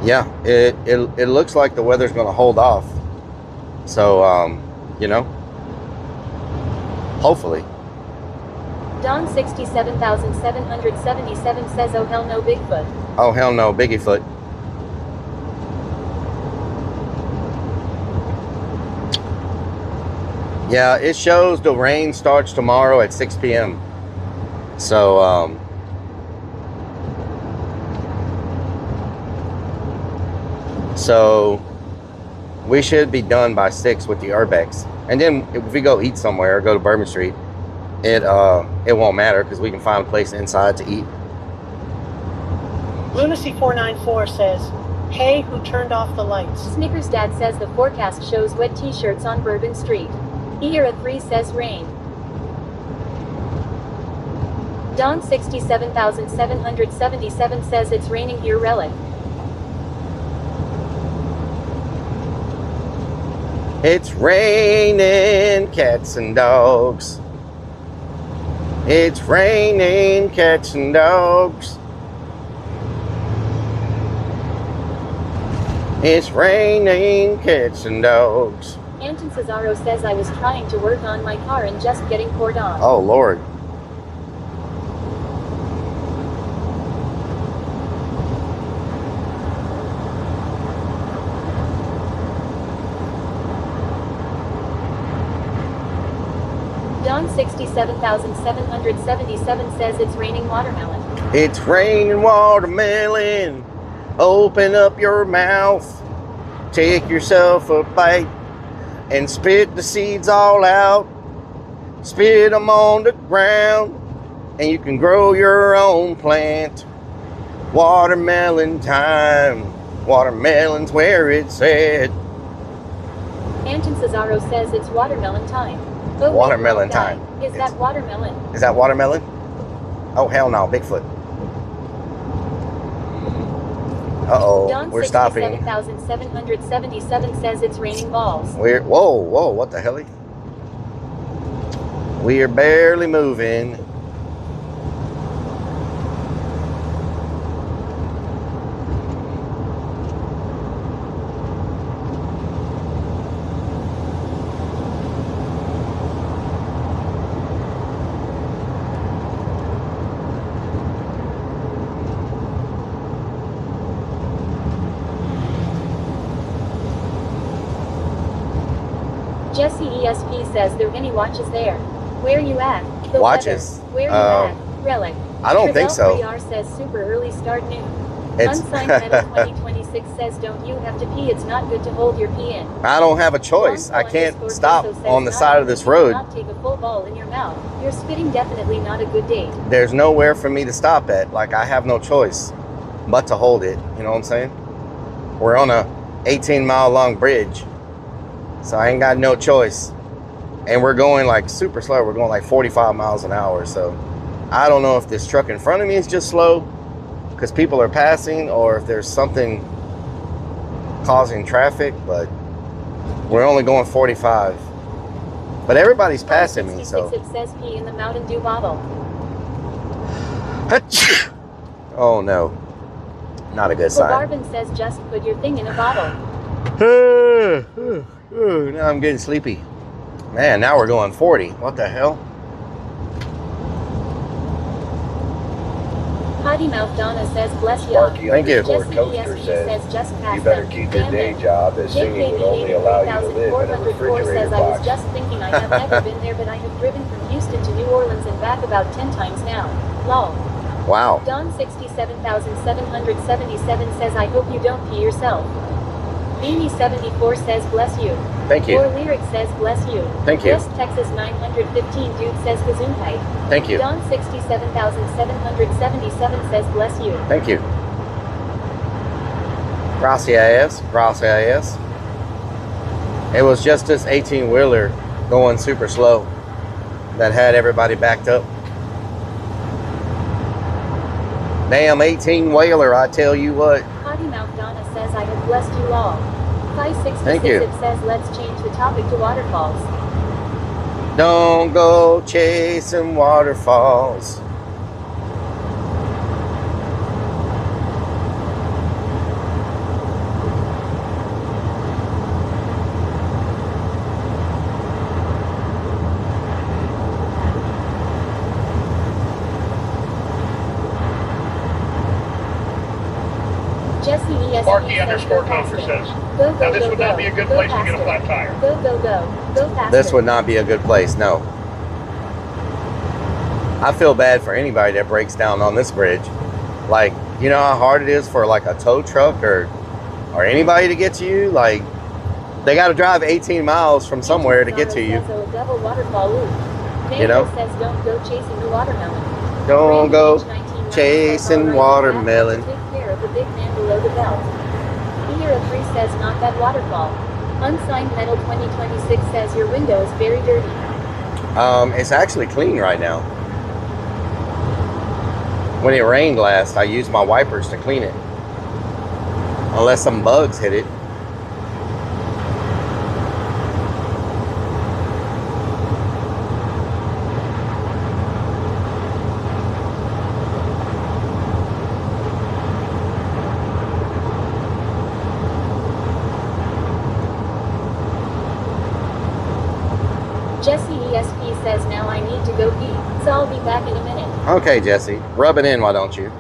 Yeah, it looks like the weather's going to hold off. So, you know, hopefully. Don 67,777 says, oh hell no Bigfoot. Oh hell no Biggiefoot. Yeah, it shows the rain starts tomorrow at 6 p.m. So, so we should be done by 6 with the Urbex. And then if we go eat somewhere, go to Bourbon Street, it won't matter because we can find a place inside to eat. Lunacy 494 says, hey, who turned off the lights? Snickers Dad says the forecast shows wet t-shirts on Bourbon Street. Era 3 says rain. Don 67,777 says it's raining here Rellik. It's raining cats and dogs. It's raining cats and dogs. It's raining cats and dogs. Anton Cesaro says I was trying to work on my car and just getting poured on. Oh Lord. Don 67,777 says it's raining watermelon. It's raining watermelon. Open up your mouth. Take yourself a bite and spit the seeds all out. Spit them on the ground and you can grow your own plant. Watermelon time. Watermelon's where it's at. Anton Cesaro says it's watermelon time. Oh, Watermelon time. Is that watermelon? Is that watermelon? Oh hell no, Bigfoot. Uh-oh, we're stopping. 67,777 says it's raining balls. Whoa, what the hell? We are barely moving. Jesse ESP says there any watches there. Where you at? The Watches? Weather. Where you at? Relic. I don't think so. 3R says super early start noon. It's Unsigned Metal 2026 says don't you have to pee? It's not good to hold your pee in. I don't have a choice. I can't stop on the side of this road. Not take a full ball in your mouth. You're spitting definitely not a good date. There's nowhere for me to stop at. Like, I have no choice but to hold it. You know what I'm saying? We're on a 18-mile long bridge. So I ain't got no choice. And we're going like super slow. We're going like 45 miles an hour. So I don't know if this truck in front of me is just slow because people are passing, or if there's something causing traffic, but we're only going 45. But everybody's passing me, so. It says pee in the Mountain Dew bottle. Oh no. Not a good sign. Barvin says just put your thing in a bottle. Now I'm getting sleepy. Man, now we're going 40. What the hell? Potty Mouth Donna says bless you. Sparky Thank you. Toaster says you better keep your day job, as singing would only allow you to live in a refrigerator says I was box. just thinking I have never been there, but I have driven from Houston to New Orleans and back about 10 times now. Lol. Wow. Don 67,777 says I hope you don't pee yourself. Beanie 74 says bless you. Thank you. Or Lyric says bless you. Thank you. West Texas 915 dude says Gesundheit. Thank you. Don 67,777 says bless you. Thank you. Gracias. Gracias. It was just this 18-wheeler going super slow that had everybody backed up. Damn 18-wheeler, I tell you what. Potty Mouth Donna says I have blessed you all. 566 Thank you. It says let's change the topic to waterfalls. Don't go chasing waterfalls. Jesse ESP Sparky underscore Confer says, now this would not be a good place to get a flat tire. Go faster. This would not be a good place, no. I feel bad for anybody that breaks down on this bridge. Like, you know how hard it is for like a tow truck or anybody to get to you? Like, they got to drive 18 miles from somewhere to get to you. Double waterfall loop. You know? says don't go chasing the watermelon. Don't go chasing watermelon. Take care of the big man below the belt. Era 3 says not that waterfall. Unsigned Metal 2026 says your window is very dirty. It's actually clean right now. When it rained last, I used my wipers to clean it. Unless some bugs hit it. Jesse ESP says now I need to go pee, so I'll be back in a minute. Okay, Jesse. Rub it in, why don't you?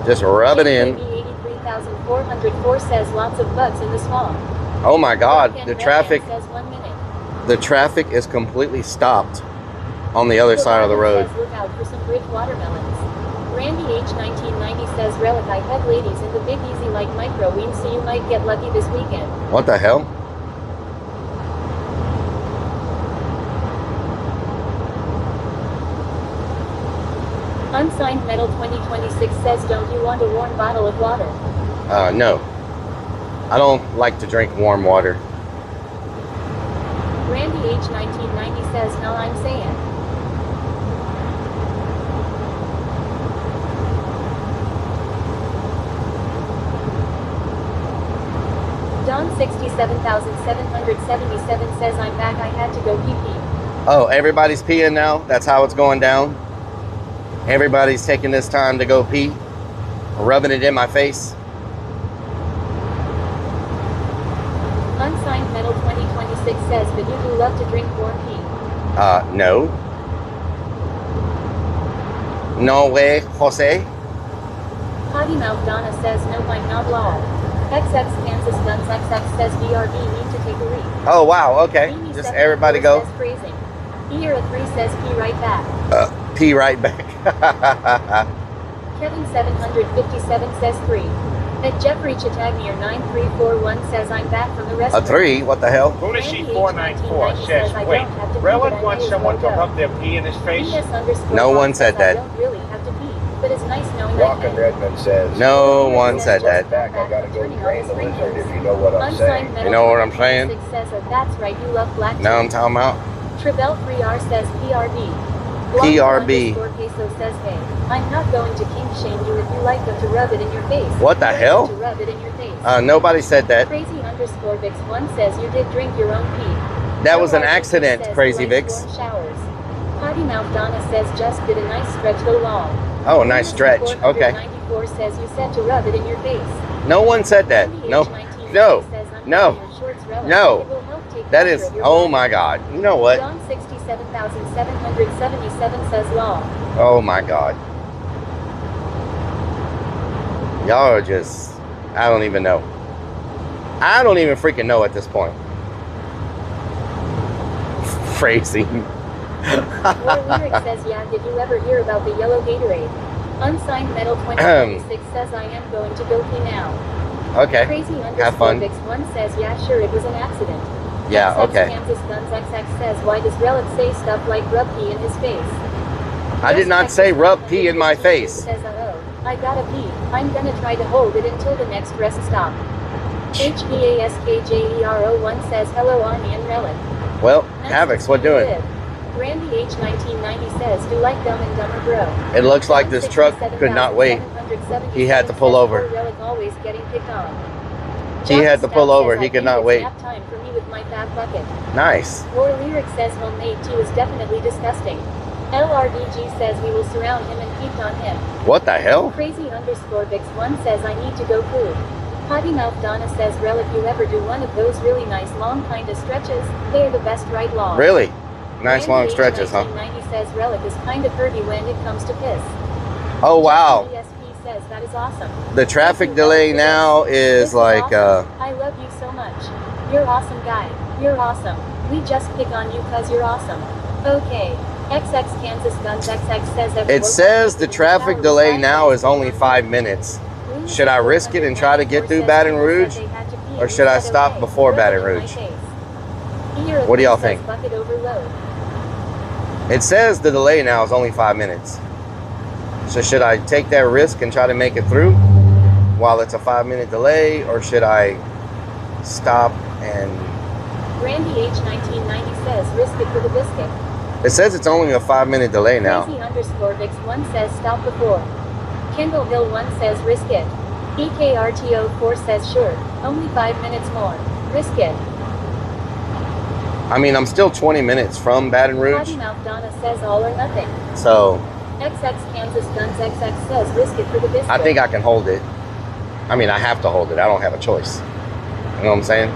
Just rub it in. 83,404 says lots of bugs in the swamp. Oh my God, the traffic. Says 1 minute. The traffic is completely stopped on the other side of the road. Says, look out for some bridge watermelons. Randy H 1990 says Rellik I had ladies in the Big Easy like microwave, so you might get lucky this weekend. What the hell? Unsigned Metal 2026 says don't you want a warm bottle of water? No. I don't like to drink warm water. Randy H 1990 says no, I'm saying. 67,777 says I'm back. I had to go pee-pee. Oh, everybody's peeing now? That's how it's going down? Everybody's taking this time to go pee? Rubbing it in my face? Unsigned Metal 2026 says, but you do love to drink warm pee. No. No way, Jose. Potty Mouth Donna says, no, I'm not live. XX Kansas Guns XX says, BRB need to take a read. Oh, wow, okay. Just everybody go. Says phrasing. Era 3 says, pee right back. Pee right back. Kevin 757 says 3. At Jeffrey Chatagnier 9341 says, I'm back from the restroom. A 3? What the hell? Budashi 494 says, wait, Rellik wants someone to rub their pee in his face? No one said that. I don't really have to pee, but it's nice knowing Walker Redmond says, no one said that. Back, I gotta go drain the lizard if you know what I'm saying. You know what I'm saying? Says, that's right, you love black Now I'm talking about. Trebel 3R says PRB. PRB. Peso says, hey, I'm not going to kink shame you if you like them to rub it in your face. What the hell? To rub it in your face. Nobody said that. Crazy underscore Vix 1 says you did drink your own pee. That was an accident, Crazy Vix. Showers. Potty Mouth Donna says just did a nice stretch go long. Oh, nice stretch. Okay. 94 says you said to rub it in your face. No one said that. No. No. No. No. That is, oh my God. You know what? John 67,777 says long. Oh my God. Y'all are just, I don't even know. I don't even freaking know at this point. Phrasing. Lyric says, yeah, did you ever hear about the yellow Gatorade? Unsigned Metal 2026 says, I am going to go pee now. Okay. Crazy Have fun. Vix 1 says, yeah, sure, it was an accident. Yeah, okay. Kansas Guns XX says, why does Rellik say stuff like rub pee in his face? I did not say rub pee in my face. Says, I gotta pee. I'm gonna try to hold it until the next rest stop. HBASKJERO1 says, hello, Ani and Rellik. Well, Havoc's, what doing? Randy H1990 says, do like Dumb and Dumber bro. It looks like this truck could not wait. He had to pull over. Rellik always getting picked on. He had to pull over. He could not wait. Time for me with my fat bucket. Nice. War Lyric says homemade tea is definitely disgusting. LRDG says we will surround him and peep on him. What the hell? Crazy underscore Vix 1 says I need to go poo. Potty Mouth Donna says, Rellik, you ever do one of those really nice long kind of stretches? They're the best right long. Really? Nice long stretches, huh? 90 says Rellik is kind of herby when it comes to piss. Oh, wow. ESP says that is awesome. The traffic delay now is like, awesome. I love you so much. You're awesome guy. You're awesome. We just pick on you cause you're awesome. Okay. XX Kansas Guns XX says it says the traffic delay now is only 5 minutes. Should I risk it and try to get through Baton Rouge? Or should I stop before Baton Rouge? What do y'all think? It says the delay now is only 5 minutes. So should I take that risk and try to make it through while it's a 5-minute delay? Or should I stop and... Randy H1990 says risk it for the biscuit. It says it's only a 5-minute delay now. Crazy underscore Vix 1 says stop before. Kendall Hill 1 says risk it. EKRTO 4 says sure. Only 5 minutes more. Risk it. I mean, I'm still 20 minutes from Baton Rouge. Potty Mouth Donna says all or nothing. So... XX Kansas Guns XX says risk it for the biscuit. I think I can hold it. I mean, I have to hold it. I don't have a choice. You know what I'm saying?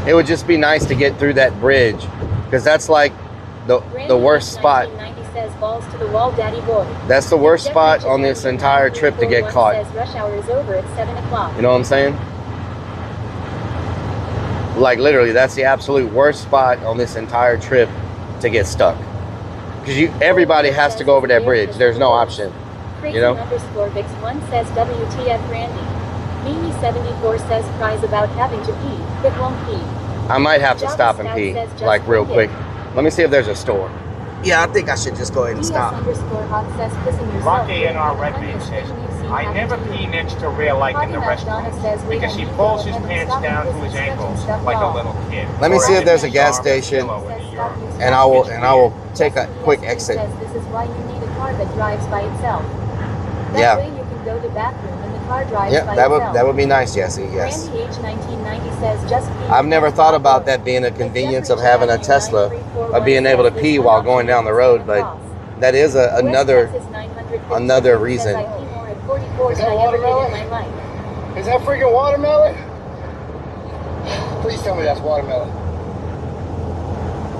It would just be nice to get through that bridge. Because that's like the worst spot. Says balls to the wall, daddy boy. That's the worst spot on this entire trip to get caught. Says rush hour is over at 7 o'clock. You know what I'm saying? Like literally, that's the absolute worst spot on this entire trip to get stuck. Because everybody has to go over that bridge. There's no option. You know? Underscore Vix 1 says WTF Randy. Mimi 74 says cries about having to pee, but won't pee. I might have to stop and pee, like real quick. Let me see if there's a store. Yeah, I think I should just go ahead and stop. Rocky in our Redman says, I never pee next to Rellik in the restroom because he pulls his pants down to his ankles like a little kid. Let me see if there's a gas station, and I will take a quick exit. This is why you need a car that drives by itself. That Yeah. way you can go to bathroom and the car drives Yeah, by that itself. would be nice, Jesse. Yes. Randy H 1990 says just pee. I've never thought about that being a convenience of having a Tesla, of being able to pee while going down the road, but that is another reason. I pee more at 44 than I ever did in my life. Is that freaking watermelon? Please tell me that's watermelon.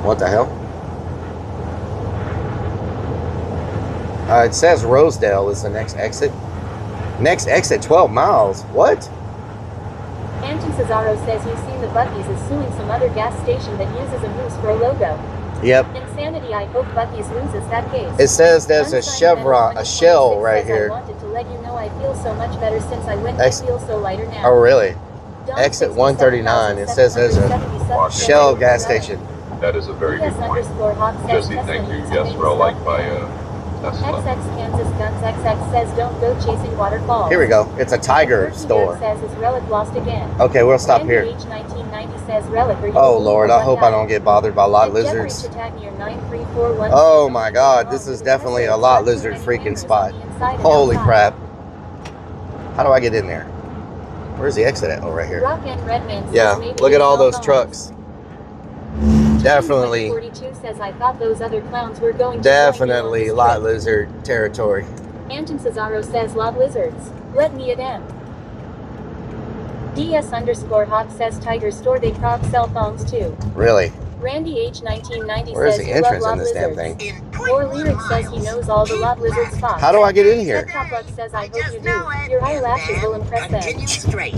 What the hell? It says Rosedale is the next exit. Next exit, 12 miles. What? Anton Cesaro says he's seen the Buc-ee's is suing some other gas station that uses a moose for a logo. Yep. Insanity, I hope Buc-ee's loses that case. It says there's a chevron, a shell right here. I wanted to let you know I feel so much better since I went to feel so lighter now. Oh, really? Exit 139. It says there's a Shell gas station. That is a very good point. Jesse, thank you. Yes, Rellik by Tesla. XX Kansas Guns XX says don't go chasing waterfalls. Here we go. It's a Tiger store. Says is Rellik lost again. Okay, we'll stop here. H 1990 says Rellik, are you Oh Lord, I hope I don't get bothered by lot lizards. Oh my God, this is definitely a lot lizard freaking spot. Holy crap. How do I get in there? Where's the exit at? Oh, right here. Yeah, look at all those trucks. Definitely. 42 says I thought those other clowns were going to definitely lot lizard territory. Anton Cesaro says lot lizards. Let me at M. DS_Hawk says Tiger store they prog cell phones too. Really? Randy H 1990 Where's says the entrance love in this lizards. damn thing? More Lyric says he knows all the lot lizard spots. How do I get in here? Top says I hope you do. Your eyelashes will impress them. Straight.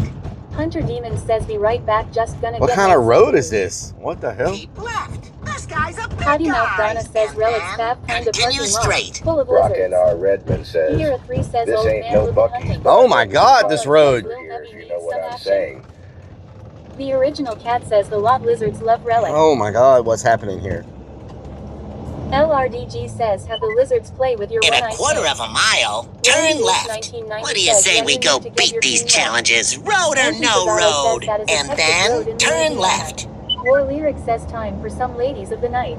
Hunter Demon says be right back, just gonna What get kind of my road is this? What the hell? Keep left. This guy's a big Potty Mouth guy. Donna says Relic's fab kind of Continue parking lot straight. full of Rockin' lizards. R. Redmond says, Here a 3 says this old ain't man no looking Buc-ee's. hunting. Oh my God, this road. Here, if you know what I'm saying. The original cat says the lot lizards love Rellik. Oh my God, what's happening here? LRDG says have the lizards play with your In one-eyed a quarter fan. of a mile, turn left. What do you say we go beat these challenges, road or no road, and then turn left. War Lyric says time for some ladies of the night.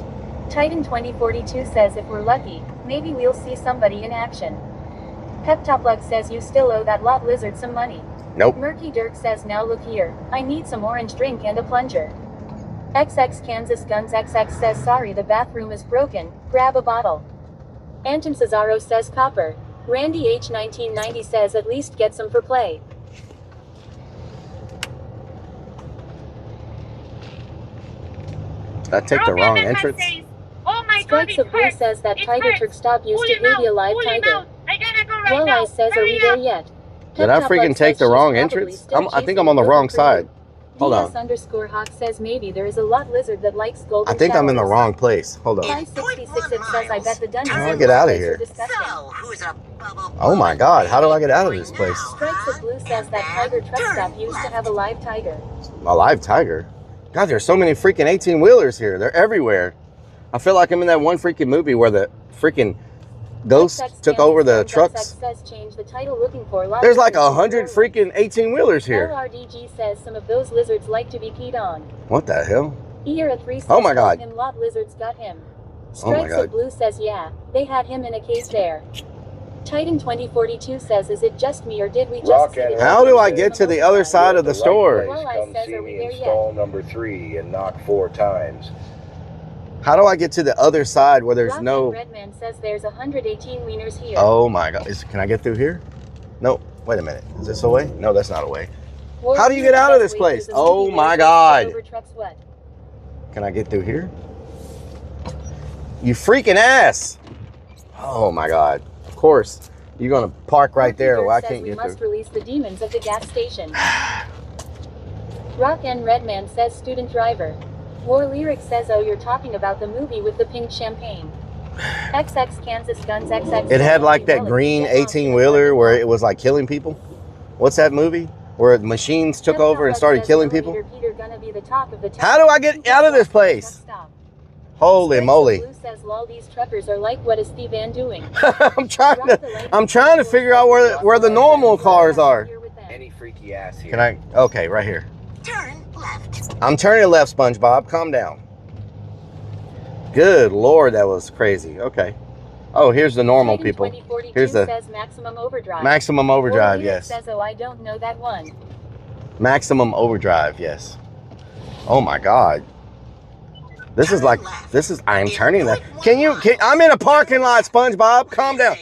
Titan 2042 says if we're lucky, maybe we'll see somebody in action. Pep Top Lug says you still owe that lot lizard some money. Nope. Murky Dirk says now look here, I need some orange drink and a plunger. XX Kansas Guns XX says sorry the bathroom is broken, grab a bottle. Anton Cesaro says copper. Randy H 1990 says at least get some for play. Did I take the wrong entrance? Oh my Strikes of Blue says that Tiger Truck stop used to be a live tiger. Walleye says are we there yet? Did I freaking take the wrong entrance? I think I'm on the wrong side. Hold on. DS_Hawk says maybe there is a lot lizard that likes golden I think I'm in the showers. wrong place. Hold on. 566 it says I bet the dungeon. How do I get out of here? Oh my God, how do I get out of this place? Strikes of Blue says that Tiger Truck stop used to have a live tiger. A live tiger? God, there's so many freaking 18-wheelers here. They're everywhere. I feel like I'm in that one freaking movie where the freaking ghost took over the trucks. There's like 100 freaking 18-wheelers here. LRDG says some of those lizards like to be peed on. What the hell? Era 3 says Oh my God. him lot lizards got him. Oh my Strikes God. of Blue says yeah, they had him in a cage there. Titan 2042 says is it just me or did we just see the How do I get to the other side of the store? Come see me in stall number 3 and knock 4 times. How do I get to the other side where there's no... Redman says there's 118 wieners here. Oh my God. Can I get through here? No. Wait a minute. Is this a way? No, that's not a way. How do you get out of this place? Oh my God. Can I get through here? You freaking ass. Oh my God. Of course. You're going to park right there where I can't get through. We must through. release the demons of the gas station. Rock N Redman says student driver. War Lyric says oh you're talking about the movie with the pink champagne. XX Kansas Guns XX. It had like that green 18-wheeler where it was like killing people. What's that movie? Where machines took over and started killing people? How do I get out of this place? Holy moly. Blue says lol these truckers are like what is Steve Van doing? I'm trying to figure out where the normal cars are. Any freaky ass here. Can I? Okay, right here. Turn left. I'm turning left, SpongeBob. Calm down. Good Lord, that was crazy. Okay. Oh, here's the normal Titan people. 2042 Here's the says Maximum Overdrive. Maximum Overdrive, Or yes. says, oh, I don't know that one. Maximum Overdrive, yes. Oh my God. This is like, I'm turning that. I'm in a parking lot, SpongeBob. Calm down.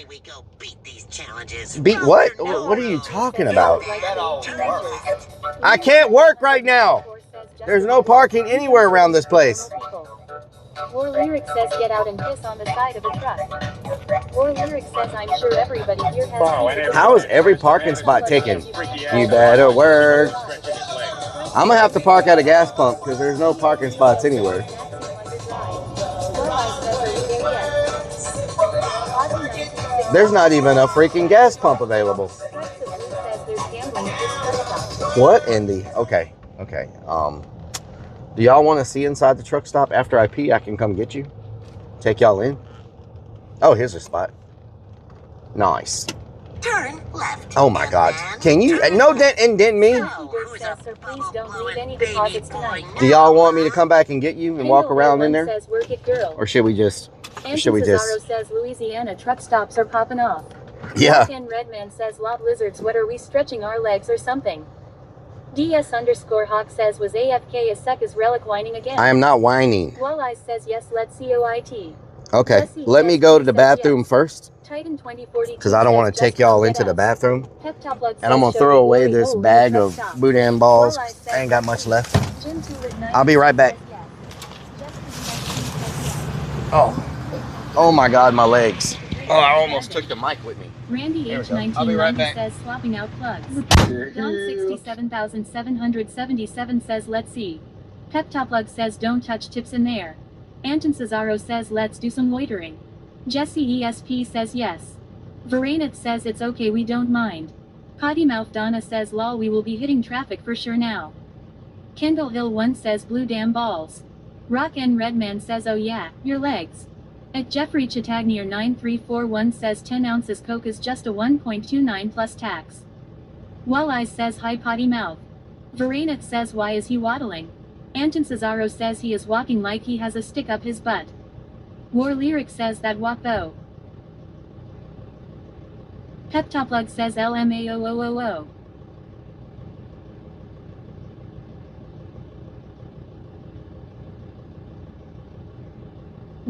Beat what? What are you talking about? I can't work right now. There's no parking anywhere around this place. War Lyric says get out and piss on the side of a truck. War Lyric says I'm sure everybody here has. How is every parking spot taken? You better work. I'm gonna have to park at a gas pump because there's no parking spots anywhere. There's not even a freaking gas pump available. What in the? Okay. Do y'all want to see inside the truck stop? After I pee, I can come get you. Take y'all in. Oh, here's a spot. Nice. Turn left. Oh my God. Can you no indent me? Do y'all want me to come back and get you and walk around in there? Or should we just Cesaro says Louisiana truck stops are popping off. Yeah. Redman says Lob Lizards, what are we stretching our legs or something? DS_Hawk says was AFK a sec is Rellik whining again. I am not whining. Walleye says yes, let's COIT. Okay, let me go to the bathroom first. Titan 2042 because I don't want to take y'all into the bathroom. And I'm going to throw away this bag of boudin balls. I ain't got much left. I'll be right back. Oh my God, my legs. Oh, I almost took the mic with me. Randy H1990 says swapping out plugs. Don 67777 says let's see. Peptoplug says don't touch tips in there. Anton Cesaro says let's do some loitering. Jesse ESP says yes. Varanit says it's okay, we don't mind. Potty Mouth Donna says lol, we will be hitting traffic for sure now. Kendall Hill 1 says blue damn balls. Rock N Redman says oh yeah, your legs. At Jeffrey Chittagnier 9341 says 10 ounces coke is just a 1.29 plus tax. Walleye says hi potty mouth. Varanit says why is he waddling? Anton Cesaro says he is walking like he has a stick up his butt. War Lyric says that walk though. Peptoplug says LMAOOOO.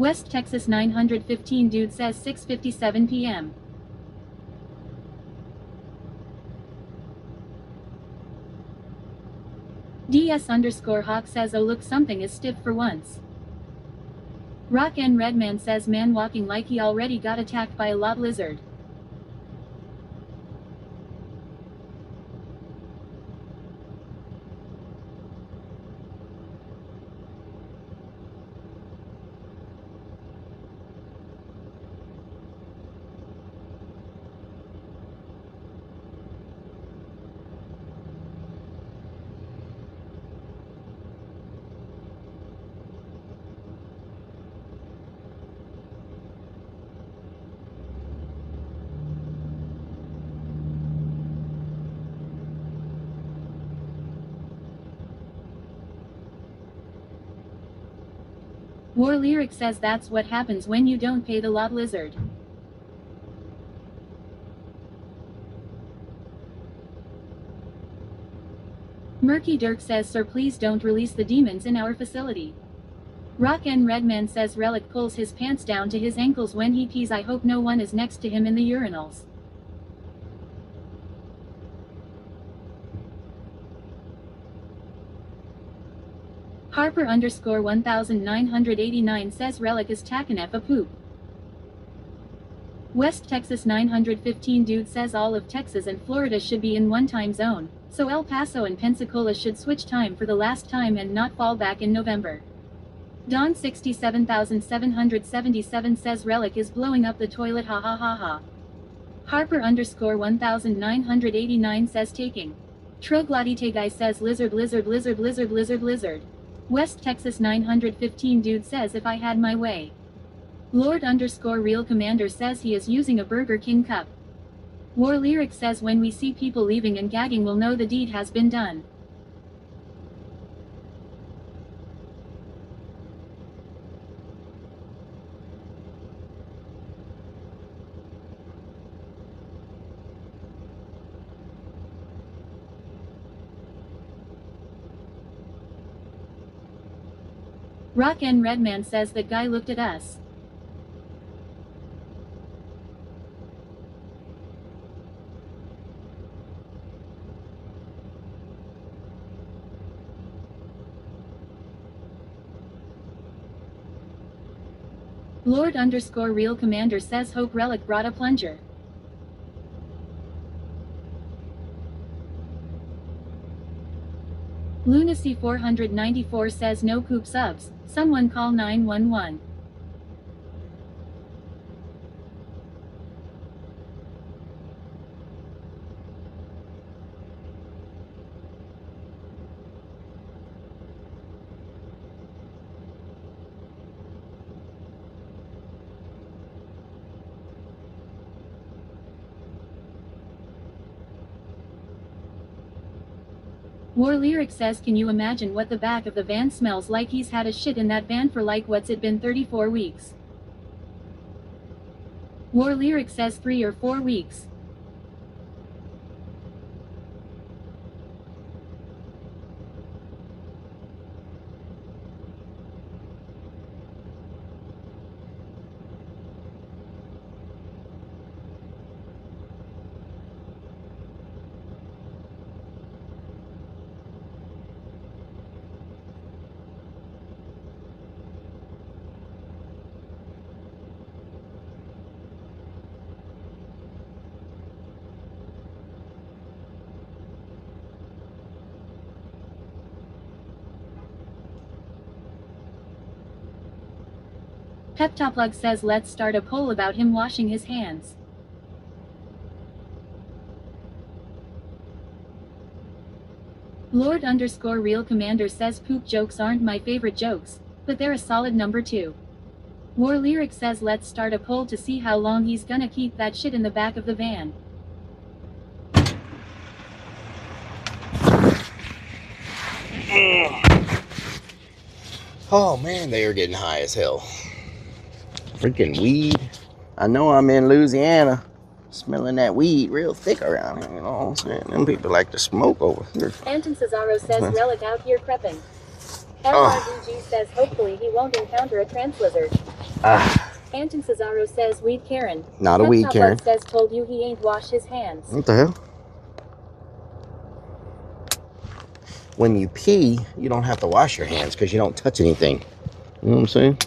West Texas 915 dude says 6:57 p.m. DS_Hawk says oh look, something is stiff for once. Rock N Redman says man walking like he already got attacked by a lob lizard. War Lyric says that's what happens when you don't pay the lob lizard. Murky Dirk says sir please don't release the demons in our facility. Rock N Redman says Rellik pulls his pants down to his ankles when he pees, I hope no one is next to him in the urinals. Harper_1989 says Rellik is takin' F a poop. West Texas 915 dude says all of Texas and Florida should be in one time zone, so El Paso and Pensacola should switch time for the last time and not fall back in November. Don 67777 says Rellik is blowing up the toilet, ha ha ha ha. Harper_1989 says taking. Troglodite guy says lizard. West Texas 915 dude says if I had my way. Lord_Real Commander says he is using a Burger King cup. War Lyric says when we see people leaving and gagging we'll know the deed has been done. Rock N Redman says that guy looked at us. Lord_Real Commander says hope Rellik brought a plunger. Lunacy 494 says no poop subs, someone call 911. War Lyric says can you imagine what the back of the van smells like? He's had a shit in that van for like what's it been 34 weeks. War Lyric says 3 or 4 weeks. Peptoplug says let's start a poll about him washing his hands. Lord_Real Commander says poop jokes aren't my favorite jokes, but they're a solid number 2. War Lyric says let's start a poll to see how long he's gonna keep that shit in the back of the van. Oh man, they are getting high as hell. Freaking weed. I know I'm in Louisiana. Smelling that weed real thick around here, you know what I'm saying? Them people like to smoke over here. Anton Cesaro says Rellik out here prepping. LRDG says hopefully he won't encounter a trans lizard. Anton Cesaro says weed Karen. Not a weed Karen. Says told you he ain't wash his hands. What the hell? When you pee, you don't have to wash your hands because you don't touch anything. You know what I'm saying?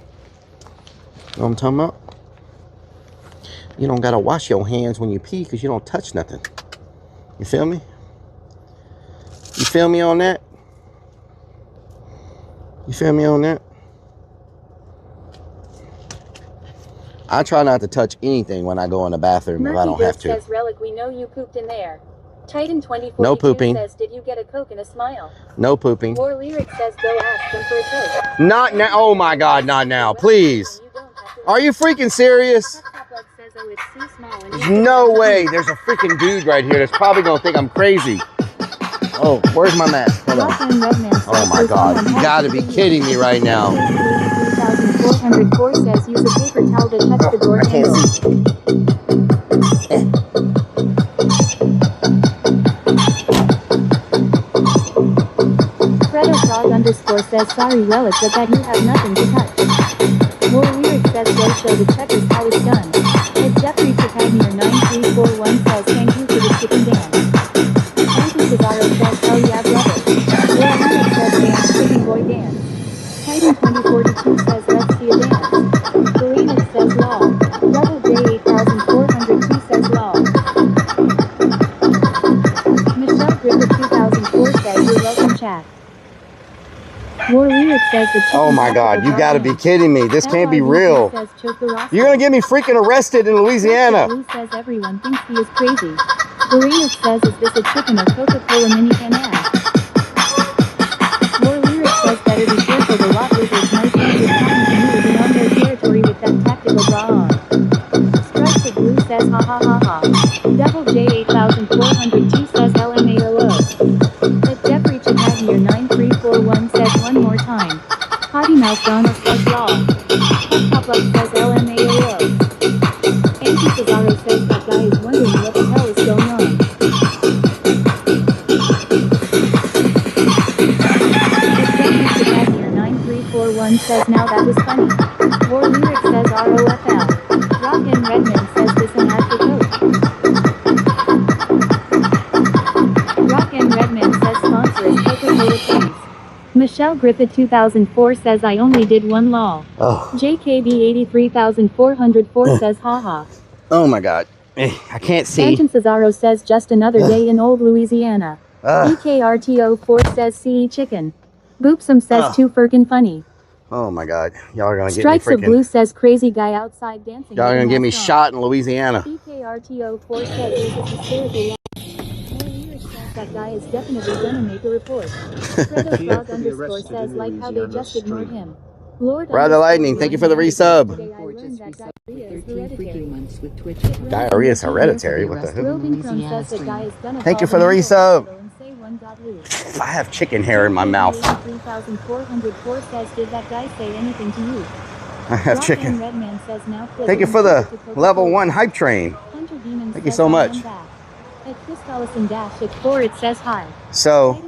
You know what I'm talking about? You don't gotta wash your hands when you pee because you don't touch nothing. You feel me? You feel me on that? You feel me on that? I try not to touch anything when I go in the bathroom if I don't have to. Says Rellik, we know you pooped in there. Titan 2042 no pooping. Says did you get a Coke and a smile? No pooping. War Lyric says go ask him for a Coke. Not now. Oh my God, not now. Please. Are you freaking serious? There's no way. There's a freaking dude right here that's probably gonna think I'm crazy. Oh, where's my mask? Hold on. Oh my God, you gotta be kidding me right now. 3404 says use a paper towel to touch the door handle. Fredo__ says sorry Rellik but that you have nothing to touch. War Lyric says go show the checkers how it's done. Ed Jeffrey Chicagnier 9341 says thank you for the chicken dance. Anton Cesaro says hell yeah brother. War Lyric says dance chicken boy dance. Titan 2042 says let's see a dance. Kareenic says law. Double J 8402 says law. Michelle Griffith 2004 says you're welcome chat. War Lyric says the oh my God, you gotta be kidding me. This can't be real. You're gonna get me freaking arrested in Louisiana. Blue says everyone thinks he is crazy. Kareenic says is this a chicken or Coca-Cola mini can ad? War Lyric says better be careful the lot lizards might think you're trying to move in on their territory with that tactical bra on. Stripes of Blue says ha ha ha ha. Double J 8402 says LMAOO. But Jeffrey Chicagnier 9341 says one more time. Potty Mouth Donna says law. Pop-Up says LMAOO. Anton Cesaro says that guy is wondering what the hell is going on. But Jeffrey Chicagnier 9341 says now that was funny. War Lyric says ROFL. Rock and Redman says this an ad for Coke. Rock and Redman says sponsor is Coca-Cola please. Michelle Griffith 2004 says I only did one lol. Oh. JKB 83404 says haha. Oh my God. I can't see. Anton Cesaro says just another day in old Louisiana. EKRTO4 says CE chicken. Boopsum says too firkin' funny. Oh my God. Y'all are gonna get me Stripes of freaking. Blue says crazy guy outside dancing. Y'all are gonna get me shot in Louisiana. EKRTO4 says this is hysterical. That guy is definitely gonna make a report. Fredo Frog underscore says like how they just ignored him. Lord Ride the lightning. Thank you for the resub. Diarrhea is hereditary. What the hell? Thank you for the resub. If I have chicken hair in my mouth. 3404 says did that guy say anything to you? I have chicken. Thank you for the level 1 hype train. Thank you so much. At Crystallison Dash at 4 it says hi. So,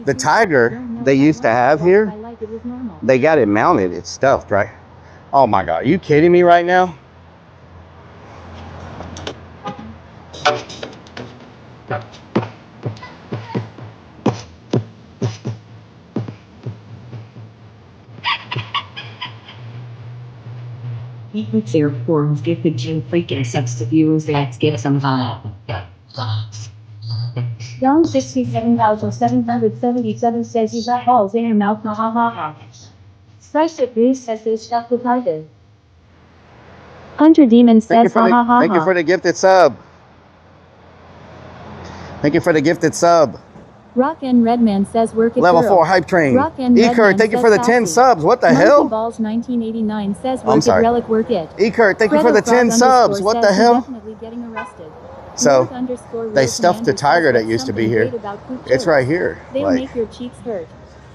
the tiger they used to have here, they got it mounted. It's stuffed, right? Oh my God, are you kidding me right now? Their forms give the Jim freaking subs to viewers. Let's get some fun. Young 67,777 says you got balls in your mouth, ha ha ha ha. Stripes of Blue says they stuffed the tiger. Hunter Demon says ha ha ha ha. Thank you for the gifted sub. Thank you for the gifted sub. Rock and Redman says work it Level girl. 4 hype train. Rock and E-Kurt, thank you for the 10 subs. What the Monkey hell? Balls 1989 says work I'm it sorry. Relic work it. E-Kurt, thank you for the 10 subs. What the hell? Definitely getting arrested. So, they stuffed the tiger that used to be here. It's right here. They'll Like, make your cheeks hurt.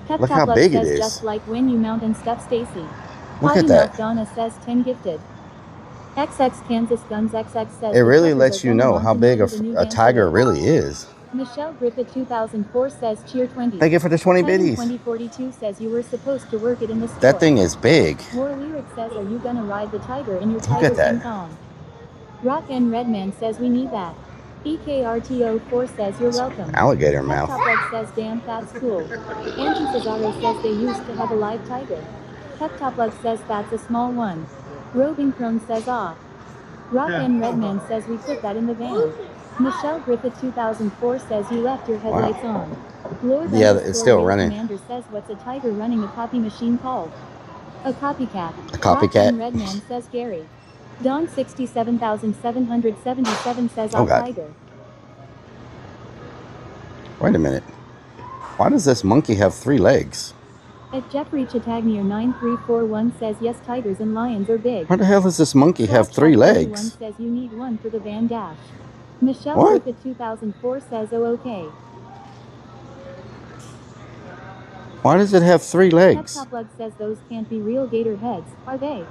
look how big it is. Just like when you mount and stuff Stacy. Look at that. Donna says 10 gifted. XX Kansas Guns XX says it really lets you know how big a tiger really is. Michelle Griffith 2004 says cheer 20. Thank you for the 20 biddies. 2042 says you were supposed to work it in the store. That thing is big. War Lyric says are you gonna ride the tiger in your Look tiger at that. King Kong? Rock and Redman says we need that. EKRTO4 says you're welcome. Alligator mouth. Pep says damn that's cool. Anton Cesaro says they used to have a live tiger. Pep says that's a small one. Roving Crone says ah. Rock and Redman says we put that in the van. Michelle Griffith 2004 says you left your headlights on. Lord Yeah, it's still running. Commander says what's a tiger running a copy machine called? A copycat. A copycat? Rock and Redman says Gary. Don 67,777 says Oh, God. tiger. Wait a minute. Why does this monkey have 3 legs? At Jeffrey Chatagnier 9341 says yes, tigers and lions are big. Why the hell does this monkey have 3 legs? Says you need one for the Van Dash. Michelle What? Griffith 2004 says oh okay. Why does it have 3 legs? Peptoplug says those can't be real gator heads, are they?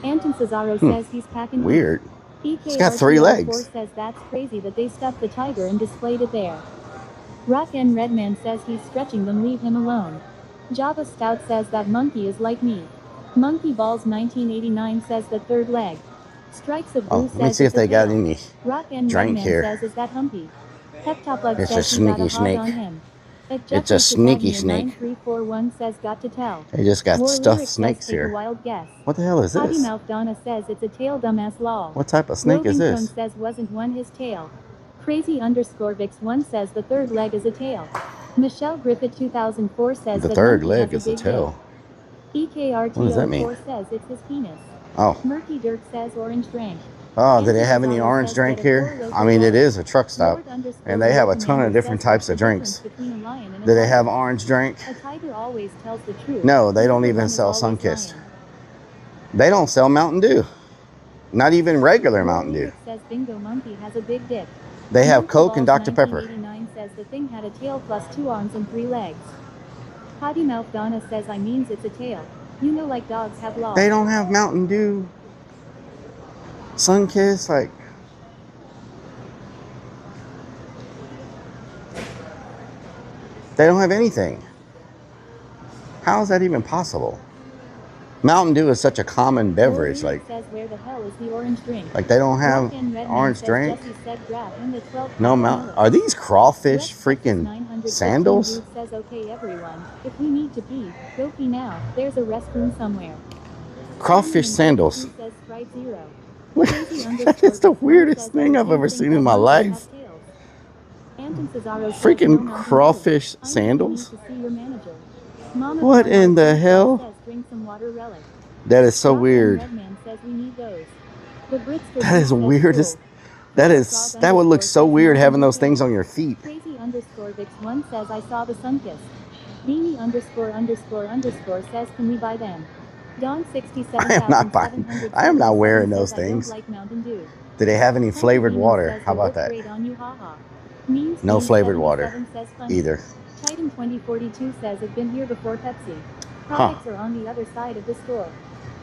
Anton Cesaro says he's packing Weird. heat. It's got 3 legs. says that's crazy that they stuffed the tiger and displayed it there. Rock and Redman says he's stretching them, leave him alone. Java Stout says that monkey is like me. Monkey Balls 1989 says the 3rd leg. Strikes of Blue Let me says see if it's a they got tail. any Rock and drink Redman here. says is that Humpy. Peptoplug It's a says he got sneaky a hog snake. on him. It's a sneaky snake. 9341 says got to tell. They just got War stuffed Lyric snakes says, take a here. wild guess. What the hell is Potty this? Mouth Donna says it's a tail, dumbass lol. What type of snake is Roving this? Crone says wasn't one his tail. Crazy underscore Vix1 says the 3rd leg is a tail. Michelle Griffith 2004 says The that 3rd monkey leg has is a big tail. head. EKRTO4 What does that mean? says it's his penis. Oh. Murky Dirt says orange drink. Oh, do they have any orange drink here? I mean, it is a truck stop, and they have a ton of different types of drinks. Do they have orange drink? A tiger always tells the truth. No, they don't even sell Sunkist. They don't sell Mountain Dew. Not even regular Mountain Dew. Says Bingo Monkey has a big dick. They have Monkey Coke and Balls Dr. Pepper. 1989 says the thing had a tail plus 2 arms and 3 legs. Potty Mouth Donna says I means it's a tail. You know like dogs have laws. They don't have Mountain Dew. Sunkist, like... They don't have anything. How is that even possible? Mountain Dew is such a common beverage. Like, says, where the hell is the orange drink? Like they don't have orange drink. No mountain. Are these crawfish freaking sandals? Says, okay, everyone, if we need to pee, go pee now. There's a restroom somewhere. Crawfish sandals. It's the weirdest thing I've ever seen in my life. Freaking crawfish sandals. What in the hell? That is so weird. That is weirdest. That would look so weird having those things on your feet. Crazy_Vix1 says I saw the sun-kissed. Beanie___ says can we buy them? Don 67. I am not wearing those things. Do they have any flavored water? How about that? No flavored water either. Titan 2042 says I've been here before Pepsi. Products are on the other side of the store.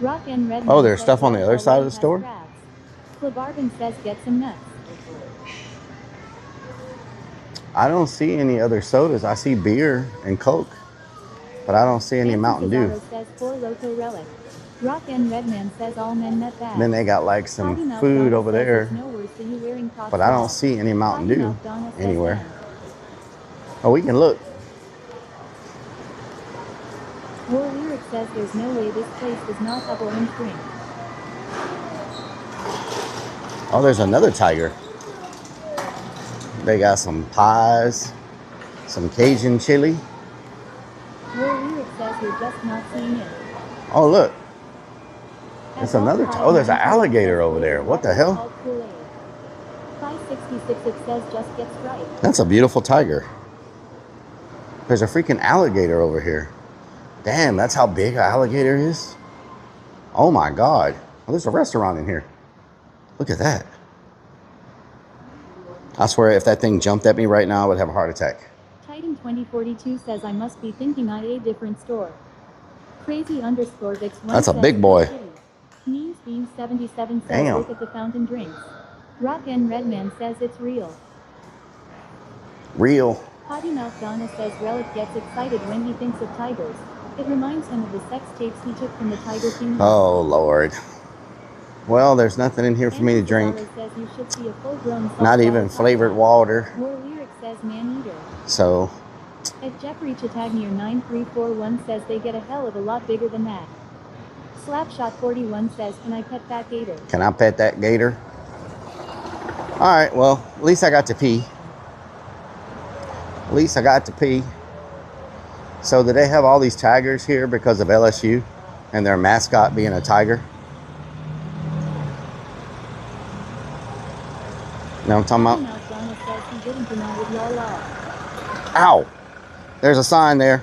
Rock and Red. Oh, there's stuff on the other side of the store? Clabarvin says get some nuts. I don't see any other sodas. I see beer and Coke, but I don't see any Mountain Dew. Says Four Loco Relic. Rock and Redman says all men met back. Then they got like some food over there, but I don't see any Mountain Dew anywhere. Oh, we can look. War Lyric says there's no way this place does not have orange drink. Oh, there's another tiger. They got some pies, some Cajun chili. War Lyric says you're just not seeing it. Oh, look. There's another. Oh, there's an alligator over there. What the hell? 566 it says just gets right. That's a beautiful tiger. There's a freaking alligator over here. Damn, that's how big an alligator is. Oh my God. Oh, there's a restaurant in here. Look at that. I swear if that thing jumped at me right now, I would have a heart attack. Titan 2042 says I must be thinking I a different store. Crazy_Vix1. That's a big boy. Means Bean 77 says damn. Look at the fountain drinks. Rock and Redman says it's real. Real. Potty Mouth Donna says Relic gets excited when he thinks of tigers. It reminds him of the sex tapes he took from the Tiger King. Oh Lord. Well, there's nothing in here for me to drink. Not even flavored water. War Lyric says man eater. So. At Jeffrey Chatagnier 9341 says they get a hell of a lot bigger than that. Slapshot 41 says can I pet that gator? Can I pet that gator? All right. Well, at least I got to pee. At least I got to pee. So do they have all these tigers here because of LSU and their mascot being a tiger? You know what I'm talking about? Ow! There's a sign there.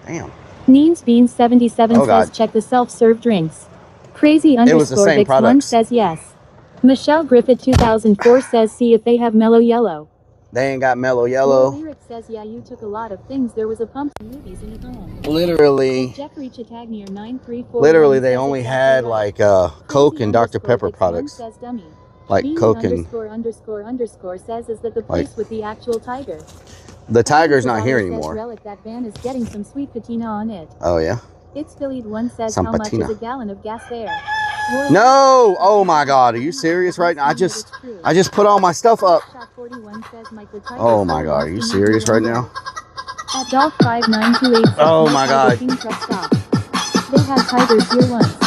Damn. Neens Bean 77 says check the self-serve drinks. Crazy_Vix1 says yes. Michelle Griffith 2004 says see if they have mellow yellow. They ain't got mellow yellow. Lyric says yeah you took a lot of things. There was a pump movies in a home. Literally. Jeffrey Chatagnier 9341 literally they only had like Coke and Dr. Pepper products. Like Coke and ___ says is that the place with the actual tiger. The tiger's not here anymore. Relic, that van is getting some sweet patina on it. Oh yeah. It's Phillied one says some how patina. much is a gallon of gas there? No! Oh my God! Are you serious right now? I just put all my stuff up. Oh my God! Are you serious right now? At Dolph 5928. Oh my God! They had tigers here once.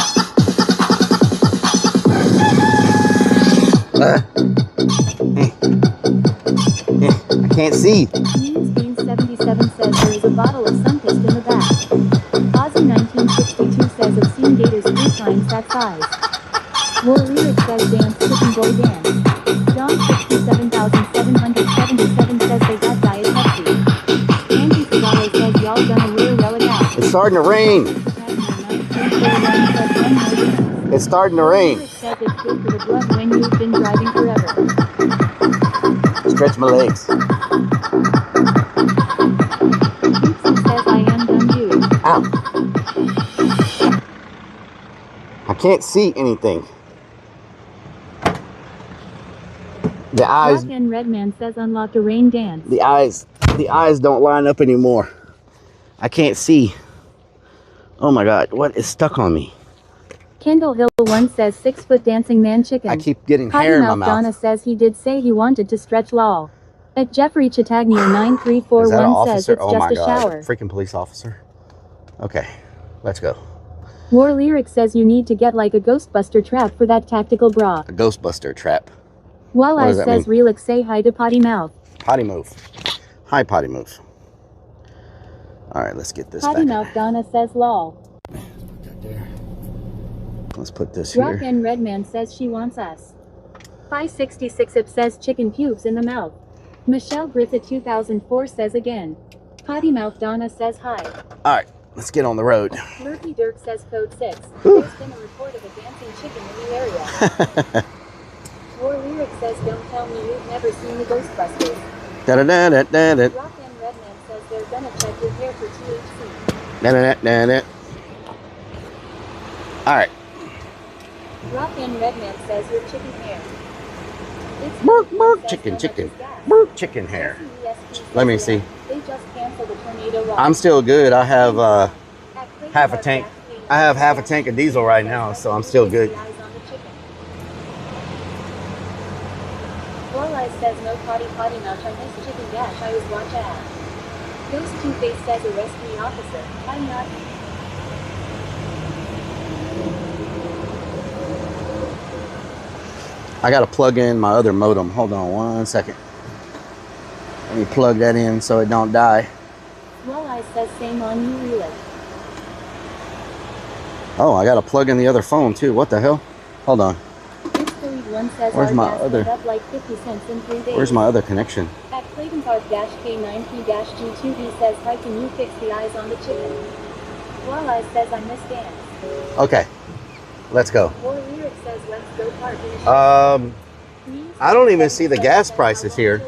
I can't see. Means Bean 77 says there is a bottle of Sunkist in the back. Ozzy 1962 says I've seen gators 3 times that size. War Lyric says dance chicken boy dance. John 67,777 says they got Diet Pepsi. Andy Cigaro says y'all gonna wear Relic out. It's starting to rain. It's starting to rain. Lyric says it's good for the blood when you've been driving forever. Stretch my legs. Says I am done you. Ow. I can't see anything. The eyes. Black and Redman says unlock the rain dance. The eyes don't line up anymore. I can't see. Oh my God, what is stuck on me? Kendall Hill 1 says 6-foot dancing man chicken. I keep getting hair in my mouth. Donna says he did say he wanted to stretch lol. At Jeffrey Chittagnia Is that an 9341 says officer? it's Oh just my a God, shower. freaking police officer. Okay, let's go. War Lyric says you need to get like a Ghostbuster trap for that tactical bra. A Ghostbuster trap. Walleye says Rellik say hi to Potty Mouth. Potty move. Hi, Potty move. All right, let's get this Potty back. Mouth Donna says lol. Let's put this here. Rock and Redman says she wants us. 566 Ip says chicken pubes in the mouth. Michelle Griffith 2004 says again. Potty Mouth Donna says hi. All right, let's get on the road. Murphy Dirk says code 6. There's been a report of a dancing chicken in the area. War Lyric says don't tell me you've never seen the Ghostbusters. Da da da da da da. Rock and Redman says they're gonna check your hair for THC. Da da da da. All right. Rock and Redman says your chicken hair. Burp, burp, chicken, chicken. Burp, chicken hair. Let me see. They just canceled the tornado watch. I'm still good. I have half a tank. I have half a tank of diesel right now, so I'm still good. Walleye says no potty mouth. I miss chicken dash. I was watch ass. Ghost Two-Face says arrest me officer. I'm not. I gotta plug in my other modem. Hold on 1 second. Let me plug that in so it don't die. Walleye says same on you, Rellik. Oh, I gotta plug in the other phone too. What the hell? Hold on. Where's my other? Like 50 cents in 3 days. Where's my other connection? At Clayton Park-K9P-G2B says hi, can you fix the eyes on the chicken? Walleye says I miss dance. Okay, let's go. War Lyric says let's go park in a I don't even see the gas prices here.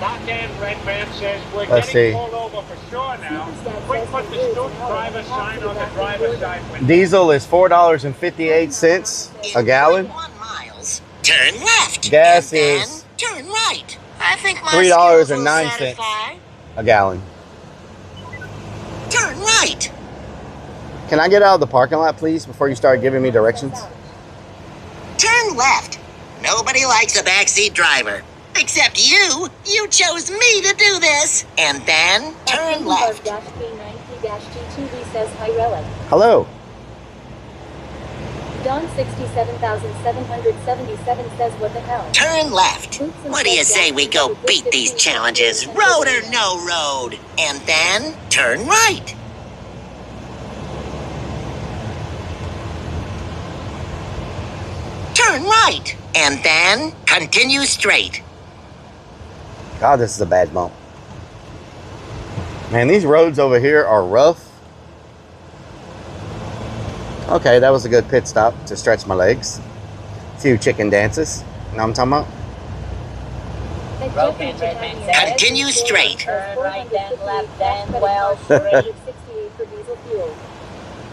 Rock and Redman says we're Let's getting see. pulled over for sure now. Quick, put the student driver sign on the driver's side window. Diesel is $4.58 a gallon. Turn left. Gas is Turn right. I think my $3.09 a gallon. Turn right. Can I get out of the parking lot, please, before you start giving me directions? Turn left. Nobody likes a backseat driver. Except you. You chose me to do this. And then turn left. K9P-G2B says hi, Rellik. Hello. Don 67,777 says what the hell. Turn left. What do you say we go beat these challenges, road or no road? And then turn right. Turn right. And then continue straight. God, this is a bad bump. Man, these roads over here are rough. Okay, that was a good pit stop to stretch my legs. A few chicken dances. You know what I'm talking about? Continue straight. Turn right, then left, then well straight. 68 for diesel fuel.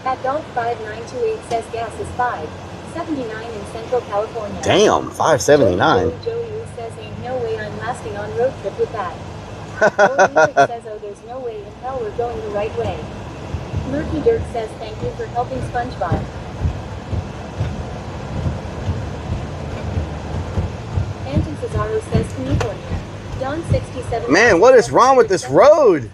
At Golf 5928 says gas is $5.79 in Central California. Damn, $5.79. Joey says ain't no way I'm lasting on road trip with that. Lyric says oh there's no way in hell we're going the right way. Murphy Dirk says thank you for helping SpongeBob. Anton Cesaro says California. Don 67. Man, what is wrong with this road?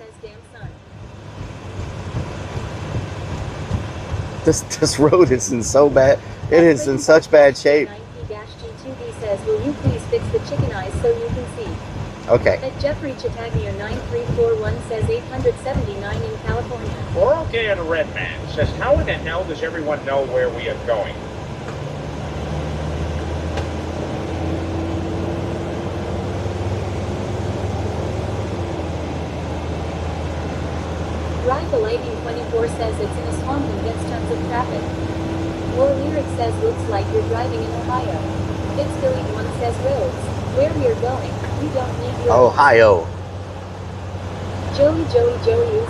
This road is in so bad. It is in such bad shape. G2B says will you please fix the chicken eyes so you can see. Okay. At Jeffrey Chittagnia 9341 says 879 in California. We're okay at a red man. Says how in the hell does everyone know where we are going? Ride the Lightning 24 says it's in a swamp and gets tons of traffic. War Lyric says looks like you're driving in Ohio. It's Billy 1 says roads. Where we are going, we don't need your Ohio. Joey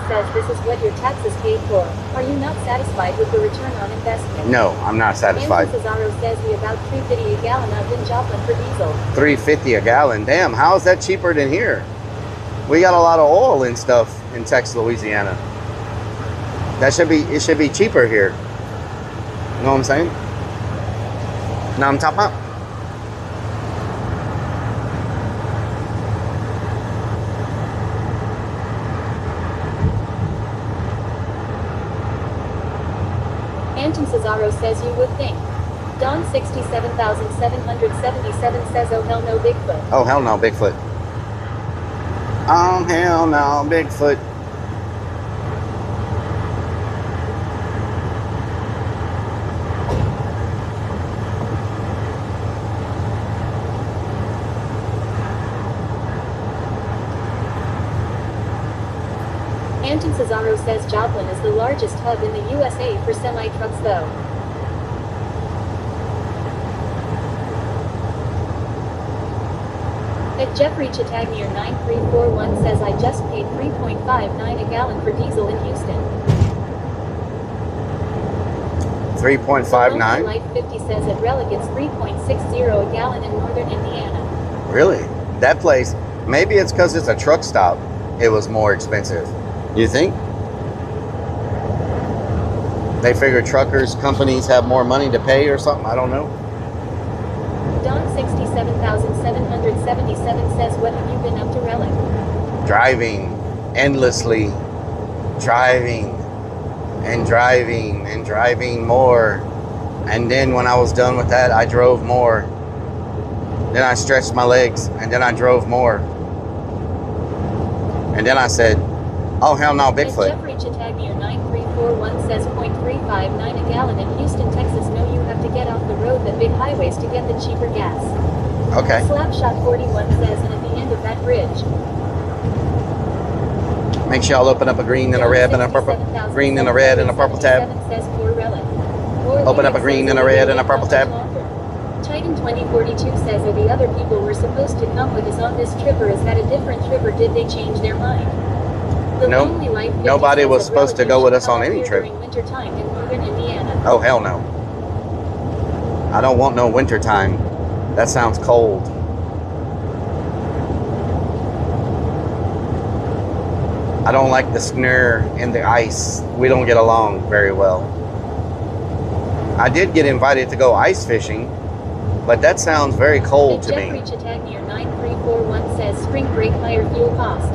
says this is what your taxes paid for. Are you not satisfied with the return on investment? No, I'm not satisfied. Anton Cesaro says we about $3.50 a gallon up in Joplin for diesel. $3.50 a gallon. Damn, how is that cheaper than here? We got a lot of oil and stuff in Texas, Louisiana. It should be cheaper here. You know what I'm saying? Now I'm top up. Anton Cesaro says you would think. Don 67,777 says oh hell no Bigfoot. Oh hell no Bigfoot. Oh hell no Bigfoot. Anton Cesaro says Joplin is the largest hub in the USA for semi-trucks though. At Jeffrey Chittagnier 9341 says I just paid $3.59 a gallon for diesel in Houston. 3.59? Life 50 says at Rellik it's $3.60 a gallon in northern Indiana. Really? That place, maybe it's because it's a truck stop. It was more expensive. You think? They figure truckers, companies have more money to pay or something? I don't know. Don 67,777 says what have you been up to Rellik? Driving endlessly. Driving and driving and driving more. And then when I was done with that, I drove more. Then I stretched my legs and then I drove more. And then I said, oh hell no, Bigfoot. Jeffrey Chittagnier 9341 says $0.359 a gallon in Houston, Texas. No, you have to get off the road, the big highways, to get the cheaper gas. Okay. Slapshot 41 says, and at the end of that bridge. Make sure y'all open up a green and a red and a purple. Green and a red and a purple tab. Says for Rellik. Open up a green and a red and a purple tab. Titan 2042 says are the other people were supposed to come with us on this trip, or is that a different trip, or did they change their mind? No, nobody was supposed to go with us on any trip. Winter time in northern Indiana. Oh hell no. I don't want no winter time. That sounds cold. I don't like the snare and the ice. We don't get along very well. I did get invited to go ice fishing, but that sounds very cold to me. Jeffrey Chittagnier 9341 says spring break higher fuel cost.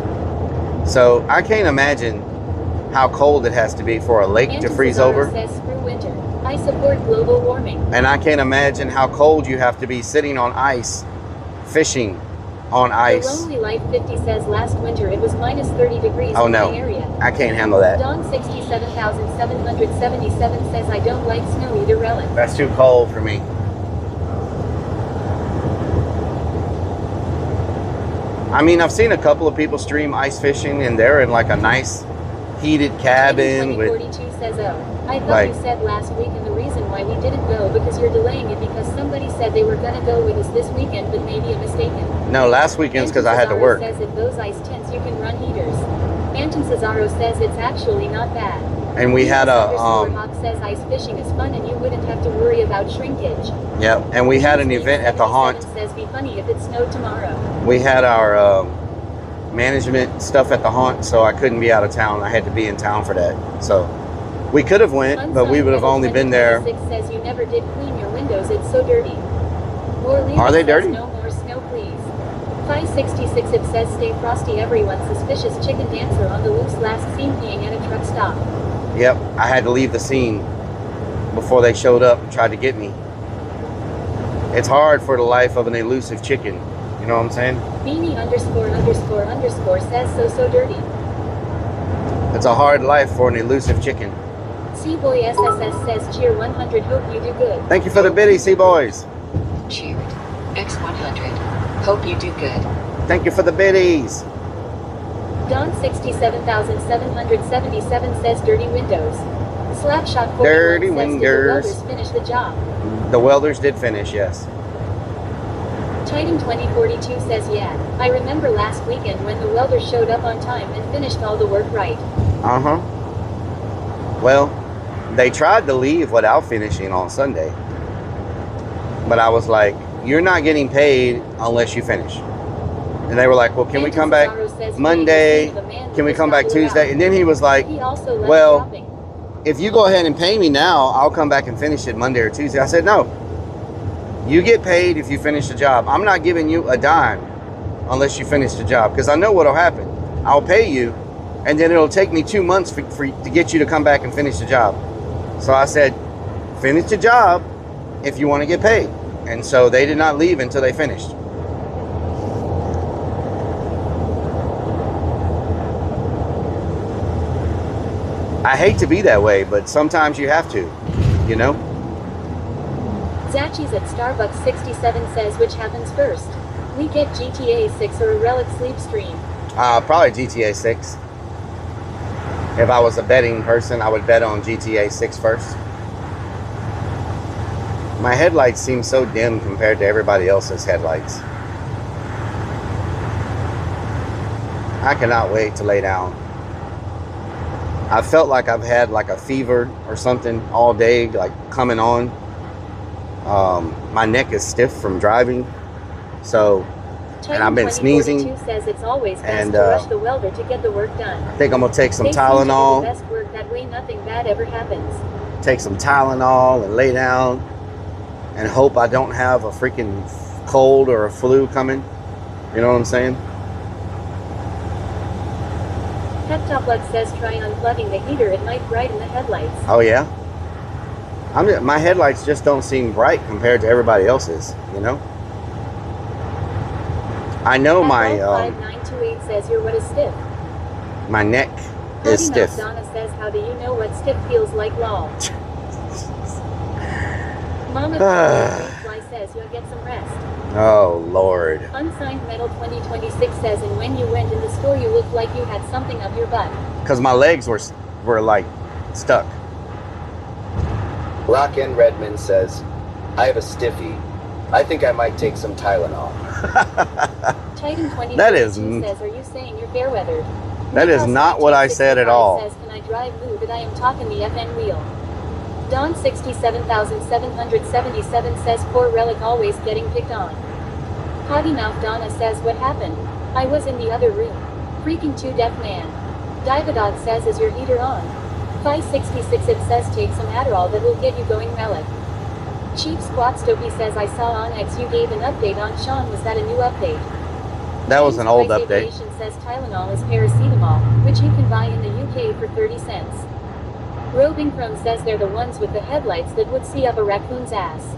So I can't imagine how cold it has to be for a lake to freeze over. Says screw winter. I support global warming. And I can't imagine how cold you have to be sitting on ice, fishing on ice. The Lonely Life 50 says last winter it was minus 30 degrees oh in no, my area. I can't handle that. Don 67,777 says I don't like snow either, Rellik. That's too cold for me. I mean, I've seen a couple of people stream ice fishing and they're in like a nice heated cabin with... 42 says, oh, I thought you said last week, and the reason why we didn't go because you're delaying it because somebody said they were gonna go with us this weekend, but maybe a mistaken. No, last weekend's because I had to work. Says at those ice tents you can run heaters. Anton Cesaro says it's actually not bad. And we had a Hawk says ice fishing is fun and you wouldn't have to worry about shrinkage. Yeah, and we had an event at the haunt. Says be funny if it snowed tomorrow. We had our management stuff at the haunt, so I couldn't be out of town. I had to be in town for that. So we could have went, but we would have only been there. Says you never did clean your windows. It's so dirty. Are they dirty? No more snow, please. 566 it says stay frosty. Everyone suspicious chicken dancer on the loose last seen peeing at a truck stop. Yep, I had to leave the scene before they showed up and tried to get me. It's hard for the life of an elusive chicken. You know what I'm saying? Beanie ___ says so dirty. It's a hard life for an elusive chicken. Seaboy SSS says cheer 100. Hope you do good. Thank you for the biddy, Seaboys. Cheered. X100. Hope you do good. Thank you for the biddies. Don 67,777 says dirty windows. Slapshot 41 dirty says windows. Did the welders finish the job? The welders did finish, yes. Titan 2042 says yeah. I remember last weekend when the welders showed up on time and finished all the work right. Uh-huh. Well, they tried to leave without finishing on Sunday. But I was like, you're not getting paid unless you finish. And they were like, well, can we come back? says Monday, can we come back Tuesday? And then he was like, well, if you go ahead and pay me now, I'll come back and finish it Monday or Tuesday. I said, no, you get paid if you finish the job. I'm not giving you a dime unless you finish the job, because I know what'll happen. I'll pay you, and then it'll take me 2 months to get you to come back and finish the job. So I said, finish the job if you want to get paid. And so they did not leave until they finished. I hate to be that way, but sometimes you have to, you know? Zachi's at Starbucks 67 says, which happens first? We get GTA 6 or a Rellik sleep stream? Probably GTA 6. If I was a betting person, I would bet on GTA 6 first. My headlights seem so dim compared to everybody else's headlights. I cannot wait to lay down. I felt like I've had like a fever or something all day, like coming on. My neck is stiff from driving, so, and I've been sneezing. Says it's always best to rush the welder to get the work done. I think I'm gonna take some Tylenol. Best work, that way nothing bad ever happens. Take some Tylenol and lay down and hope I don't have a freaking cold or a flu coming. You know what I'm saying? Heptoplex says try unplugging the heater, it might brighten the headlights. Oh yeah? My headlights just don't seem bright compared to everybody else's, you know? I know my 5928 says your what is stiff? My neck is stiff. Donna says, how do you know what stiff feels like, lol? Mama Fly says you'll get some rest. Oh Lord. Unsigned Metal 2026 says, and when you went in the store you looked like you had something up your butt. Because my legs were like stuck. Rock N Redmond says, I have a stiffy. I think I might take some Tylenol. Titan 20 that is says, are you saying you're fair weathered? That is not what I said at all. Says, can I drive Lou that I am talking the FN wheel? Don 67,777 says, poor Rellik always getting picked on. Potty Mouth Donna says, what happened? I was in the other room. Freaking too deaf man. Divodod says, is your heater on? 566 it says, take some Adderall that will get you going, Rellik. Chief Squat Stopey says, I saw on X you gave an update on Sean. Was that a new update? That was an old update. Says Tylenol is paracetamol, which you can buy in the UK for 30 cents. Roving Chrome says they're the ones with the headlights that would see up a raccoon's ass.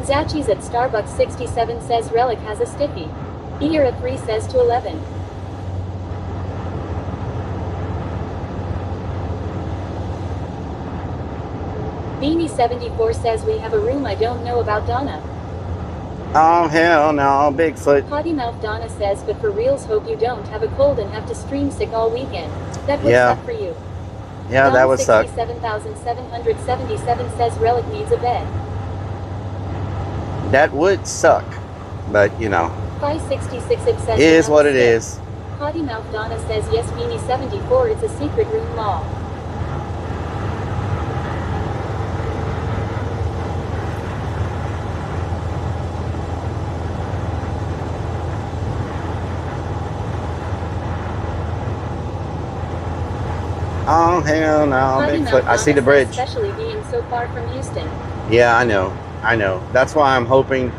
Zachi's at Starbucks 67 says Rellik has a stiffy. Era 3 says to 11. Beanie 74 says we have a room I don't know about Donna. Oh hell no, Bigfoot. Potty Mouth Donna says, but for reals hope you don't have a cold and have to stream sick all weekend. That would suck for you. Yeah, Don that would suck. 67,777 says Rellik needs a bed. That would suck, but you know. 566 it says is what it is. Potty Mouth Donna says yes, Beanie 74, it's a secret room law. Oh hell no, Bigfoot. I see the bridge. Especially being so far from Houston. Yeah, I know. That's why I'm hoping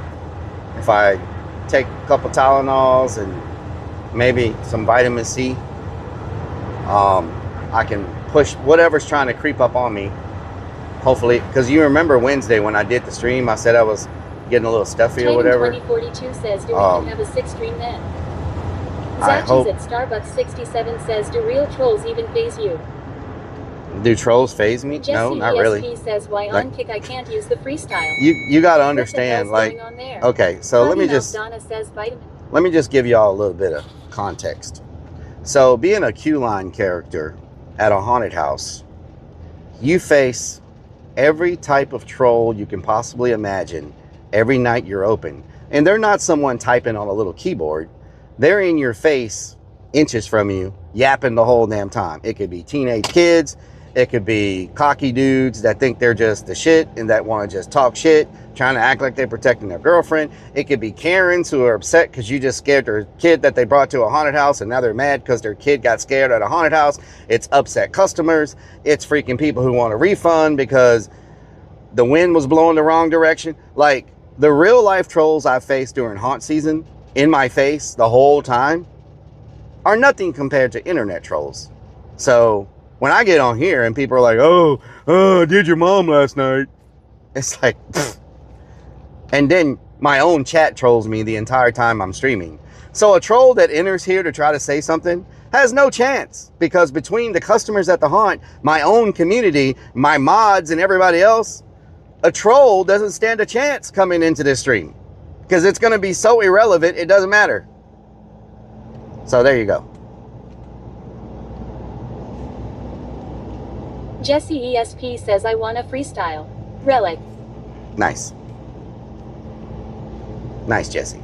if I take a couple Tylenols and maybe some vitamin C, I can push whatever's trying to creep up on me. Hopefully, because you remember Wednesday when I did the stream, I said I was getting a little stuffy or whatever. 2042 says, do we even have a 6 stream then? Zachi's at Starbucks 67 says, do real trolls even phase you? Do trolls phase me? Jesse no, not really. ESP says, why on kick I can't use the freestyle? You got to understand, like, okay, so let me just give y'all a little bit of context. So being a Q-line character at a haunted house, you face every type of troll you can possibly imagine every night you're open. And they're not someone typing on a little keyboard. They're in your face, inches from you, yapping the whole damn time. It could be teenage kids. It could be cocky dudes that think they're just the shit and that want to just talk shit, trying to act like they're protecting their girlfriend. It could be Karens who are upset because you just scared their kid that they brought to a haunted house, and now they're mad because their kid got scared at a haunted house. It's upset customers. It's freaking people who want a refund because the wind was blowing the wrong direction. Like, the real life trolls I faced during haunt season, in my face the whole time, are nothing compared to internet trolls. So when I get on here and people are like, oh, I did your mom last night. It's like, pfft. And then my own chat trolls me the entire time I'm streaming. So a troll that enters here to try to say something has no chance, because between the customers at the haunt, my own community, my mods, and everybody else, a troll doesn't stand a chance coming into this stream because it's going to be so irrelevant, it doesn't matter. So there you go. Jesse ESP says, I want a freestyle. Rellik. Nice. Nice, Jesse.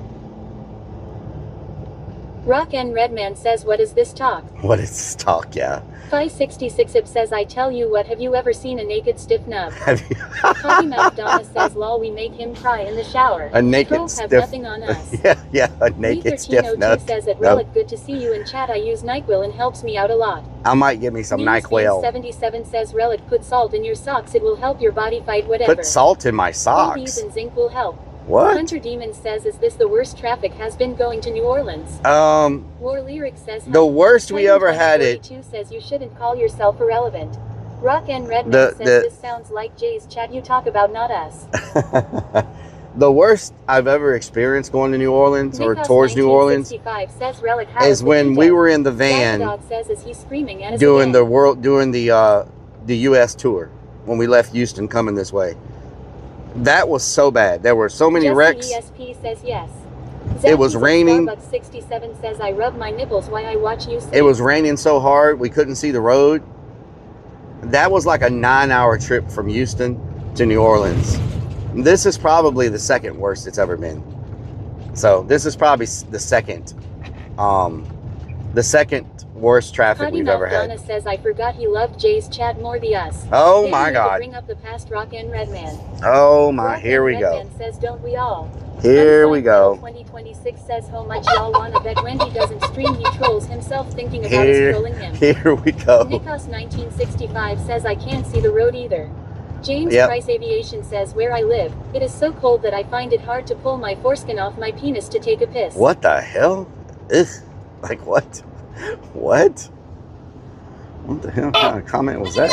Rock and Redman says, what is this talk? What is this talk? Yeah. 566 Ip says, I tell you what, have you ever seen a naked stiff nub? Have you? Potty Mouth Donna says, lol, we make him cry in the shower. A naked Trolls have stiff... nothing on us. yeah, a naked stiff nub. says, at Rellik, good to see you in chat. I use NyQuil and helps me out a lot. I might give me some NyQuil. 77 says, Rellik, put salt in your socks. It will help your body fight whatever. Put salt in my socks? These and zinc will help. What? Hunter Demon says, is this the worst traffic has been going to New Orleans? War Lyric says, the worst we ever had it. Says you shouldn't call yourself irrelevant. Rock and Redman says, this sounds like Jay's chat you talk about, not us. The worst I've ever experienced going to New Orleans or towards New Orleans says, Rellik, is when we were in the van says, is he screaming at us doing again? the U.S. tour when we left Houston coming this way. That was so bad. There were so many wrecks. ESP says yes. It was raining. Starbucks 67 says, I rub my nipples while I watch you sleep. It was raining so hard we couldn't see the road. That was like a 9-hour trip from Houston to New Orleans. This is probably the second worst it's ever been. So this is probably the second worst traffic we've ever had. Donna says, I forgot he loved Jay's chat more than us. Oh my God. Bring up the past Rock and Redman. Oh my, Rock here we Redman go. says, don't we all? Here we go. 2026 says, how much y'all wanna bet when he doesn't stream, he trolls himself thinking about us trolling him. Here we go. Nikos 1965 says, I can't see the road either. James Price Aviation says, where I live, it is so cold that I find it hard to pull my foreskin off my penis to take a piss. What the hell? Ugh. Like what? What? What the hell kind of comment was that?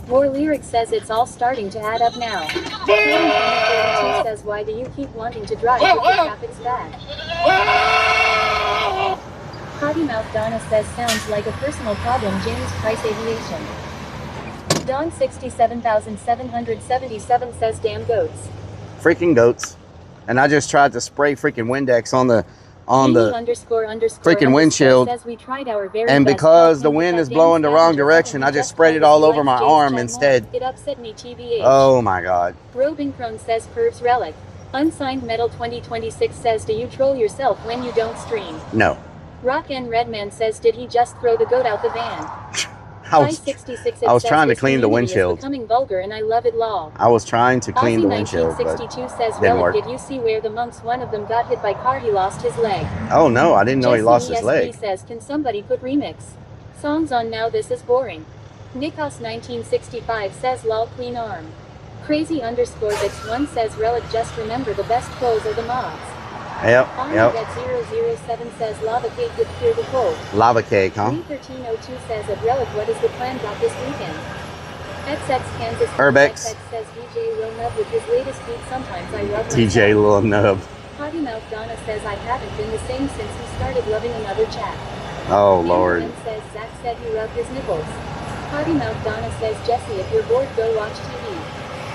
More Lyric says, it's all starting to add up now. 42 says, why do you keep wanting to drive if the traffic's bad? Potty Mouth Donna says, sounds like a personal problem. James Price Aviation. Don 67,777 says, damn goats. Freaking goats. And I just tried to spray freaking Windex on the freaking windshield, says, we tried our very and best because the wind is blowing the wrong direction, I just sprayed it all over my arm instead. It upset me, TBH. Oh my God. Robin Crone says, pervs Rellik. Unsigned Metal 2026 says, do you troll yourself when you don't stream? No. Rock and Redman says, did he just throw the goat out the van? I was trying to clean the windshield. Becoming vulgar and I love it law. I was trying to clean the windshield, but 1962 says, didn't work. Did you see where the monks, one of them got hit by car, he lost his leg? Oh no, I didn't know he lost his leg. Jesse says, can somebody put remix songs on now? This is boring. Nikos 1965 says, lol, clean arm. Crazy _ Vix1 says, Rellik, just remember the best clothes are the mobs. Yep. 007 says, lava cake with cure the cold. Lava cake, huh? 1302 says, at Rellik, what is the plan got this weekend? XX Kansas Urbex says, DJ Lil Nub with his latest beat, sometimes I love TJ Lil Nub. Potty Mouth Donna says, I haven't been the same since he started loving another chat. Oh Lord. And says, Zach said he rubbed his nipples. Potty Mouth Donna says, Jesse, if you're bored, go watch TV.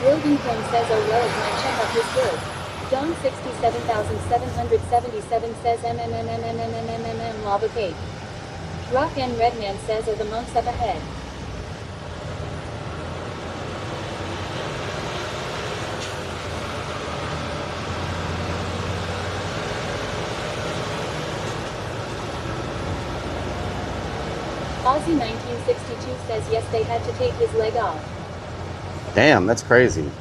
Logan Cone says, oh Rellik, my checkup is good. Don 67,777 says, lava cake. Rock and Redman says, are the monks up ahead? Aussie 1962 says yes, they had to take his leg off. Damn, that's crazy.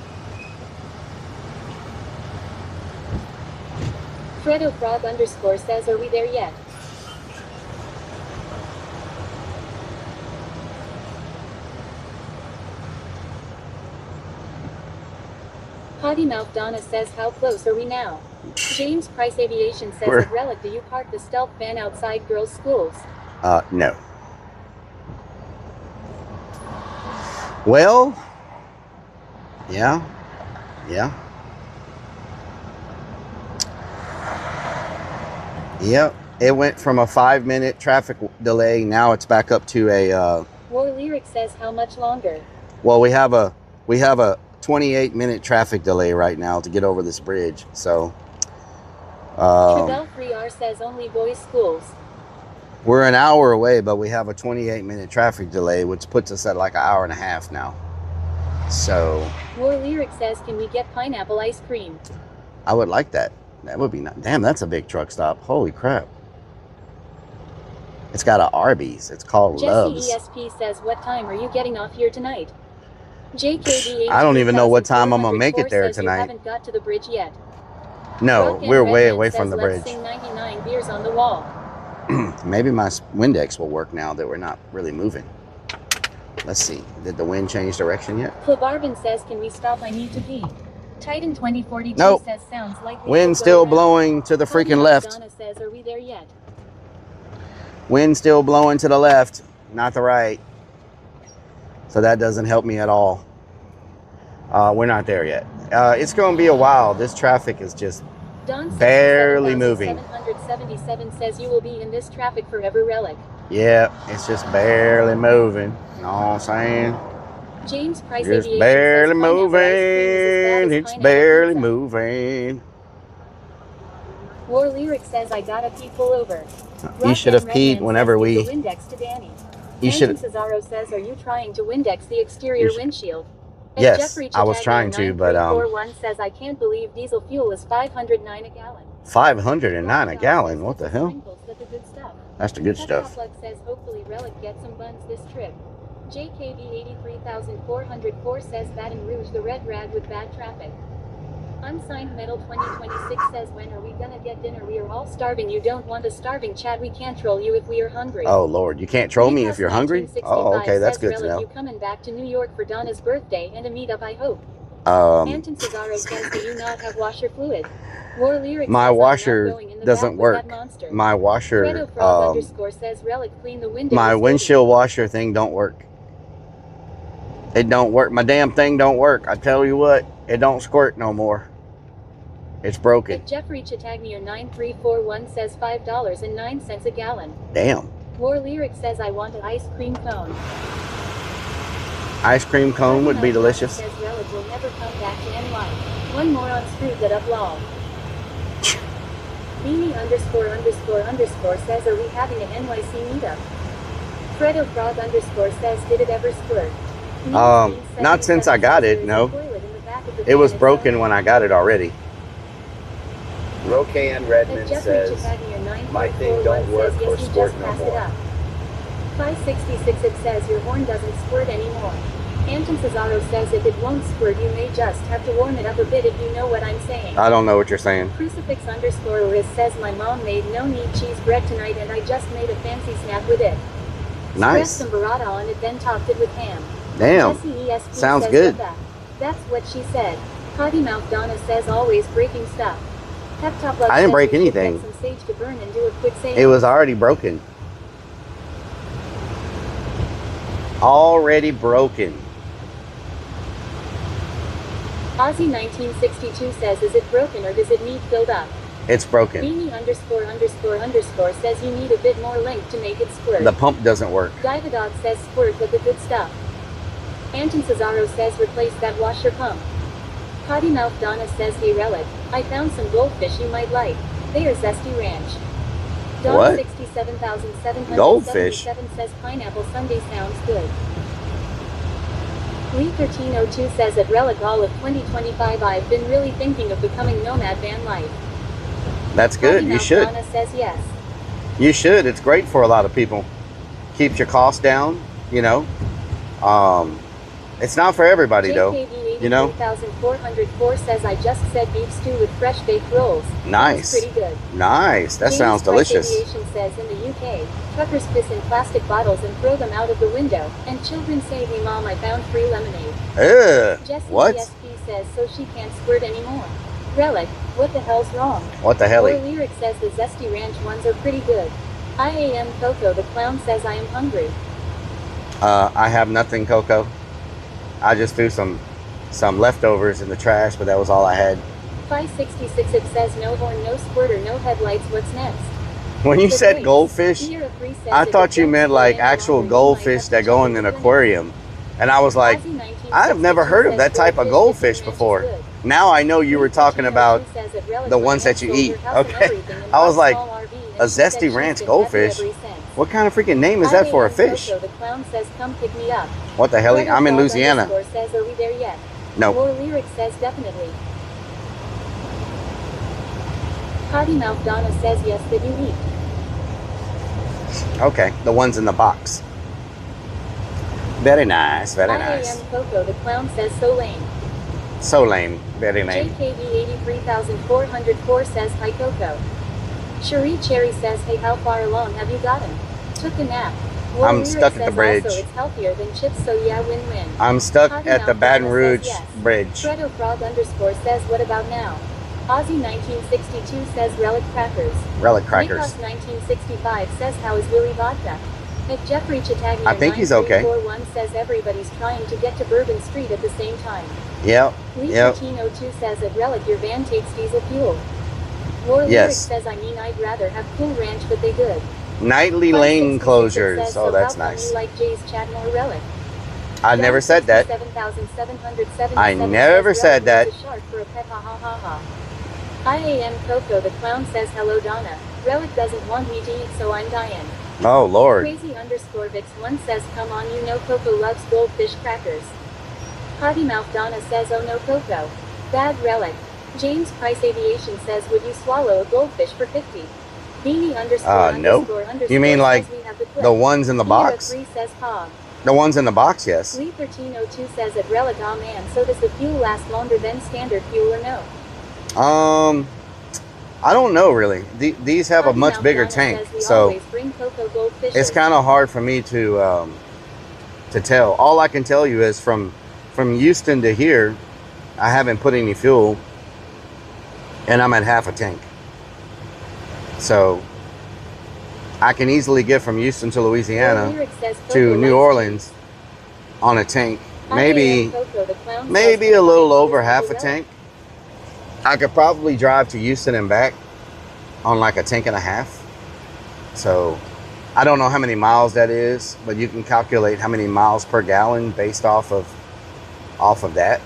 Fredo Frog _ says, are we there yet? Potty Mouth Donna says, how close are we now? James Price Aviation says, at Rellik, do you park the stealth van outside girls' schools? No. Well, yeah. Yep, it went from a 5-minute traffic delay. Now it's back up to a. War Lyric says, how much longer? Well, we have a 28-minute traffic delay right now to get over this bridge. So. Trebell 3R says only boys' schools. We're an hour away, but we have a 28-minute traffic delay, which puts us at like an hour and a half now. So. War Lyric says, can we get pineapple ice cream? I would like that. That would be nice. Damn, that's a big truck stop. Holy crap. It's got an Arby's. It's called Love's. Jesse ESP says, what time are you getting off here tonight? JKD I don't even know what time I'm going to make it there tonight. You haven't got to the bridge yet. No, we're way away from the bridge. Let's sing 99 beers on the wall. Maybe my Windex will work now that we're not really moving. Let's see. Did the wind change direction yet? Clavarbin says, can we stop? I need to pee. Titan 2042 nope. says, sounds like wind still blowing to the freaking left. Donna says, are we there yet? Wind still blowing to the left, not the right. So that doesn't help me at all. We're not there yet. It's going to be a while. This traffic is just barely moving. 777 says you will be in this traffic forever, Rellik. Yeah, it's just barely moving. You know what I'm saying? James Price Just Aviation barely says moving. It's barely moving. War Lyric says I gotta pee, pull over. You should have peed whenever we. Windex to Danny. You should. Cesaro says, are you trying to Windex the exterior windshield? And yes, Jeffrey I was trying to, but 9341 says I can't believe diesel fuel is $509 a gallon. $509 a gallon. What the hell? That's the good stuff. Says hopefully Rellik gets some buns this trip. JKB 83404 says Baton Rouge the red rag with bad traffic. Unsigned Metal 2026 says when are we gonna get dinner? We are all starving. You don't want a starving chat. We can't troll you if we are hungry. Oh Lord, you can't troll me if you're hungry? Oh, okay, that's good to know. You coming back to New York for Donna's birthday and a meetup, I hope. Anton Cesaro says, do you not have washer fluid? War Lyric my washer doesn't work. My washer, says Rellik clean the windows. My windshield washer thing don't work. It don't work. My damn thing don't work. I tell you what, it don't squirt no more. It's broken. Jeffrey Chittagnier 9341 says $5.09 a gallon. Damn. War Lyric says I want an ice cream cone. Ice cream cone would be delicious. Says Rellik will never come back to NY. One more on screwed that up lol. Beanie _ says, are we having an NYC meetup? Fredo Frog _ says, did it ever squirt? Not since I got it, no. It was broken when I got it already. Rocan Redmond says, my thing don't work or squirt no more. 566 it says your horn doesn't squirt anymore. Anton Cesaro says if it won't squirt you may just have to warm it up a bit if you know what I'm saying. I don't know what you're saying. Crucifix _ Riz says my mom made no knead cheese bread tonight and I just made a fancy snack with it. Nice. Spread some burrata on it then topped it with ham. Damn. Sounds good. That's what she said. Potty Mouth Donna says always breaking stuff. I didn't break anything. Some sage to burn and do a quick it was already broken. Already broken. Aussie 1962 says, is it broken or does it need filled up? It's broken. Beanie _ says you need a bit more length to make it squirt. The pump doesn't work. Divadog says squirt with the good stuff. Anton Cesaro says replace that washer pump. Potty Mouth Donna says, hey Rellik, I found some goldfish you might like. They are zesty ranch. Don what? 67,777 goldfish says pineapple sundae sounds good. Lee 1302 says at Rellik all of 2025 I've been really thinking of becoming nomad van life. That's good. You should. Donna says yes. You should. It's great for a lot of people. keeps your costs down, you know. It's not for everybody though, you know. 3404 says I just said beef stew with fresh baked rolls. Nice. Sounds pretty good. Nice. That sounds delicious. Aviation says in the UK, truckers piss in plastic bottles and throw them out of the window, and children say, "Hey mom, I found free lemonade." Ugh. What? ESP says so she can't squirt anymore. Relic, what the hell's wrong? What the hell? Or Lyric says the zesty ranch ones are pretty good. IAM Coco the clown says I am hungry. I have nothing, Coco. I just threw some leftovers in the trash, but that was all I had. 566 it says no horn, no squirter, no headlights. What's next? When you said goldfish, I thought you meant like actual goldfish that go in an aquarium. And I was like, I've never heard of that type of goldfish before. Now I know you were talking about the ones that you eat. Okay. I was like, a zesty ranch goldfish? What kind of freaking name is that for a fish? The clown saes come pick me up. What the hell? I'm in Louisiana. Says, are we there yet? No. More Lyric says definitely. Potty Mouth Donna says yes that you eat. Okay, the ones in the box. Very nice, very nice. IAM Coco the clown says so lame. So lame, very lame. JKB 83404 says hi Coco. Cherie Cherry says hey, how far along have you gotten? Took a nap. I'm stuck at the bridge. Also, it's healthier than chips, so yeah, win-win. I'm stuck at the Baton Rouge bridge. Fredo Frog _ says what about now? Ozzy 1962 says relic crackers. Relic crackers. Nikos 1965 says how is Willy Vodka? At Jeffrey Chittagnier I think he's okay. 9341 says everybody's trying to get to Bourbon Street at the same time. Yep. Lee Yep. 1302 says at Relic your van takes diesel fuel. War Lyric says I mean I'd rather have Cool Ranch, but they good. Nightly lane closures. Says, Oh, so that's how come nice. you like Jay's Chatmore Relic? I never said that. I never said that. IAM Coco the clown says hello Donna. Relic doesn't want me to eat, so I'm dying. Oh Lord. Crazy _ Vix1 says come on, you know Coco loves goldfish crackers. Potty Mouth Donna says oh no Coco. Bad Relic. James Price Aviation says would you swallow a goldfish for 50? Beanie _ nope. You mean like the ones in the box? Says Hog. The ones in the box, yes. Lee 1302 says at Relic, oh man, so does the fuel last longer than standard fuel or no? I don't know really. These have a much bigger tank, so it's kind of hard for me to tell. All I can tell you is from Houston to here, I haven't put any fuel, and I'm at half a tank. So I can easily get from Houston to Louisiana to New Orleans on a tank. Maybe a little over half a tank. I could probably drive to Houston and back on like a tank and a half. So I don't know how many miles that is, but you can calculate how many miles per gallon based off of that.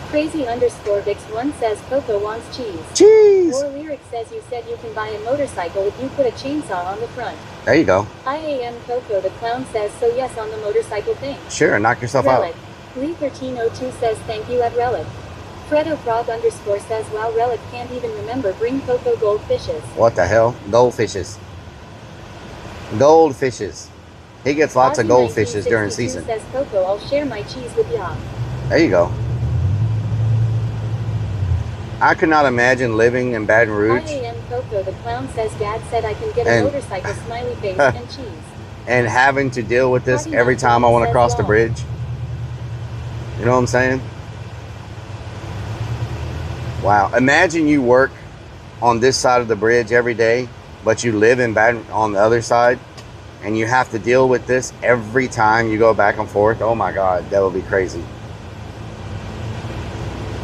Crazy _ Vix1 says Coco wants cheese. Cheese! War Lyric says you said you can buy a motorcycle if you put a chainsaw on the front. There you go. IAM Coco the clown says so yes on the motorcycle thing. Sure, knock yourself Relic. out. Lee 1302 says thank you at Relic. Fredo Frog _ says wow Relic can't even remember bring Coco goldfishes. What the hell? Goldfishes. Goldfishes. He gets lots of goldfishes during season. Says Coco, I'll share my cheese with ya. There you go. I could not imagine living in Baton Rouge. IAM Coco the clown says dad said I can get a motorcycle smiley face and cheese. And having to deal with this every time I want to cross the bridge. You know what I'm saying? Wow. Imagine you work on this side of the bridge every day, but you live in Baton on the other side, and you have to deal with this every time you go back and forth. Oh my God, that would be crazy.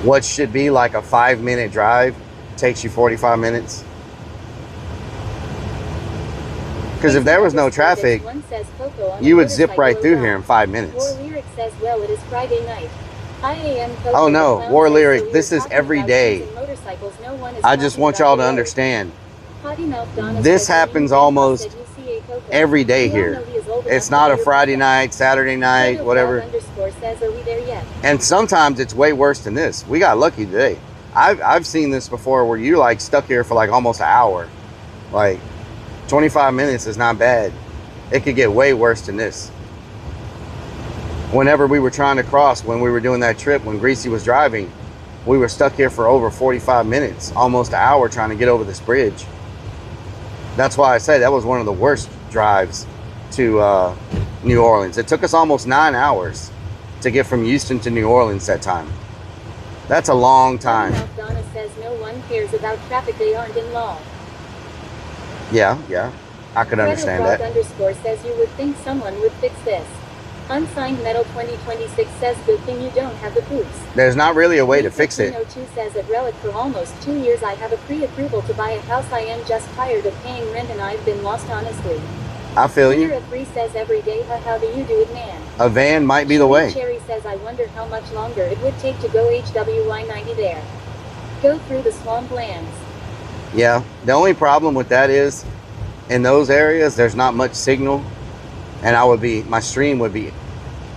What should be like a 5-minute drive takes you 45 minutes. Because if there was no traffic, you would zip right through here in 5 minutes. War Lyric says, well, it is Friday night. Oh no, War Lyric, this is every day. I just want y'all to understand. This happens almost every day here. It's not a Friday night, Saturday night, whatever. And sometimes it's way worse than this. We got lucky today. I've seen this before where you like stuck here for like almost an hour. Like 25 minutes is not bad. It could get way worse than this. Whenever we were trying to cross, when we were doing that trip, when Greasy was driving, we were stuck here for over 45 minutes, almost an hour trying to get over this bridge. That's why I say that was one of the worst drives to New Orleans. It took us almost 9 hours to get from Houston to New Orleans that time. That's a long time. Donna says no one cares about traffic, they aren't in law. Yeah, I could understand that. Underscore says you would think someone would fix this. Unsigned Metal 2026 says good thing you don't have the poops. There's not really a way to fix it. 2 says at Rellik for almost 2 years I have a pre-approval to buy a house. I am just tired of paying rent and I've been lost honestly. I feel you. Here 3 says every day, how do you do it, man? A van might be the way. Cherry says I wonder how much longer it would take to go HWY 90 there. Go through the swamp lands. Yeah, the only problem with that is in those areas there's not much signal, and my stream would be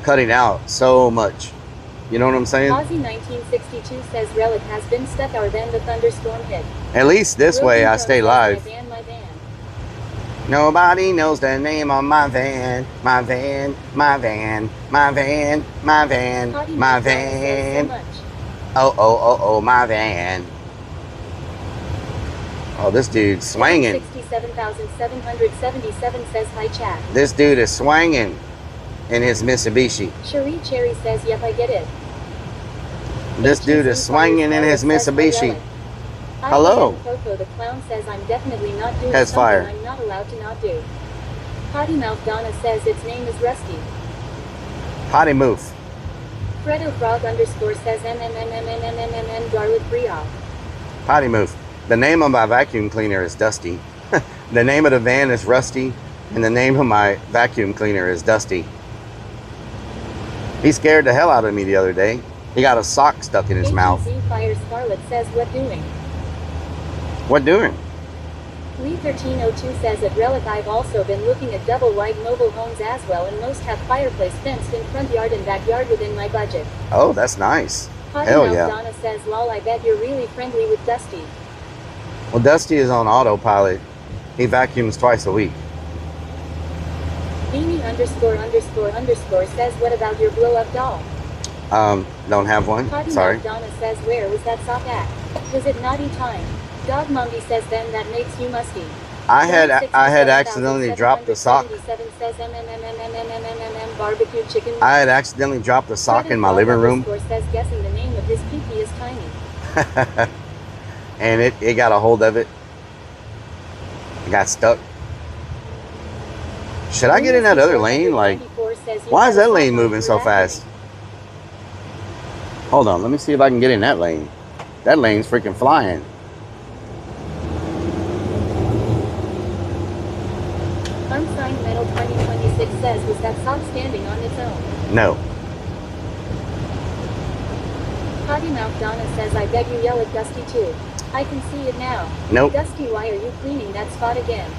cutting out so much. You know what I'm saying? Ozzy 1962 says Rellik has been stuck or then the thunderstorm hit. At least this way I stay live. My van. Nobody knows the name of my van, my van, my van, my van, my van, my van. Oh, my van. Oh, this dude's swinging. 67,777 says hi chat. This dude is swinging in his Mitsubishi. Cherie Cherry says yep, I get it. This dude is swinging in his Mitsubishi. Hello. Coco the clown says I'm definitely not doing Has something fire. I'm not allowed to not do. Potty Mouth Donna says its name is Rusty. Potty move. Fredo Frog underscore says MMMMMMMM Garlic Bria. Potty move. The name of my vacuum cleaner is Dusty. The name of the van is Rusty, and the name of my vacuum cleaner is Dusty. He scared the hell out of me the other day. He got a sock stuck in his mouth. Fire Scarlet says what doing? What doing? Lee 1302 says at Rellik I've also been looking at double wide mobile homes as well, and most have fireplace fenced in front yard and backyard within my budget. Oh, that's nice. Potty Hell Mouth yeah. Donna says lol, I bet you're really friendly with Dusty. Well, Dusty is on autopilot. He vacuums twice a week. Beanie ___ says what about your blow up doll? Don't have one. Potty Sorry. Mouth Donna says where was that sock at? Was it naughty time? Dog Mumby says then that makes you musty. I had accidentally dropped the sock. Says barbecue chicken. I had accidentally dropped the sock in my living room. Says guessing the name of his pee-pee is tiny. And it got a hold of it. It got stuck. Should I get in that other lane? Like, why is that lane moving so fast? Hold on, let me see if I can get in that lane. That lane's freaking flying. Unsigned Metal 2026 says, was that sock standing on its own? No. Potty Mouth Donna says, I beg you yell at Dusty too. I can see it now. Nope. Dusty, why are you cleaning that spot again?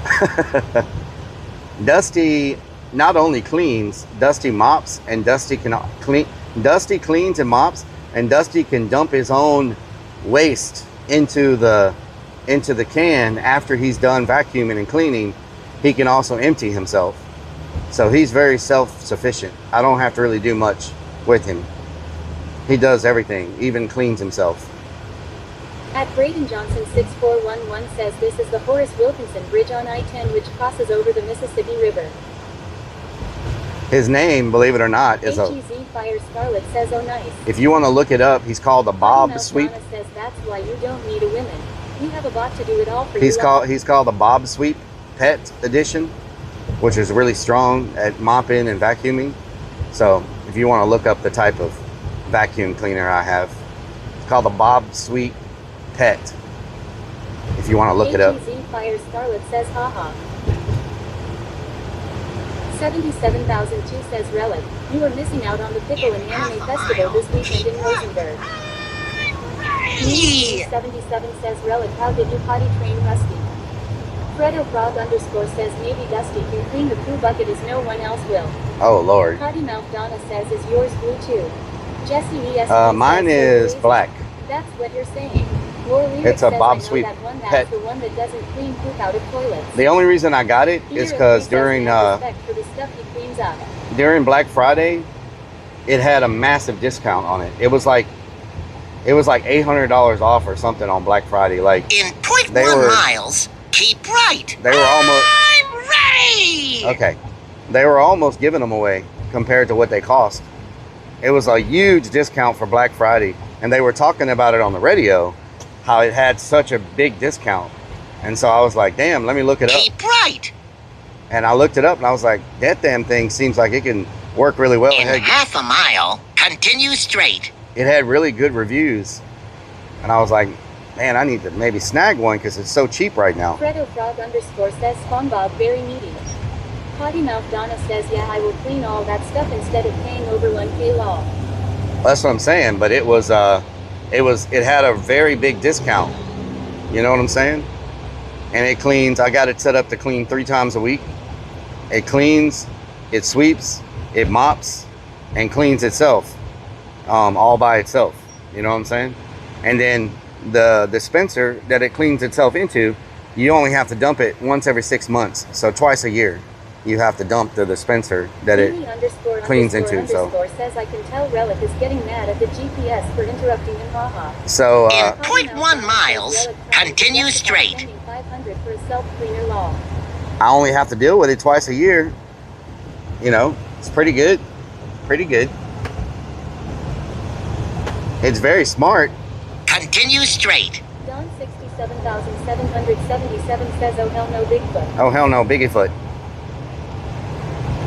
Dusty not only cleans, Dusty mops, and Dusty can clean. Dusty cleans and mops, and Dusty can dump his own waste into the can after he's done vacuuming and cleaning. He can also empty himself. So he's very self-sufficient. I don't have to really do much with him. He does everything, even cleans himself. At Braden Johnson 6411 says this is the Horace Wilkinson Bridge on I-10 which crosses over the Mississippi River. His name, believe it or not, is HEZ Fire Scarlet says oh nice. If you want to look it up, he's called a Bob Sweep. Donna says that's why you don't need a woman. You have a bot to do it all for He's you. called a Bob Sweep Pet Edition, which is really strong at mopping and vacuuming. So if you want to look up the type of vacuum cleaner I have, it's called the Bob Sweep Pet. If you want to look it up. HEZ Fire Scarlet says haha. 77,002 says Rellik, you are missing out on the Pickle and Anime Festival this weekend in Rosenberg. 77 says Rellik, how did you potty train Rusty? Fredo Frog _ says maybe Dusty can clean the poo bucket as no one else will. Oh Lord. Potty Mouth Donna says is yours blue too? Jesse ES mine is black. That's what you're saying. It's a Bob Sweet pet. The one that doesn't clean poop out of toilets. The only reason I got it is because during Black Friday, it had a massive discount on it. It was like $800 off or something on Black Friday. Like in 0.1 miles, keep right. They were almost. I'm ready. Okay, they were almost giving them away compared to what they cost. It was a huge discount for Black Friday, and they were talking about it on the radio, how it had such a big discount. And so I was like, damn, let me look it up. Keep right. And I looked it up, and I was like, that damn thing seems like it can work really well. In half a mile, continue straight. It had really good reviews, and I was like, man, I need to maybe snag one because it's so cheap right now. Fredo Frog _ says SpongeBob very needy. Potty Mouth Donna says, yeah, I will clean all that stuff instead of paying over 1K law. That's what I'm saying, but it had a very big discount. You know what I'm saying? And it cleans. I got it set up to clean 3 times a week. It cleans, it sweeps, it mops, and cleans itself, all by itself. You know what I'm saying? And then the dispenser that it cleans itself into, you only have to dump it once every 6 months. So twice a year, you have to dump the dispenser that it cleans into. So says I can tell Rellik is getting mad at the GPS for interrupting him. Haha. So in 0.1 miles, continue straight. 500 for a self-cleaner law. I only have to deal with it twice a year. You know, it's pretty good. Pretty good. It's very smart. Continue straight. Don 67,777 says, oh hell no, Bigfoot. Oh hell no, Bigfoot.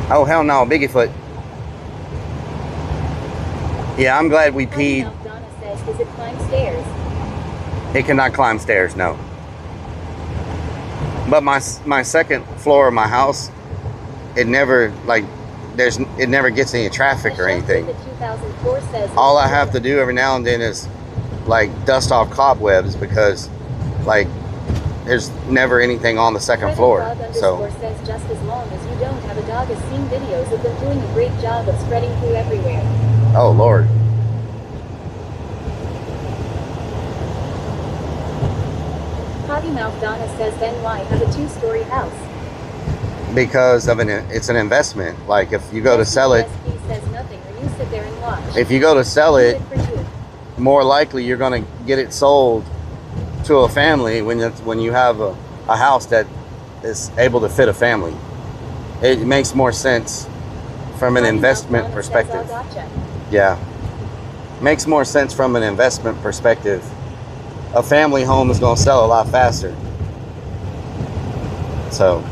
Oh hell no, Bigfoot. Yeah, I'm glad we peed. Donna says, does it climb stairs? It cannot climb stairs, no. But my second floor of my house, it never it never gets any traffic or anything. All I have to do every now and then is like dust off cobwebs because like there's never anything on the second floor. So says just as long as you don't have a dog has seen videos of them doing a great job of spreading poo everywhere. Oh Lord. Potty Mouth Donna says, then why have a 2-story house? Because of it's an investment. Like if you go to sell it, says nothing, or you sit there and watch. If you go to sell it, more likely you're going to get it sold to a family when you have a house that is able to fit a family. It makes more sense from an investment perspective. Yeah, makes more sense from an investment perspective. A family home is going to sell a lot faster. So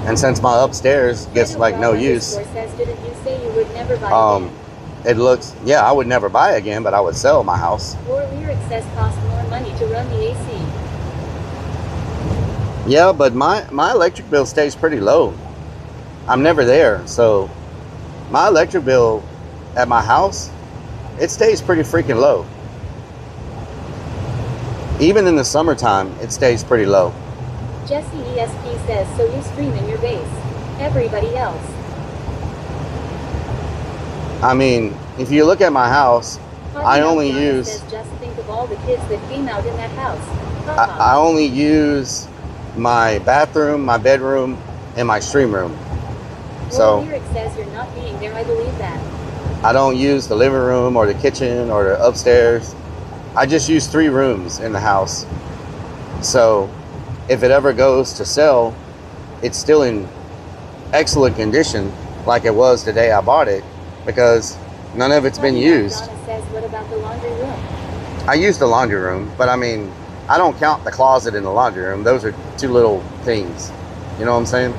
and since my upstairs gets like no use, it looks, yeah, I would never buy again, but I would sell my house. War Lyric says cost more money to run the AC. Yeah, but my electric bill stays pretty low. I'm never there, so my electric bill at my house, it stays pretty freaking low. Even in the summertime, it stays pretty low. Jesse ESP says, so you stream in your base. Everybody else. I mean, if you look at my house, I only use... Says, just think of all the kids that came out in that house. I only use my bathroom, my bedroom, and my stream room. So Lyric says you're not being there, I believe that. I don't use the living room or the kitchen or the upstairs. I just use 3 rooms in the house. So if it ever goes to sell, it's still in excellent condition like it was the day I bought it because none of it's been used. Donna says, what about the laundry room? I use the laundry room, but I mean, I don't count the closet in the laundry room. Those are 2 little things. You know what I'm saying?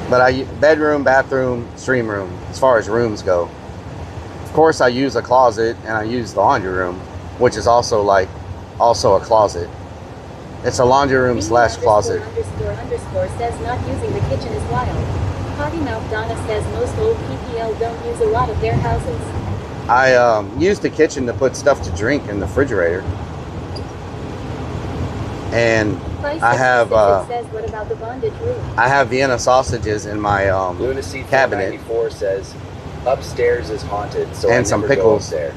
But bedroom, bathroom, stream room, as far as rooms go. Of course, I use a closet and I use the laundry room, which is also a closet. It's a laundry room / closet. __ says not using the kitchen is wild. Potty Mouth Donna says most old PPL don't use a lot of their houses. I use the kitchen to put stuff to drink in the refrigerator. And I have what about the bondage room? I have Vienna sausages in my Lunacy cabinet. 94 says upstairs is haunted, so And I some never pickles. go up there.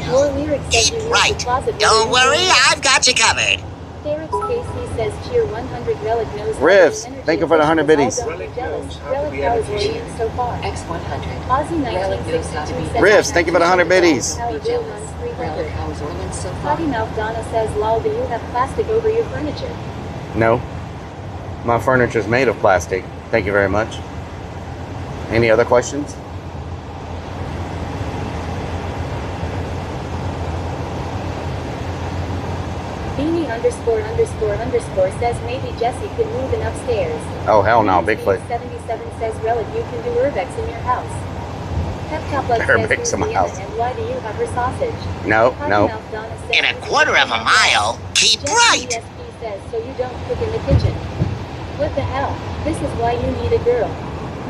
More lyrics says you use Right. the closet. Don't worry, I've got you covered. Derek's KC says cheer 100 Relic knows. Riffs, thank you for the 100 biddies. Relic how is working so far. X100. Ozzy Relic knows how to be 1962 says Riffs, thank you for the 100 biddies. How Bill runs 300. Relic how is Orleans so far. Potty Mouth Donna says lol, do you have plastic over your furniture? No. My furniture's made of plastic. Thank you very much. Any other questions? Beanie ___ says maybe Jesse could move in upstairs. Oh, hell no, Bigfoot. 77 says Relic you can do urbex in your house. Peptoplex Urbex says in my who's Vienna house. and why do you have her sausage? No, Potty no. Mouth Donna says, In a quarter of a mile, keep Jesse right. ESP says so you don't cook in the kitchen. What the hell? This is why you need a girl.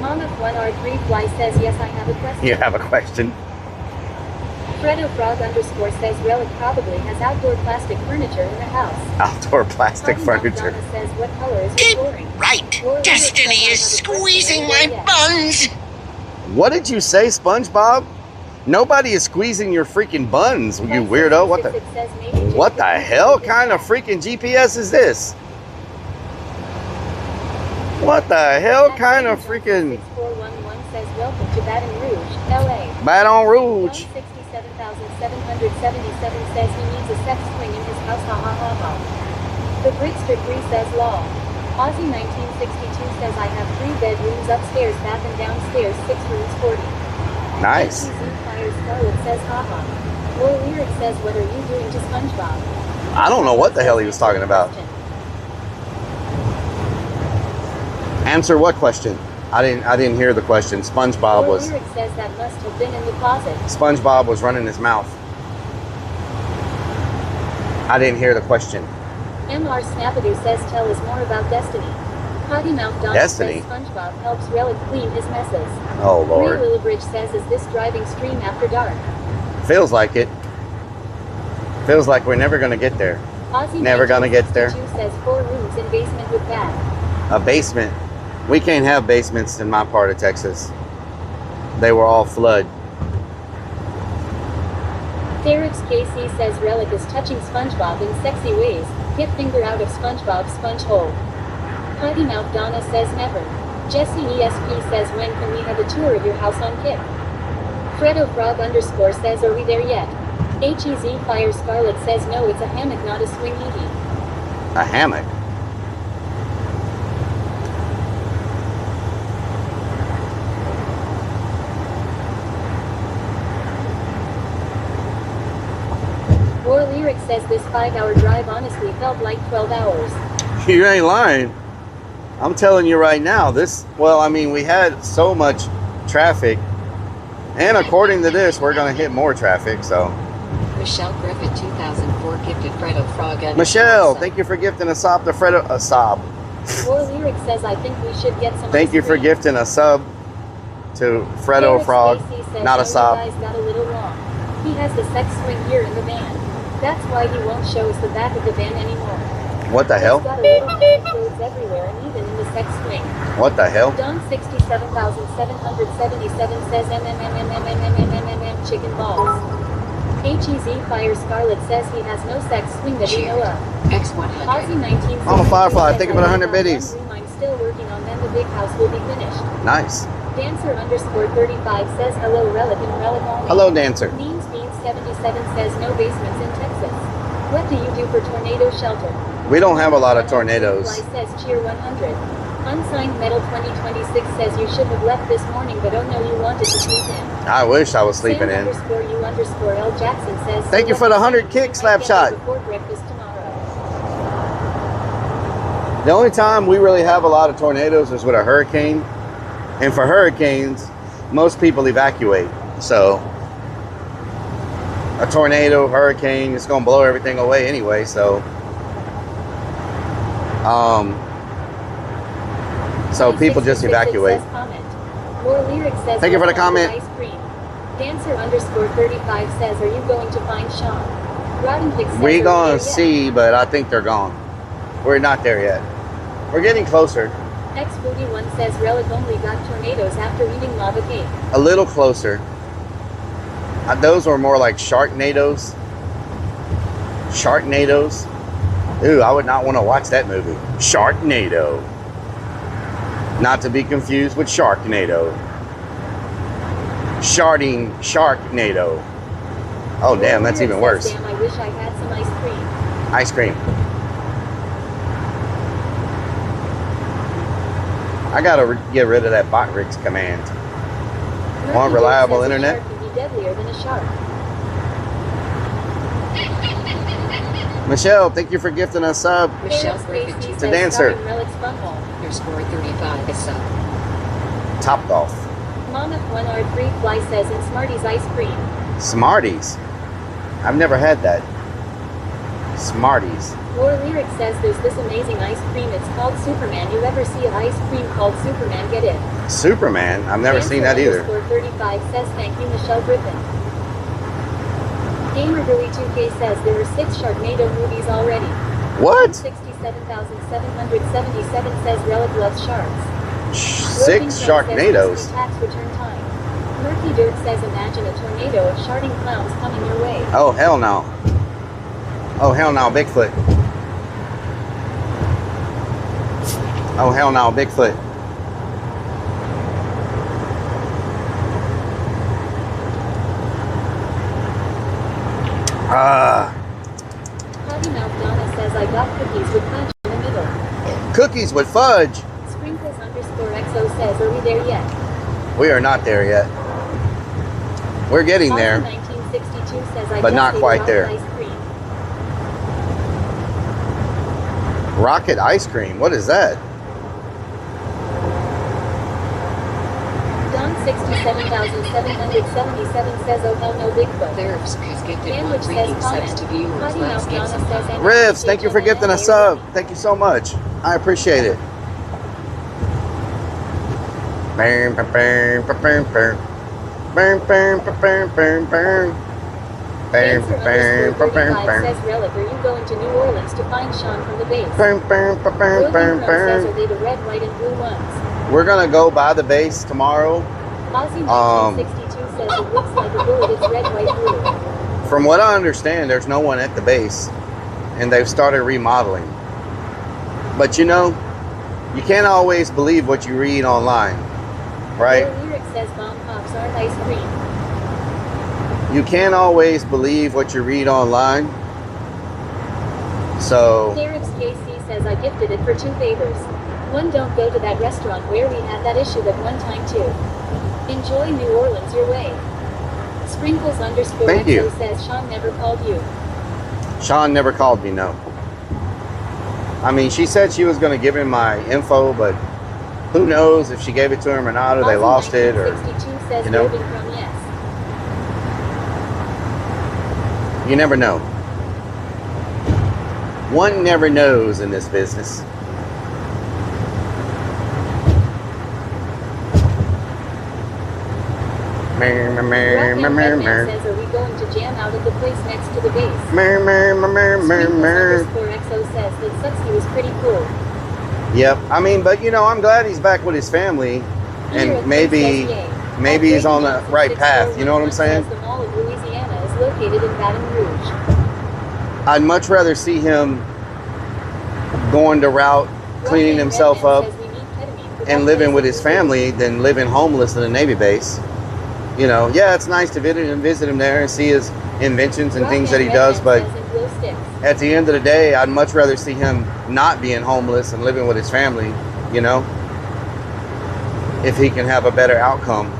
Mama 1R3 Fly says yes I have a question. You have a question? Fredo Frog _ says Relic probably has outdoor plastic furniture in the house. Outdoor plastic Potty Mouth furniture. Donna says what color is your flooring? Right. Or Destiny is squeezing my buns. What did you say, SpongeBob? Nobody is squeezing your freaking buns, you weirdo. What the hell kind of freaking GPS is this? What the hell kind of freaking 6411 says welcome to Baton Rouge, LA. Baton Rouge? 67,777 says he needs a sex swing in his house, ha ha ha ha. The Brickster 3 says law. Ozzy 1962 says I have 3 bedrooms upstairs, bath and downstairs, 6 rooms, 40. Nice. Fire Scarlet says haha. More lyric says what are you doing to SpongeBob? I don't know what the hell he was talking about. Answer what question? I didn't hear the question. SpongeBob was Lyric says that must have been in the closet. SpongeBob was running his mouth. I didn't hear the question. MR Snappadoo says tell us more about Destiny. Potty Mouth Don Destiny? says SpongeBob helps Relic clean his messes. Oh Lord. Ray Willowbridge says is this driving stream after dark? Feels like it. Feels like we're never gonna get there. Ozzy Never gonna get there. 1962 says 4 rooms in basement with bath. A basement. We can't have basements in my part of Texas. They were all flood. Derek's KC says Relic is touching SpongeBob in sexy ways. Get finger out of SpongeBob's sponge hole. Potty Mouth Donna says never. Jesse ESP says when can we have a tour of your house on Kip? Fredo Frog _ says are we there yet? HEZ Fire Scarlet says no, it's a hammock, not a swing hee. A hammock. More lyric says this 5-hour drive honestly felt like 12 hours. You ain't lying. I'm telling you right now, well, I mean, we had so much traffic, and according to this, we're going to hit more traffic, so. Michelle Griffith 2004 gifted Fredo Frog and Michelle, thank you for gifting a sub to Fredo, a sub. More lyric says I think we should get some Thank you for gifting a sub to Fredo Frog, not a sub. Guys got a little wrong. He has the sex swing here in the van. That's why he won't show us the back of the van anymore. What the hell? He's got a little bit of clothes everywhere and even in the sex swing. What the hell? Don 67,777 says MMMMMMMMMMM chicken balls. HEZ Fire Scarlet says he has no sex swing that we know of. X100. Ozzy 19. Mama Firefly, thank you for the 100 biddies. I'm still working on them. The big house will be finished. Nice. Dancer _35 says hello Relic and Relic only. Hello, Dancer. Beans 77 says no basements in Texas. What do you do for tornado shelter? We don't have a lot of tornadoes. Fly says cheer 100. Unsigned Metal 2026 says you should have left this morning, but oh no, you wanted to sleep in. I wish I was sleeping in. _U_L Jackson says. Thank you for the 100 kick slap shot. Before breakfast tomorrow. The only time we really have a lot of tornadoes is with a hurricane. And for hurricanes, most people evacuate. So a tornado, hurricane, it's going to blow everything away anyway. So people just evacuate. More lyric says thank you for the comment. Dancer underscore 35 says, are you going to find Sean? Roddenpick says, We're are gonna we there see, but I think they're gone. We're not there yet. We're getting closer. X41 says, Rellik only got tornadoes after eating lava cake. A little closer. Those were more like Sharknadoes. Sharknadoes. Ooh, I would not want to watch that movie. Sharknado. Not to be confused with Sharknado. Sharding Sharknado. Oh, damn, that's even worse. Damn, I wish I had some ice cream. Ice cream. I gotta get rid of that bot rigs command. Want reliable internet? A shark can be deadlier than a shark. Michelle, thank you for gifting us sub. Michelle Griffin to Dancer. Your score 35 is sub. Top Golf. Monarch 1R3 Fly says, in Smarties ice cream. Smarties. I've never had that. Smarties. Lore Lyric says, there's this amazing ice cream. It's called Superman. You ever see an ice cream called Superman? Get it? Superman? I've never seen that either. Dancer 35 says, thank you, Michelle Griffin. GamerGirly2K says, there are 6 Sharknado movies already. What? 67,777 says, Rellik loves sharks. 6 Sharknadoes. Tax return time. Murphy Dirt says, imagine a tornado of sharding clowns coming your way. Oh, hell no. Oh, hell no, Bigfoot. Oh, hell no, Bigfoot. Potty Mouth Donna says, I got cookies with fudge in the middle. Cookies with fudge. Sprinkles underscore XO says, are we there yet? We are not there yet. We're getting there, 1962 says, I but just not ate quite rocket there. Ice cream. Rocket ice cream. What is that? Don 67,777 says, oh hell no, Bigfoot. Rivs has gifted Sandwich 1 says, reading subs comment. to viewers. Potty Let's Mouth get Donna some says, fun. Rivs, thank you for gifting a sub. Thank you so much. I appreciate it. Dancer underscore 35 says, Rellik, are you going to New Orleans to find Sean from the base? Rogan Crow says, are they the red, white, and blue ones? We're gonna go by the base tomorrow. Ozzy 1962 says, it looks like a bullet, it's red, white, blue. From what I understand, there's no one at the base, and they've started remodeling. But you know, you can't always believe what you read online, right? Their lyric says, bomb pops aren't ice cream. You can't always believe what you read online. So Derek's KC says, I gifted it for 2 favors. 1, don't go to that restaurant where we had that issue that one time. 2, enjoy New Orleans your way. Sprinkles underscore Thank you. XO says, Sean never called you. Sean never called me, no. I mean, she said she was going to give him my info, but who knows if she gave it to him or not, or they lost it, or, 1962 says, you know. Urban Crumb, yes. You never know. One never knows in this business. Rock says, are we going to jam out at the place next to the base? Sprinkles underscore XO says, that sucks, he was pretty cool. Yep. I mean, but you know, I'm glad he's back with his family, and maybe he's on the right path. You know what I'm saying? The Mall of Louisiana is located in Baton Rouge. I'd much rather see him going the route, cleaning himself up, and living with his family than living homeless in a Navy base. You know, yeah, it's nice to visit him there and see his inventions and things that he does, but at the end of the day, I'd much rather see him not being homeless and living with his family, you know, if he can have a better outcome.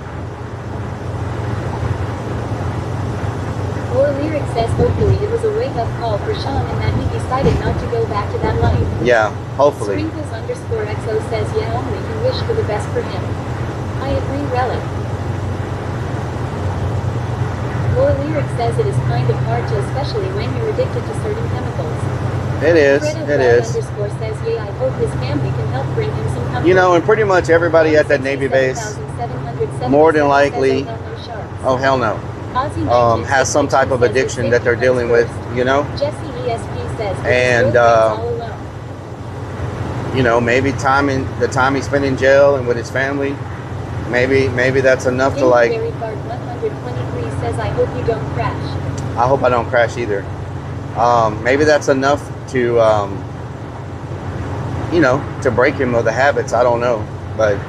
Or Lyric says, hopefully it was a wake-up call for Sean and that he decided not to go back to that life. Yeah, hopefully. Sprinkles underscore XO says, yeah, only can wish for the best for him. I agree, Rellik. Or Lyric says it is kind of hard to, especially when you're addicted to certain chemicals. It is, Fredo it is. Underscore says, yeah, I hope his family can help bring him some comfort. You know, and pretty much everybody at that Navy base, more than likely, oh hell no, has some type of addiction that they're dealing with, you know. Jesse ESP says, And you know, maybe the time he spent in jail and with his family, maybe that's enough to like. 123 says, I hope you don't crash. I hope I don't crash either. Maybe that's enough to, you know, to break him of the habits. I don't know, but.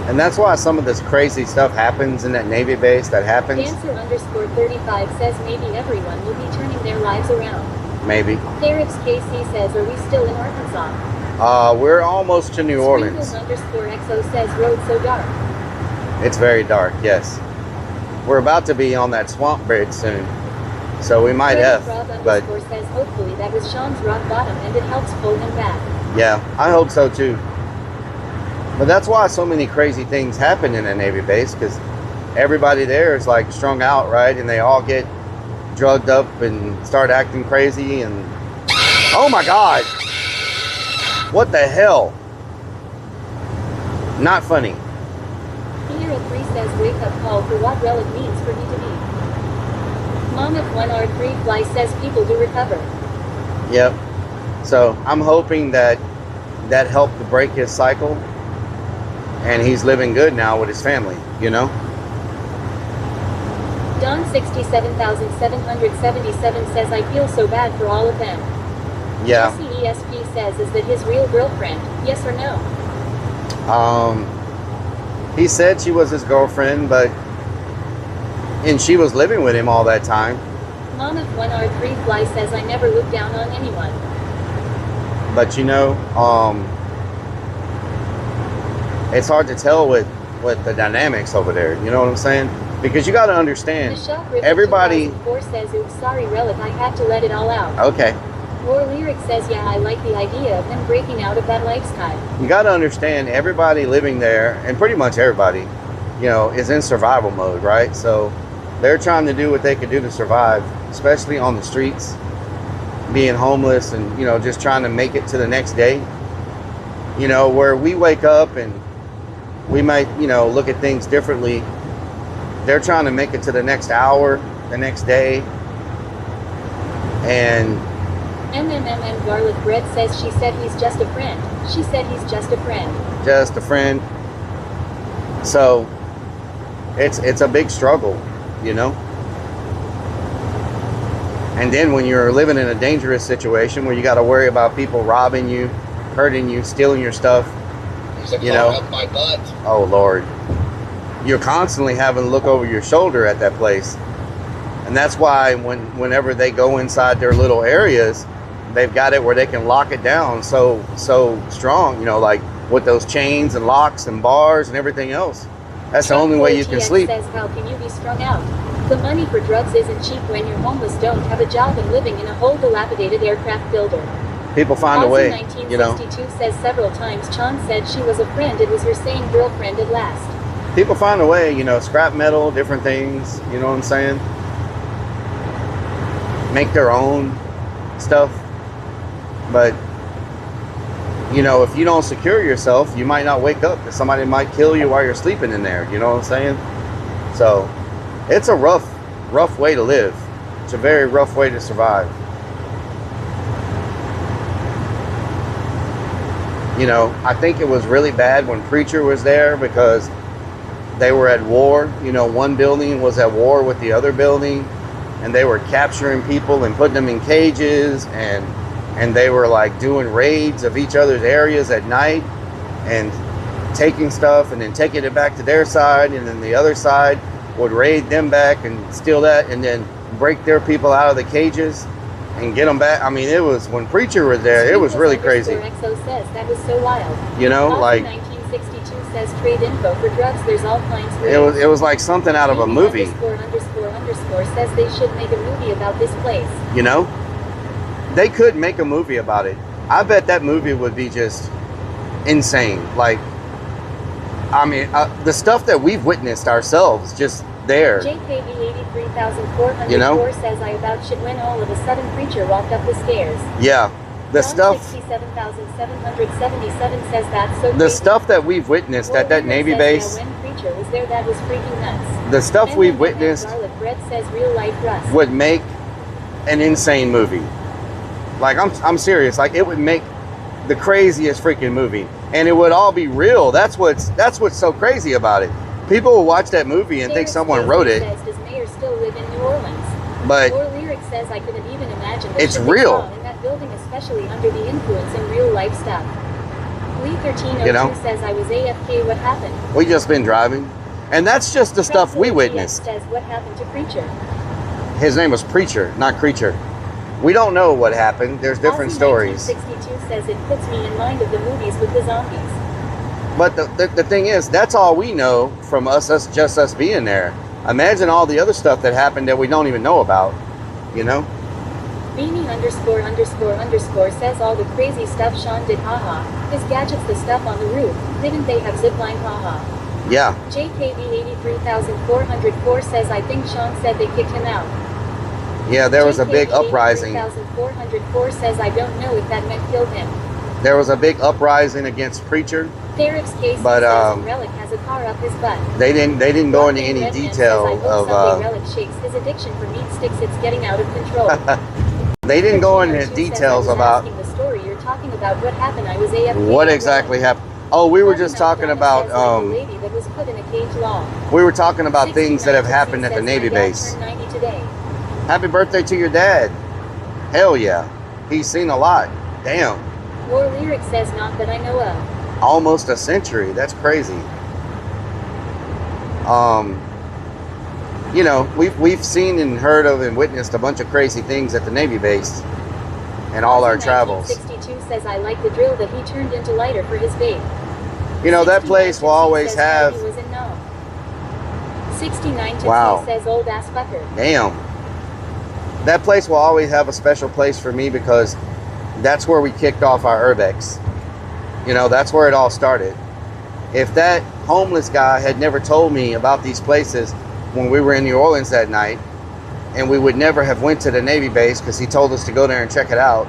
And that's why some of this crazy stuff happens in that Navy base that happens. Dancer_35 says maybe everyone will be turning their lives around. Maybe. Derek's KC says, are we still in Arkansas? We're almost to New Orleans. _XO says, road so dark. It's very dark, yes. We're about to be on that swamp bridge soon. So we might F, but... says, hopefully that was Sean's rock bottom and it helps pull him back. Yeah, I hope so too. But that's why so many crazy things happen in a Navy base, because everybody there is like strung out, right? And they all get drugged up and start acting crazy and... Oh my God! What the hell? Not funny. IRL 3 says, wake up call for what Rellik means for me to be. Mom of 1R3 Fly says people do recover. Yep. So I'm hoping that helped to break his cycle. And he's living good now with his family, you know? Don 67,777 says, I feel so bad for all of them. Yeah. Jesse ESP says, is that his real girlfriend? Yes or no? He said she was his girlfriend, and she was living with him all that time. Mom of 1R3 Fly says, I never look down on anyone. But you know, it's hard to tell with the dynamics over there. You know what I'm saying? Because you got to understand, everybody. 4 says, oops, sorry, Rellik, I had to let it all out. Okay. War Lyric says, yeah, I like the idea of them breaking out of that lifestyle. You got to understand, everybody living there, and pretty much everybody, you know, is in survival mode, right? So they're trying to do what they can do to survive, especially on the streets, being homeless and, you know, just trying to make it to the next day. You know, where we wake up and we might, you know, look at things differently. They're trying to make it to the next hour, the next day. And MMMM Garlic Bread says, she said he's just a friend. She said he's just a friend. Just a friend. So it's a big struggle, you know. And then when you're living in a dangerous situation where you got to worry about people robbing you, hurting you, stealing your stuff, you know. Up my butt. Oh Lord, you're constantly having to look over your shoulder at that place. And that's why whenever they go inside their little areas, they've got it where they can lock it down so strong, you know, like with those chains and locks and bars and everything else. That's the only way you can sleep. Says, how can you be strung out? The money for drugs isn't cheap when you're homeless, don't have a job, and living in a whole dilapidated aircraft builder. People find a way, you know. 1962 says several times Chan said she was a friend. It was her saying girlfriend at last. People find a way, you know, scrap metal, different things, you know what I'm saying? Make their own stuff. But, you know, if you don't secure yourself, you might not wake up, because somebody might kill you while you're sleeping in there, you know what I'm saying? So, it's a rough way to live. It's a very rough way to survive. You know, I think it was really bad when Preacher was there, because they were at war. You know, one building was at war with the other building, and they were capturing people and putting them in cages, and they were like doing raids of each other's areas at night and taking stuff and then taking it back to their side, and then the other side would raid them back and steal that and then break their people out of the cages and get them back. I mean, it was, when Preacher was there, it was really crazy. XO says that was so wild. You know, like 1962 says trade info for drugs. There's all kinds of it was like something out of a movie. ___ says they should make a movie about this place. You know, they could make a movie about it. I bet that movie would be just insane. Like, I mean, the stuff that we've witnessed ourselves, just there. JKB 83,404 You know? says I about shit when all of a sudden Preacher walked up the stairs. Yeah, the John stuff. 67,777 says that's so The crazy. stuff that we've witnessed at that Navy base. Yeah, when Preacher was there, that was freaking nuts. The stuff we've witnessed Garlic bread says real life Russ. would make an insane movie. Like I'm serious. Like it would make the craziest freaking movie, and it would all be real. That's what's so crazy about it. People will watch that movie and think someone wrote it. Says, does Mayor still live in New Orleans? But Or Lyric says I couldn't even imagine the it's shit they real. saw in that building, especially under the influence in real life stuff. Lee 1302 You know? says I was AFK. What happened? We just been driving, and that's just the stuff we witnessed. Says what happened to Preacher? His name was Preacher, not Creature. We don't know what happened. There's different stories. 1962 says it puts me in mind of the movies with the zombies. But the thing is, that's all we know from just us being there. Imagine all the other stuff that happened that we don't even know about, you know? Beanie ___ says all the crazy stuff Sean did, haha. His gadgets, the stuff on the roof. Didn't they have zipline, haha? Yeah. JKB 83,404 says I think Sean said they kicked him out. Yeah, there was a big JKB uprising. 83,404 says I don't know if that meant killed him. There was a big uprising against Preacher. Derek's case But, says Rellik has a car up his butt. They didn't go into any Redman detail says, I hope of someday Rellik shakes his addiction for meat sticks. It's getting out of control. they didn't go into details about the story you're talking about. What happened? I was AFK. what exactly happened. Oh, we were just talking about the lady that was put in a cage long. we were talking about things that have happened at the Navy base. Turned 90 today. Happy birthday to your dad. Hell yeah. He's seen a lot. Damn. More Lyric says not that I know of. Almost a century. That's crazy. You know, we've seen and heard of and witnessed a bunch of crazy things at the Navy base and all our travels. 1962 says I like the drill that he turned into lighter for his vape. You know, that place will always have. 69 Wow. says old ass fucker. Damn. That place will always have a special place for me because that's where we kicked off our urbex. You know, that's where it all started. If that homeless guy had never told me about these places when we were in New Orleans that night, and we would never have went to the Navy base because he told us to go there and check it out,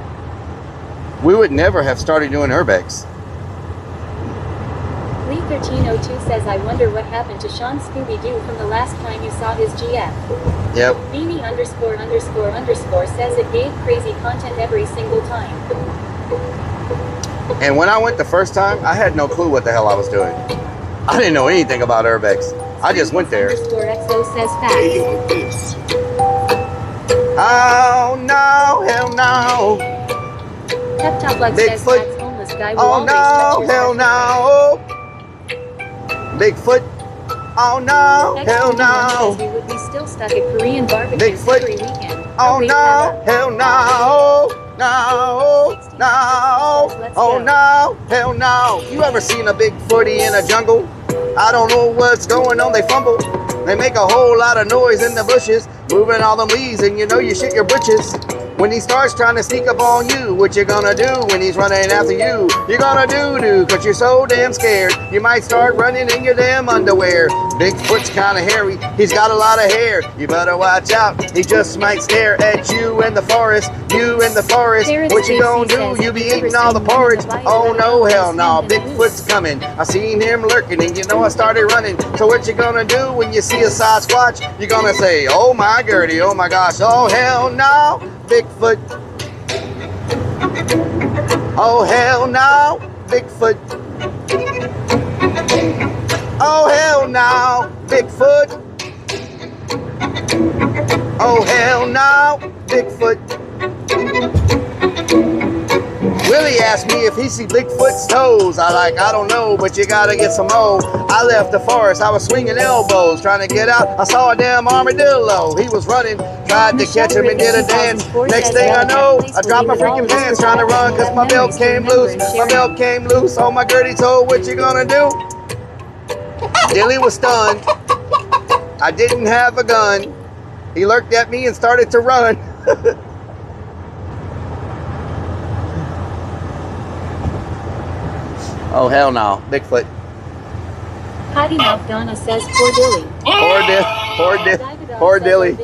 we would never have started doing urbex. Lee 1302 says I wonder what happened to Sean Scooby-Doo from the last time you saw his GF. Yep. Beanie ___ says it gave crazy content every single time. And when I went the first time, I had no clue what the hell I was doing. I didn't know anything about urbex. I just went there. _XO says facts. Oh no, hell no. Pep Talk Luck says Bigfoot. that's homeless guy will Oh always no, touch your hell heart. no. Bigfoot. Oh no, hell no. We would be still stuck at Korean barbecues Bigfoot. every weekend. Oh no, hell no. No, no. Oh no, hell no. You ever seen a Bigfooty in a jungle? I don't know what's going on, they fumble. They make a whole lot of noise in the bushes, moving all them leaves, and you know you shit your britches. When he starts trying to sneak up on you, what you gonna do when he's running after you? You're gonna do, cause you're so damn scared. You might start running in your damn underwear. Bigfoot's kinda hairy, he's got a lot of hair. You better watch out, he just might stare at you in the forest. You in the forest, what you gonna do? You be eating all the porridge. Oh no, hell no, Bigfoot's coming. I seen him lurking and you know I started running. So what you gonna do when you see a Sasquatch? You're gonna say, oh my Gertie, oh my gosh, oh hell no, Bigfoot. Oh hell no, Bigfoot. Oh hell no, Bigfoot. Oh hell no, Bigfoot. Willie asked me if he see Bigfoot's toes. I don't know, but you gotta get some more. I left the forest, I was swinging elbows, trying to get out. I saw a damn armadillo. He was running, tried to catch him and did a dance. Next thing I know, I dropped my freaking pants trying to run cause my belt came loose. My belt came loose on my Gertie toe. What you gonna do? Dilly was stunned. I didn't have a gun. He lurked at me and started to run. Oh hell no, Bigfoot. Potty Mouth Donna says poor Dilly. Poor Dilly.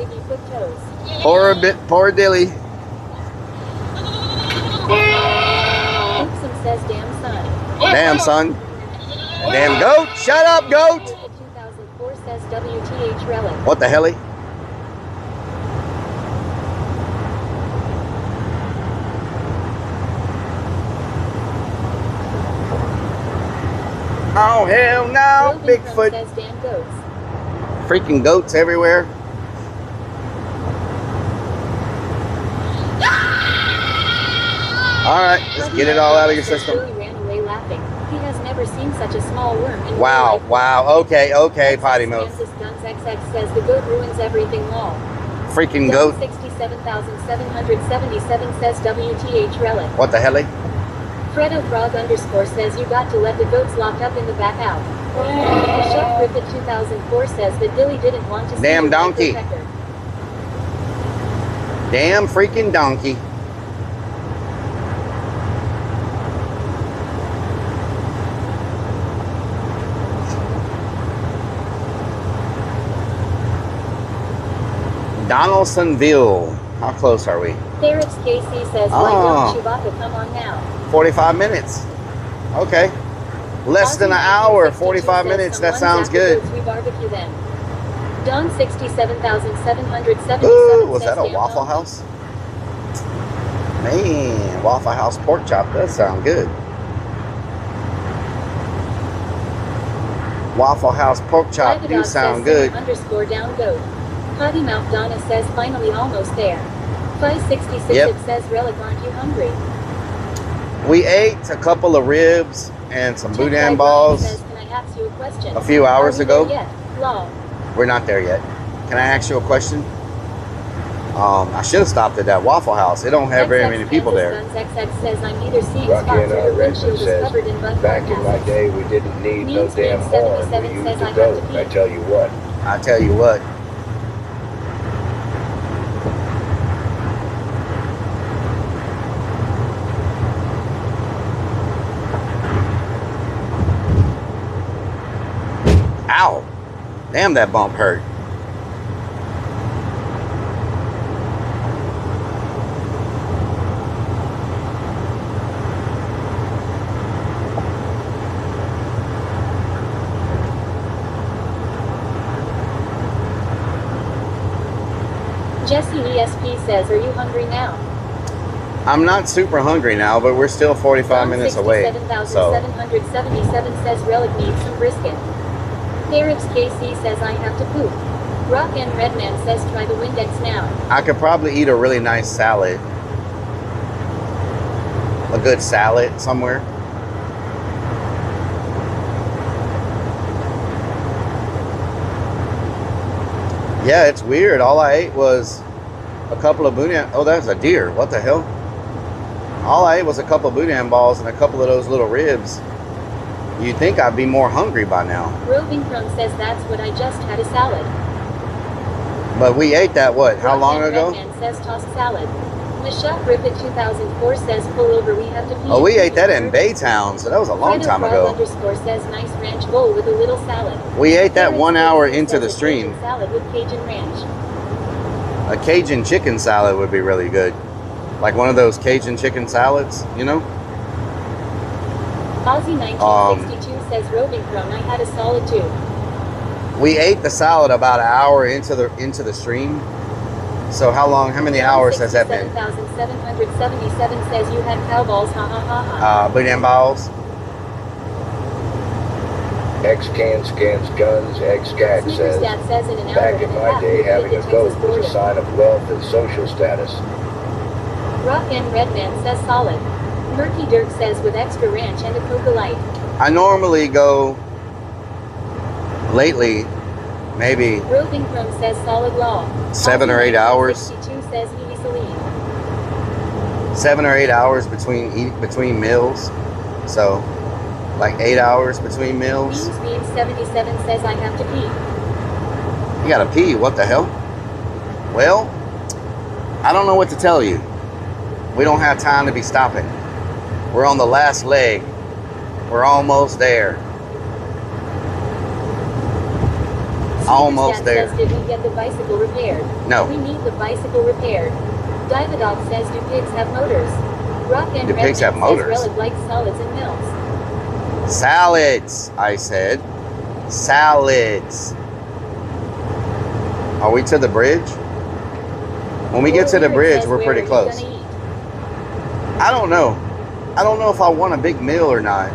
Poor Dilly. Oopsum says damn son. Damn son. Damn goat. Shut up, goat. 2004 says WTH Rellik. What the hell? Oh hell no, Bigfoot. Says damn goats. Freaking goats everywhere. Alright, just get it all out of your system. Billy ran away laughing. He has never seen such a small worm in Wow, wow, okay, potty mouth. Guns XX says the goat ruins everything lol. Freaking goat. 67,777 says WTH Rellik. What the hell? Fredo Frog _ says you got to let the goats locked up in the back out. Chef Griffith 2004 says that Dilly didn't want to see damn the donkey. Damn freaking donkey. Donaldsonville. How close are we? Ferrex KC says, why don't Chewbacca come on now? 45 minutes. Okay. Less than an hour, 45 minutes. That sounds good. We barbecue them. Don 67,777. Ooh, was that a Waffle House? Man, Waffle House pork chop does sound good. Waffle House pork chop do sound good. _down goat. Potty Mouth Donna says finally almost there. 566 Yep. It says Rellik, aren't you hungry? We ate a couple of ribs and some boudin balls says, can I ask you a question? a few hours ago. Yet? Lol. We're not there yet. Can I ask you a question? I should have stopped at that Waffle House. They don't have very many people there. XX says I'm either seeing Rocky spots and or our the Redmond windshield is says, covered in bun back in my day we didn't need no damn horn. We used a goat. I tell you what. I tell you what. Ow. Damn, that bump hurt. Jesse ESP says, are you hungry now? I'm not super hungry now, but we're still 45 minutes away. So 67,777 says Rellik needs some brisket. Harris KC says I have to poop. Rock and Redman says try the Windex now. I could probably eat a really nice salad. A good salad somewhere. Yeah, it's weird. All I ate was a couple of boudin. Oh, that's a deer. What the hell? All I ate was a couple of boudin balls and a couple of those little ribs. You'd think I'd be more hungry by now. Roving Crumb says that's what I just had, a salad. But we ate that, what, how long ago? Redman says tossed salad. Michelle Griffith 2004 says pull over, we have to pee. Oh, we ate that in Baytown, so that was a long time ago. __ says nice ranch bowl with a little salad. We ate that 1 hour into the stream. Salad with Cajun ranch. A Cajun chicken salad would be really good. Like one of those Cajun chicken salads, you know? Aussie 1962 says Roving Crumb, I had a solid too. We ate the salad about an hour into the stream. So how many hours has that been? 67,777 says you had cow balls, ha ha ha ha. Boudin balls. X-Can scans guns, X-Cat says, in an back in my day having a goat was a sign of wealth and social status. Rock and Redman says solid. Murky Dirk says with extra ranch and a Coca Light. I normally go, lately, maybe Roving Crumb says solid law. 7 or 8 hours. 62 says Evie Celine. 7 or 8 hours between meals. So, like 8 hours between meals. Beam 77 says I have to pee. You gotta pee, what the hell? Well, I don't know what to tell you. We don't have time to be stopping. We're on the last leg. We're almost there. Almost there. Says, did we get the bicycle repaired? No. We need the bicycle repaired. Divodog says, do pigs have motors? Rock and Do pigs have motors? Rellik likes solids and milks. Salads, I said. Salads. Are we to the bridge? When we get to the bridge, we're pretty close. I don't know. I don't know if I want a big meal or not.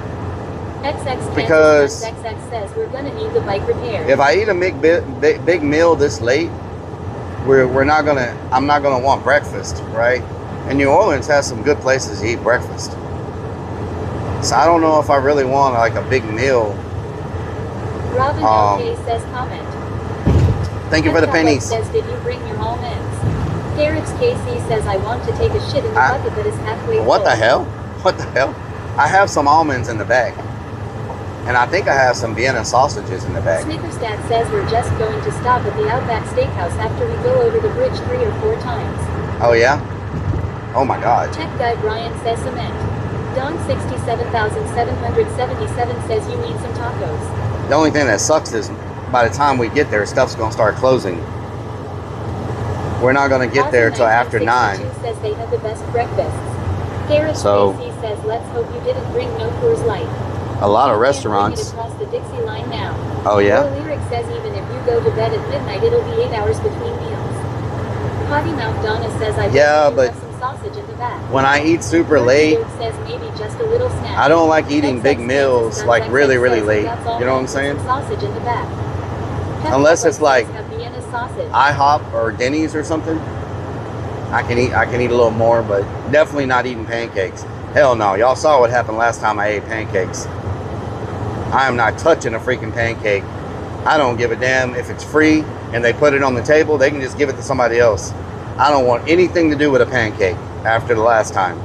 Because XX says we're gonna need the bike repaired. if I eat a big meal this late, I'm not gonna want breakfast, right? And New Orleans has some good places to eat breakfast. So I don't know if I really want like a big meal. Robin LK says comment. Thank you for the pennies. Says, did you bring your almonds? Carrots KC says, I want to take a shit in the bucket that is halfway full. What the hell? What the hell? I have some almonds in the bag. And I think I have some Vienna sausages in the bag. Snickerstat says we're just going to stop at the Outback Steakhouse after we go over the bridge 3 or 4 times. Oh yeah? Oh my God. Tech guy Brian says cement. Don 67,777 says you need some tacos. The only thing that sucks is by the time we get there, stuff's gonna start closing. We're not gonna get there till after 9. Says they have the best breakfasts. Garrett So says let's hope you didn't bring no Coors Light. a lot of restaurants. Across the Dixie line now. Oh yeah? Lyric says even if you go to bed at midnight, it'll be 8 hours between meals. Potty Mouth Donna says I but some sausage in the back. when I eat super late, says maybe just a little snack. I don't like eating big meals like really late. You know what I'm saying? Sausage in the back. Unless it's like sausage. IHOP or Denny's or something. I can eat a little more, but definitely not eating pancakes. Hell no. Y'all saw what happened last time I ate pancakes. I am not touching a freaking pancake. I don't give a damn if it's free and they put it on the table. They can just give it to somebody else. I don't want anything to do with a pancake after the last time.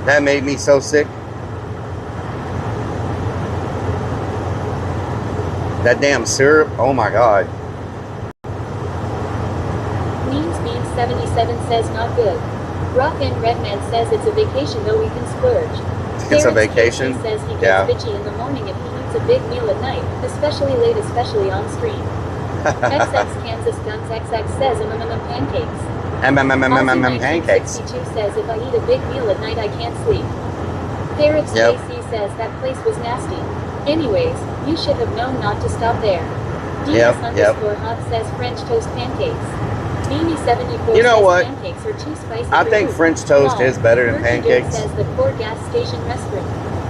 That made me so sick. That damn syrup. Oh my God. Means Beans 77 says not good. Rock and Redman says it's a vacation though we can splurge. It's a vacation? Says he gets bitchy in the morning if he eats a big meal at night, especially late, especially on stream. XX Kansas Guns XX says pancakes. Pancakes. 62 says if I eat a big meal at night I can't sleep. Derek Stacy says that place was nasty. Anyways, you should have known not to stop there. DS_Hot says French toast pancakes. Beanie74 You know says what? pancakes are too spicy. I think French toast is better than pancakes. Says the poor gas station restaurant.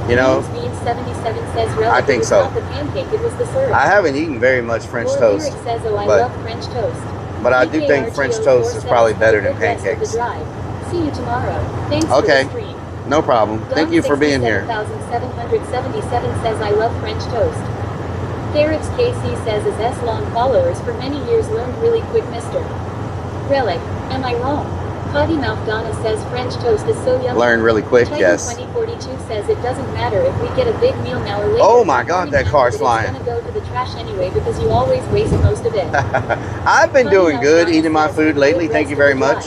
You know? Beans77 says I think it was so. not the pancake, it was the syrup. I haven't eaten very much French toast. Lyric says, oh, I but, love French toast. But I do think French toast is probably better than pancakes. See you tomorrow. Thanks Okay. for the stream. No problem. Thank you for being here. 6777 says I love French toast. Derek's KC says as S-long followers for many years learned really quick Mr. Rellik, am I wrong? Potty Mouth Donna says French toast is so yummy. Learn really quick, Titan yes. 2042 says it doesn't matter if we get a big meal now or later. Oh my God, that car's flying. It's gonna go to the trash anyway because you always waste most of it. I've been doing good eating my food lately. Thank you very much.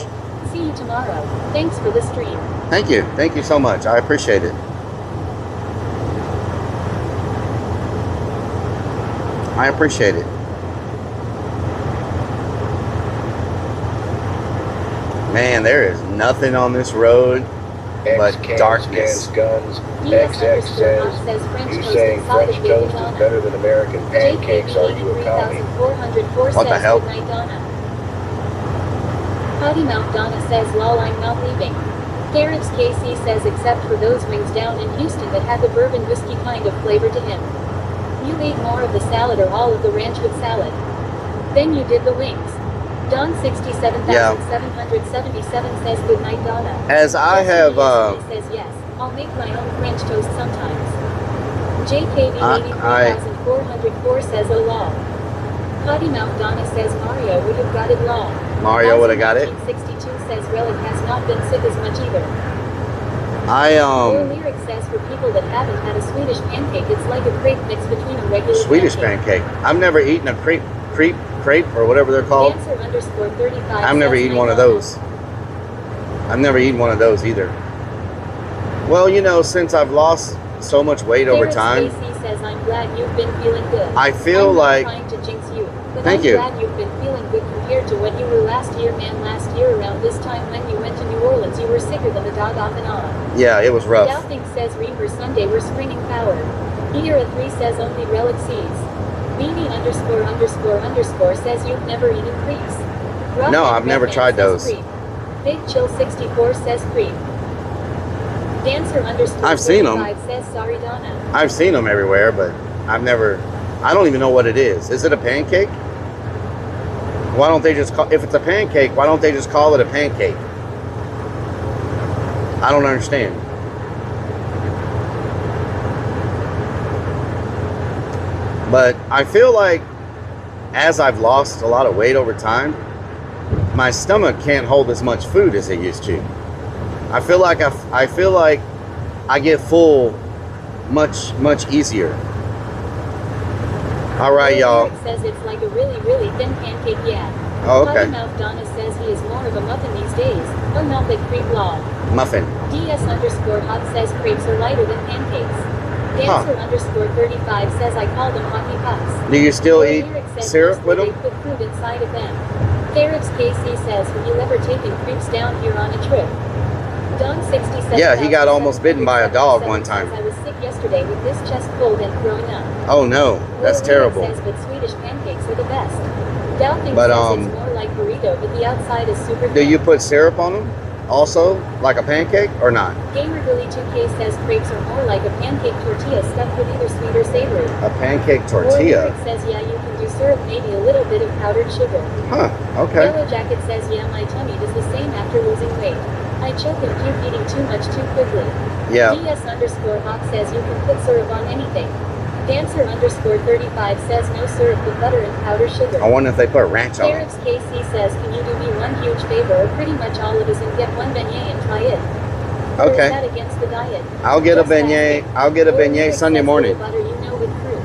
See you tomorrow. Thanks for the stream. Thank you. Thank you so much. I appreciate it. I appreciate it. Man, there is nothing on this road but darkness. Guns. XX says, you saying French toast is better than American pancakes, are you a commie? What the hell? Potty Mouth Donna says, lol, I'm not leaving. Garrett's KC says, except for those wings down in Houston that had the bourbon whiskey kind of flavor to him. You ate more of the salad or all of the ranch with salad. Then you did the wings. Don 67,777 says, good night, Donna. As I have, says, yes, I'll make my own French toast sometimes. JKB 83,404 says, oh, law. Potty Mouth Donna says, Mario would have got it law. Mario would have got it. 62 says, Rellik has not been sick as much either. Or Lyric says, for people that haven't had a Swedish pancake, it's like a crepe mix between a regular Swedish pancake. I've never eaten a crepe or whatever they're called. Dancer_35 I've never eaten one of those. I've never eaten one of those either. Well, you know, since I've lost so much weight over time, says, I'm glad you've been feeling good. I feel I'm like not trying to jinx you. But Thank I'm you. glad you've been feeling good compared to what you were last year, man. Last year around this time when you went to New Orleans, you were sicker than the dog off and on. Yeah, it was rough. Doubting says Reaper Sunday we're springing power. Here at 3 says only Rellik sees. Beanie ___ says you've never eaten creeps. No, I've never tried those. Creep. Big Chill 64 says creep. Dancer _ I've seen them. says sorry Donna. I've seen them everywhere, but I don't even know what it is. Is it a pancake? Why don't they just call, if it's a pancake, why don't they just call it a pancake? I don't understand. But I feel like as I've lost a lot of weight over time, my stomach can't hold as much food as it used to. I feel like I get full much easier. All right, y'all. Eric says it's like a really thin pancake, yeah. Oh, okay. Mouth Donna says he is more of a muffin these days. Oh, not the creep law. Muffin. DS_hot says crepes are lighter than pancakes. Dancer _35 says I call them hockey pucks. Do you still eat Eric says syrup with them? they put food inside of them. Ferrex KC says, have you ever taken creeps down here on a trip? Don 67. Yeah, he got almost bitten by a dog one time. I was sick yesterday with this chest cold and throwing up. Oh no, that's terrible. Says, but Swedish pancakes are the best. Doubting But, says it's more like burrito, but the outside is super. Do you put syrup on them also, like a pancake, or not? Gamer Billy 2K says crepes are more like a pancake tortilla stuffed with either sweet or savory. A pancake tortilla? Eric says yeah, you can do syrup, maybe a little bit of powdered sugar. Huh, okay. Yellow Jacket says yeah, my tummy does the same after losing weight. I choke and puke eating too much too quickly. Yeah. DS_hawk says you can put syrup on anything. Dancer _35 says no syrup with butter and powdered sugar. I wonder if they put ranch on it. Ferrex KC says, can you do me one huge favor, or pretty much all of us, and get one beignet and try it? Or Okay. is that against the diet? I'll get a beignet. I'll get a beignet Sunday morning. Butter, you know, with fruit.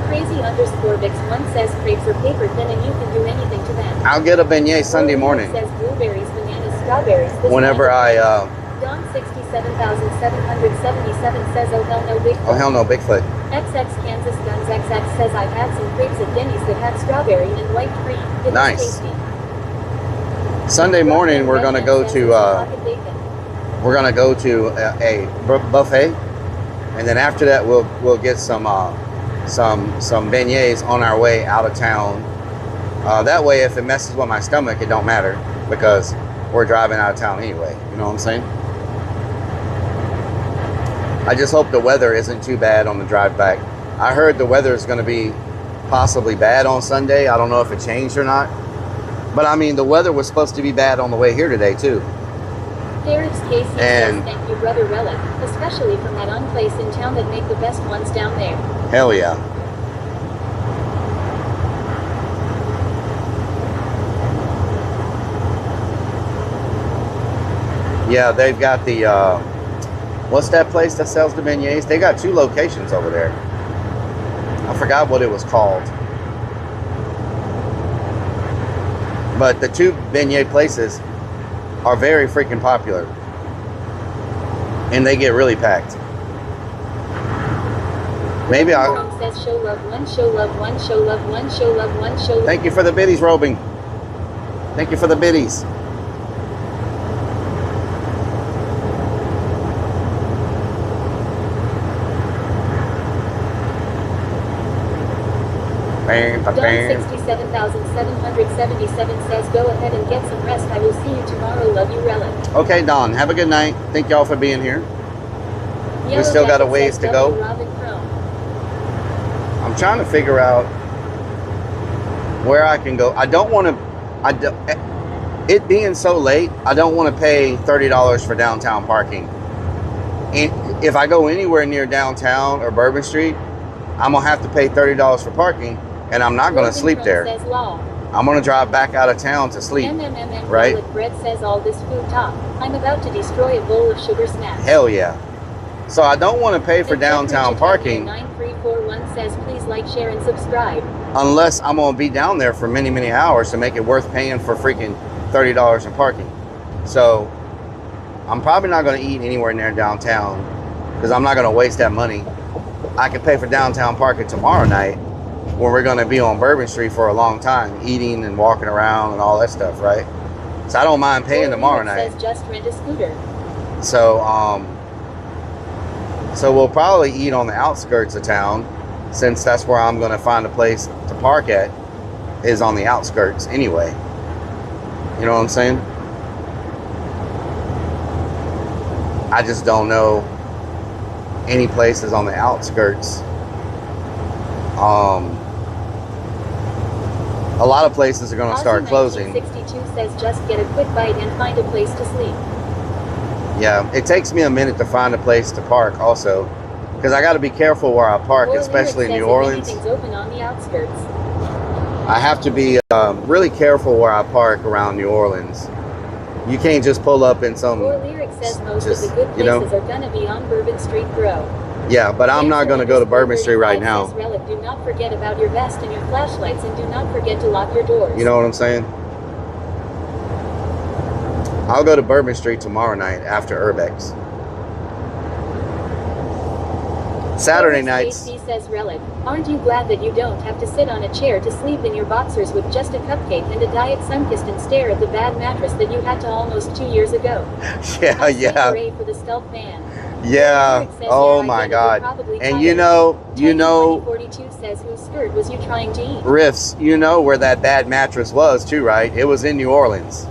Crazy_Vix1 says crepes are paper thin and you can do anything to them. I'll get a beignet Sunday morning. Says blueberries, bananas, strawberries. This Whenever I Don 67,777 says oh hell no Bigfoot. oh hell no, Bigfoot. XX Kansas Guns XX says I've had some crepes at Denny's that had strawberry and white cream. It was Nice. tasty. Sunday morning we're gonna go to a buffet, and then after that we'll get some beignets on our way out of town. That way, if it messes with my stomach, it don't matter because we're driving out of town anyway. You know what I'm saying? I just hope the weather isn't too bad on the drive back. I heard the weather is going to be possibly bad on Sunday. I don't know if it changed or not. But I mean, the weather was supposed to be bad on the way here today too. Ferrex KC And- says thank you, Brother Rellik, especially from that place in town that make the best ones down there. Hell yeah. Yeah, they've got the, what's that place that sells the beignets? They got 2 locations over there. I forgot what it was called. But the 2 beignet places are very freaking popular. And they get really packed. Maybe I... Says show love one, show love one, show love one, show love one, show love. Thank you for the biddies, Robing. Thank you for the biddies. Don 67,777 says go ahead and get some rest. I will see you tomorrow. Love you, Rellik. Okay, Don. Have a good night. Thank y'all for being here. Yellow We still got a Jacket ways says to go. Robin Chrome. I'm trying to figure out where I can go. I don't want to. It being so late, I don't want to pay $30 for downtown parking. And if I go anywhere near downtown or Bourbon Street, I'm gonna have to pay $30 for parking, and I'm not gonna sleep there. Says law. I'm gonna drive back out of town to sleep. Right? Rellik Bread says all this food talk. I'm about to destroy a bowl of sugar snacks. Hell yeah. So I don't want to pay for downtown parking 9341 says please like, share, and subscribe. unless I'm gonna be down there for many, many hours to make it worth paying for freaking $30 in parking. So I'm probably not gonna eat anywhere near downtown because I'm not gonna waste that money. I can pay for downtown parking tomorrow night when we're going to be on Bourbon Street for a long time, eating and walking around and all that stuff, right? So I don't mind paying tomorrow night. Says just rent a scooter. So so we'll probably eat on the outskirts of town, since that's where I'm going to find a place to park at, is on the outskirts anyway. You know what I'm saying? I just don't know any places on the outskirts. A lot of places are going to start closing. 1962 says just get a quick bite and find a place to sleep. Yeah, it takes me a minute to find a place to park also, because I got to be careful where I park, especially in New Orleans. Anything's open on the outskirts. I have to be really careful where I park around New Orleans. You can't just pull up in some... Or Lyric says most of the good places are going to be on Bourbon Street, bro. Yeah, but I'm not going to go to Bourbon Street right now. Rellik, do not forget about your vest and your flashlights, and do not forget to lock your doors. You know what I'm saying? I'll go to Bourbon Street tomorrow night after Urbex. Saturday nights. He says, Rellik, aren't you glad that you don't have to sit on a chair to sleep in your boxers with just a cupcake and a diet Sunkist and stare at the bad mattress that you had to almost 2 years ago? Yeah, yeah. Hooray for the stealth man. Yeah. Oh my God. And you know. 42 says, whose skirt was you trying to eat? Riffs, you know where that bad mattress was too, right? It was in New Orleans.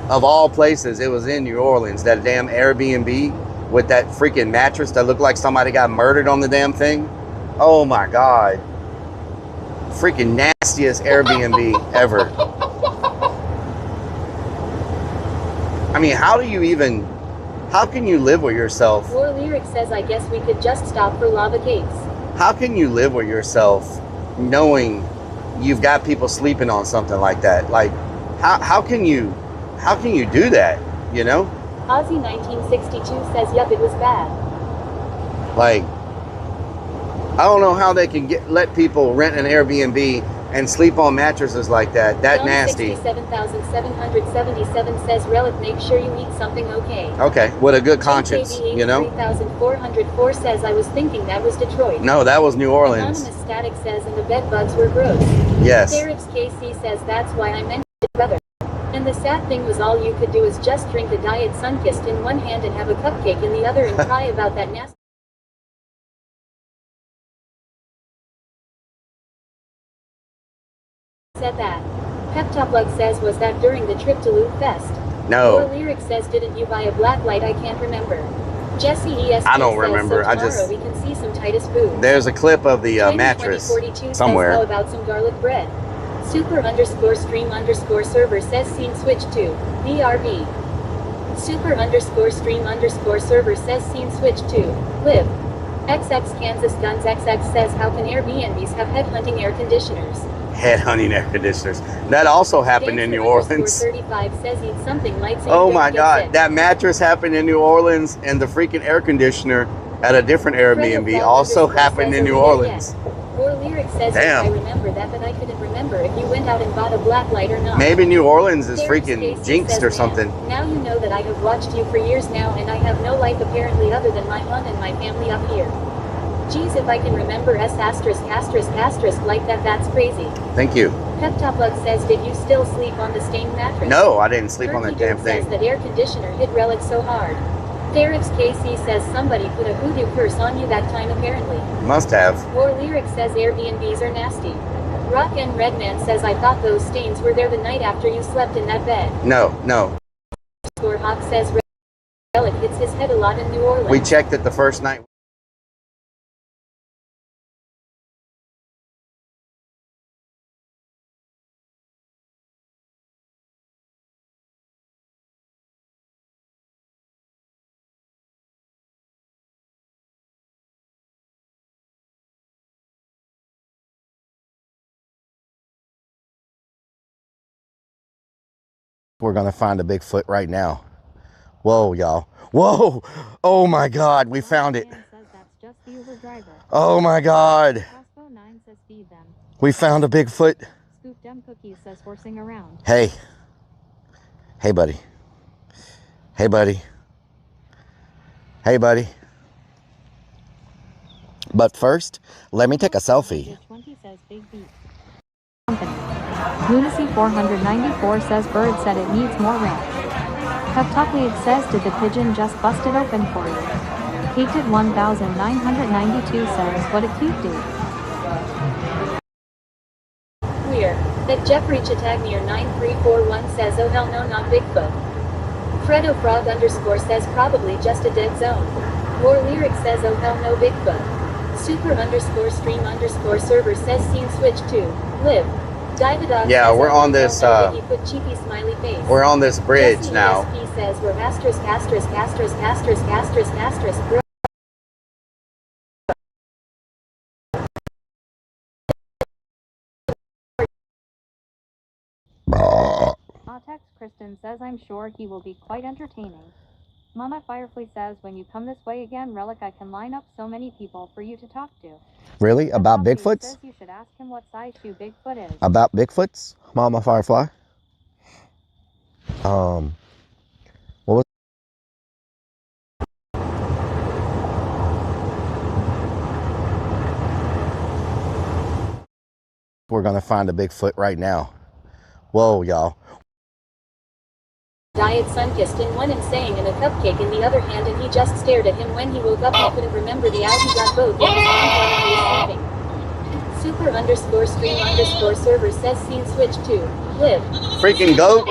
Of all places, it was in New Orleans. That damn Airbnb with that freaking mattress that looked like somebody got murdered on the damn thing. Oh my God. Freaking nastiest Airbnb ever. I mean, how can you live with yourself? War Lyric says, I guess we could just stop for lava cakes. How can you live with yourself knowing you've got people sleeping on something like that? Like, how can you do that, you know? Ozzy 1962 says, yup, it was bad. Like, I don't know how they can let people rent an Airbnb and sleep on mattresses like that. That nasty. 67,777 says, Rellik, make sure you eat something okay. Okay, with a good conscience, you know? 3,404 says, I was thinking that was Detroit. No, that was New Orleans. Anonymous Static says, and the bed bugs were gross. Yes. Sarah's KC says, that's why I meant it, brother. And the sad thing was all you could do is just drink the diet Sunkist in one hand and have a cupcake in the other and cry about that nasty. Said that. Peptoplug says, was that during the trip to Loot Fest? No. Or Lyric says, didn't you buy a black light? I can't remember. Jesse ES I don't says, remember. so tomorrow we can see some Titus food. There's a clip of the mattress somewhere. Says, how about some garlic bread? Super_stream_server says scene switch to BRB. Super_stream_server says scene switch to live. XX Kansas Guns XX says, how can Airbnbs have headhunting air conditioners? Headhunting air conditioners. That also happened in New Orleans. 35 says eat something light. Oh my God, that mattress happened in New Orleans, and the freaking air conditioner at a different Airbnb also happened in New Orleans. Or Lyric says, damn. I remember that, but I couldn't remember if you went out and bought a black light or not. Maybe New Orleans is freaking jinxed or something. Now you know that I have watched you for years now, and I have no life apparently other than my hunt and my family up here. Geez, if I can remember S***** like that, that's crazy. Thank you. Peptoplug says, did you still sleep on the stained mattress? No, I didn't sleep on that damn thing. Says that air conditioner hit Rellik so hard. Derek's KC says somebody put a voodoo curse on you that time apparently. Must have. War Lyric says Airbnbs are nasty. Rock and Redman says, I thought those stains were there the night after you slept in that bed. No. Hawk says Rellik hits his head a lot in New Orleans. We checked it the first night. We're gonna find a Bigfoot right now. Whoa, y'all. Whoa! Oh my God, we found it. Oh my God. We found a Bigfoot. Hey. Hey, buddy. Hey, buddy. Hey, buddy. But first, let me take a selfie. Lunacy 494 says Bird said it needs more ranch. Cuptoplead says did the pigeon just bust it open for you? Hated 1992 says what a cute dude. We're. That Jeffrey Chatagnier 9341 says oh hell no not Bigfoot. Fredo Frog underscore says probably just a dead zone. More Lyric says oh hell no Bigfoot. Super underscore stream underscore server says scene switch to live. Yeah, we're on this smiley face. we're on this bridge Jesse now. ESP says we're asterisk asterisk asterisk asterisk asterisk asterisk bro. Text Kristen says I'm sure he will be quite entertaining. Mama Firefly says when you come this way again, Rellik I can line up so many people for you to talk to. Really? About Cuptoplead Bigfoots? says you should ask him what size shoe Bigfoot is. About Bigfoots? Mama Firefly? What was we're gonna find a Bigfoot right now. Whoa, y'all. Diet Sunkissed in one and saying and a cupcake in the other hand, and he just stared at him when he woke up. He couldn't remember the out. He got both in his hand while he was sleeping. Super underscore stream underscore server says scene switch to live. Freaking goat.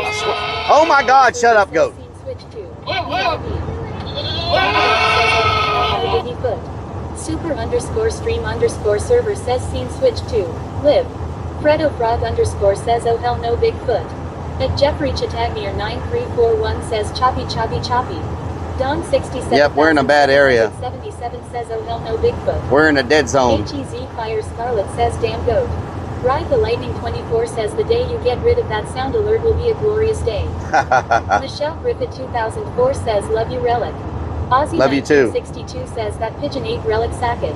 Oh my god, shut up, goat. Scene switch to Foot. Super underscore stream underscore server says scene switch to live. Fredo Frog underscore says oh hell no Bigfoot. At Jeffrey Chatagnier 9341 says choppy choppy choppy. Don 67. Yep, we're in a bad area. 77 says oh hell no Bigfoot. We're in a dead zone. HEZ Fire Scarlet says damn goat. Ride the Lightning 24 says the day you get rid of that sound alert will be a glorious day. Michelle Griffith 2004 says love you Rellik. Ozzy Love you too. 1962 says that pigeon ate Rellik Sackett.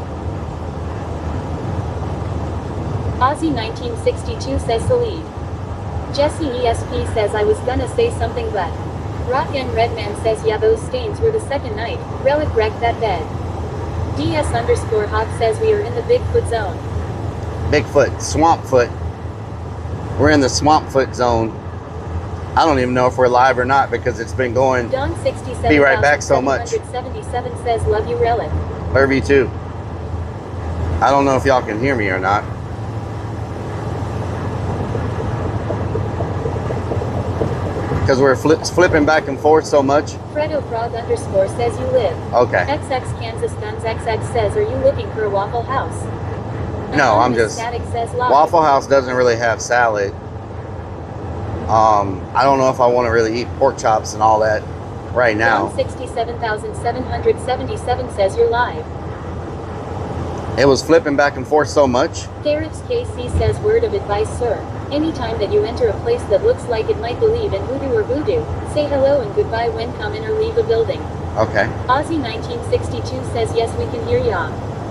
Ozzy 1962 says Salid. Jesse ESP says I was gonna say something but. Rock and Redman says yeah those stains were the second night. Rellik wrecked that bed. DS underscore Hawk says we are in the Bigfoot zone. Bigfoot, Swampfoot. We're in the Swampfoot zone. I don't even know if we're live or not because it's been going. Don 67. Be right back so much. 77 says love you Rellik. Love you too. I don't know if y'all can hear me or not. Because we're flipping back and forth so much. Fredo Frog underscore says you live. Okay. XX Kansas Guns XX says are you looking for a Waffle House? No, I'm just. Static says live. Waffle House doesn't really have salad. I don't know if I want to really eat pork chops and all that right now. 67,777 says you're live. It was flipping back and forth so much. Garrett's KC says word of advice sir. Anytime that you enter a place that looks like it might believe in hoodoo or voodoo, say hello and goodbye when come in or leave a building. Okay. Ozzy 1962 says yes we can hear ya.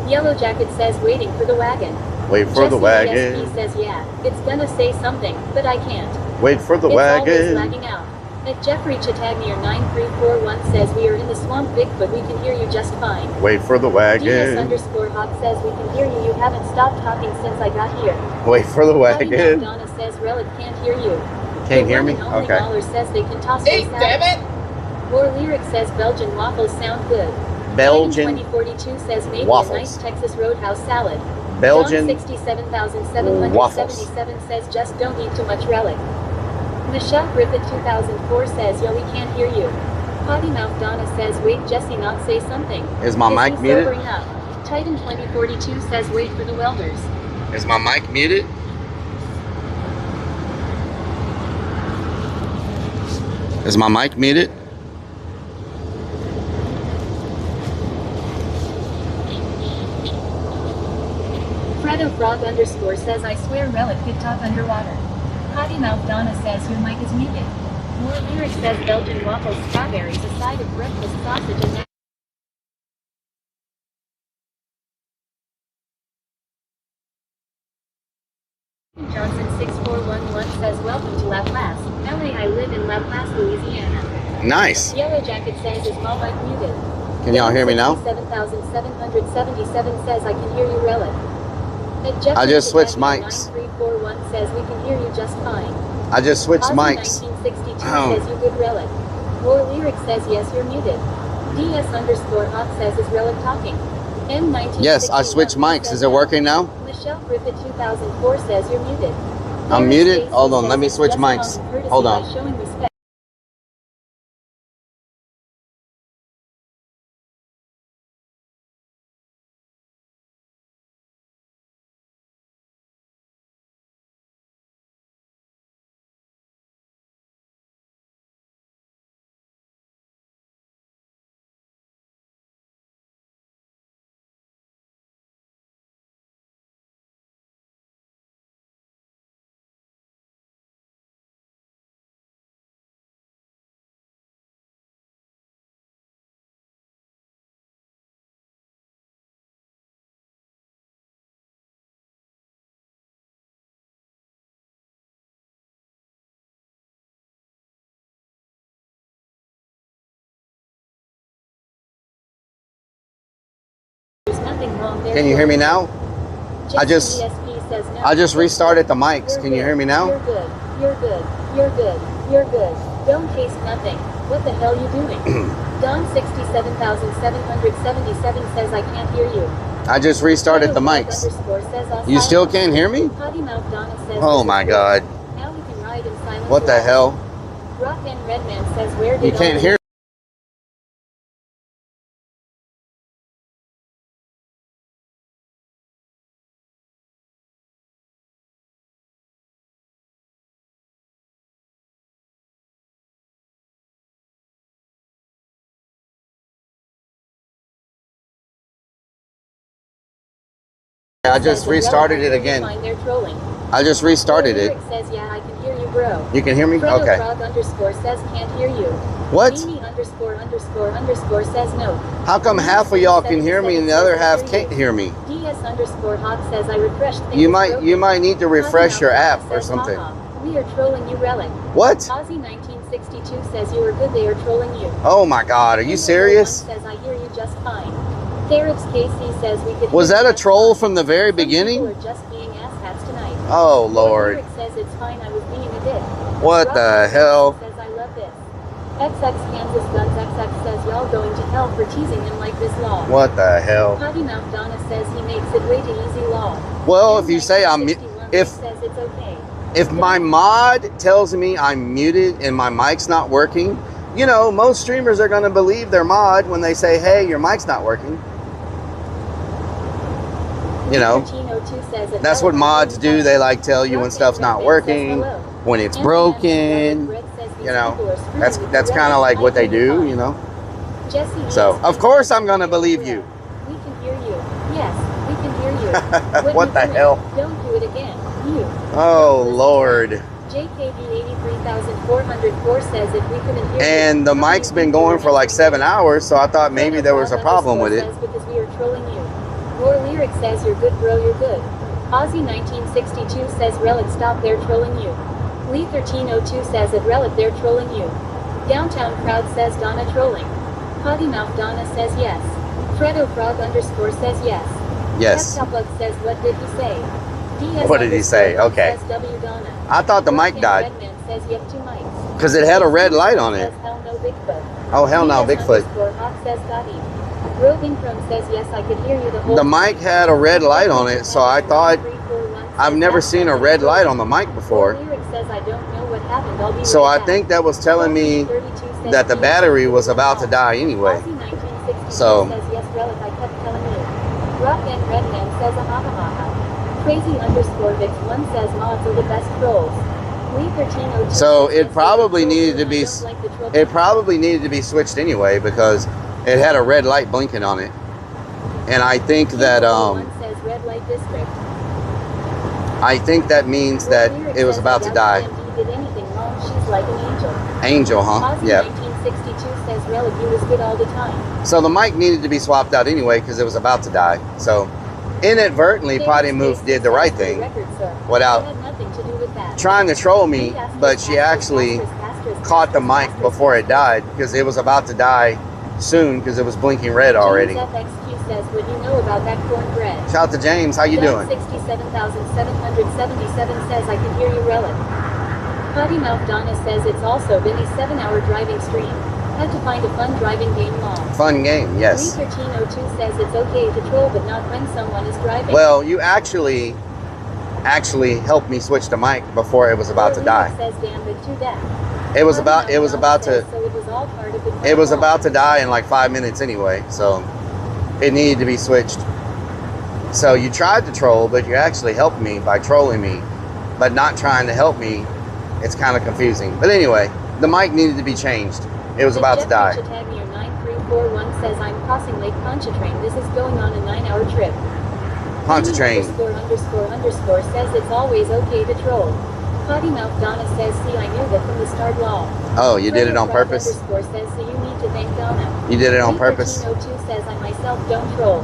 Yellow Jacket says waiting for the wagon. Wait for the wagon. He says yeah, it's gonna say something, but I can't. Wait for the it's wagon. Always lagging out. At Jeffrey Chatagnier 9341 says we are in the swamp Bigfoot, we can hear you just fine. Wait for the wagon. DS underscore Hawk says we can hear you, you haven't stopped talking since I got here. Wait for the wagon. Donna says Rellik can't hear you. Can't hear me? Okay. Dollar says they can toss Hey, damn it! More Lyric says Belgian waffles sound good. Belgian 2042 says maybe waffles. a nice Texas Roadhouse salad. Belgian 67,777 says just don't eat too much Rellik. Michelle Griffith 2004 says yo we can't hear you. Potty Mouth Donna says wait Jesse not say something. Is my mic muted? Up? Titan 2042 says wait for the welders. Is my mic muted? Is my mic muted? Fredo Frog underscore says I swear Rellik could talk underwater. Potty Mouth Donna says your mic is muted. More Lyric says Belgian waffles, strawberries, a side of breakfast sausage and Johnson 6411 says welcome to Laplace. LA I live in Laplace, Louisiana. Nice. Yellow Jacket says is my mic muted. Can y'all hear me now? 7,777 says I can hear you Rellik. I just switched mics. 1 says we can hear you just fine. I just switched Ozzy mics. 1962 says you good Relic. More Lyric says yes, you're muted. DS_Hot says is Relic talking. M1961 Yes, I switched mics. Is it working now? Michelle Griffith 2004 says you're muted. I'm muted? Hold on, let me switch mics. Hold on. Showing respect. Nothing wrong there. Can you hear me now? I just restarted the mics. Can you hear me now? You're good. You're good. You're good. You're good. Don't taste nothing. What the hell you doing? Don 67,777 says I can't hear you. I just restarted the mics. You still can't hear me? Oh my god. Now we can ride in silence. What the hell? Rock and Redman says where did You can't hear. I just restarted it again. I just restarted it. Says, yeah, I can hear you, bro. You can hear me? Okay. Frog_ says can't hear you. What? Mimi___ says no. How come half of y'all can hear me and the other half can't hear me? DS_Hot says I refreshed things. You might need to refresh your app or something. We are trolling you, Relic. What? Ozzy 1962 says you are good. They are trolling you. Oh my god, are you serious? Says I hear you just fine. Derek's KC says we could. Was that a troll from the very beginning? People are just being asshats tonight. Oh lord. Derek says it's fine. I was being a dick. What the hell? Says I love this. XX Kansas Guns XX says y'all going to hell for teasing him like this law. What the hell? Potty Mouth Donna says he makes it way too easy law. Well, if you say I'm says it's okay. If my mod tells me I'm muted and my mic's not working, you know, most streamers are going to believe their mod when they say, hey, your mic's not working. You know, that's what mods do. They like tell you when stuff's not working, when it's broken. You know, that's kind of like what they do, you know. So, of course I'm going to believe you. We can hear you. Yes, we can hear you. What the hell? Don't do it again. You. Oh, Lord. JKB83404 says if we couldn't hear and the mic's been going for like 7 hours, so I thought maybe there was a problem with it. Because we are trolling you. More Lyric says you're good, bro, you're good. Ozzy 1962 says Relic, stop, they're trolling you. Lee 1302 says at Relic, they're trolling you. Downtown Crowd says Donna trolling. Potty Mouth Donna says yes. Fredo Frog_ says yes. Yes. Laptop says what did he say? DS what did he say? Okay. Says W Donna. I thought the mic died. Redman says you have 2 mics. Because it had a red light on it. Hell no Bigfoot. Oh, hell no, Bigfoot. Hawk says got him. Roving Chrome says yes, I could hear you the whole The mic had a red light on it, so I thought I've never seen a red light on the mic before. So I think that was telling me that the battery was about to die anyway. So Rock and Redman says a ha ha ha. Crazy_Vix1 says mods are the best trolls. So it probably needed to be switched anyway because it had a red light blinking on it. And I think that means that it was about to die. Angel, huh? Yeah. So the mic needed to be swapped out anyway because it was about to die. So inadvertently, Potty Move did the right thing without trying to troll me, but she actually caught the mic before it died because it was about to die soon because it was blinking red already. says, what you know about that cornbread? Shout out to James. How you doing? 67,777 says, I can hear you, Rellik. Potty Mouth Donna says it's also been a 7-hour driving stream. Had to find a fun driving game long. Fun game, yes. 31302 says it's okay to troll, but not when someone is driving. Well, you actually helped me switch the mic before it was about to die. Says, damn it, too bad. It was about to die in like 5 minutes anyway, so it needed to be switched. So you tried to troll, but you actually helped me by trolling me, but not trying to help me. It's kind of confusing. But anyway, the mic needed to be changed. It was about to die. 9341 says, I'm crossing Lake Pontchartrain. This is going on a 9-hour trip. Pontchartrain. ___ says it's always okay to troll. Potty Mouth Donna says, see, I knew that from the start law. Oh, you did it on purpose? __ says, so you need to thank Donna. You did it on purpose? 1302 says, I myself don't troll.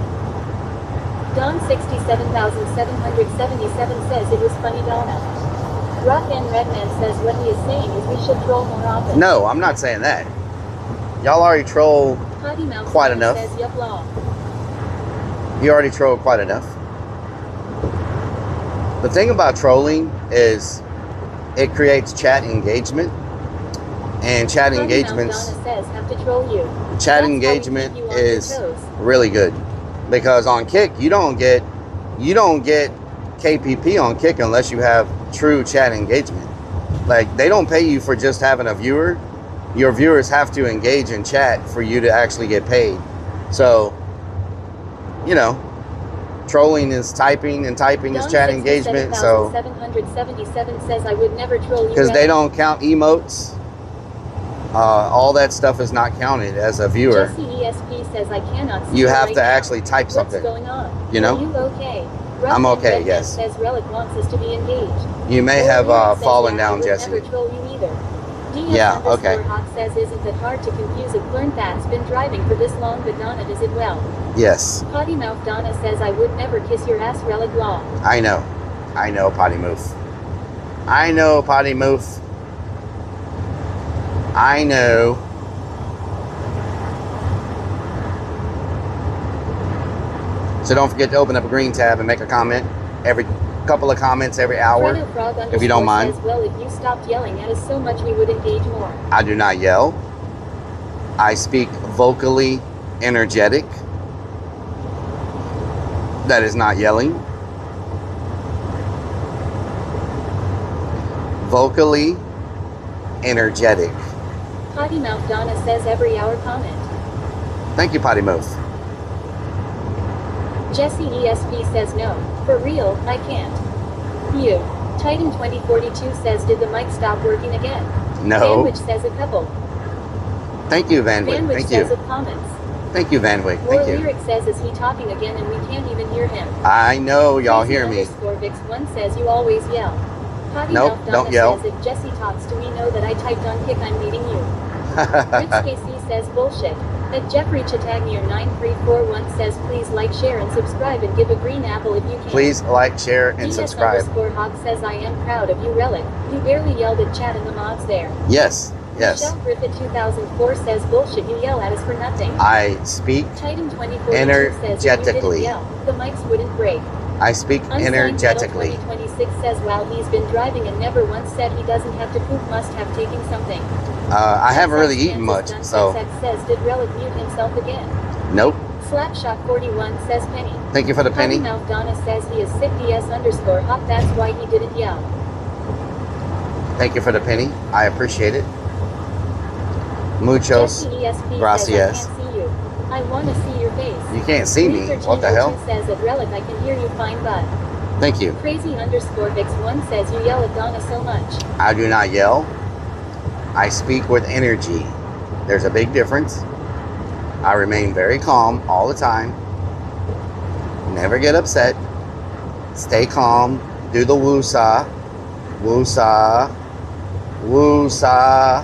Don 67,777 says, it was funny, Donna. Rock and Redman says, what he is saying is we should troll more often. No, I'm not saying that. Y'all already troll quite enough. Says, yep, law. You already trolled quite enough. The thing about trolling is it creates chat engagement, and chat engagements. Says, have to troll you. Chat engagement is really good because on Kick you don't get KPP on Kick unless you have true chat engagement. Like, they don't pay you for just having a viewer. Your viewers have to engage in chat for you to actually get paid. So, you know, trolling is typing and typing is chat engagement. So 777 says, I would never troll you because they don't count emotes. All that stuff is not counted as a viewer. Jesse ESP says, I cannot see you have right to now. actually type something. What's going on? You know? Are you okay? I'm okay, yes. Says Rellik wants us to be engaged. You may have fallen down, Jesse. Never troll you either. Yeah, okay. Hawk says, isn't it hard to confuse a learned that's been driving for this long, but Donna does it well. Yes. Potty Mouth Donna says, I would never kiss your ass, Rellik law. I know, Potty Moof. I know, Potty Moof. I know. So don't forget to open up a green tab and make a comment every couple of comments every hour, if you don't mind. Says, well, if you stopped yelling at us so much, we would engage more. I do not yell. I speak vocally energetic. That is not yelling. Vocally energetic. Potty Mouth Donna says every hour comment. Thank you, Potty Mouth. Jesse ESP says no. For real, I can't. You. Titan 2042 says, did the mic stop working again? No. Vanwich says a couple. Thank you, Vanwick. Vanwich Thank says you. of comments. Thank you, Vanwick. More Thank you. Lyric says, is he talking again and we can't even hear him? I know y'all hear me. Vix1 says, you always yell. Potty Nope, Mouth don't Donna yell. says, if Jesse talks to me, know that I typed on Kick, I'm meeting you. Rich KC says, bullshit. At Jeffrey Chatagnier 9341 says, please like, share, and subscribe, and give a green apple if you can. Please like, share, and subscribe. Hog says, I am proud of you, Rellik. You barely yelled at chat and the mods there. Yes, yes. Michelle Griffith 2004 says, bullshit, you yell at us for nothing. I speak Titan 2042 energetically. says, you didn't yell. The mics wouldn't break. I speak energetically. 2026 says, while he's been driving and never once said he doesn't have to poop, must have taken something. I haven't really eaten much, so. Says, did Rellik mute himself again? Nope. Slapshot41 says Penny. Thank you for the penny. Potty Mouth Donna says he is sick DS_hot, that's why he didn't yell. Thank you for the penny. I appreciate it. Muchos gracias. Says, I can't see you. I want to see your face. You can't see me. What the hell? Says at Rellik, I can hear you fine, but. Thank you. Crazy_Vix1 says you yell at Donna so much. I do not yell. I speak with energy. There's a big difference. I remain very calm all the time. Never get upset. Stay calm. Do the woo-saw. Woo-saw. Woo-saw.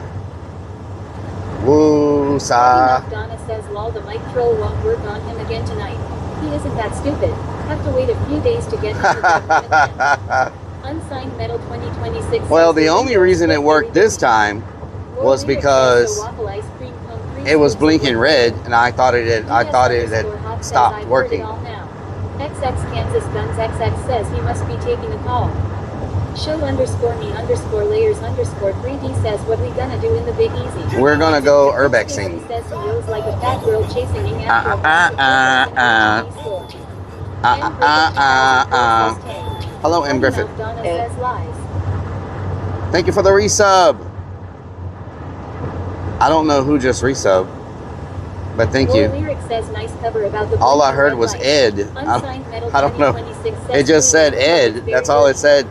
Woo-saw. Donna says, lol, the mic troll won't work on him again tonight. He isn't that stupid. Have to wait a few days to get him. Unsigned Metal 2026. Well, the only reason it worked this time was because it was blinking red, and I thought it had says stopped I've working. heard it all now. XX Kansas Guns XX says he must be taking a call. Show underscore me underscore layers underscore 3D says what we gonna do in the Big Easy. We're gonna go urbexing. He says he yells like a fat girl chasing Ing after a Hello, M. Griffith. Donna says lies. Thank you for the resub. I don't know who just resubbed, but thank you. Says nice cover about the all I heard was Ed. I don't know. It just said Ed. That's all it said.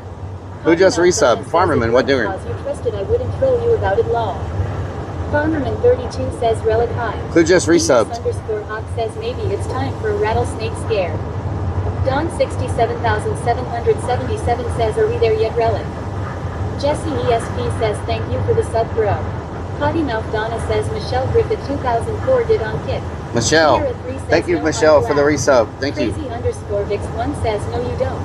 Who just resubbed? Farmerman, what doing? You trusted I wouldn't troll you about it law. Farmerman 32 says Rellik I. Who just resubbed? Underscore Hawk says maybe it's time for a rattlesnake scare. Don 67,777 says are we there yet Rellik? Jesse ESP says thank you for the sub bro. Potty Mouth Donna says Michelle Griffith 2004 did on Kip. Michelle. Thank you, Michelle, for the resub. Thank you. Crazy underscore Vix 1 says no you don't.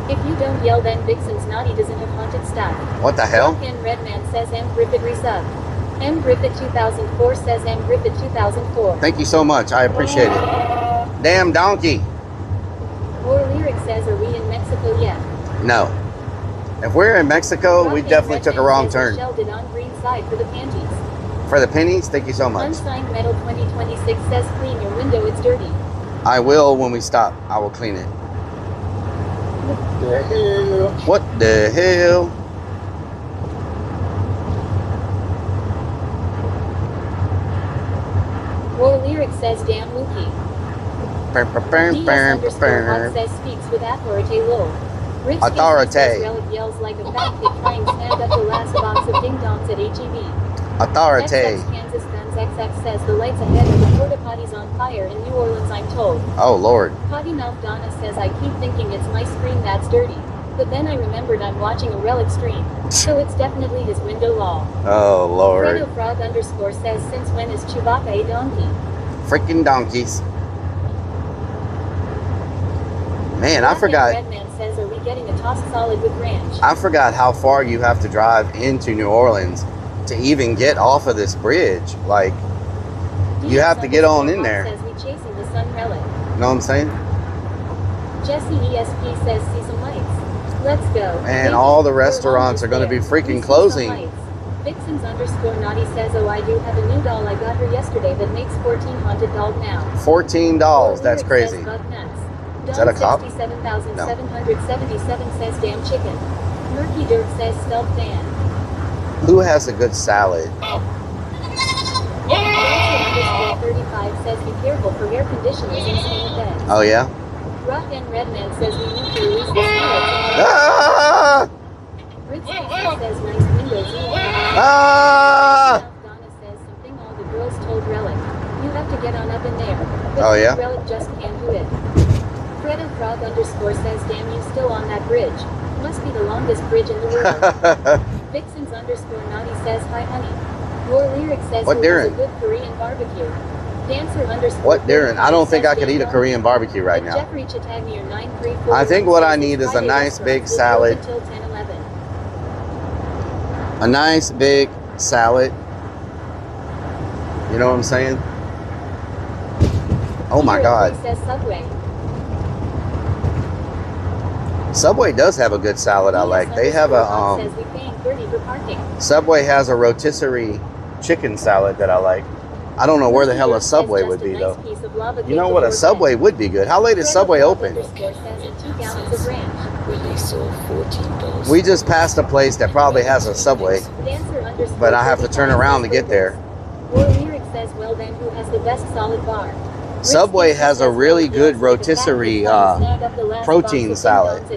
If you don't yell then Vixen's naughty doesn't have haunted stuff. What the hell? Ken Redman says M Griffith resub. M Griffith 2004 says M Griffith 2004. Thank you so much. I appreciate it. Damn donkey. War Lyric says are we in Mexico yet? No. If we're in Mexico, we definitely took a wrong turn. Michelle did on green side for the panties. For the pennies, thank you so much. Unsigned Metal 2026 says clean your window, it's dirty. I will when we stop. I will clean it. What the hell? What the hell? War Lyric says damn Wookie. DS_Hawk says speaks with authority lol. Rich Authority. Says Rellik yells like a fat kid trying to stand up the last box of ding dongs at HEB. Authority. XX Kansas Guns XX says the lights ahead of the porta potties on fire in New Orleans I'm told. Oh Lord. Potty Mouth Donna says I keep thinking it's my screen that's dirty. But then I remembered I'm watching a Rellik stream. So it's definitely his window law. Oh Lord. Fredo Frog underscore says since when is Chewbacca a donkey? Freaking donkeys. Man, I forgot. Redman says are we getting a tossed solid with ranch? I forgot how far you have to drive into New Orleans to even get off of this bridge. Like, you have to get on in there. Says we chasing the sun Rellik. Know what I'm saying? Jesse ESP says see some lights. Let's go. And all the restaurants are going to be freaking closing. Vixens underscore naughty says oh I do have a new doll I got her yesterday that makes 14 haunted dog now. 14 dolls. That's crazy. Is that a cop? 67,777 says damn chicken. Murky Dirt says stuffed Dan. Who has a good salad? 35 says be careful for air conditioners in small beds. Oh yeah? Rock and Redman says we need to release the spirits. Ah! Rick says nice windows. Ah! Donna says something all the girls told Rellik. You have to get on up in there. But oh yeah? Rellik just can't do it. Fred and Frog underscore says damn you still on that bridge. Must be the longest bridge in the world. Vixens underscore naughty says hi honey. War Lyric says what a Darren? good Korean barbecue. Dancer underscore what Darren? I don't think I could eat a Korean barbecue right now. Jeffrey Chatagnier 934 I think what I need is a nice big salad. Until 10-11. A nice big salad. You know what I'm saying? Oh my God. Says Subway. Subway does have a good salad I like. They have a says we paying 30 for parking. Subway has a rotisserie chicken salad that I like. I don't know where the hell a Subway would be though. You know what, a Subway would be good. How late is Subway open? We just passed a place that probably has a Subway, but I have to turn around to get there. War Lyric says well then who has the best solid bar? Subway has a really good rotisserie protein salad.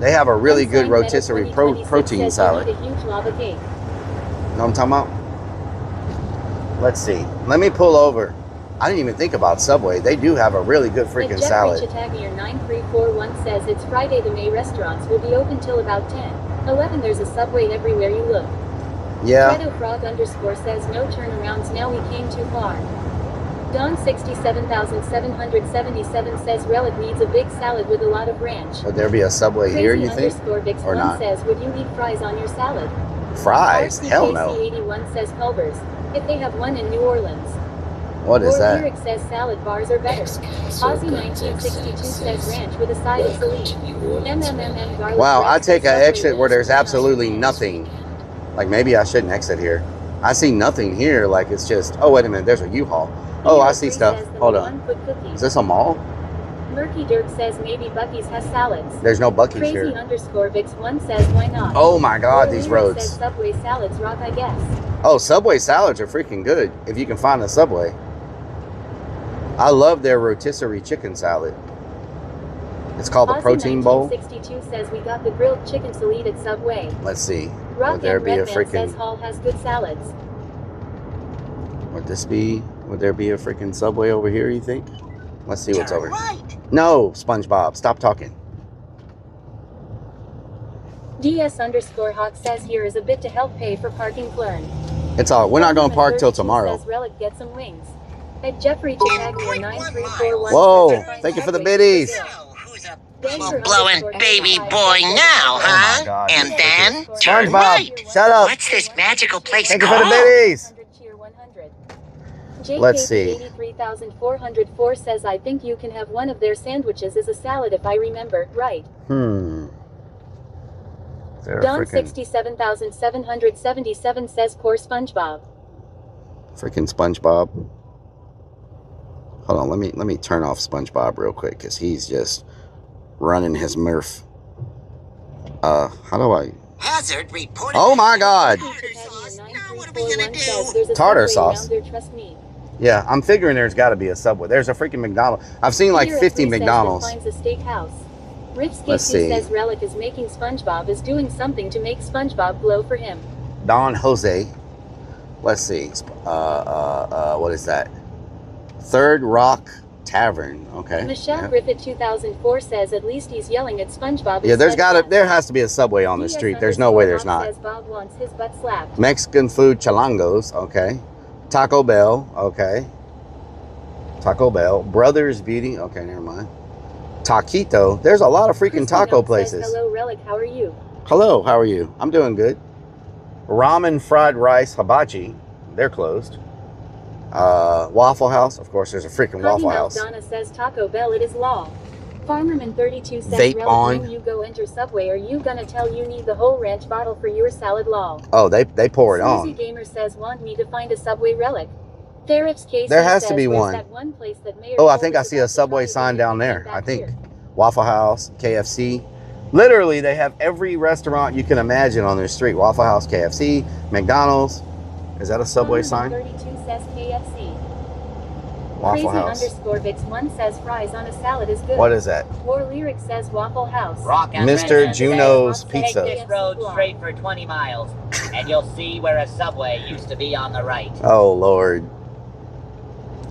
They have a really good rotisserie protein salad. You know what I'm talking about? Let's see. Let me pull over. I didn't even think about Subway. They do have a really good freaking salad. Jeffrey 9341 says it's Friday. The May restaurants will be open till about 10. 11 there's a Subway everywhere you look. Yeah. Fredo Frog underscore says no turnarounds now we came too far. Don 67,777 says Rellik needs a big salad with a lot of ranch. Would there be a Subway here, you think? Or not? Says, would you eat fries on your salad? Fries? Hell no. RCKC81 says Culver's, if they have one in New Orleans. What is that? Lyric says salad bars are better. Aussie 1962 says ranch with a side of salad. MMMM garlic. Wow, I bread take says an Subway exit where loves there's corn on absolutely ranch. nothing. Like maybe I shouldn't exit here. I see nothing here. Like it's just. Oh wait a minute. There's a U-Haul. Oh, I see stuff. Hold on. Is this a mall? Murky Dirk says maybe Buc-ee's has salads. There's no Buc-ee's Crazy here. _Vix1 says why not? Oh my God, these Lyric roads. says Subway salads rock, I guess. Oh, Subway salads are freaking good if you can find a Subway. I love their rotisserie chicken salad. It's called the protein bowl. 1962 says we got the grilled chicken salad at Subway. Let's see. Rock Would there and be a Redman freaking? says Hall has good salads. Would this be? Would there be a freaking Subway over here? You think? Let's see what's over here. No, SpongeBob, stop talking. DS_Hawk says here is a bit to help pay for parking Flern. It's all. We're not gonna park till tomorrow. Says Rellik get some wings. At Jeffrey Chitaglia 9341. Whoa! Thank you for the biddies. Blowing baby boy now, huh? Oh my God. And then turn SpongeBob, right. shut up. What's this magical place Thank you for called? the biddies. JKP Let's see. 83404 says I think you can have one of their sandwiches as a salad if I remember right. Don 67,777 says poor SpongeBob. Freaking SpongeBob. Hold on, let me turn off SpongeBob real quick because he's just running his Murph. How do I? Hazard reported. Oh my God! Tartar sauce. Yeah, I'm figuring there's got to be a Subway. There's a freaking McDonald's. I've seen like 50 McDonald's. Let's see. Says Rellik is making SpongeBob is doing something to make SpongeBob glow for him. Don Jose. Let's see. What is that? Third Rock Tavern. Okay. Michelle Griffith 2004 says at least he's yelling at SpongeBob. Yeah, there has to be a Subway on the street. There's no way there's not. Says Bob wants his butt slapped. Mexican food chalangos. Okay. Taco Bell. Okay. Taco Bell. Brothers Beauty. Okay, never mind. Taquito. There's a lot of freaking taco places. Hello, Rellik. How are you? Hello, how are you? I'm doing good. Ramen fried rice hibachi. They're closed. Waffle House. Of course, there's a freaking Waffle House. Donna says Taco Bell. It is law. Farmerman 32 says Vape Rellik, on. when you go enter Subway, are you gonna tell you need the whole ranch bottle for your salad law? Oh, they pour it Sleazy on. Gamer says want me to find a Subway Rellik. Therif's case There has to says, be where's one. that one place that Mayor Oh, I told think I us see about a Subway the sign down there. back I think here? Waffle House, KFC. Literally, they have every restaurant you can imagine on their street. Waffle House, KFC, McDonald's. Is that a Subway sign? 32 says KFC. Waffle House. Crazy_Vix1 says fries on a salad is good. What is that? War Lyric says Waffle House. Rock and Mr. Redman Juno's says, Pizza. Take this road straight for 20 miles, and you'll see where a Subway used to be on the right. Oh, Lord.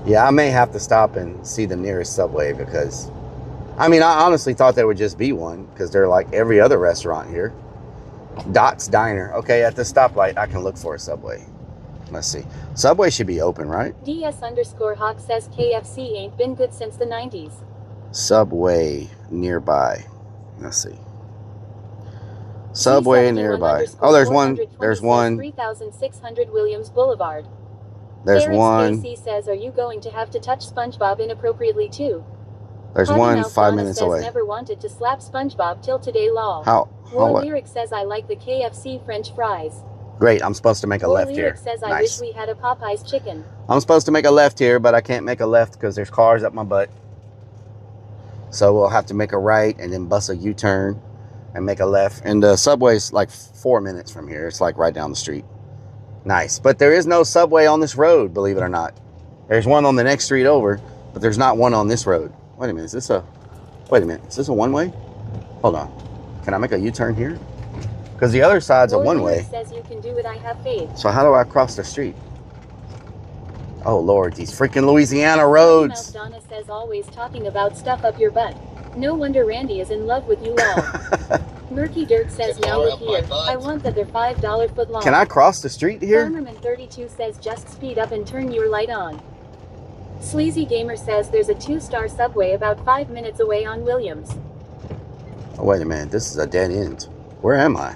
Yeah, I may have to stop and see the nearest Subway because, I mean, I honestly thought there would just be one because they're like every other restaurant here. Dot's Diner. Okay, at the stoplight, I can look for a Subway. Let's see. Subway should be open, right? DS_Hawk says KFC ain't been good since the 90s. Subway nearby. Let's see. Subway nearby. Oh, there's one. There's one. 3600 Williams Boulevard. There's Terrence one. Stacy says, are you going to have to touch SpongeBob inappropriately too? There's Potty one Mouth 5 Donna minutes says, away. never wanted to slap SpongeBob till today law. How War what? Lyric says I like the KFC French fries. Great, I'm supposed to make a War left Lyric here. says I Nice. wish we had a Popeye's chicken. I'm supposed to make a left here, but I can't make a left because there's cars up my butt. So we'll have to make a right and then bust a U-turn and make a left. And the Subway's like 4 minutes from here. It's like right down the street. Nice. But there is no Subway on this road, believe it or not. There's one on the next street over, but there's not one on this road. Wait a minute, is this a... Wait a minute, is this a one-way? Hold on. Can I make a U-turn here? Because the other side's a War one-way. Lyric says you can do it, I have faith. So how do I cross the street? Oh, Lord, these freaking Louisiana roads. Donna says always talking about stuff up your butt. No wonder Randy is in love with you all. Murky Dirt says now look here. I want that they're $5 foot long. Can I cross the street here? Farmerman 32 says just speed up and turn your light on. Sleazy Gamer says there's a 2-star Subway about 5 minutes away on Williams. Oh, wait a minute. This is a dead end. Where am I?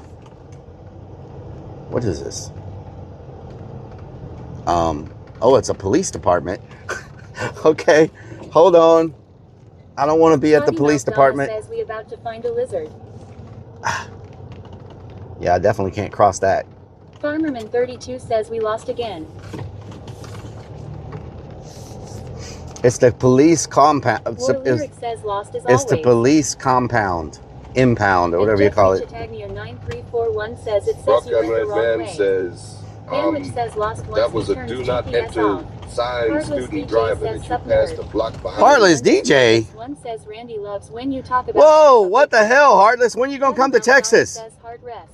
What is this? Oh, it's a police department. Okay, hold on. I don't want to be at the police department. Says we about to find a lizard. Yeah, I definitely can't cross that. Farmerman 32 says we lost again. It's the police compound. Says lost as it's the always. police compound. Impound, or whatever you call it. Chitagnier 9341 says it says Rock you went the Red wrong Man way. says, Says lost once that was he a turns do not GPS enter off. sign Heartless student DJ driver says that you subnerd. passed the block behind. Heartless DJ. One says Randy loves when you talk about. Whoa, what the hell, Heartless? When you gonna come to Texas? Says hard rest.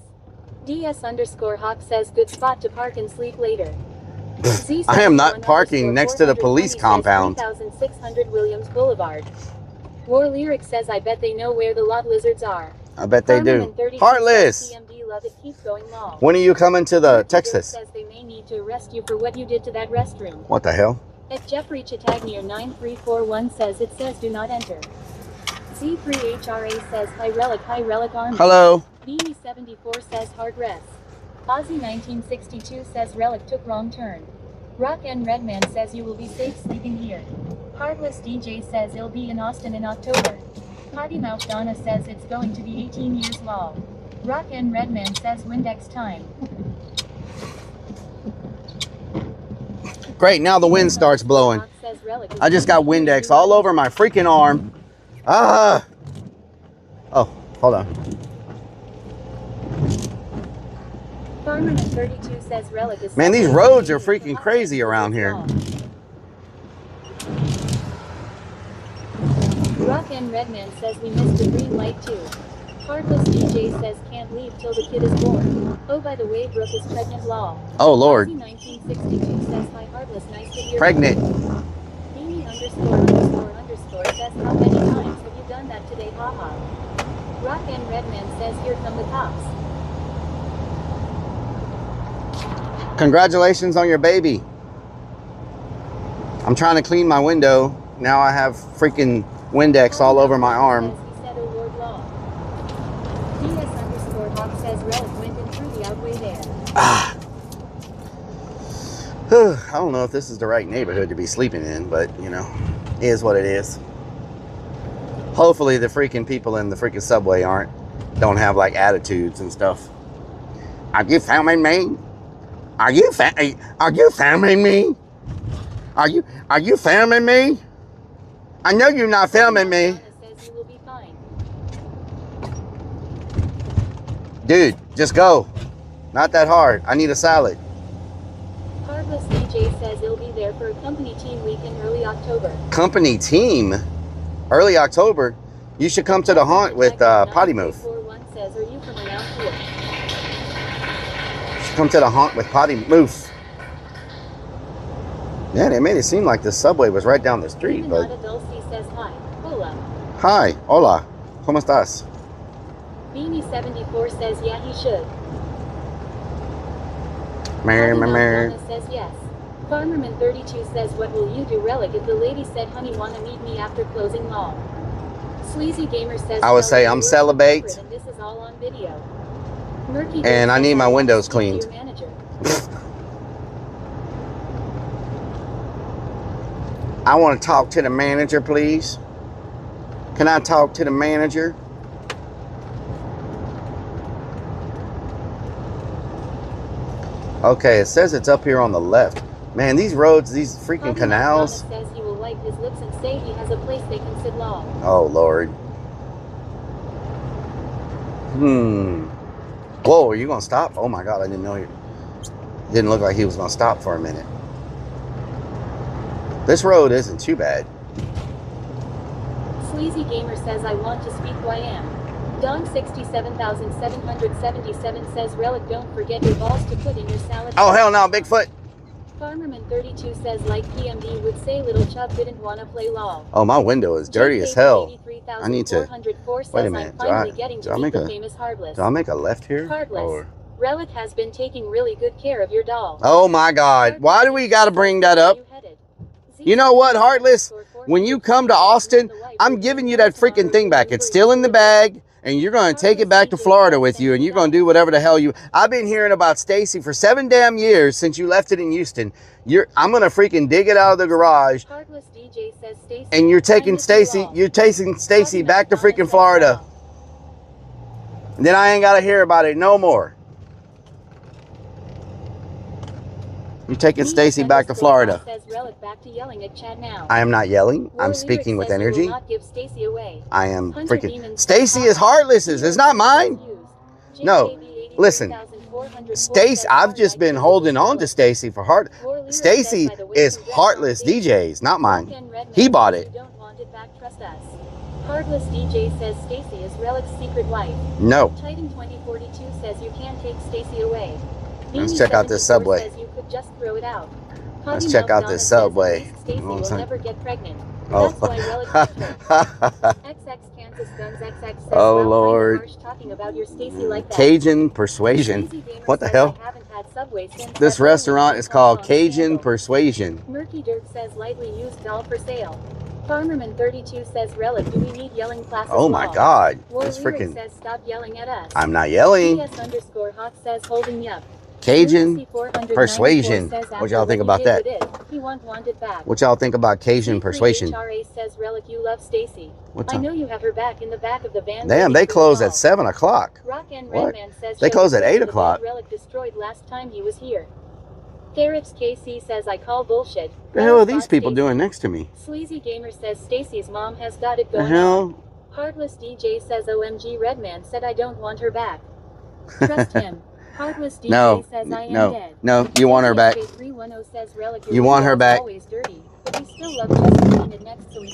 DS_Hawk says good spot to park and sleep later. I am not parking next to the police compound. 3600 Williams Boulevard. War Lyric says I bet they know where the lot lizards are. I bet they do. Heartless. Love it keeps going long. When are you coming to the Texas? Says they may need to arrest you for what you did to that restroom. What the hell? At Jeffrey Chitagnier 9341 says it says do not enter. Z3HRA says hi Rellik Army. Hello. Beanie 74 says hard rest. Ozzy 1962 says Rellik took wrong turn. Rock and Redman says you will be safe sleeping here. Heartless DJ says it'll be in Austin in October. Potty Mouth Donna says it's going to be 18 years long. Rock and Redman says Windex time. Great, now the wind starts blowing. I just got Windex all over my freaking arm. Ah! Oh, hold on. Farmerman 32 says Rellik is. Man, these roads are freaking crazy around here. Rock and Redman says we missed the green light too. Heartless DJ says can't leave till the kid is born. Oh, by the way, Brooke is pregnant law. Oh, Lord. 1962 says hi Heartless, nice to hear. Pregnant. Beanie___ says how many times have you done that today, haha. Rock and Redman says here come the cops. Congratulations on your baby. I'm trying to clean my window. Now I have freaking Windex all over my arm. DS_Hawk says Rellik went in through the outway there. Ah. I don't know if this is the right neighborhood to be sleeping in, but you know, it is what it is. Hopefully the freaking people in the freaking subway don't have like attitudes and stuff. Are you filming me? Are you filming me? Are you filming me? I know you're not filming me. Dude, just go. Not that hard. I need a salad. Heartless DJ says he'll be there for a company team week in early October. Company team? Early October? You should come to the haunt with Potty Move. Says, are you from around here? You should come to the haunt with Potty Move. Yeah, they made it seem like the subway was right down the street, but... Dulce says hi. Hola. Hi. Hola. ¿Cómo estás? Beanie 74 says yeah, he should. Mary. Says yes. Farmerman 32 says what will you do, Rellik, if the lady said honey wanna meet me after closing long. Sleazy Gamer says I would say I'm celibate. And this is all on video. Murky and I need my windows cleaned. I want to talk to the manager, please. Can I talk to the manager? Okay, it says it's up here on the left. Man, these roads, these freaking canals. Says he will wipe his lips and say he has a place they can sit long. Oh, Lord. Whoa, are you going to stop? Oh, my God, I didn't know you. Didn't look like he was going to stop for a minute. This road isn't too bad. Sleazy Gamer says I want to speak who I am. Dong 67,777 says Rellik, don't forget your balls to put in your salad. Oh, hell no, Bigfoot. Farmerman 32 says like PMD would say little Chubb didn't want to play law. Oh, my window is dirty as hell. I need to... Wait a minute. Do I make a left here? Heartless. Or... Rellik has been taking really good care of your doll. Oh, my God. Why do we got to bring that up? You know what, Heartless? When you come to Austin, I'm giving you that freaking thing back. It's still in the bag. and you're going to take it back to Florida with you, and you're going to do whatever the hell you... I've been hearing about Stacy for 7 damn years since you left it in Houston. I'm going to freaking dig it out of the garage, and you're taking Stacy back to freaking Florida. And then I ain't got to hear about it no more. You're taking Stacy back to Florida. I am not yelling. I'm speaking with energy. I am freaking... Stacy is Heartless's. It's not mine. No. Listen. Stacy, I've just been holding on to Stacy for heart. Stacy is Heartless DJs, not mine. He bought it. Heartless DJ says Stacy is Rellik's secret wife. No. Titan 2042 says you can't take Stacy away. Let's check out this subway. Says you could just throw it out. Let's check out this subway. Stacy will never get pregnant. Oh. That's why Rellik XX Kansas Guns XX says, oh, well, Lord. Talking about your Stacy like that. Cajun Persuasion. What the hell? This restaurant is called Cajun Persuasion. Murky Dirt says lightly used doll for sale. Farmerman 32 says Rellik, do we need yelling classes? Oh my God. This freaking... says stop yelling at us. I'm not yelling. PS_Hawk says holding yup. Cajun Persuasion. What y'all think about that? What y'all think about Cajun Persuasion? Says Rellik, you love Stacy. What I know you have her back in the back of the van. Damn, they close at 7 o'clock. What? They close at 8 o'clock. Rellik destroyed last time he was here. Garrett's KC says I call bullshit. The hell are these people doing next to me? Sleazy Gamer says Stacy's mom has got it going the hell? on. Heartless DJ says OMG Redman said I don't want her back. Trust him. Heartless DJ says I am dead. No, you want her back. Says Rellik, you want her back. Always dirty, but we still love Justin it next so we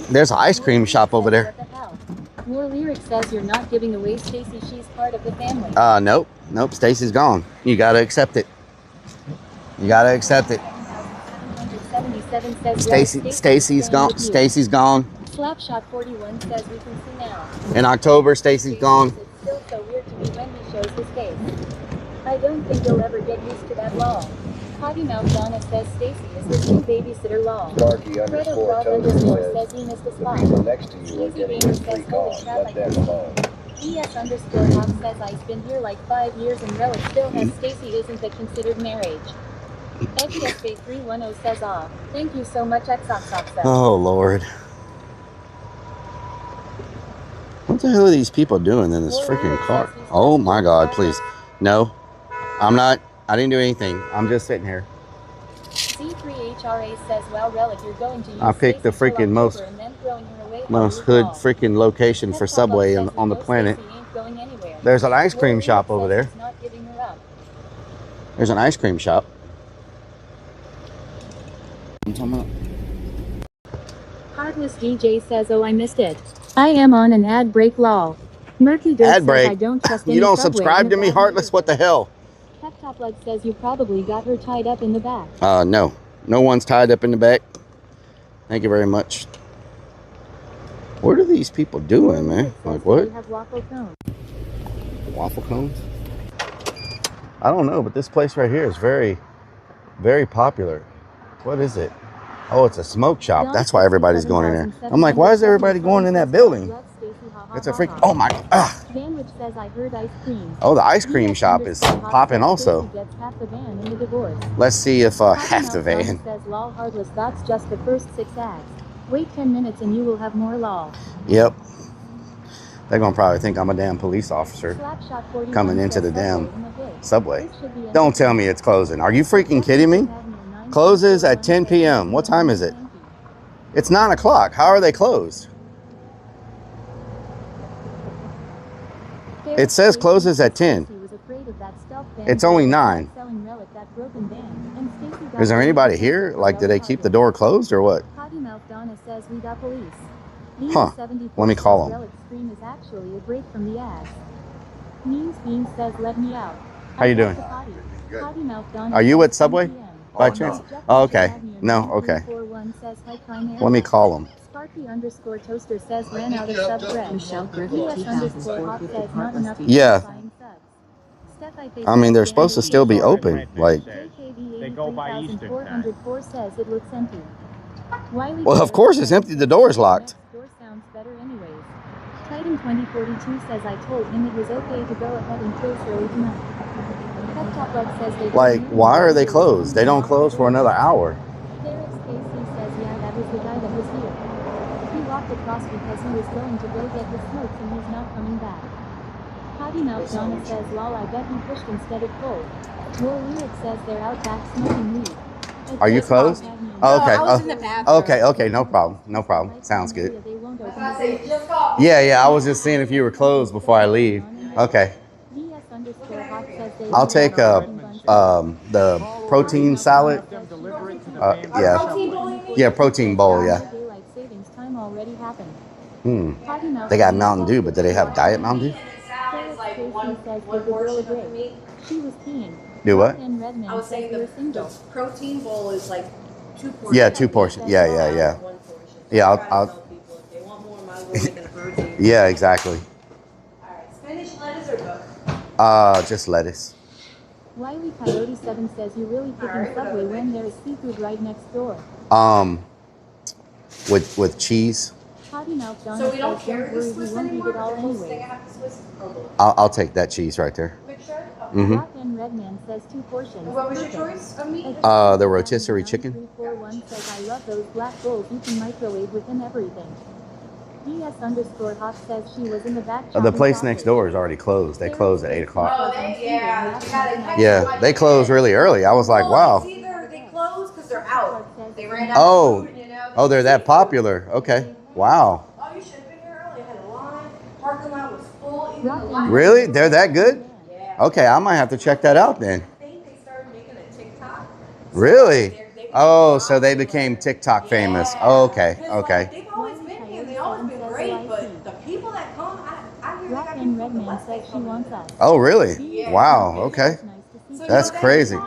There's an ice cream shop over there. More Lyric says you're not giving away Stacy, she's part of the family. Nope. Nope, Stacy's gone. You gotta accept it. You gotta accept it. Stacy's gone. Stacy's gone. Slapshot 41 says we can see now. In October, Stacy's gone. It's still so weird to me when he shows his face. I don't think you'll ever get used to that law. Potty Mouth Donna says Stacy is his new babysitter law. Sparky_Toast says he missed the spot. people next to you are getting your freak on. Let them alone. ES_Hawk says I've been here like 5 years and Rellik still has Stacy isn't that considered marriage. XSK310 says thank you so much XOXOX. Oh Lord. What the hell are these people doing in this freaking car? Oh my God, please. No, I'm not. I didn't do anything. I'm just sitting here. C3HRA says, well, Rellik, you're going to use I picked the freaking most hood freaking location for Subway on the planet. There's an ice cream shop over there. There's an ice cream shop. I'm talking about. Heartless DJ says, oh, I missed it. I am on an ad break lol. Murky Dirt ad break. Says, I don't trust you don't subscribe to me, Heartless? What the hell? Top Blood says you probably got her tied up in the back. No. No one's tied up in the back. Thank you very much. What are these people doing, man? Like what? Have waffle cones. Waffle cones? I don't know, but this place right here is very, very popular. What is it? Oh, it's a smoke shop. That's why everybody's going in there. I'm like, why is everybody going in that building? It's a freak. Oh my. Oh, the ice cream shop is popping also. Let's see if half the van. That's just the first 6 ads. Wait 10 minutes and you will have more law. Yep. They're gonna probably think I'm a damn police officer coming into the damn Subway. Don't tell me it's closing. Are you freaking kidding me? Closes at 10 p.m. What time is it? It's 9 o'clock. How are they closed? It says closes at 10. It's only 9. Is there anybody here? Like, do they keep the door closed or what? Huh. Let me call them. Means Bean says, let me out. How you doing? Potty Mouth Donna Are you says, at Subway 10 p.m. by chance? Oh, okay. No, okay. 341 says, hi, Climb Let me call him. Sparky_toaster says, ran out of sub bread. Michelle Griffith 2004 with the says, not enough people Yeah. buying subs. Steph I mean, they're supposed to still be open. Like, They go by Eastern time. 404 says it looks empty. Wiley well, of course it's empty. The door is locked. Door sounds better anyways. Titan 2042 says I told him it was okay to go ahead and close early tonight. Pep Top Love says they Like, why are they closed? They don't close for another hour. Derek Stacy says yeah, that was the guy that was here. He walked across because he was going to go get his smokes and he's not coming back. Potty Mouth Donna says lol, I bet he pushed instead of pulled. War Lyric says they're out back smoking weed. Are you closed? Oh, okay. I was in the bathroom. Okay. No problem. No problem. Sounds good. Yeah. I was just seeing if you were closed before I leave. Okay. I'll take the protein salad. Yeah, protein bowl. Yeah. They got Mountain Dew, but do they have Diet Mountain Dew? She was peeing. Do what? I was saying the protein bowl is like 2 portions. Yeah, 2 portions. Yeah. Yeah, I'll They want more, might as well make it a protein. Yeah, exactly. Alright, spinach, lettuce, or both? Just lettuce. Wiley Coyote 7 says you're really picking Subway when there's seafood right next door. With cheese. So we don't carry the Swiss anymore, but the closest thing I have to Swiss is humble. I'll take that cheese right there. Picture? Mm-hmm. Rock and Redman says 2 portions. What was your choice of meat? The rotisserie chicken. 341 says I love those black bowls you can microwave within everything. DS_Hawk says she was in the back. The place next door is already closed. They close at 8 o'clock. Oh, yeah. Yeah, they close really early. I was like, wow. It's either they close because they're out. They ran out Oh, of food, you know? oh, they're that popular. Okay, wow. Oh, you should have been here early. I had a line. Parking lot was full. Even the line. Really? They're that good? Okay, I might have to check that out then. I think they started making a TikTok. Really? Oh, so they became TikTok famous. Oh, okay. They've always been here. They've always been great, but the people that come, I hear they got people from the West that come wants us. Oh, really? Yeah. Wow. Okay. That's crazy.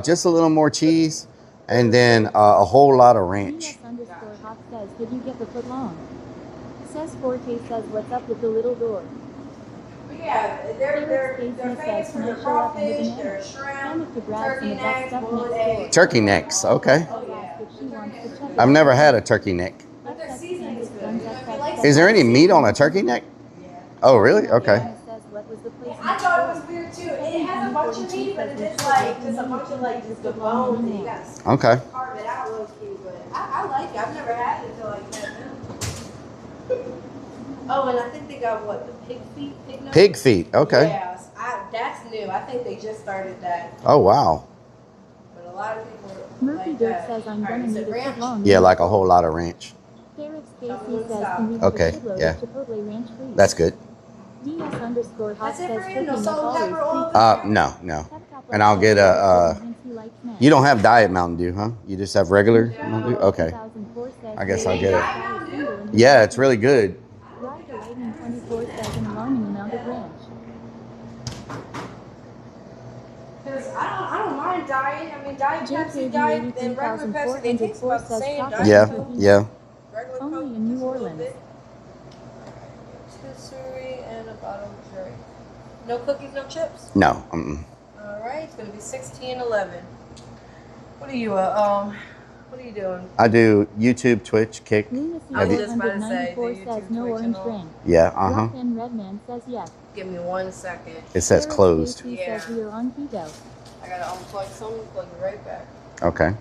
Just a little more cheese, and then a whole lot of ranch. DS_Hawk says, did you get the foot long? Says Forte says, what's up with the little door? Yeah, they're famous for their crawfish, their shrimp, turkey necks, bullet eggs. Turkey necks. Okay. I've never had a turkey neck. But their seasoning is good. You know, if you like Is there any meat on a turkey neck? Oh, really? Okay. I thought it was weird too. It has a bunch of meat, but it is like just a bunch of like just the bones, and you gotta Okay. carve it out real cute. But I like it. I've never had it until like that now. Oh, and I think they got what, the pig feet? Pig feet. Okay. Yes, that's new. I think they just started that. Oh, wow. But a lot of people Murphy like Dirt that. says I'm gonna need a foot long. Yeah, like a whole lot of ranch. Derek Stacy says can we Okay, have a shitload yeah. of Chipotle ranch please? That's good. DS_Hawk says turkey No neck salt, pepper, always. oil? No. And I'll get you don't have Diet Mountain Dew, huh? You just have regular Mountain Dew? Okay. I guess I'll get it. Yeah, it's really good. Roger Lightning 24 says an alarming amount of ranch. Because I don't mind diet. I mean, diet Pepsi, JKB diet, and regular Pepsi, they taste about the same. Diet Yeah. Regular Only Coke, in New just a little Orleans. bit. Rotisserie and a bottle of drink. No cookies, no chips? No. Alright, it's going to be 16.11. What are you, what are you doing? I do YouTube, Twitch, Kick. I was just about to say, do 194 YouTube, says no Twitch, orange and all? drink. Yeah, Rock and Redman says yes. Give me 1 second. It says closed. He says we are on keto. I gotta unplug something, plug it right back. Okay.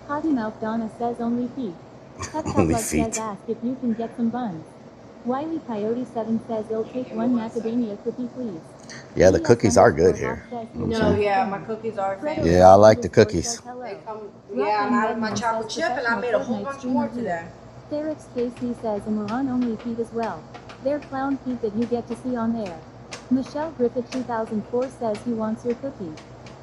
Potty Mouth Donna says only feet. Pep Top Only Love feet. says ask if you can get some buns. Wiley Coyote 7 says he'll take 1 macadamia cookie please. Yeah, the cookies are good here. No, yeah, my cookies are famous. Yeah, I like the cookies. They come, yeah, I'm out of my chocolate chip and I made a whole bunch more today. Derek Stacy says and we're on only feet as well. They're clown feet that you get to see on there. Michelle Griffith 2004 says he wants your cookie.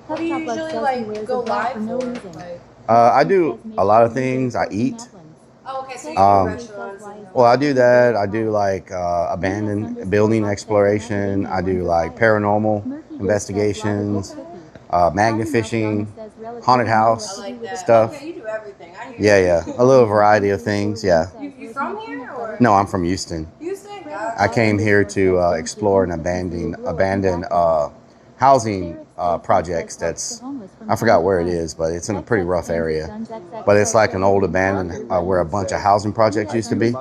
What do you usually like go live for no for? reason. Like, I do a lot of things. I eat. Oh, okay, so you do restaurants. Well, I do that. I do like abandoned building exploration. I do like paranormal investigations, magnet fishing, haunted house stuff. Okay, you do everything. I hear Yeah, a little variety of things. Yeah. You from here or? No, I'm from Houston. Houston? I came here to explore and abandoned housing projects. I forgot where it is, but it's in a pretty rough area. But it's like an old abandoned where a bunch of housing projects used to be.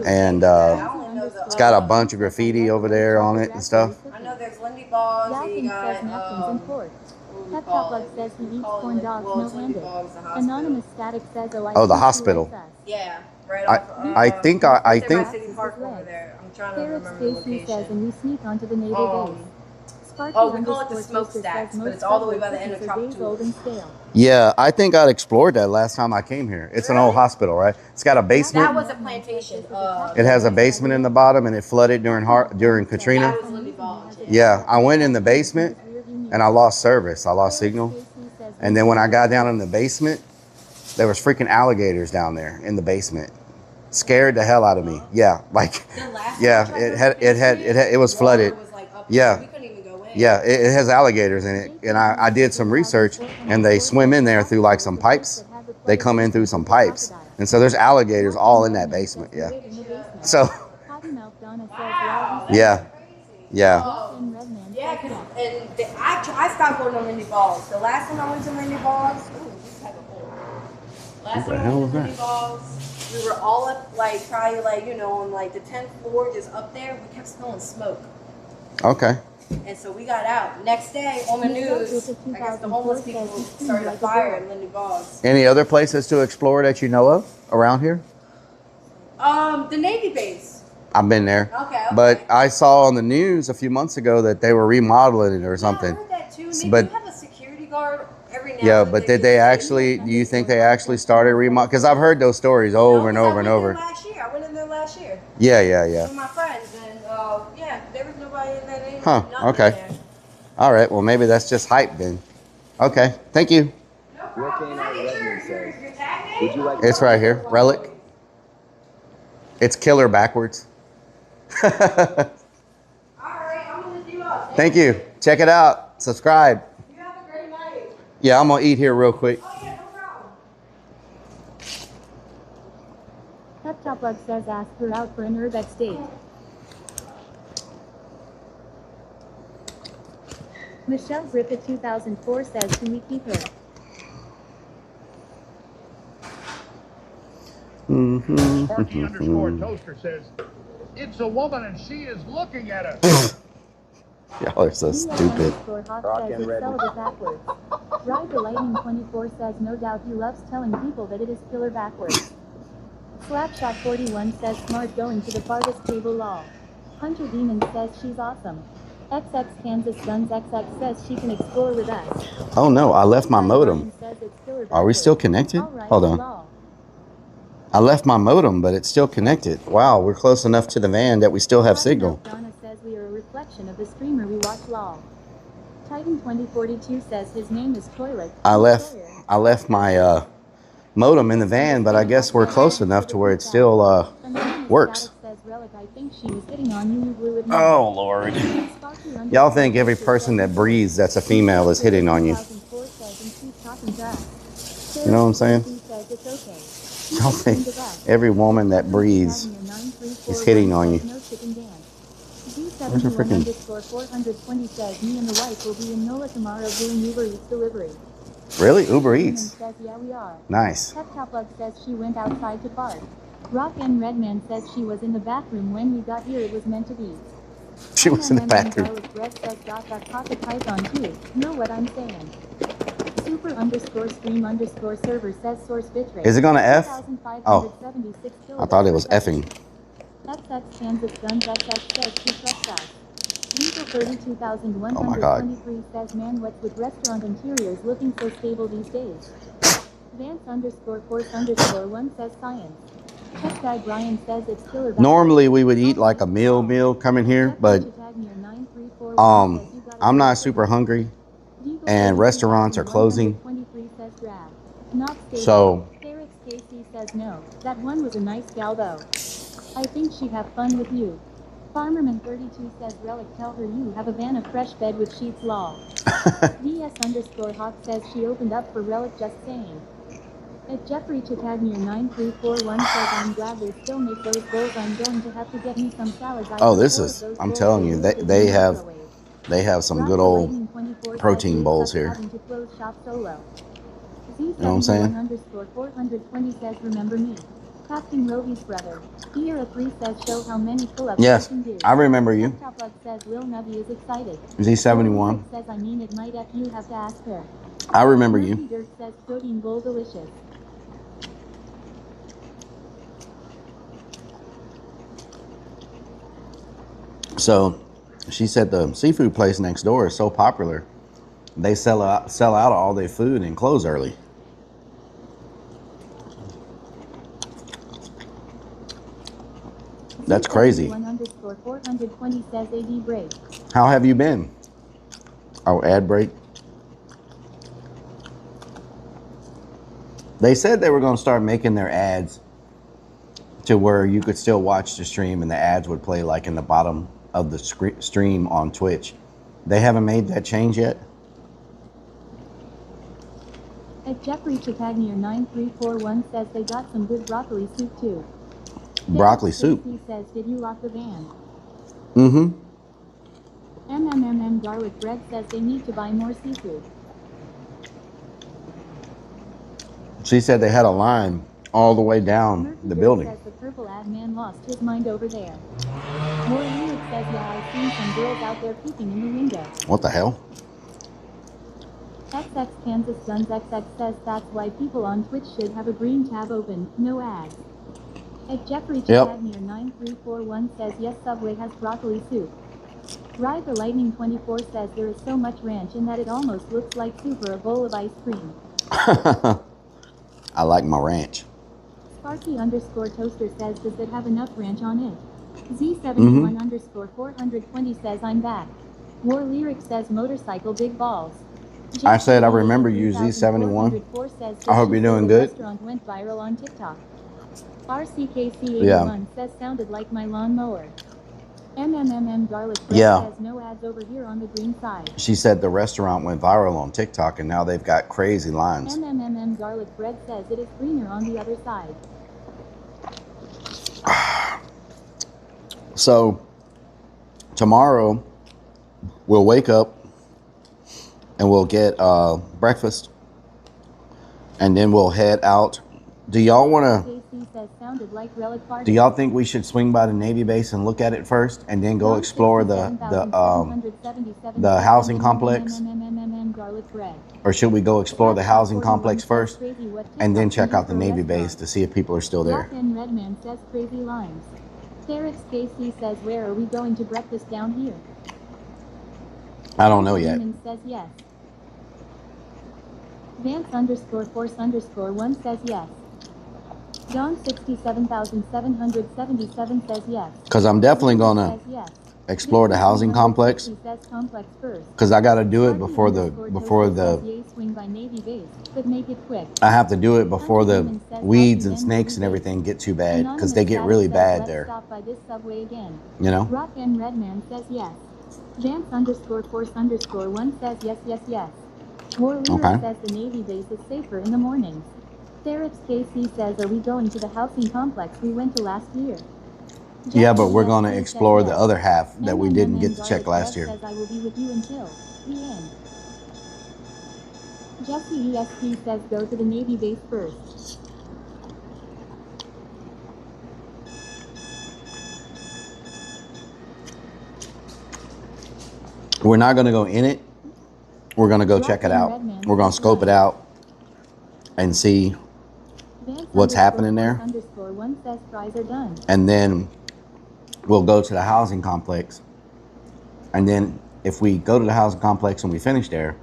And it's got a bunch of graffiti over there on it and stuff. I know there's Lindy Boggs, and you got, Pep Top Lug says he eats corn dogs no-handed. Anonymous Static says, oh, the hospital. Yeah, right off. I think. City Park over there. I'm trying to remember the location. Says, and we sneak onto the naval base. Oh, we call it the smokestacks, but it's all the way by the end of Tropical. Yeah, I think I explored that last time I came here. It's an old hospital, right? It's got a basement. That was a plantation. It has a basement in the bottom, and it flooded during Katrina. That was Lindy Boggs. Yeah, I went in the basement, and I lost service. I lost signal. And then when I got down in the basement, there was freaking alligators down there in the basement. Scared the hell out of me. Yeah, like, yeah, it was flooded. Yeah. Yeah, it has alligators in it, and I did some research, and they swim in there through like some pipes. They come in through some pipes, and so there's alligators all in that basement. Yeah, so yeah. Yeah, and I stopped going to Lindy Boggs. The last time I went to Lindy Boggs, last time I went to Lindy Boggs, we were all up, like probably like on like the 10th floor, just up there. We kept smelling smoke. Okay. And so we got out. Next day on the news, I guess the homeless people started a fire in Lindy Boggs. Any other places to explore that you know of around here? The Navy base. I've been there. Okay. But I saw on the news a few months ago that they were remodeling it or something. I heard that too. Maybe But you have a security guard every now and yeah, then. but did they actually? Do you think they actually started remodel? Because I've heard those stories over and over and over. Last year, I went in there last year. Yeah. With my friends, and yeah, there was nobody in there. Huh. Okay. All right. Well, maybe that's just hype then. Okay. Thank you. It's right here. Rellik. It's killer backwards. Thank you. Check it out. Subscribe. You have a great night. Yeah, I'm gonna eat here real quick. Oh yeah, no problem. Pep Top Lug says ask her out for an urbex date. Michelle Griffith 2004 says, can we keep her? Sparky underscore Toaster says, it's a woman and she is looking at us. Y'all are so stupid. Ride the Lightning 24 says, no doubt he loves telling people that it is killer backwards. Slapshot 41 says, smart going to the farthest table lol. Hunter Demon says she's awesome. XX Kansas Guns XX says she can explore with us. Oh no, I left my modem. Are we still connected? Hold on. I left my modem, but it's still connected. Wow, we're close enough to the van that we still have signal. Donna says we are a reflection of the streamer we watch lol. Titan 2042 says his name is Toilet. I left my modem in the van, but I guess we're close enough to where it still works. Oh Lord. Y'all think every person that breathes that's a female is hitting on you. You know what I'm saying? Y'all think every woman that breathes is hitting on you. Where's her freaking... 420 says me and the wife will be in NOLA tomorrow doing Uber Eats delivery. Really? Uber Eats? Says, yeah, we are. Nice. Pep Top Lug says she went outside to park. Rock and Redman says she was in the bathroom when we got here. It was meant to be. She was in the bathroom. Know what I'm saying? Super underscore stream underscore server says source bitrate. Is it gonna F? Oh, I thought it was effing. XX Kansas Guns XX says she trusts us. Diesel 32,123 Oh my God. says man what's with restaurant interiors looking so stable these days. Vance underscore force underscore 1 says science. Tech guy Brian says it's killer. Normally we would eat like a meal coming here, but I'm not super hungry and restaurants are closing. So says no. That one was a nice gal though. I think she'd have fun with you. Farmerman32 says Rellik tell her you have a van of fresh bed with sheets lol. DS_Hawk says she opened up for Rellik just saying. At Jeffrey Chitagnier 9341 says I'm glad they still make those bowls. I'm going to have to get me some salads. Oh, this is, I'm telling you, they have some good old protein bowls here. You know what I'm saying? Z71_420 says remember me. Captain Roby's brother. Era 3 says show how many pull-ups Yes, you can do. I remember you. Top Bug says Lil Nubby is excited. Z71. Says I mean it might you have to ask her. I remember you. Dirk says protein bowl delicious. So she said the seafood place next door is so popular, they sell out all their food and close early. That's crazy. Z71_420 says AD break. How have you been? Oh, ad break. They said they were going to start making their ads to where you could still watch the stream and the ads would play like in the bottom of the stream on Twitch. They haven't made that change yet? At Jeffrey Chitagnier 9341 says they got some good broccoli soup too. Broccoli soup. He says, did you lock the van? Mm-hmm. MMMM Garlic Bread says they need to buy more seafood. She said they had a line all the way down Murphy the building. Says the purple ad man lost his mind over there. More Lyric says, yeah, I've seen some girls out there peeking in the window. What the hell? XX Kansas Guns XX says that's why people on Twitch should have a green tab open, no ads. At Jeffrey Chitagnier 9341 says yes, Subway has broccoli soup. Ride the Lightning 24 says there is so much ranch in that it almost looks like soup or a bowl of ice cream. I like my ranch. Sparky_Toaster says does it have enough ranch on it? Z71_420 says I'm back. War Lyric says motorcycle big balls. I said I remember you, Z71. I hope you're doing good. Restaurant went viral on TikTok. RCKC81 says sounded like my lawnmower. MMMM Garlic Bread says no ads over here on the green side. She said the restaurant went viral on TikTok and now they've got crazy lines. MMMM Garlic Bread says it is greener on the other side. So tomorrow we'll wake up and we'll get breakfast and then we'll head out. Do y'all want to? Do y'all think we should swing by the Navy base and look at it first, and then go explore the housing complex? Or should we go explore the housing complex first, and then check out the Navy base to see if people are still there? Redman says crazy lines. Derek Spacey says, where are we going to breakfast down here? I don't know yet. Says yes. Vance_Force_1 says yes. John 67,777 says yes. Because I'm definitely gonna explore the housing complex. Because I got to do it before the I have to do it before the weeds and snakes and everything get too bad, because they get really bad there. You know. Rock and Redman says yes. Vance_Force_1 says yes, yes, yes. War Leader says the Navy base is safer in the mornings. Sarah's KC says, are we going to the housing complex we went to last year? Yeah, but we're going to explore the other half that we didn't get to check last year. Says, I will be with you until the end. Jesse ESP says, go to the Navy base first. We're not going to go in it. We're going to go check it out. We're going to scope it out and see what's happening there. And then we'll go to the housing complex. And then if we go to the housing complex and we finish there,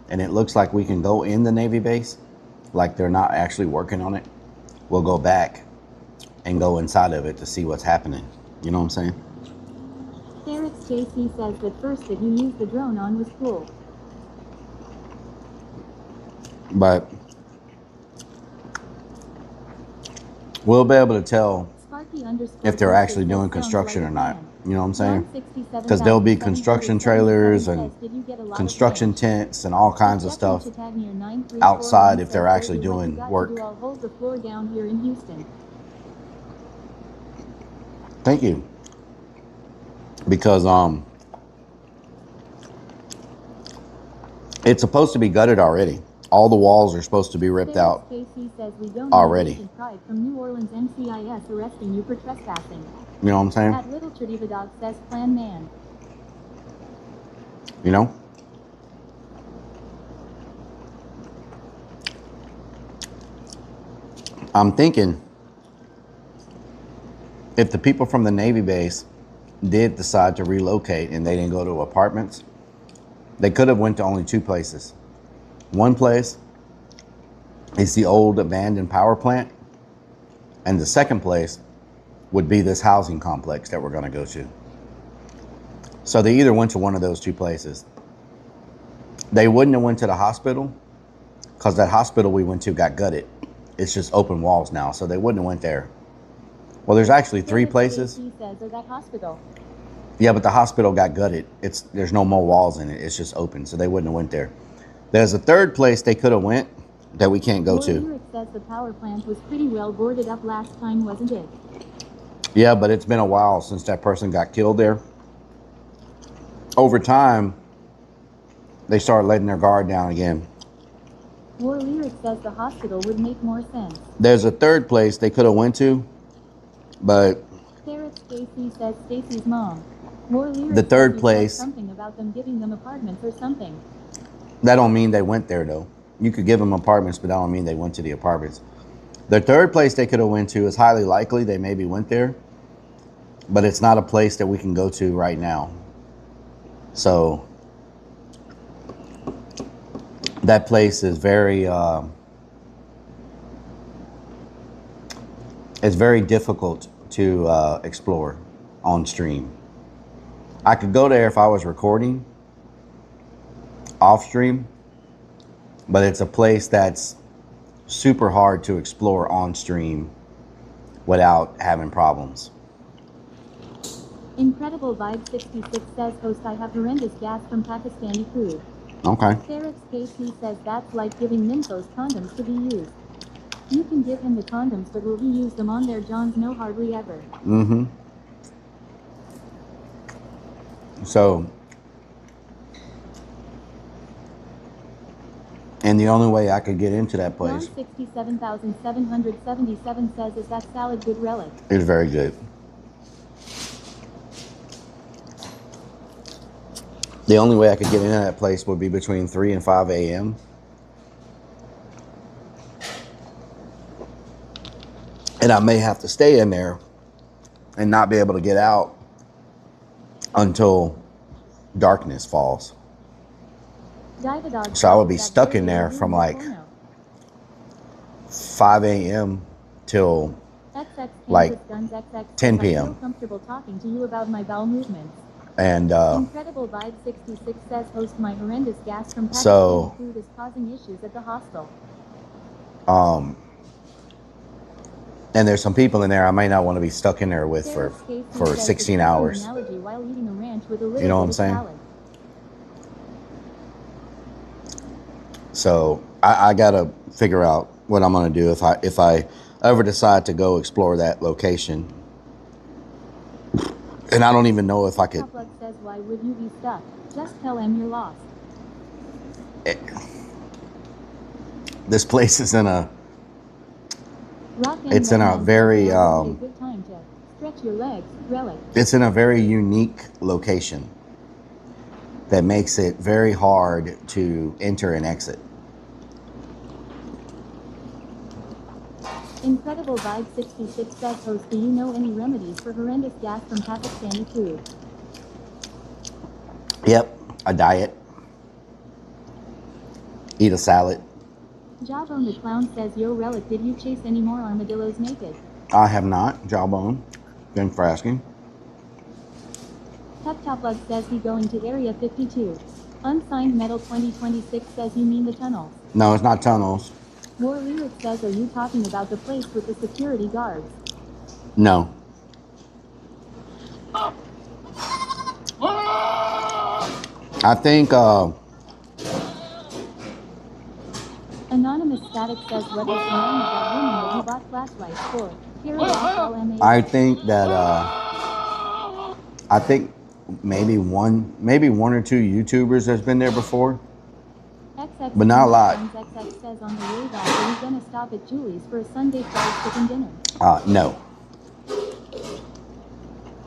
and it looks like we can go in the Navy base, like they're not actually working on it, we'll go back and go inside of it to see what's happening. You know what I'm saying? Derek JC says the first that you used the drone on was cool. But We'll be able to tell Sparky underscore if they're actually says doing sounds construction like or a not. plan. You know what I'm saying? John Because there'll be construction 67,777 trailers and says, "Did you get a lot of construction ranch?" tents and all kinds of Jeffrey stuff Chatagnier 9341 outside if says, they're actually "Dirty, like you doing got to work. do, I'll hold the floor down here in Houston." Thank you. Because it's supposed to be gutted already. All the walls are supposed to be ripped out Casey says, "We don't already. need pride from New Orleans NCIS arresting you for trespassing." You know what I'm saying? At Little Tradiva Dog says, "Plan man." You know? I'm thinking if the people from the Navy base did decide to relocate and they didn't go to apartments, they could have went to only two places. One place is the old abandoned power plant, and the second place would be this housing complex that we're going to go to. So they either went to one of those two places. They wouldn't have went to the hospital because that hospital we went to got gutted. It's just open walls now, so they wouldn't have went there. Well, there's actually three places. He says, "Or that hospital." Yeah, but the hospital got gutted. There's no more walls in it. It's just open, so they wouldn't have went there. There's a third place they could have went that we can't go to. Lyric says the power plant was pretty well boarded up last time, wasn't it? Yeah, but it's been a while since that person got killed there. Over time, they started letting their guard down again. War Lyric says the hospital would make more sense. There's a third place they could have went to, but Sarah Stacy says Stacy's mom. War Lyric the third says place, something about them giving them apartments or something. that don't mean they went there though. You could give them apartments, but that don't mean they went to the apartments. The third place they could have went to is highly likely they maybe went there, but it's not a place that we can go to right now. So that place is very it's very difficult to explore on stream. I could go there if I was recording off stream, but it's a place that's super hard to explore on stream without having problems. Incredible Vibe 66 says, "Host, I have horrendous gas from Pakistani food." Okay. Sarah Casey says that's like giving Nymphos condoms to be used. You can give him the condoms, but will he use them on their Johns? No, hardly ever. Mm-hmm. So, and the only way I could get into that place 67,777 says, "Is that salad good, Relic?" is very good. The only way I could get into that place would be between 3 and 5 a.m. And I may have to stay in there and not be able to get out until darkness falls. So I would be stuck in there from like 5 a.m. till like 10 p.m. I feel comfortable talking to you about my bowel movements. And Incredible Vibe 66 says, "Host, my horrendous gas from Pakistani food is causing issues at the hostel." And there's some people in there I may not want to be stuck in there with for 16 hours. You know what I'm saying? So I gotta figure out what I'm gonna do if I ever decide to go explore that location. And I don't even know if I could. Says, "Why would you be stuck? Just tell him you're lost." This place is in a. Rockin' It's in a very. Good time to stretch your legs, Relic. It's in a very unique location that makes it very hard to enter and exit. Incredible Vibe 66 says, "Host, do you know any remedies for horrendous gas from Pakistani food?" Yep, a diet. Eat a salad. Jawbone the Clown says, "Yo, Relic, did you chase any more armadillos naked?" I have not, Jawbone. Thanks for asking. Top Bug says, "He going to Area 52." Unsigned Metal 2026 says, "You mean the tunnels?" No, it's not tunnels. More Lyric says, are you talking about the place with the security guards? No. I think Anonymous Static says, what was the name of that woman that you bought flashlights for? I think that I think maybe one or two YouTubers has been there before, but not a lot. XX says on the way back, are you gonna stop at Julie's for a Sunday fried chicken dinner? No.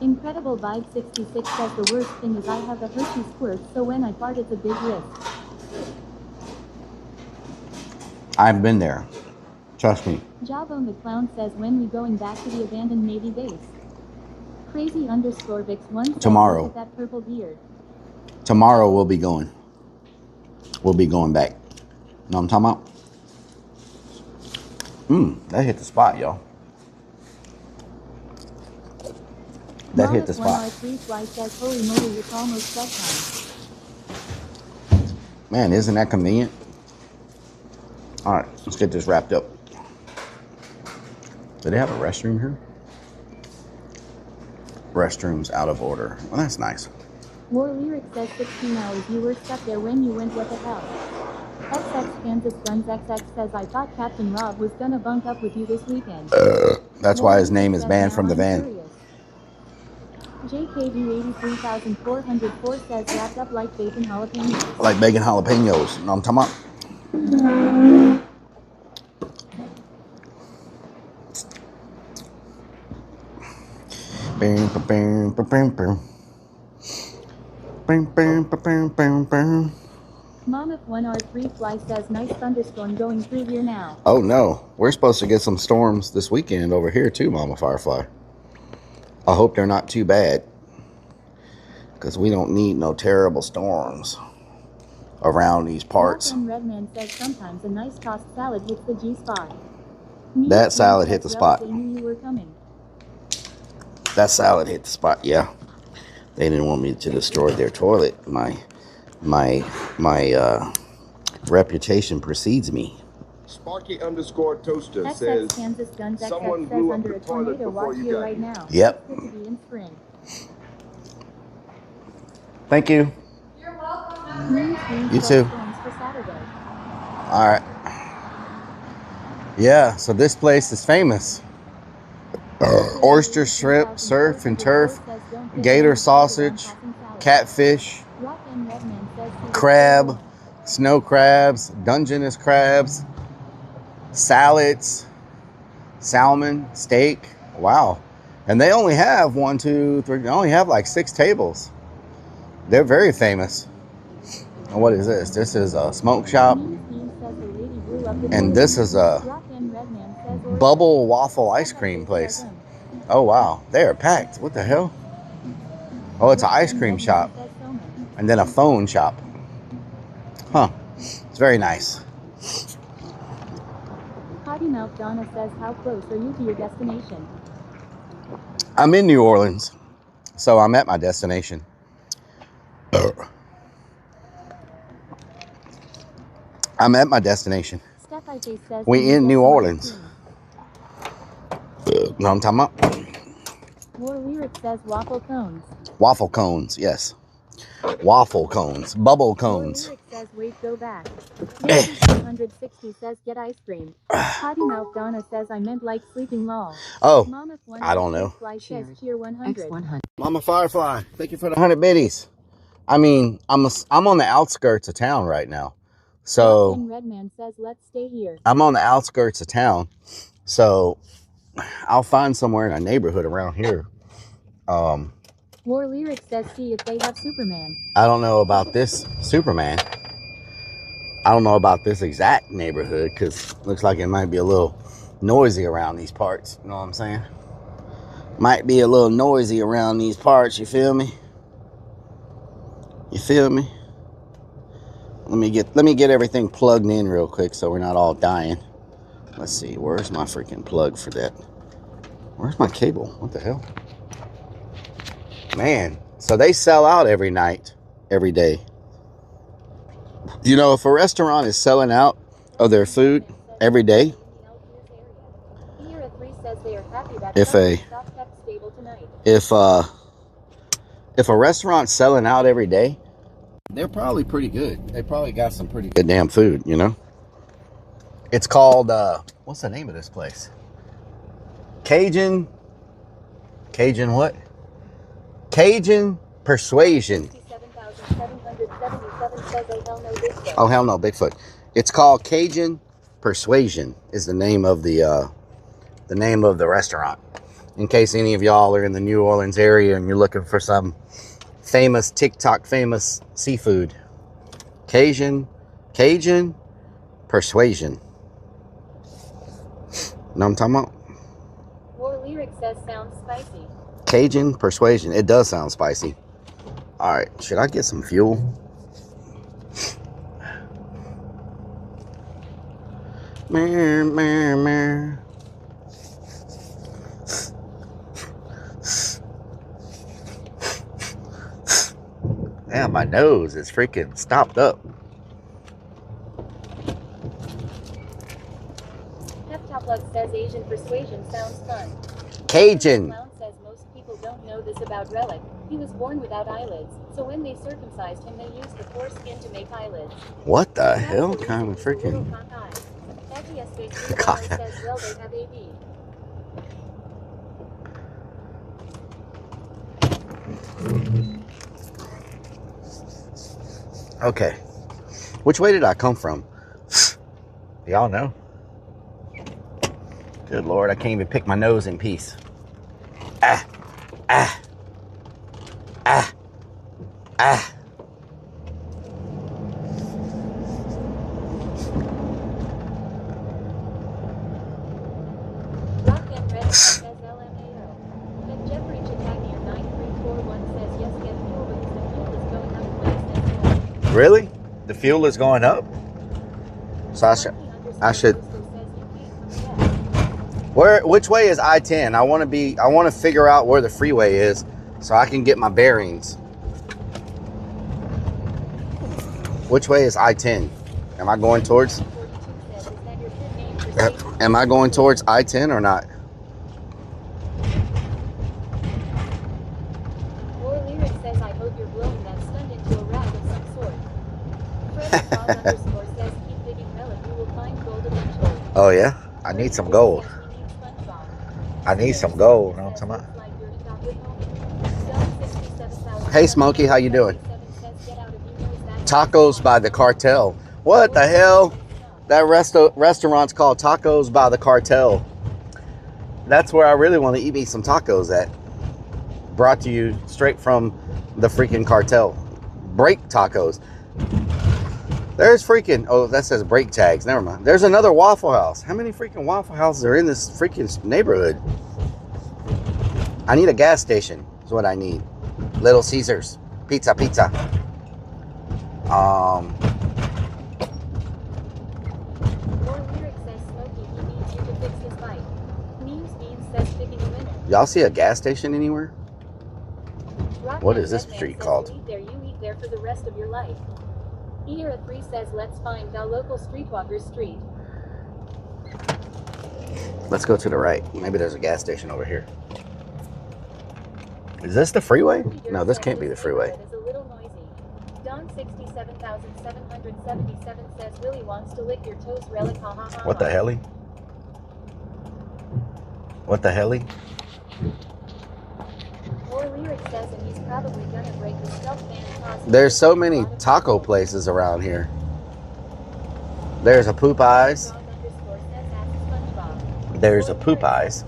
Incredible Vibe 66 says the worst thing is I have a Hershey squirt, so when I fart it's a big risk. I've been there. Trust me. Jawbone the Clown says, when we going back to the abandoned Navy base? Crazy_Vix1 Tomorrow. Look at that purple beard. Tomorrow we'll be going. We'll be going back. Know what I'm talking about? That hit the spot, y'all. That hit the spot. Says, holy moly, it's almost bedtime. Man, isn't that convenient? All right, let's get this wrapped up. Do they have a restroom here? Restrooms out of order. Well, that's nice. More Lyric says 16 hours you were stuck there when you went, what the hell? XX Kansas Guns XX says, I thought Captain Rob was gonna bunk up with you this weekend. That's why his name is banned from the van. JKV 83404 says, wrapped up like bacon jalapenos. Like bacon jalapenos. You know what I'm talking about? Mom of 1R3 Fly says, nice thunderstorm going through here now. Oh no, we're supposed to get some storms this weekend over here too, Mama Firefly. I hope they're not too bad, because we don't need no terrible storms around these parts. Redman says sometimes a nice tossed salad hits the G spot. That salad hit the spot. They knew you were coming. That salad hit the spot, yeah. They didn't want me to destroy their toilet. My reputation precedes me. Sparky_Toaster says someone blew up the toilet before you got right now. Yep. Good to be in spring. Thank you. You're welcome. You too. All right. Yeah, so this place is famous. Oyster, shrimp, surf and turf, gator sausage, catfish, crab, snow crabs, Dungeness crabs, salads, salmon, steak. Wow. And they only have 1, 2, 3, they only have like 6 tables. They're very famous. And what is this? This is a smoke shop. And this is a bubble waffle ice cream place. Oh wow, they are packed. What the hell? Oh, it's an ice cream shop. And then a phone shop. Huh. It's very nice. Potty Mouth Donna says, how close are you to your destination? I'm in New Orleans, so I'm at my destination. I'm at my destination. We in New Orleans. No, I'm talking about. More Lyric says waffle cones. Waffle cones, yes. Waffle cones, bubble cones. More Lyric says wait, go back. 160 says get ice cream. Potty Mouth Donna says I meant like sleeping lol. Oh, I don't know. Says cheer 100. Mama Firefly, thank you for the 100 biddies. I mean, I'm on the outskirts of town right now. So Redman says let's stay here. I'm on the outskirts of town. So I'll find somewhere in a neighborhood around here. War Lyric says see if they have Superman. I don't know about this Superman. I don't know about this exact neighborhood, because it looks like it might be a little noisy around these parts. You know what I'm saying? Might be a little noisy around these parts, you feel me? You feel me? Let me get everything plugged in real quick so we're not all dying. Let's see, where's my freaking plug for that? Where's my cable? What the hell? Man, so they sell out every night, every day. You know, if a restaurant is selling out of their food every day, if a restaurant's selling out every day, they're probably pretty good. They probably got some pretty good damn food, you know? It's called, what's the name of this place? Cajun what? Cajun Persuasion. Oh, hell no, Bigfoot. It's called Cajun Persuasion is the name of the restaurant. In case any of y'all are in the New Orleans area and you're looking for some famous TikTok famous seafood. Cajun Persuasion. Know what I'm talking about? More lyric says sounds spicy. Cajun Persuasion. It does sound spicy. All right, should I get some fuel? Mer, mer, mer. Yeah, my nose is freaking stopped up. Plug says Asian persuasion sounds fun. Cajun. Clown says most people don't know this about Rellik. He was born without eyelids, so when they circumcised him, they used the foreskin to make eyelids. What the hell kind of freaking cock says, well, they have AB. Okay. Which way did I come from? Y'all know? Good Lord, I can't even pick my nose in peace. Ah, ah, ah, ah. Rock and Red says LMAO. And Jeffrey Chicago 9341 says yes, get fuel because the fuel is going up. Really? The fuel is going up? So I should. Which way is I-10? I want to figure out where the freeway is so I can get my bearings. Which way is I-10? Am I going towards I-10 or not? More lyric says I hope you're blowing that stunt into a rag of some sort. Fred says keep digging Rellik, you will find gold eventually. Oh yeah? I need some gold. I need some gold. You know what I'm talking about? Hey Smokey, how you doing? Tacos by the Cartel. What the hell? That restaurant's called Tacos by the Cartel. That's where I really want to eat me some tacos at. Brought to you straight from the freaking cartel. Break tacos. There's freaking, oh, that says brake tags. Never mind. There's another Waffle House. How many freaking Waffle Houses are in this freaking neighborhood? I need a gas station. Is what I need. Little Caesars. Pizza. More lyric says Smokey, he needs you to fix his bike. Memes Beans says picking a winner. Y'all see a gas station anywhere? Rock What is this street called? You eat there for the rest of your life. Era 3 says let's find the local streetwalker's street. Let's go to the right. Maybe there's a gas station over here. Is this the freeway? No, this can't be the freeway. It's a little noisy. Don 67,777 says Willie wants to lick your toes, Rellik. Ha ha ha. What the helly? What the helly? More lyric says, and he's probably gonna break the stealth ban. There's so many taco places around here. There's a Poop Eyes. There's a Poop Eyes.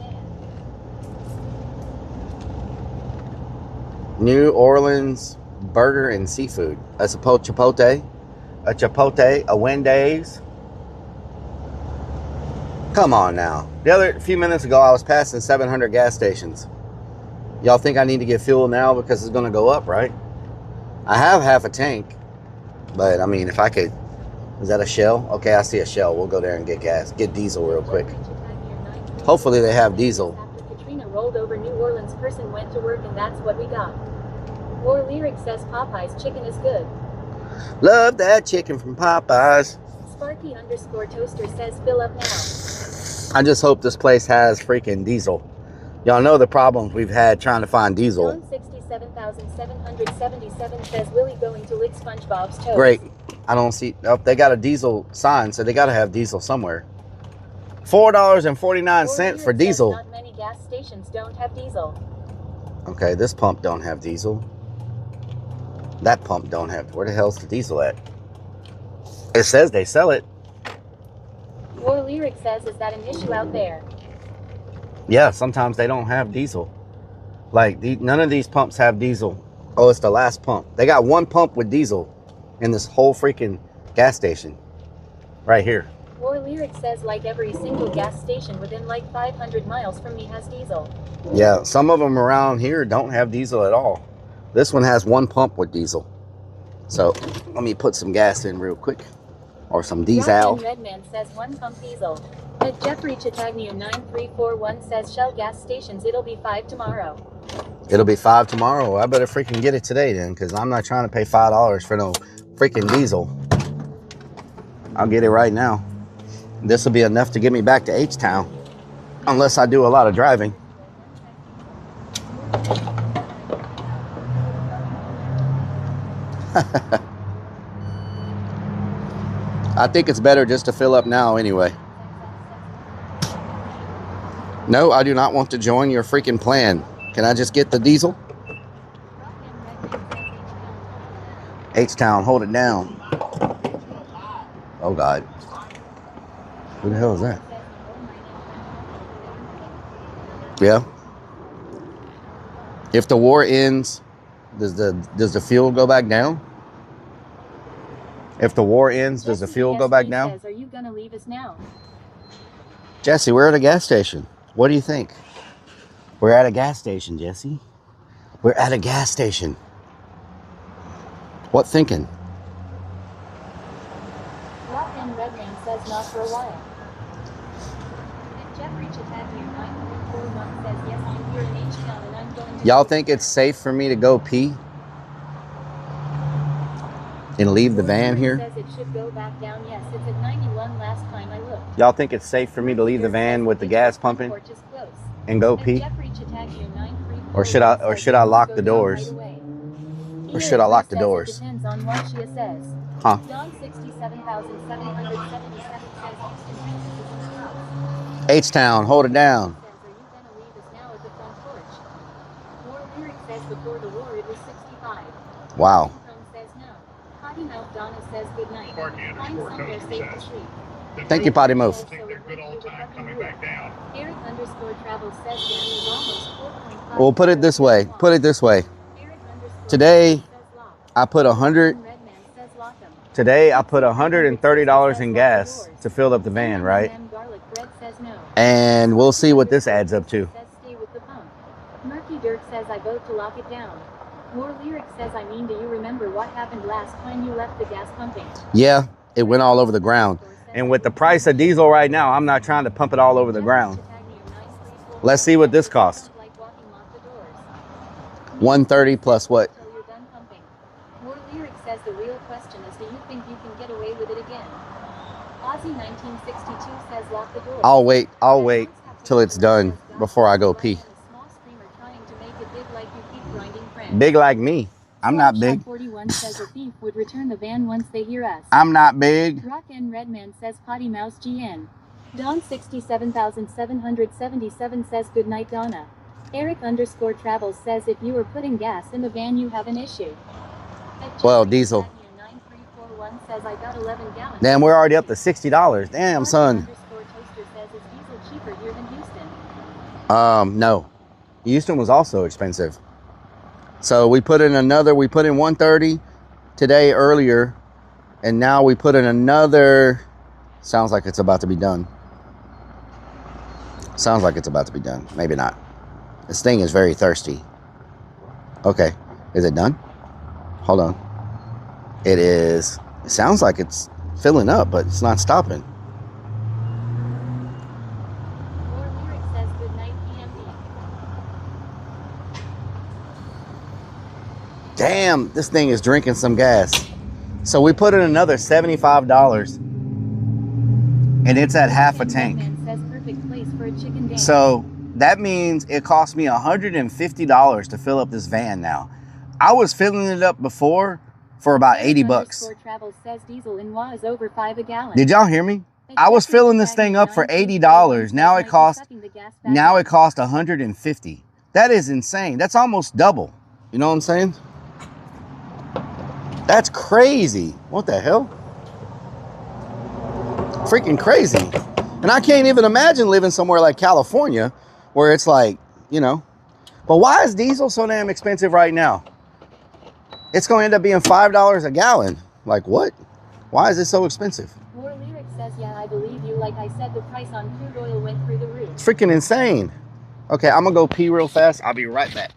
New Orleans Burger and Seafood. A Chipotle. A Wendy's. Come on now. A few minutes ago, I was passing 700 gas stations. Y'all think I need to get fuel now because it's going to go up, right? I have half a tank. But, I mean, if I could... Is that a Shell? Okay, I see a Shell. We'll go there and get gas. Get diesel real quick. Hopefully they have diesel. After Katrina rolled over, New Orleans person went to work, and that's what we got. More lyric says Popeye's chicken is good. Love that chicken from Popeyes. Sparky underscore toaster says fill up now. I just hope this place has freaking diesel. Y'all know the problems we've had trying to find diesel. John 67,777 says Willie going to lick SpongeBob's toes. Great. I don't see. Oh, they got a diesel sign, so they got to have diesel somewhere. $4.49 for diesel. Not many gas stations don't have diesel. Okay, this pump don't have diesel. That pump don't have. Where the hell's the diesel at? It says they sell it. War Lyric says, is that an issue out there? Yeah, sometimes they don't have diesel. Like, none of these pumps have diesel. Oh, it's the last pump. They got one pump with diesel in this whole freaking gas station. Right here. War Lyric says like every single gas station within like 500 miles from me has diesel. Yeah, some of them around here don't have diesel at all. This one has one pump with diesel. So, let me put some gas in real quick. Or some diesel. Redman says one pump diesel. At Jeffrey Chitagnew 9341 says Shell gas stations, it'll be 5 tomorrow. It'll be 5 tomorrow. I better freaking get it today then, because I'm not trying to pay $5 for no freaking diesel. I'll get it right now. This will be enough to get me back to H-Town. Unless I do a lot of driving. I think it's better just to fill up now anyway. No, I do not want to join your freaking plan. Can I just get the diesel? H-Town, hold it down. Oh, God. Who the hell is that? Yeah. If the war ends, does the fuel go back down? If the war ends, does the fuel go back down? Says, are you gonna leave us now? Jesse, we're at a gas station. What do you think? We're at a gas station, Jesse. We're at a gas station. What thinking? Rock and Redman says not for a while. And Jeffrey Chitagnew 9341 says yes, I'm here in H-Town and I'm going to... Y'all think it's safe for me to go pee? And leave the van here? Says it should go back down. Yes, it's at 91 last time I looked. Y'all think it's safe for me to leave the van with the gas pumping and go pee? Or should I lock the doors? Or should I lock the doors? Depends on what she says. Huh? Don 67,777 says H-Town, hold it down. War Lyric says before the war it was 65. Wow. Says no. Potty Mouth Donna says good night. Find somewhere safe to sleep. Thank you, Potty Mouth. Eric underscore travel says Dan is almost 4.5. Well, put it this way. Put it this way. Today, I put $130 in gas to fill up the van, right? And we'll see what this adds up to. Murky Dirt says I vote to lock it down. War Lyric says, I mean, do you remember what happened last time you left the gas pumping? Yeah, it went all over the ground. And with the price of diesel right now, I'm not trying to pump it all over the ground. Let's see what this costs. $130 plus what? War Lyric says the real question is, do you think you can get away with it again? Aussie 1962 says lock the door. I'll wait till it's done before I go pee. Big like me. I'm not big. 41 says a thief would return the van once they hear us. I'm not big. Rock and Redman says Potty Mouse GN. Don 67,777 says good night Donna. Eric underscore travels says if you are putting gas in the van you have an issue. Well, diesel. 9341 says I got 11 gallons. Damn, we're already up to $60. Damn, son. Underscore toaster says is diesel cheaper here than Houston? No. Houston was also expensive. So we put in 130 today earlier, and now we put in another. Sounds like it's about to be done. Sounds like it's about to be done. Maybe not. This thing is very thirsty. Okay, is it done? Hold on. It is. It sounds like it's filling up, but it's not stopping. War Lyric says good night PMD. Damn, this thing is drinking some gas. So we put in another $75 and it's at half a tank. Says perfect place for a chicken dance. So that means it cost me $150 to fill up this van now. I was filling it up before for about 80 bucks. Travels says diesel in Wa is over 5 a gallon. Did y'all hear me? I was filling this thing up for $80. Now it cost $150. That is insane. That's almost double. You know what I'm saying? That's crazy. What the hell? Freaking crazy. And I can't even imagine living somewhere like California where it's like, you know. But why is diesel so damn expensive right now? It's going to end up being $5 a gallon. Like what? Why is it so expensive? More Lyric says, yeah, I believe you. Like I said, the price on crude oil went through the roof. It's freaking insane. Okay, I'm going to go pee real fast. I'll be right back.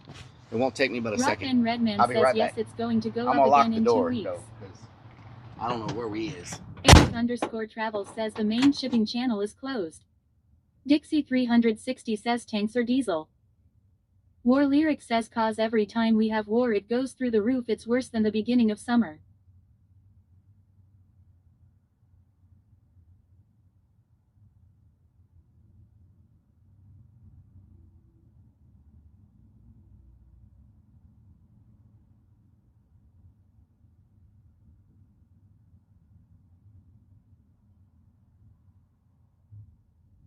It won't take me but a second. Redman I'll be says, right yes, back. it's going to go I'm up gonna again lock the in door, 2 weeks. though, 'cause I don't know where we is. Eric_Travel says the main shipping channel is closed. Dixie 360 says tanks are diesel. War Lyric says cause every time we have war it goes through the roof. It's worse than the beginning of summer.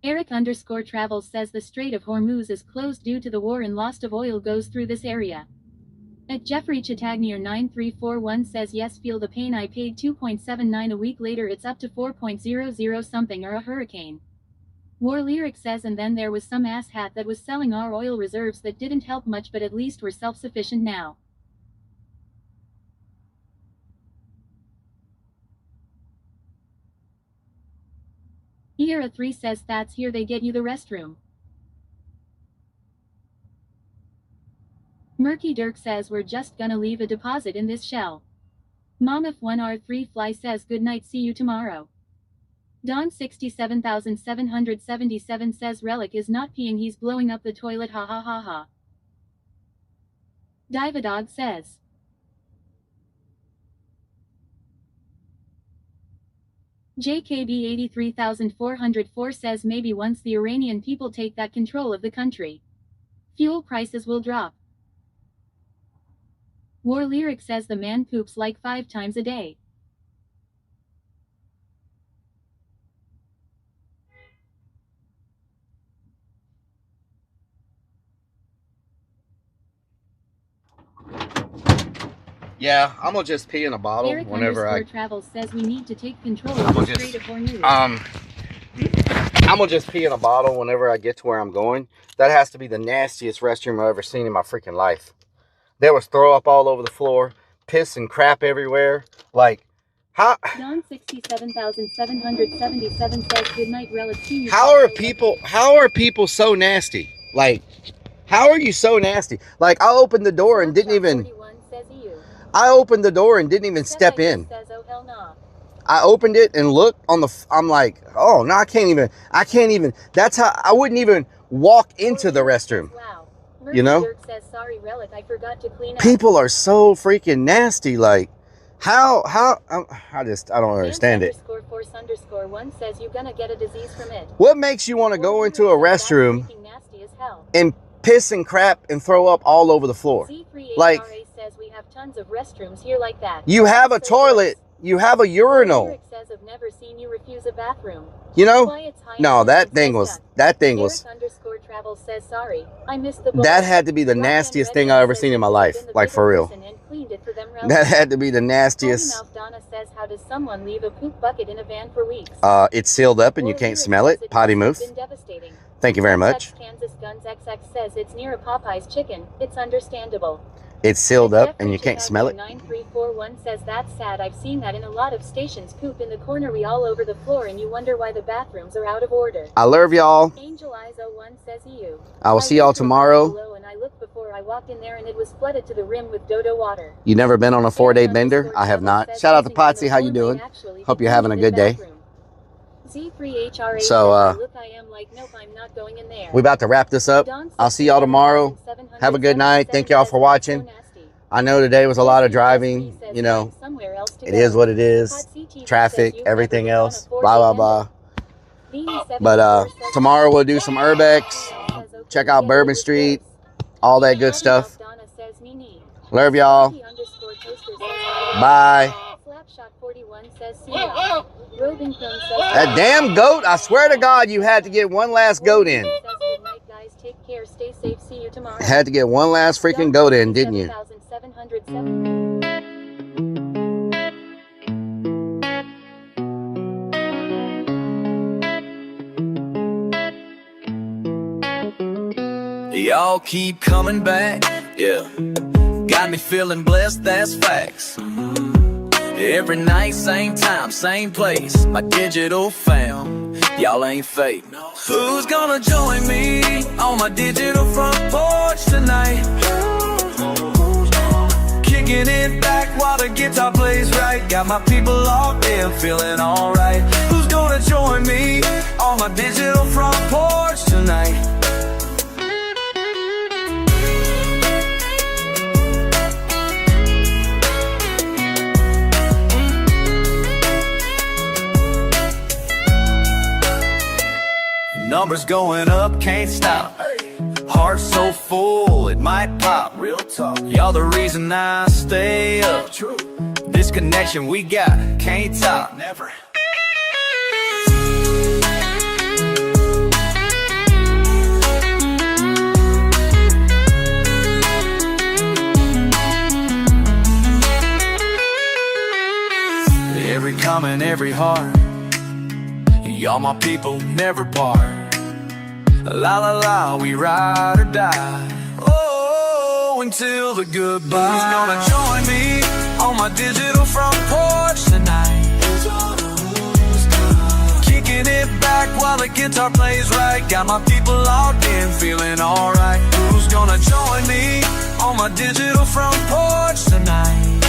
Eric_Travel says the Strait of Hormuz is closed due to the war and loss of oil goes through this area. At Jeffrey Chittagnier 9341 says yes, feel the pain. I paid $2.79 a week later it's up to 4.00 something or a hurricane. War Lyric says and then there was some asshat that was selling our oil reserves that didn't help much, but at least we're self-sufficient now. Era 3 says that's here they get you the restroom. Murky Dirk says we're just gonna leave a deposit in this shell. Mom if 1R3 Fly says good night, see you tomorrow. Don 67777 says Rellik is not peeing, he's blowing up the toilet, ha ha ha ha. Divadog says JKB 83404 says maybe once the Iranian people take that control of the country, fuel prices will drop. War Lyric says the man poops like 5 times a day. Yeah, I'm gonna just pee in a bottle Eric whenever I. Travels says we need to take control of the Strait of Hormuz. I'm gonna just pee in a bottle whenever I get to where I'm going. That has to be the nastiest restroom I've ever seen in my freaking life. There was throw up all over the floor, piss and crap everywhere. Like, how? Don 67777 says good night, Rellik Senior. How are people so nasty? Like, how are you so nasty? Like, I opened the door and didn't even. I opened the door and didn't even step in. I opened it and looked on the. I'm like, oh no, I can't even. That's how I wouldn't even walk into the restroom. You know? People are so freaking nasty. Like, how? I don't understand it. _force_1 says you're gonna get a disease from it. What makes you want to go into a restroom and piss and crap and throw up all over the floor? Like. Says we have tons of restrooms here like that. You have a toilet. You have a urinal. Eric says I've never seen you refuse a bathroom. You know? No, that thing was. Eric_Travel says sorry. I missed the. That had to be the nastiest thing I've ever seen in my life. Like for real. That had to be the nastiest. Donna says how does someone leave a poop bucket in a van for weeks? It's sealed up and you can't smell it. Potty move. Thank you very much. Kansas Guns XX says it's near a Popeye's chicken. It's understandable. It's sealed up and you can't smell it. 9341 says that's sad. I've seen that in a lot of stations. Poop in the cornery all over the floor and you wonder why the bathrooms are out of order. I love y'all. Angel Eyes 01 says EU. I will see y'all tomorrow. And I looked before I walked in there and it was flooded to the rim with dodo water. You never been on a 4-day bender? I have not. Shout out to Potsy. How you doing? Hope you're having a good day. Z3HRA so look, I am like, nope, I'm not going in there. We about to wrap this up. I'll see y'all tomorrow. Have a good night. Thank y'all for watching. I know today was a lot of driving. You know, it is what it is. Traffic, everything else. Blah, blah, blah. But tomorrow we'll do some urbex. Check out Bourbon Street, all that good stuff. Love y'all. Bye. That damn goat, I swear to God, you had to get one last goat in. Had to get one last freaking goat in, didn't you? Y'all keep coming back, yeah. Got me feeling blessed, that's facts. Every night, same time, same place. My digital fam, y'all ain't fake. Who's gonna join me on my digital front porch tonight? Kicking it back while the guitar plays right. Got my people locked in, feeling alright. Who's gonna join me on my digital front porch tonight? Numbers going up, can't stop. Heart so full, it might pop. Real talk. Y'all the reason I stay up. True. This connection we got, can't top. Never. Every comment, every heart. Y'all my people, never part. La la la, we ride or die. Oh, until the goodbye. Who's gonna join me on my digital front porch tonight? Kicking it back while the guitar plays right. Got my people locked in, feeling alright. Who's gonna join me on my digital front porch tonight?